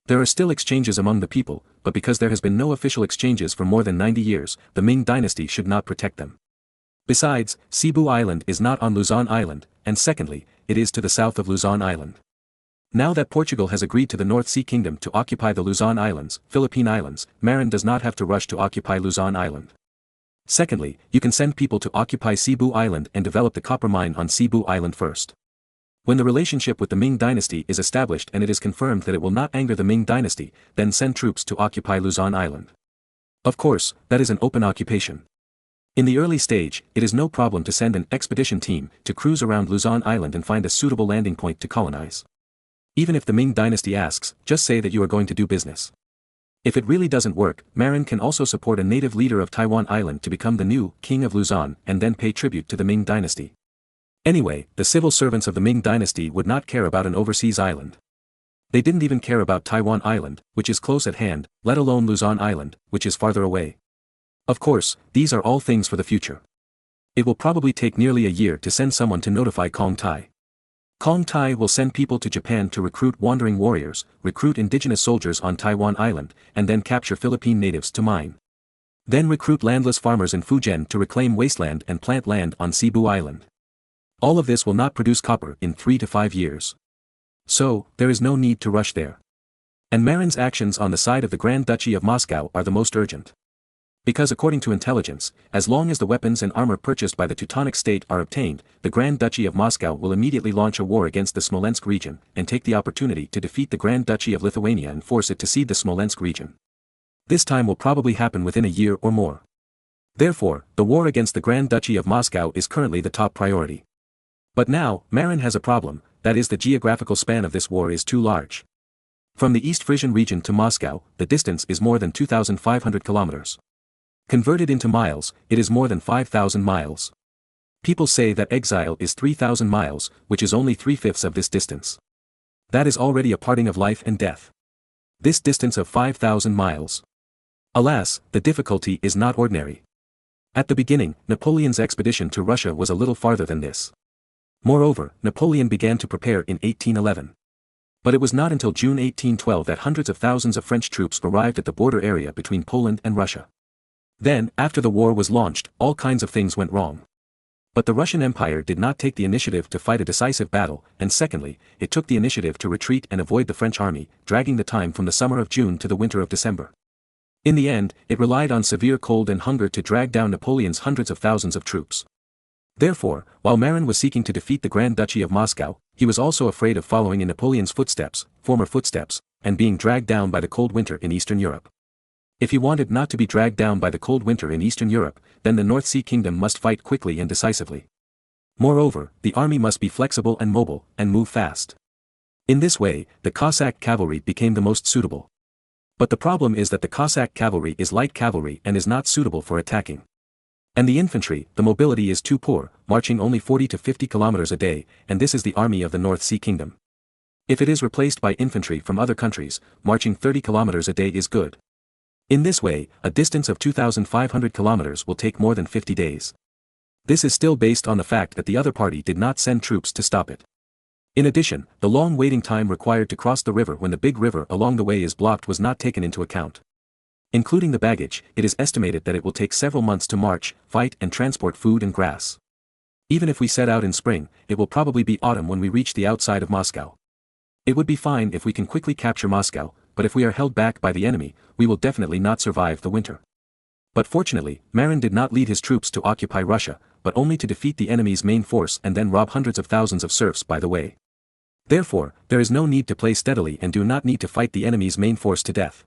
There are still exchanges among the people, but because there has been no official exchanges for more than 90 years, the Ming dynasty should not protect them. Besides, Cebu Island is not on Luzon Island, and secondly, it is to the south of Luzon Island. Now that Portugal has agreed to the North Sea Kingdom to occupy the Luzon Islands, Philippine Islands, Marin does not have to rush to occupy Luzon Island. Secondly, you can send people to occupy Cebu Island and develop the copper mine on Cebu Island first. When the relationship with the Ming dynasty is established and it is confirmed that it will not anger the Ming dynasty, then send troops to occupy Luzon Island. Of course, that is an open occupation. In the early stage, it is no problem to send an expedition team to cruise around Luzon Island and find a suitable landing point to colonize. Even if the Ming dynasty asks, just say that you are going to do business. If it really doesn't work, Marin can also support a native leader of Taiwan Island to become the new king of Luzon and then pay tribute to the Ming dynasty. Anyway, the civil servants of the Ming dynasty would not care about an overseas island. They didn't even care about Taiwan Island, which is close at hand, let alone Luzon Island, which is farther away. Of course, these are all things for the future. It will probably take nearly a year to send someone to notify Kong Tai. Kong Tai will send people to Japan to recruit wandering warriors, recruit indigenous soldiers on Taiwan Island, and then capture Philippine natives to mine. Then recruit landless farmers in Fujian to reclaim wasteland and plant land on Cebu Island. All of this will not produce copper in 3 to 5 years. So, there is no need to rush there. And Marin's actions on the side of the Grand Duchy of Moscow are the most urgent. Because according to intelligence, as long as the weapons and armor purchased by the Teutonic state are obtained, the Grand Duchy of Moscow will immediately launch a war against the Smolensk region, and take the opportunity to defeat the Grand Duchy of Lithuania and force it to cede the Smolensk region. This time will probably happen within a year or more. Therefore, the war against the Grand Duchy of Moscow is currently the top priority. But now, Marin has a problem, that is the geographical span of this war is too large. From the East Frisian region to Moscow, the distance is more than 2,500 kilometers. Converted into miles, it is more than 5,000 miles. People say that exile is 3,000 miles, which is only 3/5 of this distance. That is already a parting of life and death. This distance of 5,000 miles. Alas, the difficulty is not ordinary. At the beginning, Napoleon's expedition to Russia was a little farther than this. Moreover, Napoleon began to prepare in 1811. But it was not until June 1812 that hundreds of thousands of French troops arrived at the border area between Poland and Russia. Then, after the war was launched, all kinds of things went wrong. But the Russian Empire did not take the initiative to fight a decisive battle, and secondly, it took the initiative to retreat and avoid the French army, dragging the time from the summer of June to the winter of December. In the end, it relied on severe cold and hunger to drag down Napoleon's hundreds of thousands of troops. Therefore, while Marin was seeking to defeat the Grand Duchy of Moscow, he was also afraid of following in Napoleon's footsteps, former footsteps, and being dragged down by the cold winter in Eastern Europe. If he wanted not to be dragged down by the cold winter in Eastern Europe, then the North Sea Kingdom must fight quickly and decisively. Moreover, the army must be flexible and mobile, and move fast. In this way, the Cossack cavalry became the most suitable. But the problem is that the Cossack cavalry is light cavalry and is not suitable for attacking. And the infantry, the mobility is too poor, marching only 40 to 50 kilometers a day, and this is the army of the North Sea Kingdom. If it is replaced by infantry from other countries, marching 30 kilometers a day is good. In this way, a distance of 2,500 kilometers will take more than 50 days. This is still based on the fact that the other party did not send troops to stop it. In addition, the long waiting time required to cross the river when the big river along the way is blocked was not taken into account. Including the baggage, it is estimated that it will take several months to march, fight and transport food and grass. Even if we set out in spring, it will probably be autumn when we reach the outside of Moscow. It would be fine if we can quickly capture Moscow, but if we are held back by the enemy, we will definitely not survive the winter. But fortunately, Marin did not lead his troops to occupy Russia, but only to defeat the enemy's main force and then rob hundreds of thousands of serfs by the way. Therefore, there is no need to play steadily and do not need to fight the enemy's main force to death.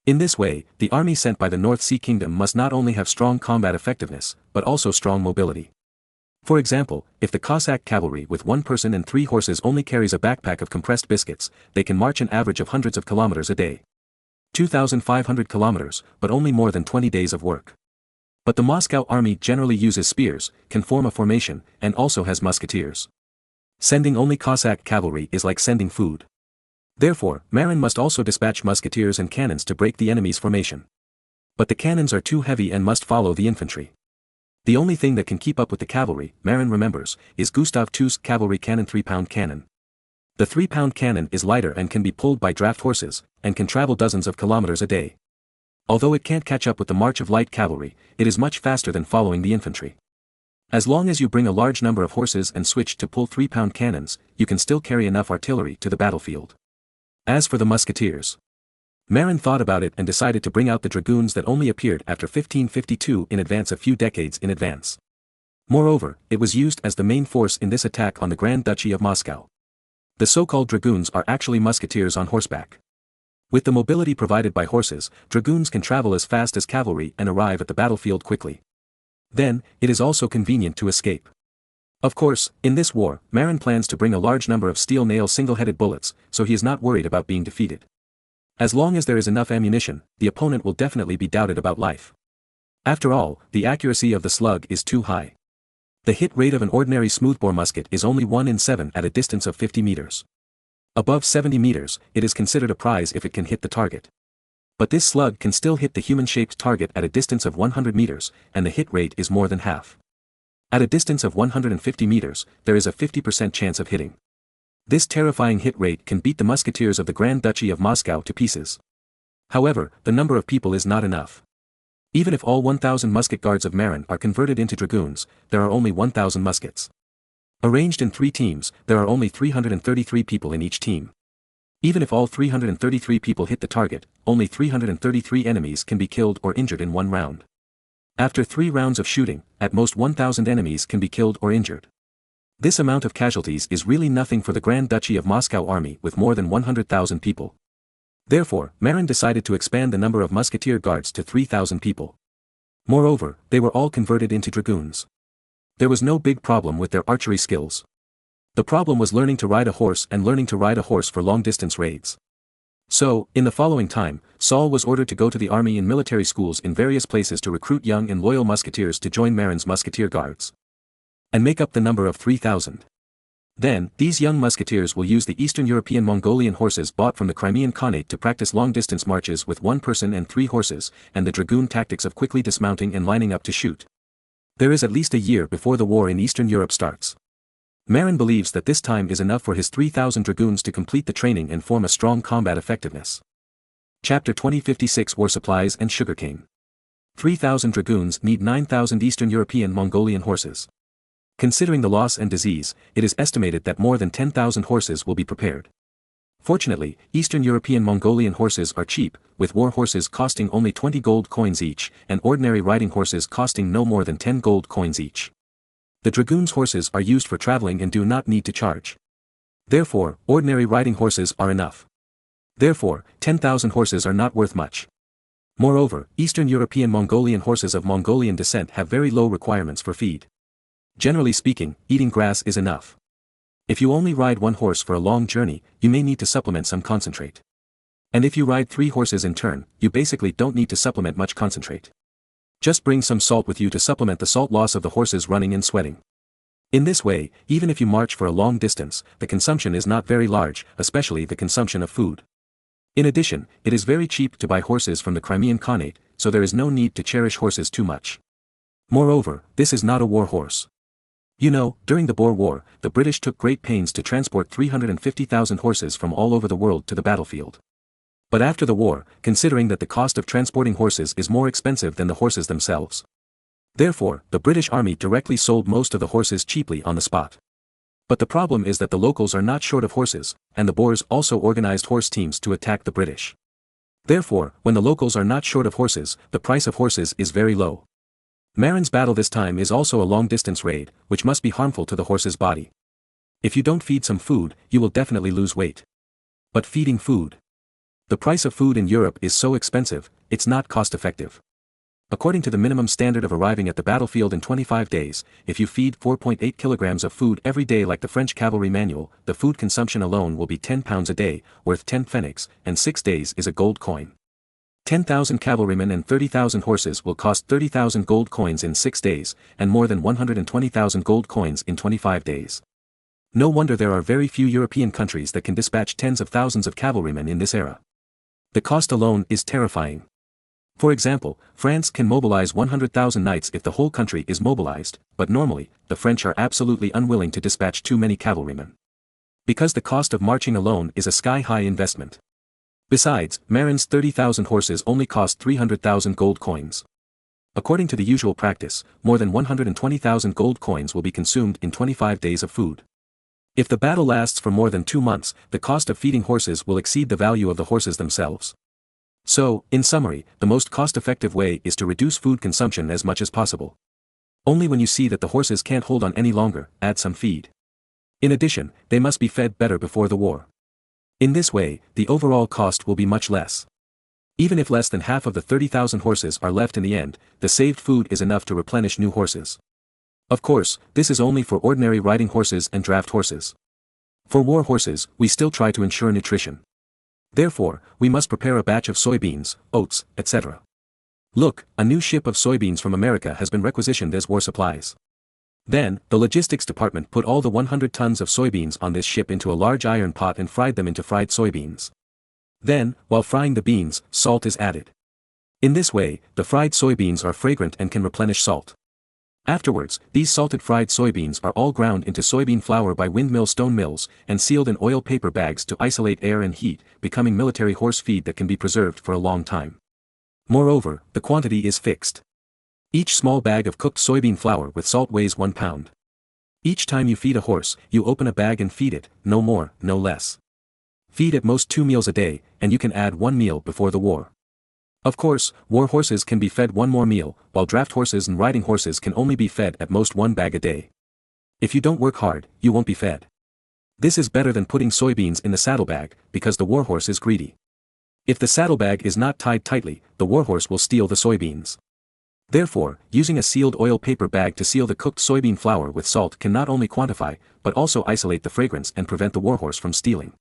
In this way, the army sent by the North Sea Kingdom must not only have strong combat effectiveness, but also strong mobility. For example, if the Cossack cavalry with 1 person and 3 horses only carries a backpack of compressed biscuits, they can march an average of hundreds of kilometers a day. 2,500 kilometers, but only more than 20 days of work. But the Moscow army generally uses spears, can form a formation, and also has musketeers. Sending only Cossack cavalry is like sending food. Therefore, Marin must also dispatch musketeers and cannons to break the enemy's formation. But the cannons are too heavy and must follow the infantry. The only thing that can keep up with the cavalry, Marin remembers, is Gustav II's cavalry cannon 3-pound cannon. The 3-pound cannon is lighter and can be pulled by draft horses, and can travel dozens of kilometers a day. Although it can't catch up with the march of light cavalry, it is much faster than following the infantry. As long as you bring a large number of horses and switch to pull 3-pound cannons, you can still carry enough artillery to the battlefield. As for the musketeers, Marin thought about it and decided to bring out the dragoons that only appeared after 1552 in advance a few decades in advance. Moreover, it was used as the main force in this attack on the Grand Duchy of Moscow. The so-called dragoons are actually musketeers on horseback. With the mobility provided by horses, dragoons can travel as fast as cavalry and arrive at the battlefield quickly. Then, it is also convenient to escape. Of course, in this war, Marin plans to bring a large number of steel nail single-headed bullets, so he is not worried about being defeated. As long as there is enough ammunition, the opponent will definitely be doubted about life. After all, the accuracy of the slug is too high. The hit rate of an ordinary smoothbore musket is only 1 in 7 at a distance of 50 meters. Above 70 meters, it is considered a prize if it can hit the target. But this slug can still hit the human-shaped target at a distance of 100 meters, and the hit rate is more than half. At a distance of 150 meters, there is a 50% chance of hitting. This terrifying hit rate can beat the musketeers of the Grand Duchy of Moscow to pieces. However, the number of people is not enough. Even if all 1,000 musket guards of Marin are converted into dragoons, there are only 1,000 muskets. Arranged in 3 teams, there are only 333 people in each team. Even if all 333 people hit the target, only 333 enemies can be killed or injured in 1 round. After 3 rounds of shooting, at most 1,000 enemies can be killed or injured. This amount of casualties is really nothing for the Grand Duchy of Moscow army with more than 100,000 people. Therefore, Marin decided to expand the number of musketeer guards to 3,000 people. Moreover, they were all converted into dragoons. There was no big problem with their archery skills. The problem was learning to ride a horse and learning to ride a horse for long-distance raids. So, in the following time, Saul was ordered to go to the army in military schools in various places to recruit young and loyal musketeers to join Marin's musketeer guards. And make up the number of 3,000. Then, these young musketeers will use the Eastern European Mongolian horses bought from the Crimean Khanate to practice long-distance marches with 1 person and 3 horses, and the dragoon tactics of quickly dismounting and lining up to shoot. There is at least a year before the war in Eastern Europe starts. Marin believes that this time is enough for his 3,000 dragoons to complete the training and form a strong combat effectiveness. Chapter 2056 War Supplies and Sugarcane. 3,000 dragoons need 9,000 Eastern European Mongolian horses. Considering the loss and disease, it is estimated that more than 10,000 horses will be prepared. Fortunately, Eastern European Mongolian horses are cheap, with war horses costing only 20 gold coins each, and ordinary riding horses costing no more than 10 gold coins each. The dragoons' horses are used for traveling and do not need to charge. Therefore, ordinary riding horses are enough. Therefore, 10,000 horses are not worth much. Moreover, Eastern European Mongolian horses of Mongolian descent have very low requirements for feed. Generally speaking, eating grass is enough. If you only ride 1 horse for a long journey, you may need to supplement some concentrate. And if you ride 3 horses in turn, you basically don't need to supplement much concentrate. Just bring some salt with you to supplement the salt loss of the horses running and sweating. In this way, even if you march for a long distance, the consumption is not very large, especially the consumption of food. In addition, it is very cheap to buy horses from the Crimean Khanate, so there is no need to cherish horses too much. Moreover, this is not a war horse. You know, during the Boer War, the British took great pains to transport 350,000 horses from all over the world to the battlefield. But after the war, considering that the cost of transporting horses is more expensive than the horses themselves, therefore, the British Army directly sold most of the horses cheaply on the spot. But the problem is that the locals are not short of horses, and the Boers also organized horse teams to attack the British. Therefore, when the locals are not short of horses, the price of horses is very low. Marin's battle this time is also a long-distance raid, which must be harmful to the horse's body. If you don't feed some food, you will definitely lose weight. But feeding food. The price of food in Europe is so expensive, it's not cost-effective. According to the minimum standard of arriving at the battlefield in 25 days, if you feed 4.8 kilograms of food every day like the French cavalry manual, the food consumption alone will be 10 pounds a day, worth 10 pfennigs, and 6 days is a gold coin. 10,000 cavalrymen and 30,000 horses will cost 30,000 gold coins in 6 days, and more than 120,000 gold coins in 25 days. No wonder there are very few European countries that can dispatch tens of thousands of cavalrymen in this era. The cost alone is terrifying. For example, France can mobilize 100,000 knights if the whole country is mobilized, but normally, the French are absolutely unwilling to dispatch too many cavalrymen. Because the cost of marching alone is a sky-high investment. Besides, Marin's 30,000 horses only cost 300,000 gold coins. According to the usual practice, more than 120,000 gold coins will be consumed in 25 days of food. If the battle lasts for more than 2 months, the cost of feeding horses will exceed the value of the horses themselves. So, in summary, the most cost-effective way is to reduce food consumption as much as possible. Only when you see that the horses can't hold on any longer, add some feed. In addition, they must be fed better before the war. In this way, the overall cost will be much less. Even if less than half of the 30,000 horses are left in the end, the saved food is enough to replenish new horses. Of course, this is only for ordinary riding horses and draft horses. For war horses, we still try to ensure nutrition. Therefore, we must prepare a batch of soybeans, oats, etc. Look, a new ship of soybeans from America has been requisitioned as war supplies. Then, the logistics department put all the 100 tons of soybeans on this ship into a large iron pot and fried them into fried soybeans. Then, while frying the beans, salt is added. In this way, the fried soybeans are fragrant and can replenish salt. Afterwards, these salted fried soybeans are all ground into soybean flour by windmill stone mills, and sealed in oil paper bags to isolate air and heat, becoming military horse feed that can be preserved for a long time. Moreover, the quantity is fixed. Each small bag of cooked soybean flour with salt weighs 1 pound. Each time you feed a horse, you open a bag and feed it, no more, no less. Feed at most 2 meals a day, and you can add 1 meal before the war. Of course, war horses can be fed 1 more meal, while draft horses and riding horses can only be fed at most 1 bag a day. If you don't work hard, you won't be fed. This is better than putting soybeans in the saddlebag, because the warhorse is greedy. If the saddlebag is not tied tightly, the warhorse will steal the soybeans. Therefore, using a sealed oil paper bag to seal the cooked soybean flour with salt can not only quantify, but also isolate the fragrance and prevent the warhorse from stealing.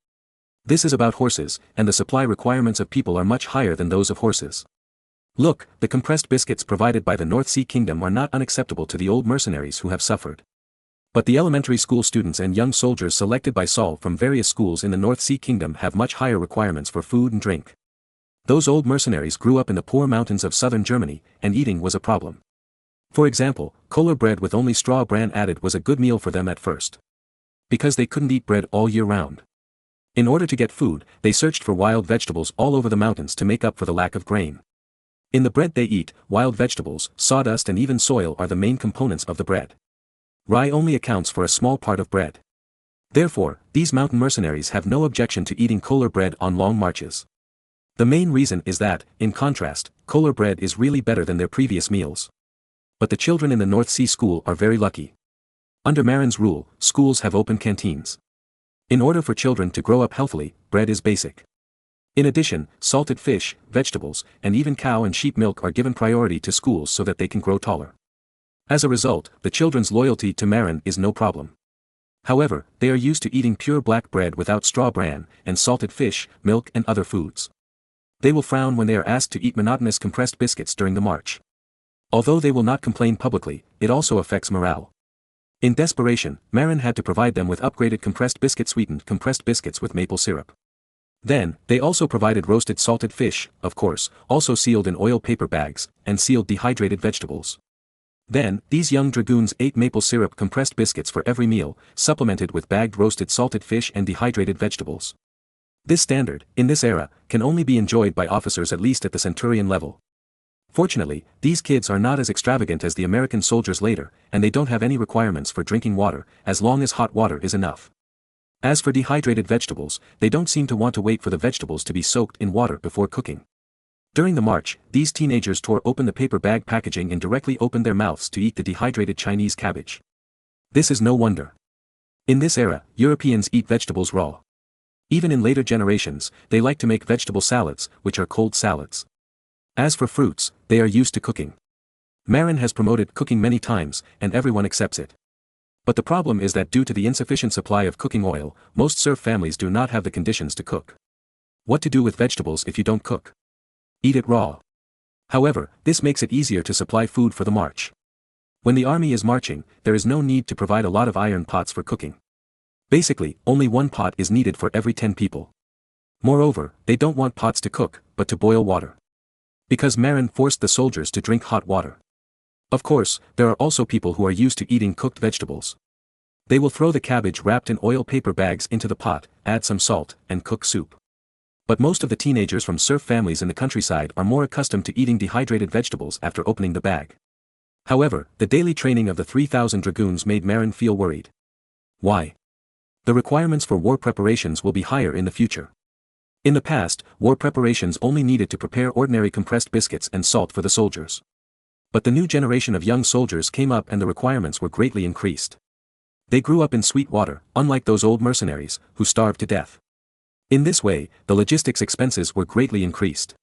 This is about horses, and the supply requirements of people are much higher than those of horses. Look, the compressed biscuits provided by the North Sea Kingdom are not unacceptable to the old mercenaries who have suffered. But the elementary school students and young soldiers selected by Saul from various schools in the North Sea Kingdom have much higher requirements for food and drink. Those old mercenaries grew up in the poor mountains of southern Germany, and eating was a problem. For example, kohler bread with only straw bran added was a good meal for them at first. Because they couldn't eat bread all year round. In order to get food, they searched for wild vegetables all over the mountains to make up for the lack of grain. In the bread they eat, wild vegetables, sawdust and even soil are the main components of the bread. Rye only accounts for a small part of bread. Therefore, these mountain mercenaries have no objection to eating kohler bread on long marches. The main reason is that, in contrast, kohler bread is really better than their previous meals. But the children in the North Sea School are very lucky. Under Marin's rule, schools have open canteens. In order for children to grow up healthily, bread is basic. In addition, salted fish, vegetables, and even cow and sheep milk are given priority to schools so that they can grow taller. As a result, the children's loyalty to Marin is no problem. However, they are used to eating pure black bread without straw bran, and salted fish, milk and other foods. They will frown when they are asked to eat monotonous compressed biscuits during the march. Although they will not complain publicly, it also affects morale. In desperation, Marin had to provide them with upgraded sweetened compressed biscuits with maple syrup. Then, they also provided roasted salted fish, of course, also sealed in oil paper bags, and sealed dehydrated vegetables. Then, these young dragoons ate maple syrup compressed biscuits for every meal, supplemented with bagged roasted salted fish and dehydrated vegetables. This standard, in this era, can only be enjoyed by officers at least at the centurion level. Fortunately, these kids are not as extravagant as the American soldiers later, and they don't have any requirements for drinking water, as long as hot water is enough. As for dehydrated vegetables, they don't seem to want to wait for the vegetables to be soaked in water before cooking. During the march, these teenagers tore open the paper bag packaging and directly opened their mouths to eat the dehydrated Chinese cabbage. This is no wonder. In this era, Europeans eat vegetables raw. Even in later generations, they like to make vegetable salads, which are cold salads. As for fruits, they are used to cooking. Marin has promoted cooking many times, and everyone accepts it. But the problem is that due to the insufficient supply of cooking oil, most serf families do not have the conditions to cook. What to do with vegetables if you don't cook? Eat it raw. However, this makes it easier to supply food for the march. When the army is marching, there is no need to provide a lot of iron pots for cooking. Basically, only one pot is needed for every 10 people. Moreover, they don't want pots to cook, but to boil water. Because Marin forced the soldiers to drink hot water. Of course, there are also people who are used to eating cooked vegetables. They will throw the cabbage wrapped in oil paper bags into the pot, add some salt, and cook soup. But most of the teenagers from serf families in the countryside are more accustomed to eating dehydrated vegetables after opening the bag. However, the daily training of the 3,000 dragoons made Marin feel worried. Why? The requirements for war preparations will be higher in the future. In the past, war preparations only needed to prepare ordinary compressed biscuits and salt for the soldiers. But the new generation of young soldiers came up and the requirements were greatly increased. They grew up in sweet water, unlike those old mercenaries, who starved to death. In this way, the logistics expenses were greatly increased.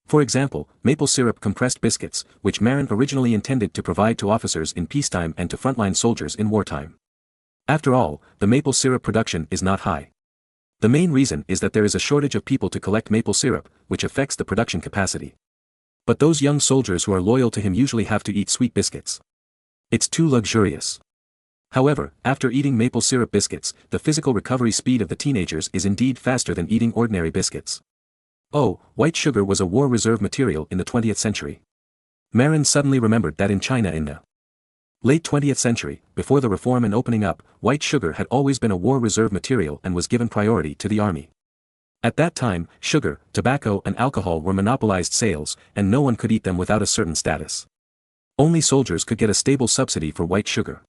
For example, maple syrup compressed biscuits, which Marin originally intended to provide to officers in peacetime and to frontline soldiers in wartime. After all, the maple syrup production is not high. The main reason is that there is a shortage of people to collect maple syrup, which affects the production capacity. But those young soldiers who are loyal to him usually have to eat sweet biscuits. It's too luxurious. However, after eating maple syrup biscuits, the physical recovery speed of the teenagers is indeed faster than eating ordinary biscuits. Oh, white sugar was a war reserve material in the 20th century. Marin suddenly remembered that in China in the late 20th century, before the reform and opening up, white sugar had always been a war reserve material and was given priority to the army. At that time, sugar, tobacco and alcohol were monopolized sales, and no one could eat them without a certain status. Only soldiers could get a stable subsidy for white sugar.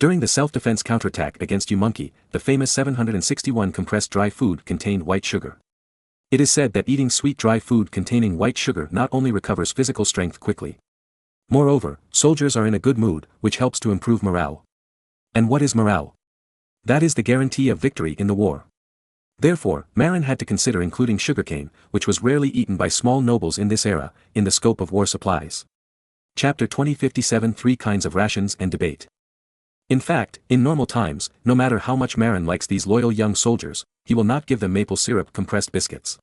During the self-defense counterattack against Ürümqi, the famous 761 compressed dry food contained white sugar. It is said that eating sweet dry food containing white sugar not only recovers physical strength quickly. Moreover, soldiers are in a good mood, which helps to improve morale. And what is morale? That is the guarantee of victory in the war. Therefore, Marin had to consider including sugarcane, which was rarely eaten by small nobles in this era, in the scope of war supplies. Chapter 2057 Three Kinds of Rations and Debate. In fact, in normal times, no matter how much Marin likes these loyal young soldiers, he will not give them maple syrup compressed biscuits.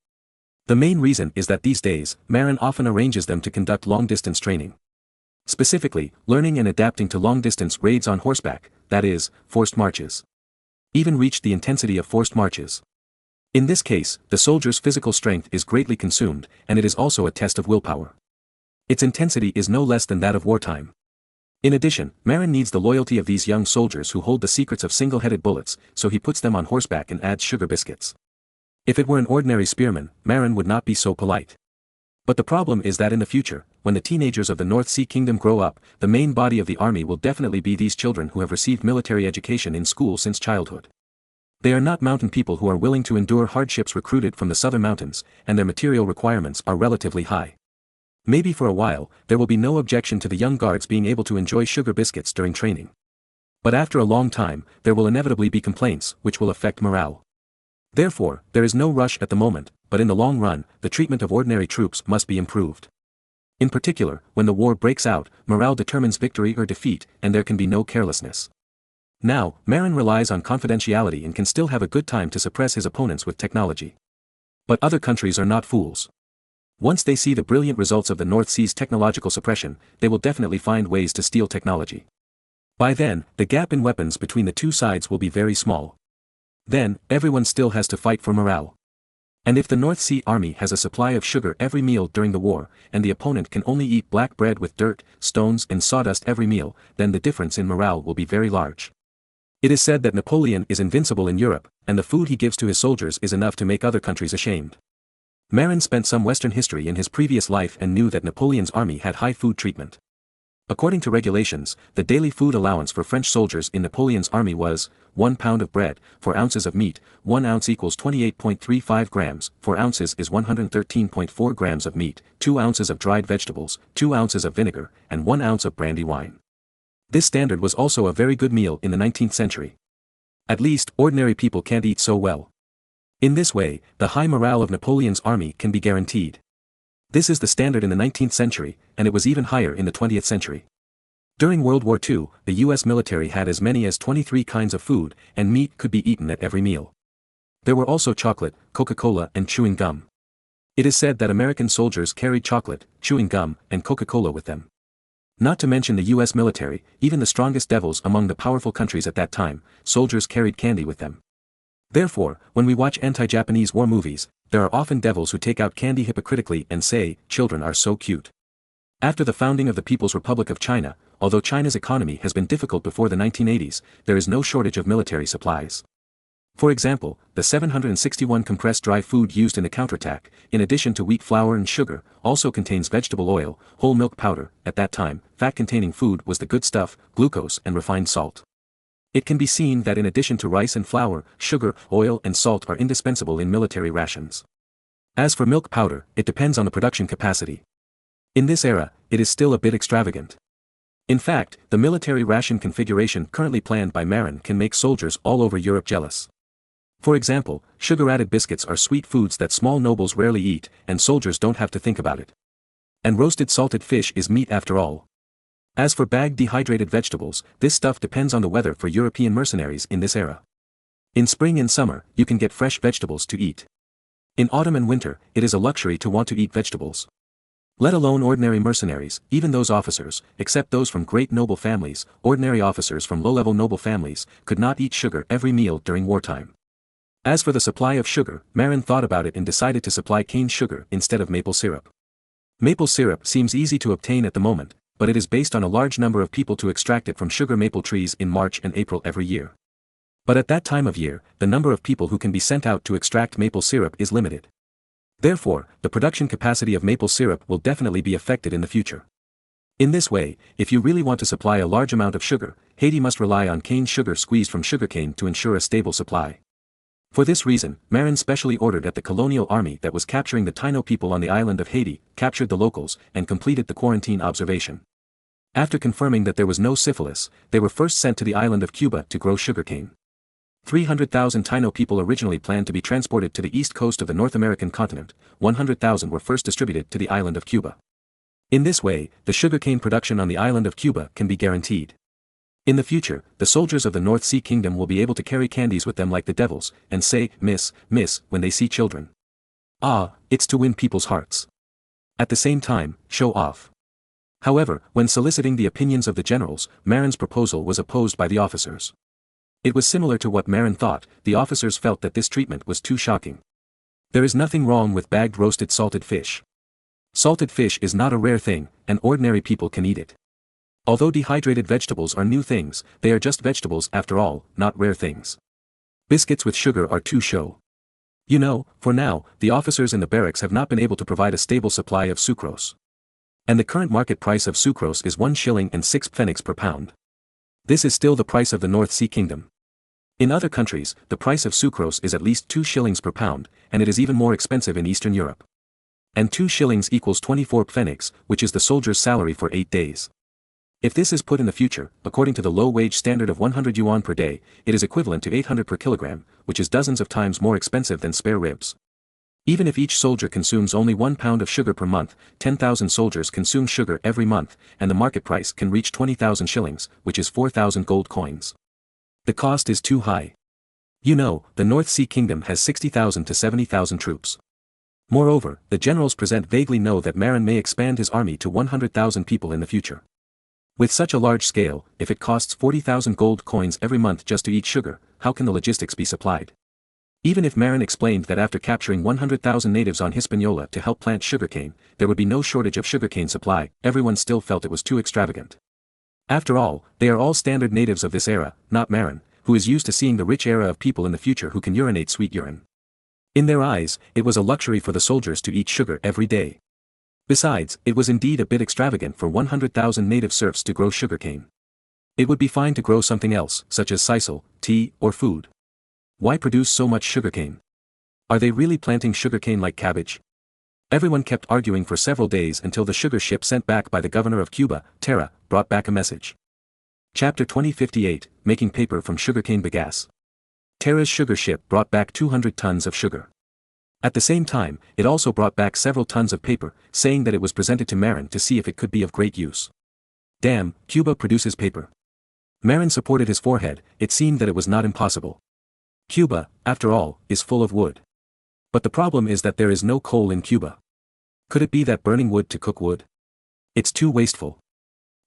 The main reason is that these days, Marin often arranges them to conduct long-distance training. Specifically, learning and adapting to long-distance raids on horseback, that is, forced marches. Even reached the intensity of forced marches. In this case, the soldier's physical strength is greatly consumed, and it is also a test of willpower. Its intensity is no less than that of wartime. In addition, Marin needs the loyalty of these young soldiers who hold the secrets of single-headed bullets, so he puts them on horseback and adds sugar biscuits. If it were an ordinary spearman, Marin would not be so polite. But the problem is that in the future, when the teenagers of the North Sea Kingdom grow up, the main body of the army will definitely be these children who have received military education in school since childhood. They are not mountain people who are willing to endure hardships recruited from the southern mountains, and their material requirements are relatively high. Maybe for a while, there will be no objection to the young guards being able to enjoy sugar biscuits during training. But after a long time, there will inevitably be complaints, which will affect morale. Therefore, there is no rush at the moment, but in the long run, the treatment of ordinary troops must be improved. In particular, when the war breaks out, morale determines victory or defeat, and there can be no carelessness. Now, Marin relies on confidentiality and can still have a good time to suppress his opponents with technology. But other countries are not fools. Once they see the brilliant results of the North Sea's technological suppression, they will definitely find ways to steal technology. By then, the gap in weapons between the two sides will be very small. Then, everyone still has to fight for morale. And if the North Sea army has a supply of sugar every meal during the war, and the opponent can only eat black bread with dirt, stones and sawdust every meal, then the difference in morale will be very large. It is said that Napoleon is invincible in Europe, and the food he gives to his soldiers is enough to make other countries ashamed. Marin spent some Western history in his previous life and knew that Napoleon's army had high food treatment. According to regulations, the daily food allowance for French soldiers in Napoleon's army was 1 pound of bread, 4 ounces of meat, 1 ounce equals 28.35 grams, 4 ounces is 113.4 grams of meat, 2 ounces of dried vegetables, 2 ounces of vinegar, and 1 ounce of brandy wine. This standard was also a very good meal in the 19th century. At least, ordinary people can't eat so well. In this way, the high morale of Napoleon's army can be guaranteed. This is the standard in the 19th century, and it was even higher in the 20th century. During World War II, the US military had as many as 23 kinds of food, and meat could be eaten at every meal. There were also chocolate, Coca-Cola and chewing gum. It is said that American soldiers carried chocolate, chewing gum, and Coca-Cola with them. Not to mention the US military, even the strongest devils among the powerful countries at that time, soldiers carried candy with them. Therefore, when we watch anti-Japanese war movies, there are often devils who take out candy hypocritically and say, "Children are so cute." After the founding of the People's Republic of China, although China's economy has been difficult before the 1980s, there is no shortage of military supplies. For example, the 761 compressed dry food used in the counterattack, in addition to wheat flour and sugar, also contains vegetable oil, whole milk powder. At that time, fat-containing food was the good stuff, glucose and refined salt. It can be seen that in addition to rice and flour, sugar, oil and salt are indispensable in military rations. As for milk powder, it depends on the production capacity. In this era, it is still a bit extravagant. In fact, the military ration configuration currently planned by Marin can make soldiers all over Europe jealous. For example, sugar-added biscuits are sweet foods that small nobles rarely eat, and soldiers don't have to think about it. And roasted salted fish is meat after all. As for bagged dehydrated vegetables, this stuff depends on the weather for European mercenaries in this era. In spring and summer, you can get fresh vegetables to eat. In autumn and winter, it is a luxury to want to eat vegetables. Let alone ordinary mercenaries, even those officers, except those from great noble families, ordinary officers from low-level noble families, could not eat sugar every meal during wartime. As for the supply of sugar, Marin thought about it and decided to supply cane sugar instead of maple syrup. Maple syrup seems easy to obtain at the moment, but it is based on a large number of people to extract it from sugar maple trees in March and April every year. But at that time of year, the number of people who can be sent out to extract maple syrup is limited. Therefore, the production capacity of maple syrup will definitely be affected in the future. In this way, if you really want to supply a large amount of sugar, Haiti must rely on cane sugar squeezed from sugarcane to ensure a stable supply. For this reason, Marin specially ordered that the colonial army that was capturing the Taino people on the island of Haiti, captured the locals, and completed the quarantine observation. After confirming that there was no syphilis, they were first sent to the island of Cuba to grow sugarcane. 300,000 Taino people originally planned to be transported to the east coast of the North American continent, 100,000 were first distributed to the island of Cuba. In this way, the sugarcane production on the island of Cuba can be guaranteed. In the future, the soldiers of the North Sea Kingdom will be able to carry candies with them like the devils, and say, "Miss, miss," when they see children. Ah, it's to win people's hearts. At the same time, show off. However, when soliciting the opinions of the generals, Marin's proposal was opposed by the officers. It was similar to what Marin thought. The officers felt that this treatment was too shocking. There is nothing wrong with bagged roasted salted fish. Salted fish is not a rare thing, and ordinary people can eat it. Although dehydrated vegetables are new things, they are just vegetables after all, not rare things. Biscuits with sugar are too show. You know, for now, the officers in the barracks have not been able to provide a stable supply of sucrose. And the current market price of sucrose is 1 shilling and 6 pfennigs per pound. This is still the price of the North Sea Kingdom. In other countries, the price of sucrose is at least 2 shillings per pound, and it is even more expensive in Eastern Europe. And 2 shillings equals 24 pfennigs, which is the soldier's salary for 8 days. If this is put in the future, according to the low-wage standard of 100 yuan per day, it is equivalent to 800 per kilogram, which is dozens of times more expensive than spare ribs. Even if each soldier consumes only 1 pound of sugar per month, 10,000 soldiers consume sugar every month, and the market price can reach 20,000 shillings, which is 4,000 gold coins. The cost is too high. You know, the North Sea Kingdom has 60,000 to 70,000 troops. Moreover, the generals present vaguely know that Marin may expand his army to 100,000 people in the future. With such a large scale, if it costs 40,000 gold coins every month just to eat sugar, how can the logistics be supplied? Even if Marin explained that after capturing 100,000 natives on Hispaniola to help plant sugarcane, there would be no shortage of sugarcane supply, everyone still felt it was too extravagant. After all, they are all standard natives of this era, not Marin, who is used to seeing the rich era of people in the future who can urinate sweet urine. In their eyes, it was a luxury for the soldiers to eat sugar every day. Besides, it was indeed a bit extravagant for 100,000 native serfs to grow sugarcane. It would be fine to grow something else, such as sisal, tea, or food. Why produce so much sugarcane? Are they really planting sugarcane like cabbage? Everyone kept arguing for several days until the sugar ship sent back by the governor of Cuba, Terra, brought back a message. Chapter 2058, Making Paper from Sugarcane Bagasse. Terra's sugar ship brought back 200 tons of sugar. At the same time, it also brought back several tons of paper, saying that it was presented to Marin to see if it could be of great use. Damn, Cuba produces paper. Marin supported his forehead, it seemed that it was not impossible. Cuba, after all, is full of wood. But the problem is that there is no coal in Cuba. Could it be that burning wood to cook wood? It's too wasteful.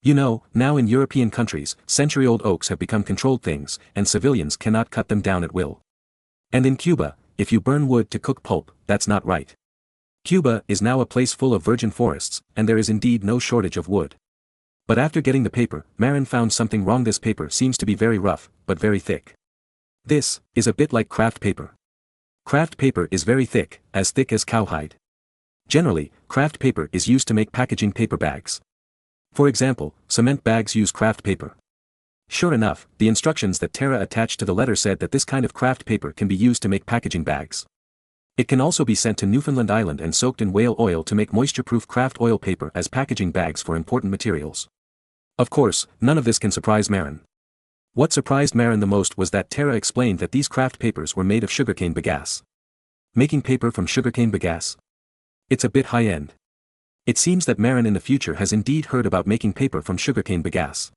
You know, now in European countries, century-old oaks have become controlled things, and civilians cannot cut them down at will. And in Cuba, if you burn wood to cook pulp, that's not right. Cuba is now a place full of virgin forests, and there is indeed no shortage of wood. But after getting the paper, Marin found something wrong. This paper seems to be very rough, but very thick. This is a bit like craft paper. Craft paper is very thick as cowhide. Generally, craft paper is used to make packaging paper bags. For example, cement bags use craft paper. Sure enough, the instructions that Terra attached to the letter said that this kind of craft paper can be used to make packaging bags. It can also be sent to Newfoundland Island and soaked in whale oil to make moisture-proof craft oil paper as packaging bags for important materials. Of course, none of this can surprise Marin. What surprised Marin the most was that Terra explained that these craft papers were made of sugarcane bagasse. Making paper from sugarcane bagasse? It's a bit high-end. It seems that Marin in the future has indeed heard about making paper from sugarcane bagasse.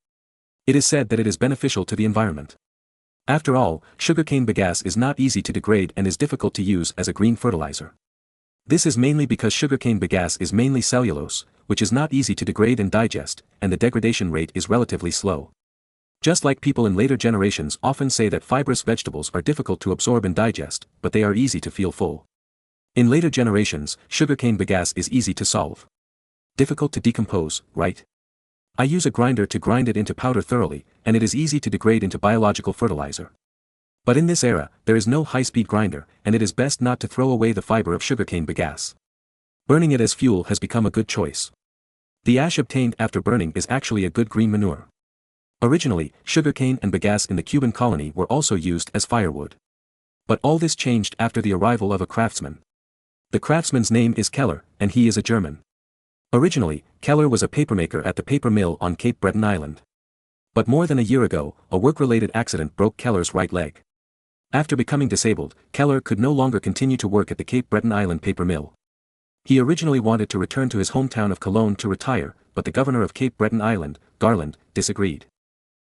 It is said that it is beneficial to the environment. After all, sugarcane bagasse is not easy to degrade and is difficult to use as a green fertilizer. This is mainly because sugarcane bagasse is mainly cellulose, which is not easy to degrade and digest, and the degradation rate is relatively slow. Just like people in later generations often say that fibrous vegetables are difficult to absorb and digest, but they are easy to feel full. In later generations, sugarcane bagasse is easy to solve. Difficult to decompose, right? I use a grinder to grind it into powder thoroughly, and it is easy to degrade into biological fertilizer. But in this era, there is no high-speed grinder, and it is best not to throw away the fiber of sugarcane bagasse. Burning it as fuel has become a good choice. The ash obtained after burning is actually a good green manure. Originally, sugarcane and bagasse in the Cuban colony were also used as firewood. But all this changed after the arrival of a craftsman. The craftsman's name is Keller, and he is a German. Originally, Keller was a papermaker at the paper mill on Cape Breton Island. But more than a year ago, a work-related accident broke Keller's right leg. After becoming disabled, Keller could no longer continue to work at the Cape Breton Island paper mill. He originally wanted to return to his hometown of Cologne to retire, but the governor of Cape Breton Island, Garland, disagreed.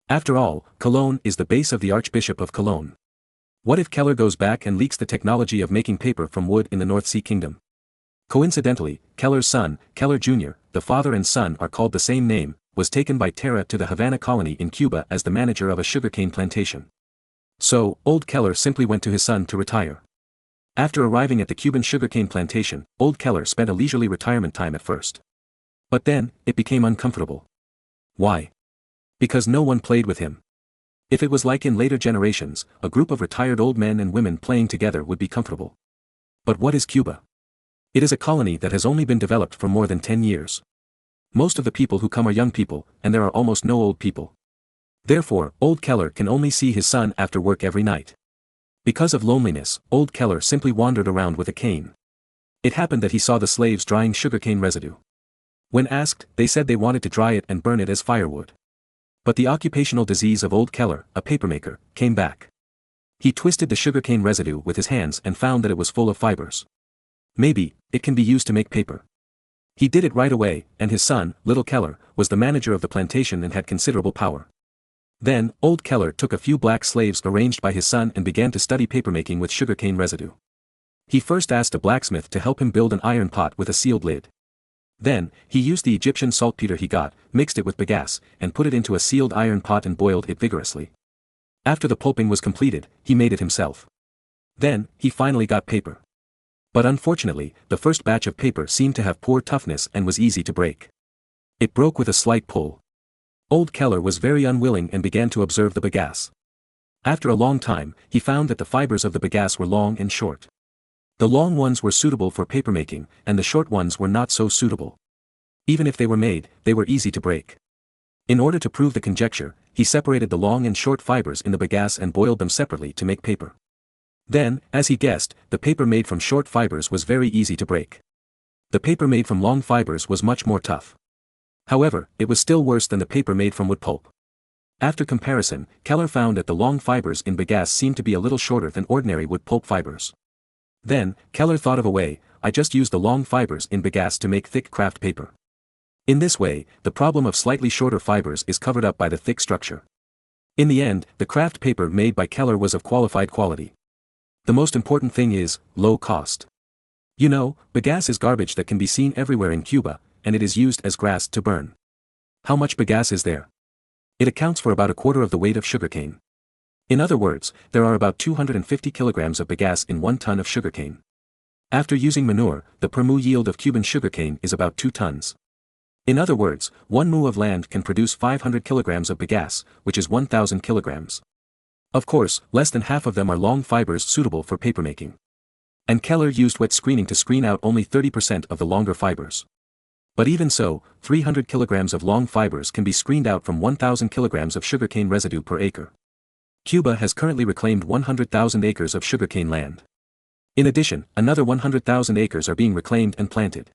After all, Cologne is the base of the Archbishop of Cologne. What if Keller goes back and leaks the technology of making paper from wood in the North Sea Kingdom? Coincidentally, Keller's son, Keller Jr., the father and son are called the same name, was taken by Terra to the Havana colony in Cuba as the manager of a sugarcane plantation. So, old Keller simply went to his son to retire. After arriving at the Cuban sugarcane plantation, old Keller spent a leisurely retirement time at first. But then, it became uncomfortable. Why? Because no one played with him. If it was like in later generations, a group of retired old men and women playing together would be comfortable. But what is Cuba? It is a colony that has only been developed for more than 10 years. Most of the people who come are young people, and there are almost no old people. Therefore, old Keller can only see his son after work every night. Because of loneliness, old Keller simply wandered around with a cane. It happened that he saw the slaves drying sugarcane residue. When asked, they said they wanted to dry it and burn it as firewood. But the occupational disease of old Keller, a papermaker, came back. He twisted the sugarcane residue with his hands and found that it was full of fibers. Maybe, it can be used to make paper. He did it right away, and his son, little Keller, was the manager of the plantation and had considerable power. Then, old Keller took a few black slaves arranged by his son and began to study papermaking with sugarcane residue. He first asked a blacksmith to help him build an iron pot with a sealed lid. Then, he used the Egyptian saltpeter he got, mixed it with bagasse, and put it into a sealed iron pot and boiled it vigorously. After the pulping was completed, he made it himself. Then, he finally got paper. But unfortunately, the first batch of paper seemed to have poor toughness and was easy to break. It broke with a slight pull. Old Keller was very unwilling and began to observe the bagasse. After a long time, he found that the fibers of the bagasse were long and short. The long ones were suitable for papermaking, and the short ones were not so suitable. Even if they were made, they were easy to break. In order to prove the conjecture, he separated the long and short fibers in the bagasse and boiled them separately to make paper. Then, as he guessed, the paper made from short fibers was very easy to break. The paper made from long fibers was much more tough. However, it was still worse than the paper made from wood pulp. After comparison, Keller found that the long fibers in bagasse seemed to be a little shorter than ordinary wood pulp fibers. Then, Keller thought of a way: I just use the long fibers in bagasse to make thick craft paper. In this way, the problem of slightly shorter fibers is covered up by the thick structure. In the end, the craft paper made by Keller was of qualified quality. The most important thing is, low cost. You know, bagasse is garbage that can be seen everywhere in Cuba, and it is used as grass to burn. How much bagasse is there? It accounts for about a quarter of the weight of sugarcane. In other words, there are about 250 kilograms of bagasse in 1 ton of sugarcane. After using manure, the per mu yield of Cuban sugarcane is about 2 tons. In other words, 1 mu of land can produce 500 kilograms of bagasse, which is 1,000 kilograms. Of course, less than half of them are long fibers suitable for papermaking. And Keller used wet screening to screen out only 30% of the longer fibers. But even so, 300 kilograms of long fibers can be screened out from 1,000 kilograms of sugarcane residue per acre. Cuba has currently reclaimed 100,000 acres of sugarcane land. In addition, another 100,000 acres are being reclaimed and planted.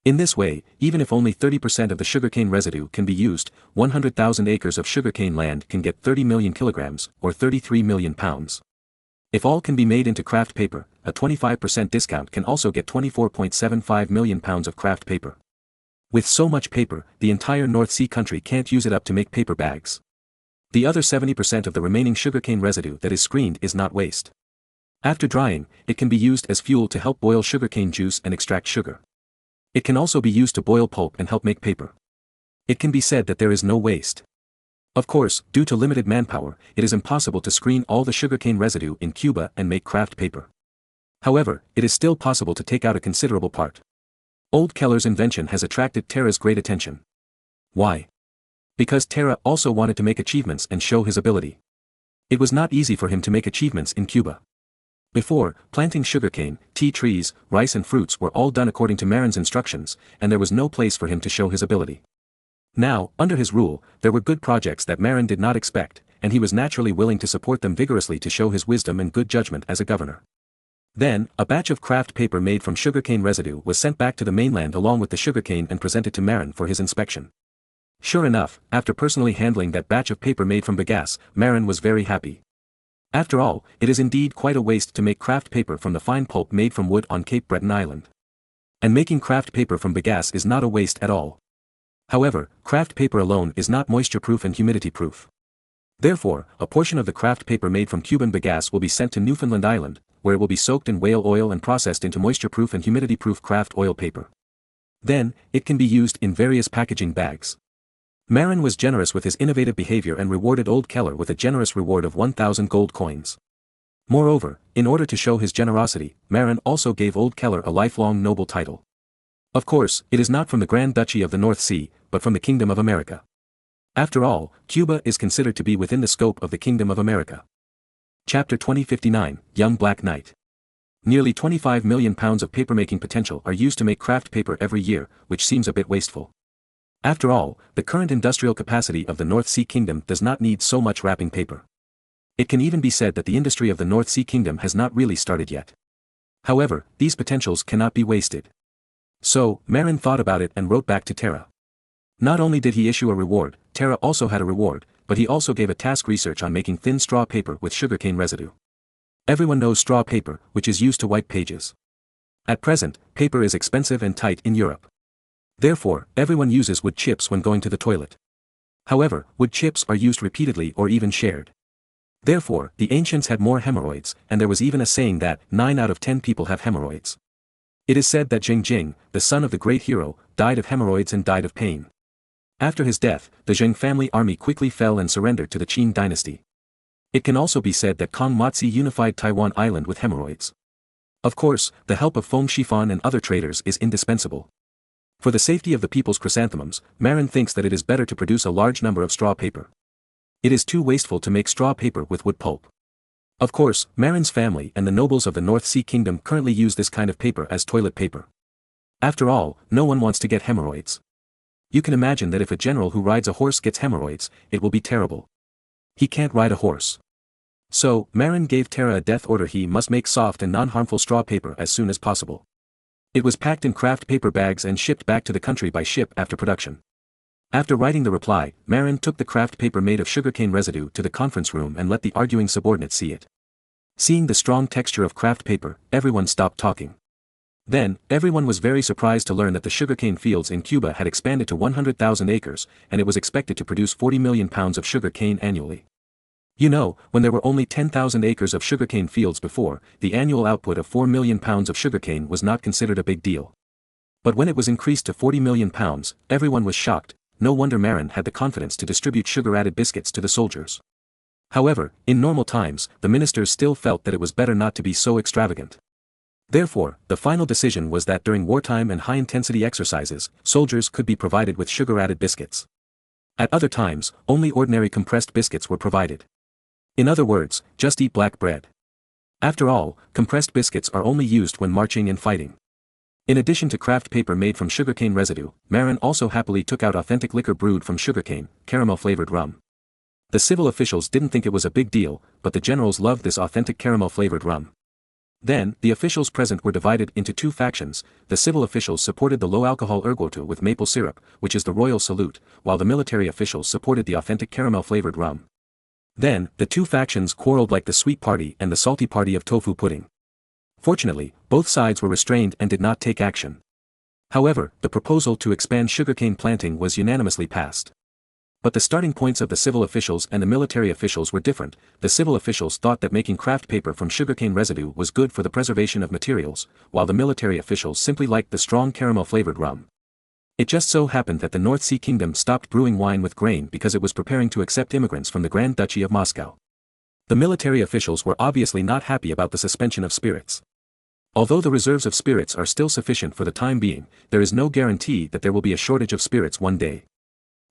In this way, even if only 30% of the sugarcane residue can be used, 100,000 acres of sugarcane land can get 30 million kilograms, or 33 million pounds. If all can be made into craft paper, a 25% discount can also get 24.75 million pounds of craft paper. With so much paper, the entire North Sea country can't use it up to make paper bags. The other 70% of the remaining sugarcane residue that is screened is not waste. After drying, it can be used as fuel to help boil sugarcane juice and extract sugar. It can also be used to boil pulp and help make paper. It can be said that there is no waste. Of course, due to limited manpower, it is impossible to screen all the sugarcane residue in Cuba and make craft paper. However, it is still possible to take out a considerable part. Old Keller's invention has attracted Terra's great attention. Why? Because Terra also wanted to make achievements and show his ability. It was not easy for him to make achievements in Cuba. Before, planting sugarcane, tea trees, rice and fruits were all done according to Marin's instructions, and there was no place for him to show his ability. Now, under his rule, there were good projects that Marin did not expect, and he was naturally willing to support them vigorously to show his wisdom and good judgment as a governor. Then, a batch of craft paper made from sugarcane residue was sent back to the mainland along with the sugarcane and presented to Marin for his inspection. Sure enough, after personally handling that batch of paper made from bagasse, Marin was very happy. After all, it is indeed quite a waste to make craft paper from the fine pulp made from wood on Cape Breton Island. And making craft paper from bagasse is not a waste at all. However, craft paper alone is not moisture-proof and humidity-proof. Therefore, a portion of the craft paper made from Cuban bagasse will be sent to Newfoundland Island, where it will be soaked in whale oil and processed into moisture-proof and humidity-proof craft oil paper. Then, it can be used in various packaging bags. Marin was generous with his innovative behavior and rewarded Old Keller with a generous reward of 1,000 gold coins. Moreover, in order to show his generosity, Marin also gave Old Keller a lifelong noble title. Of course, it is not from the Grand Duchy of the North Sea, but from the Kingdom of America. After all, Cuba is considered to be within the scope of the Kingdom of America. Chapter 2059, Young Black Knight. Nearly 25 million pounds of papermaking potential are used to make craft paper every year, which seems a bit wasteful. After all, the current industrial capacity of the North Sea Kingdom does not need so much wrapping paper. It can even be said that the industry of the North Sea Kingdom has not really started yet. However, these potentials cannot be wasted. So, Marin thought about it and wrote back to Terra. Not only did he issue a reward, Terra also had a reward, but he also gave a task research on making thin straw paper with sugarcane residue. Everyone knows straw paper, which is used to wipe pages. At present, paper is expensive and tight in Europe. Therefore, everyone uses wood chips when going to the toilet. However, wood chips are used repeatedly or even shared. Therefore, the ancients had more hemorrhoids, and there was even a saying that 9 out of 10 people have hemorrhoids. It is said that Jing Jing, the son of the great hero, died of hemorrhoids and died of pain. After his death, the Jing family army quickly fell and surrendered to the Qin dynasty. It can also be said that Kong Matsi unified Taiwan Island with hemorrhoids. Of course, the help of Feng Shifan and other traders is indispensable. For the safety of the people's chrysanthemums, Marin thinks that it is better to produce a large number of straw paper. It is too wasteful to make straw paper with wood pulp. Of course, Marin's family and the nobles of the North Sea Kingdom currently use this kind of paper as toilet paper. After all, no one wants to get hemorrhoids. You can imagine that if a general who rides a horse gets hemorrhoids, it will be terrible. He can't ride a horse. So, Marin gave Terra a death order: he must make soft and non-harmful straw paper as soon as possible. It was packed in craft paper bags and shipped back to the country by ship after production. After writing the reply, Marin took the craft paper made of sugarcane residue to the conference room and let the arguing subordinates see it. Seeing the strong texture of craft paper, everyone stopped talking. Then, everyone was very surprised to learn that the sugarcane fields in Cuba had expanded to 100,000 acres, and it was expected to produce 40 million pounds of sugar cane annually. You know, when there were only 10,000 acres of sugarcane fields before, the annual output of 4 million pounds of sugarcane was not considered a big deal. But when it was increased to 40 million pounds, everyone was shocked. No wonder Marin had the confidence to distribute sugar-added biscuits to the soldiers. However, in normal times, the ministers still felt that it was better not to be so extravagant. Therefore, the final decision was that during wartime and high-intensity exercises, soldiers could be provided with sugar-added biscuits. At other times, only ordinary compressed biscuits were provided. In other words, just eat black bread. After all, compressed biscuits are only used when marching and fighting. In addition to craft paper made from sugarcane residue, Marin also happily took out authentic liquor brewed from sugarcane, caramel-flavored rum. The civil officials didn't think it was a big deal, but the generals loved this authentic caramel-flavored rum. Then, the officials present were divided into 2 factions. The civil officials supported the low-alcohol ergotu with maple syrup, which is the royal salute, while the military officials supported the authentic caramel-flavored rum. Then, the 2 factions quarreled like the sweet party and the salty party of tofu pudding. Fortunately, both sides were restrained and did not take action. However, the proposal to expand sugarcane planting was unanimously passed. But the starting points of the civil officials and the military officials were different. The civil officials thought that making craft paper from sugarcane residue was good for the preservation of materials, while the military officials simply liked the strong caramel-flavored rum. It just so happened that the North Sea Kingdom stopped brewing wine with grain because it was preparing to accept immigrants from the Grand Duchy of Moscow. The military officials were obviously not happy about the suspension of spirits. Although the reserves of spirits are still sufficient for the time being, there is no guarantee that there will be a shortage of spirits one day.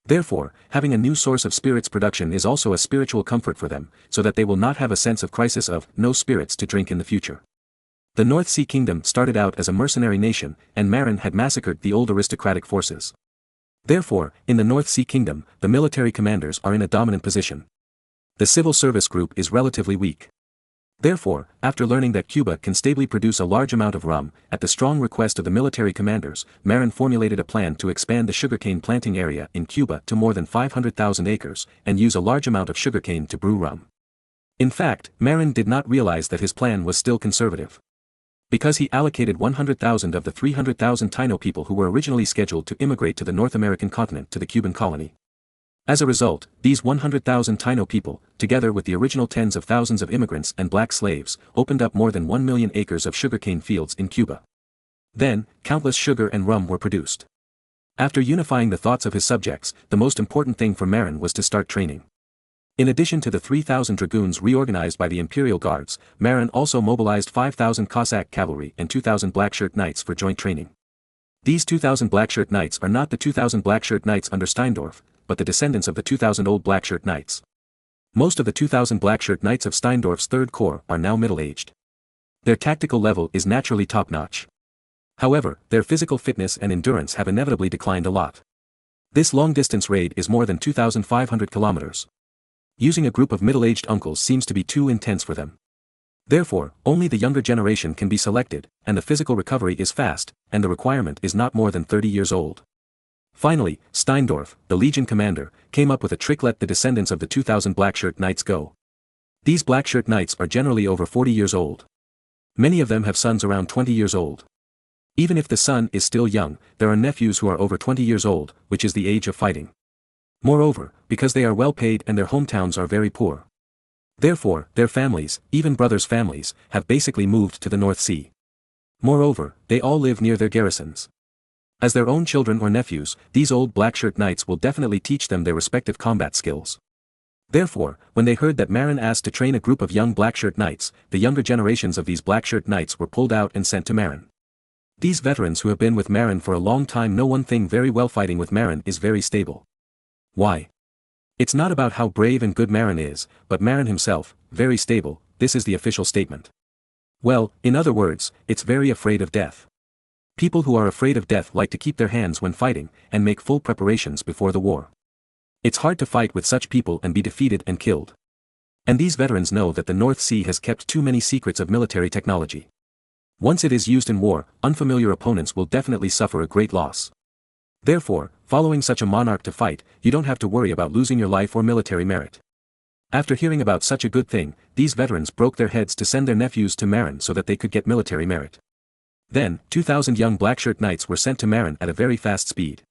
Therefore, having a new source of spirits production is also a spiritual comfort for them, so that they will not have a sense of crisis of no spirits to drink in the future. The North Sea Kingdom started out as a mercenary nation, and Marin had massacred the old aristocratic forces. Therefore, in the North Sea Kingdom, the military commanders are in a dominant position. The civil service group is relatively weak. Therefore, after learning that Cuba can stably produce a large amount of rum, at the strong request of the military commanders, Marin formulated a plan to expand the sugarcane planting area in Cuba to more than 500,000 acres, and use a large amount of sugarcane to brew rum. In fact, Marin did not realize that his plan was still conservative. Because he allocated 100,000 of the 300,000 Taino people who were originally scheduled to immigrate to the North American continent to the Cuban colony. As a result, these 100,000 Taino people, together with the original tens of thousands of immigrants and black slaves, opened up more than 1 million acres of sugarcane fields in Cuba. Then, countless sugar and rum were produced. After unifying the thoughts of his subjects, the most important thing for Marin was to start training. In addition to the 3,000 dragoons reorganized by the Imperial Guards, Marin also mobilized 5,000 Cossack cavalry and 2,000 Blackshirt Knights for joint training. These 2,000 Blackshirt Knights are not the 2,000 Blackshirt Knights under Steindorf, but the descendants of the 2,000 old Blackshirt Knights. Most of the 2,000 Blackshirt Knights of Steindorf's Third Corps are now middle-aged. Their tactical level is naturally top-notch. However, their physical fitness and endurance have inevitably declined a lot. This long-distance raid is more than 2,500 kilometers. Using a group of middle-aged uncles seems to be too intense for them. Therefore, only the younger generation can be selected, and the physical recovery is fast, and the requirement is not more than 30 years old. Finally, Steindorf, the Legion commander, came up with a trick: let the descendants of the 2,000 Blackshirt Knights go. These Blackshirt Knights are generally over 40 years old. Many of them have sons around 20 years old. Even if the son is still young, there are nephews who are over 20 years old, which is the age of fighting. Moreover, because they are well paid and their hometowns are very poor, Therefore, their families, even brothers' families, have basically moved to the North Sea. Moreover, they all live near their garrisons. As their own children or nephews, these old black-shirt knights will definitely teach them their respective combat skills. Therefore, when they heard that Marin asked to train a group of young black-shirt knights, the younger generations of these black-shirt knights were pulled out and sent to Marin. These veterans who have been with Marin for a long time know one thing very well: fighting with Marin is very stable. Why? It's not about how brave and good Marin is, but Marin himself, very stable, this is the official statement. Well, in other words, it's very afraid of death. People who are afraid of death like to keep their hands when fighting, and make full preparations before the war. It's hard to fight with such people and be defeated and killed. And these veterans know that the North Sea has kept too many secrets of military technology. Once it is used in war, unfamiliar opponents will definitely suffer a great loss. Therefore, following such a monarch to fight, you don't have to worry about losing your life or military merit. After hearing about such a good thing, these veterans broke their heads to send their nephews to Marin so that they could get military merit. Then, 2,000 young black-shirt knights were sent to Marin at a very fast speed.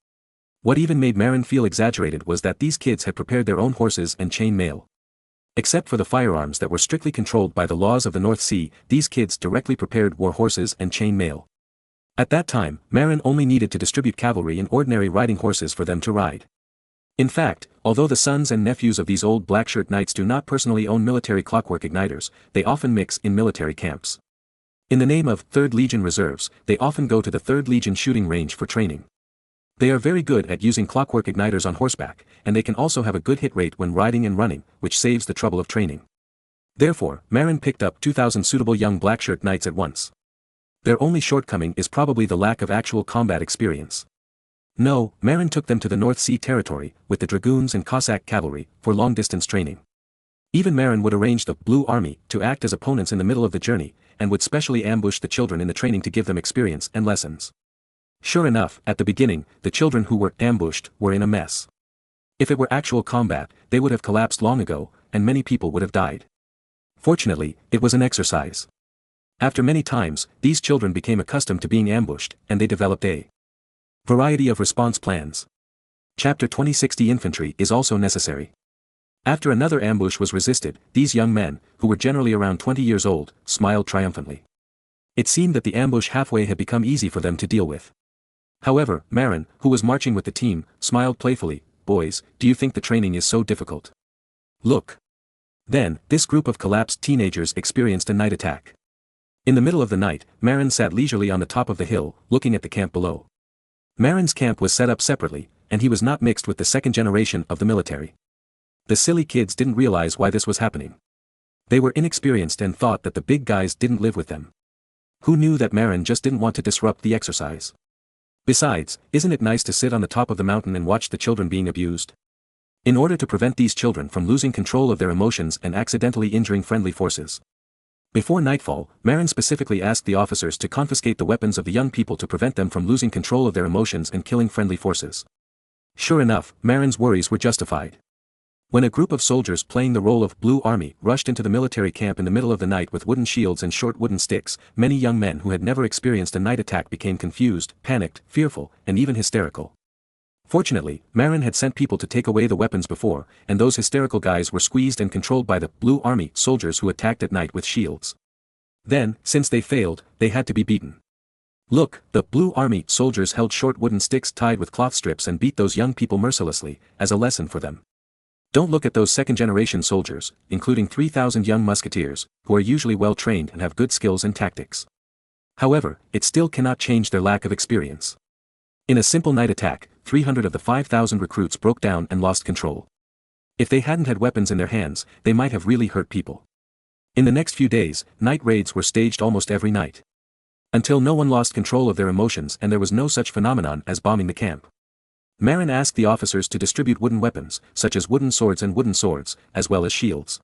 What even made Marin feel exaggerated was that these kids had prepared their own horses and chain mail. Except for the firearms that were strictly controlled by the laws of the North Sea, these kids directly prepared war horses and chain mail. At that time, Marin only needed to distribute cavalry and ordinary riding horses for them to ride. In fact, although the sons and nephews of these old black-shirt knights do not personally own military clockwork igniters, they often mix in military camps. In the name of 3rd Legion Reserves, they often go to the 3rd Legion shooting range for training. They are very good at using clockwork igniters on horseback, and they can also have a good hit rate when riding and running, which saves the trouble of training. Therefore, Marin picked up 2,000 suitable young black-shirt knights at once. Their only shortcoming is probably the lack of actual combat experience. No, Marin took them to the North Sea territory, with the dragoons and Cossack cavalry, for long-distance training. Even Marin would arrange the Blue Army to act as opponents in the middle of the journey, and would specially ambush the children in the training to give them experience and lessons. Sure enough, at the beginning, the children who were ambushed were in a mess. If it were actual combat, they would have collapsed long ago, and many people would have died. Fortunately, it was an exercise. After many times, these children became accustomed to being ambushed, and they developed a variety of response plans. Chapter 2060 Infantry is also necessary. After another ambush was resisted, these young men, who were generally around 20 years old, smiled triumphantly. It seemed that the ambush halfway had become easy for them to deal with. However, Marin, who was marching with the team, smiled playfully. "Boys, do you think the training is so difficult? Look." Then, this group of collapsed teenagers experienced a night attack. In the middle of the night, Marin sat leisurely on the top of the hill, looking at the camp below. Marin's camp was set up separately, and he was not mixed with the second generation of the military. The silly kids didn't realize why this was happening. They were inexperienced and thought that the big guys didn't live with them. Who knew that Marin just didn't want to disrupt the exercise? Besides, isn't it nice to sit on the top of the mountain and watch the children being abused? In order to prevent these children from losing control of their emotions and accidentally injuring friendly forces. Before nightfall, Marin specifically asked the officers to confiscate the weapons of the young people to prevent them from losing control of their emotions and killing friendly forces. Sure enough, Marin's worries were justified. When a group of soldiers playing the role of Blue Army rushed into the military camp in the middle of the night with wooden shields and short wooden sticks, many young men who had never experienced a night attack became confused, panicked, fearful, and even hysterical. Fortunately, Marin had sent people to take away the weapons before, and those hysterical guys were squeezed and controlled by the Blue Army soldiers who attacked at night with shields. Then, since they failed, they had to be beaten. Look, the Blue Army soldiers held short wooden sticks tied with cloth strips and beat those young people mercilessly, as a lesson for them. Don't look at those second-generation soldiers, including 3,000 young musketeers, who are usually well-trained and have good skills and tactics. However, it still cannot change their lack of experience. In a simple night attack, 300 of the 5,000 recruits broke down and lost control. If they hadn't had weapons in their hands, they might have really hurt people. In the next few days, night raids were staged almost every night. Until no one lost control of their emotions and there was no such phenomenon as bombing the camp. Marin asked the officers to distribute wooden weapons, such as wooden swords, as well as shields.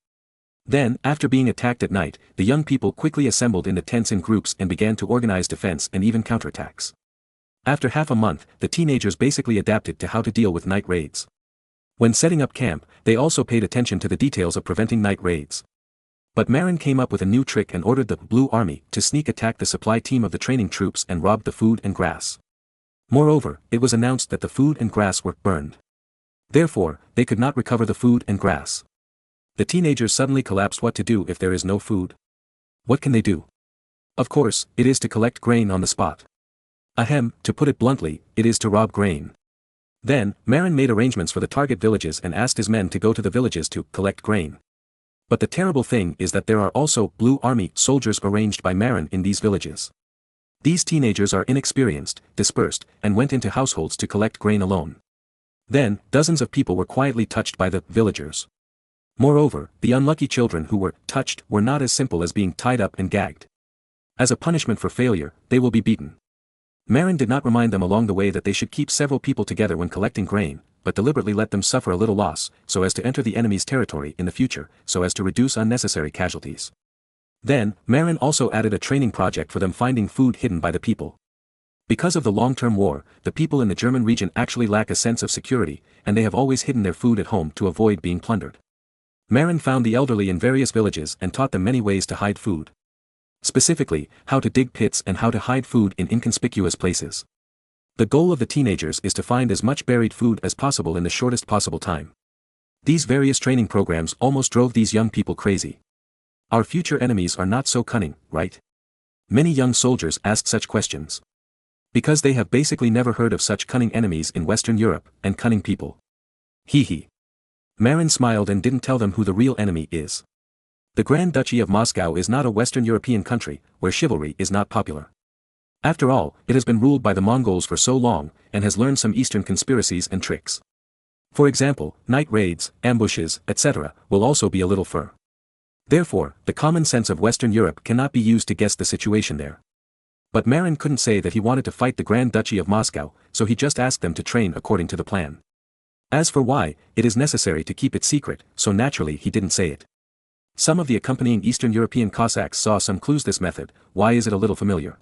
Then, after being attacked at night, the young people quickly assembled in the tents in groups and began to organize defense and even counterattacks. After half a month, the teenagers basically adapted to how to deal with night raids. When setting up camp, they also paid attention to the details of preventing night raids. But Marin came up with a new trick and ordered the Blue Army to sneak attack the supply team of the training troops and rob the food and grass. Moreover, it was announced that the food and grass were burned. Therefore, they could not recover the food and grass. The teenagers suddenly collapsed. What to do if there is no food? What can they do? Of course, it is to collect grain on the spot. Ahem, to put it bluntly, it is to rob grain. Then, Marin made arrangements for the target villages and asked his men to go to the villages to collect grain. But the terrible thing is that there are also Blue Army soldiers arranged by Marin in these villages. These teenagers are inexperienced, dispersed, and went into households to collect grain alone. Then, dozens of people were quietly touched by the villagers. Moreover, the unlucky children who were touched were not as simple as being tied up and gagged. As a punishment for failure, they will be beaten. Marin did not remind them along the way that they should keep several people together when collecting grain, but deliberately let them suffer a little loss, so as to enter the enemy's territory in the future, so as to reduce unnecessary casualties. Then, Marin also added a training project for them finding food hidden by the people. Because of the long-term war, the people in the German region actually lack a sense of security, and they have always hidden their food at home to avoid being plundered. Marin found the elderly in various villages and taught them many ways to hide food. Specifically, how to dig pits and how to hide food in inconspicuous places. The goal of the teenagers is to find as much buried food as possible in the shortest possible time. These various training programs almost drove these young people crazy. Our future enemies are not so cunning, right? Many young soldiers ask such questions. Because they have basically never heard of such cunning enemies in Western Europe, and cunning people. Hee hee. Marin smiled and didn't tell them who the real enemy is. The Grand Duchy of Moscow is not a Western European country, where chivalry is not popular. After all, it has been ruled by the Mongols for so long, and has learned some Eastern conspiracies and tricks. For example, night raids, ambushes, etc., will also be a little fur. Therefore, the common sense of Western Europe cannot be used to guess the situation there. But Marin couldn't say that he wanted to fight the Grand Duchy of Moscow, so he just asked them to train according to the plan. As for why, it is necessary to keep it secret, so naturally he didn't say it. Some of the accompanying Eastern European Cossacks saw some clues this method. Why is it a little familiar?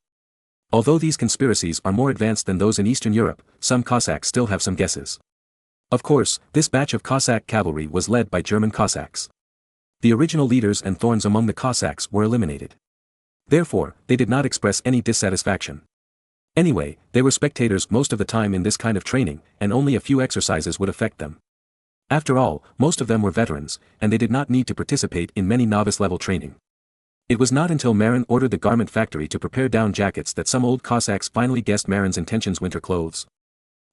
Although these conspiracies are more advanced than those in Eastern Europe, some Cossacks still have some guesses. Of course, this batch of Cossack cavalry was led by German Cossacks. The original leaders and thorns among the Cossacks were eliminated. Therefore, they did not express any dissatisfaction. Anyway, they were spectators most of the time in this kind of training, and only a few exercises would affect them. After all, most of them were veterans, and they did not need to participate in many novice-level training. It was not until Marin ordered the garment factory to prepare down jackets that some old Cossacks finally guessed Marin's intentions: winter clothes.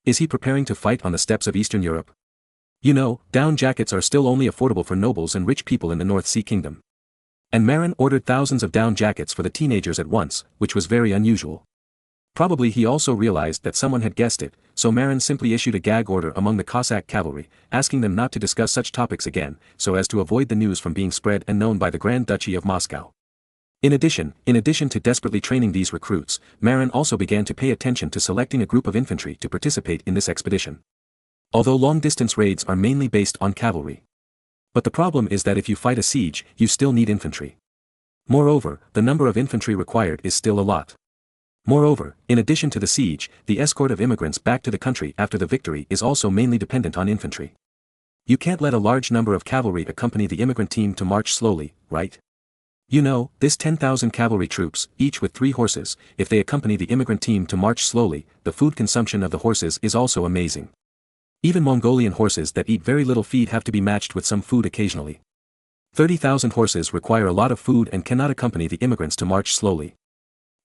Is he preparing to fight on the steppes of Eastern Europe? You know, down jackets are still only affordable for nobles and rich people in the North Sea Kingdom. And Marin ordered thousands of down jackets for the teenagers at once, which was very unusual. Probably he also realized that someone had guessed it, so Marin simply issued a gag order among the Cossack cavalry, asking them not to discuss such topics again, so as to avoid the news from being spread and known by the Grand Duchy of Moscow. In addition to desperately training these recruits, Marin also began to pay attention to selecting a group of infantry to participate in this expedition. Although long-distance raids are mainly based on cavalry. But the problem is that if you fight a siege, you still need infantry. Moreover, the number of infantry required is still a lot. Moreover, in addition to the siege, the escort of immigrants back to the country after the victory is also mainly dependent on infantry. You can't let a large number of cavalry accompany the immigrant team to march slowly, right? You know, this 10,000 cavalry troops, each with 3 horses, if they accompany the immigrant team to march slowly, the food consumption of the horses is also amazing. Even Mongolian horses that eat very little feed have to be matched with some food occasionally. 30,000 horses require a lot of food and cannot accompany the immigrants to march slowly.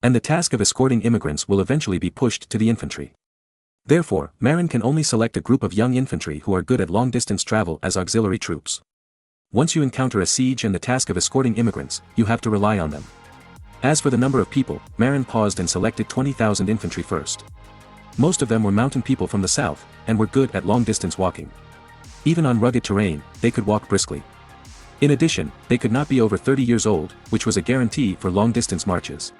And the task of escorting immigrants will eventually be pushed to the infantry. Therefore, Marin can only select a group of young infantry who are good at long-distance travel as auxiliary troops. Once you encounter a siege and the task of escorting immigrants, you have to rely on them. As for the number of people, Marin paused and selected 20,000 infantry first. Most of them were mountain people from the south, and were good at long-distance walking. Even on rugged terrain, they could walk briskly. In addition, they could not be over 30 years old, which was a guarantee for long-distance marches.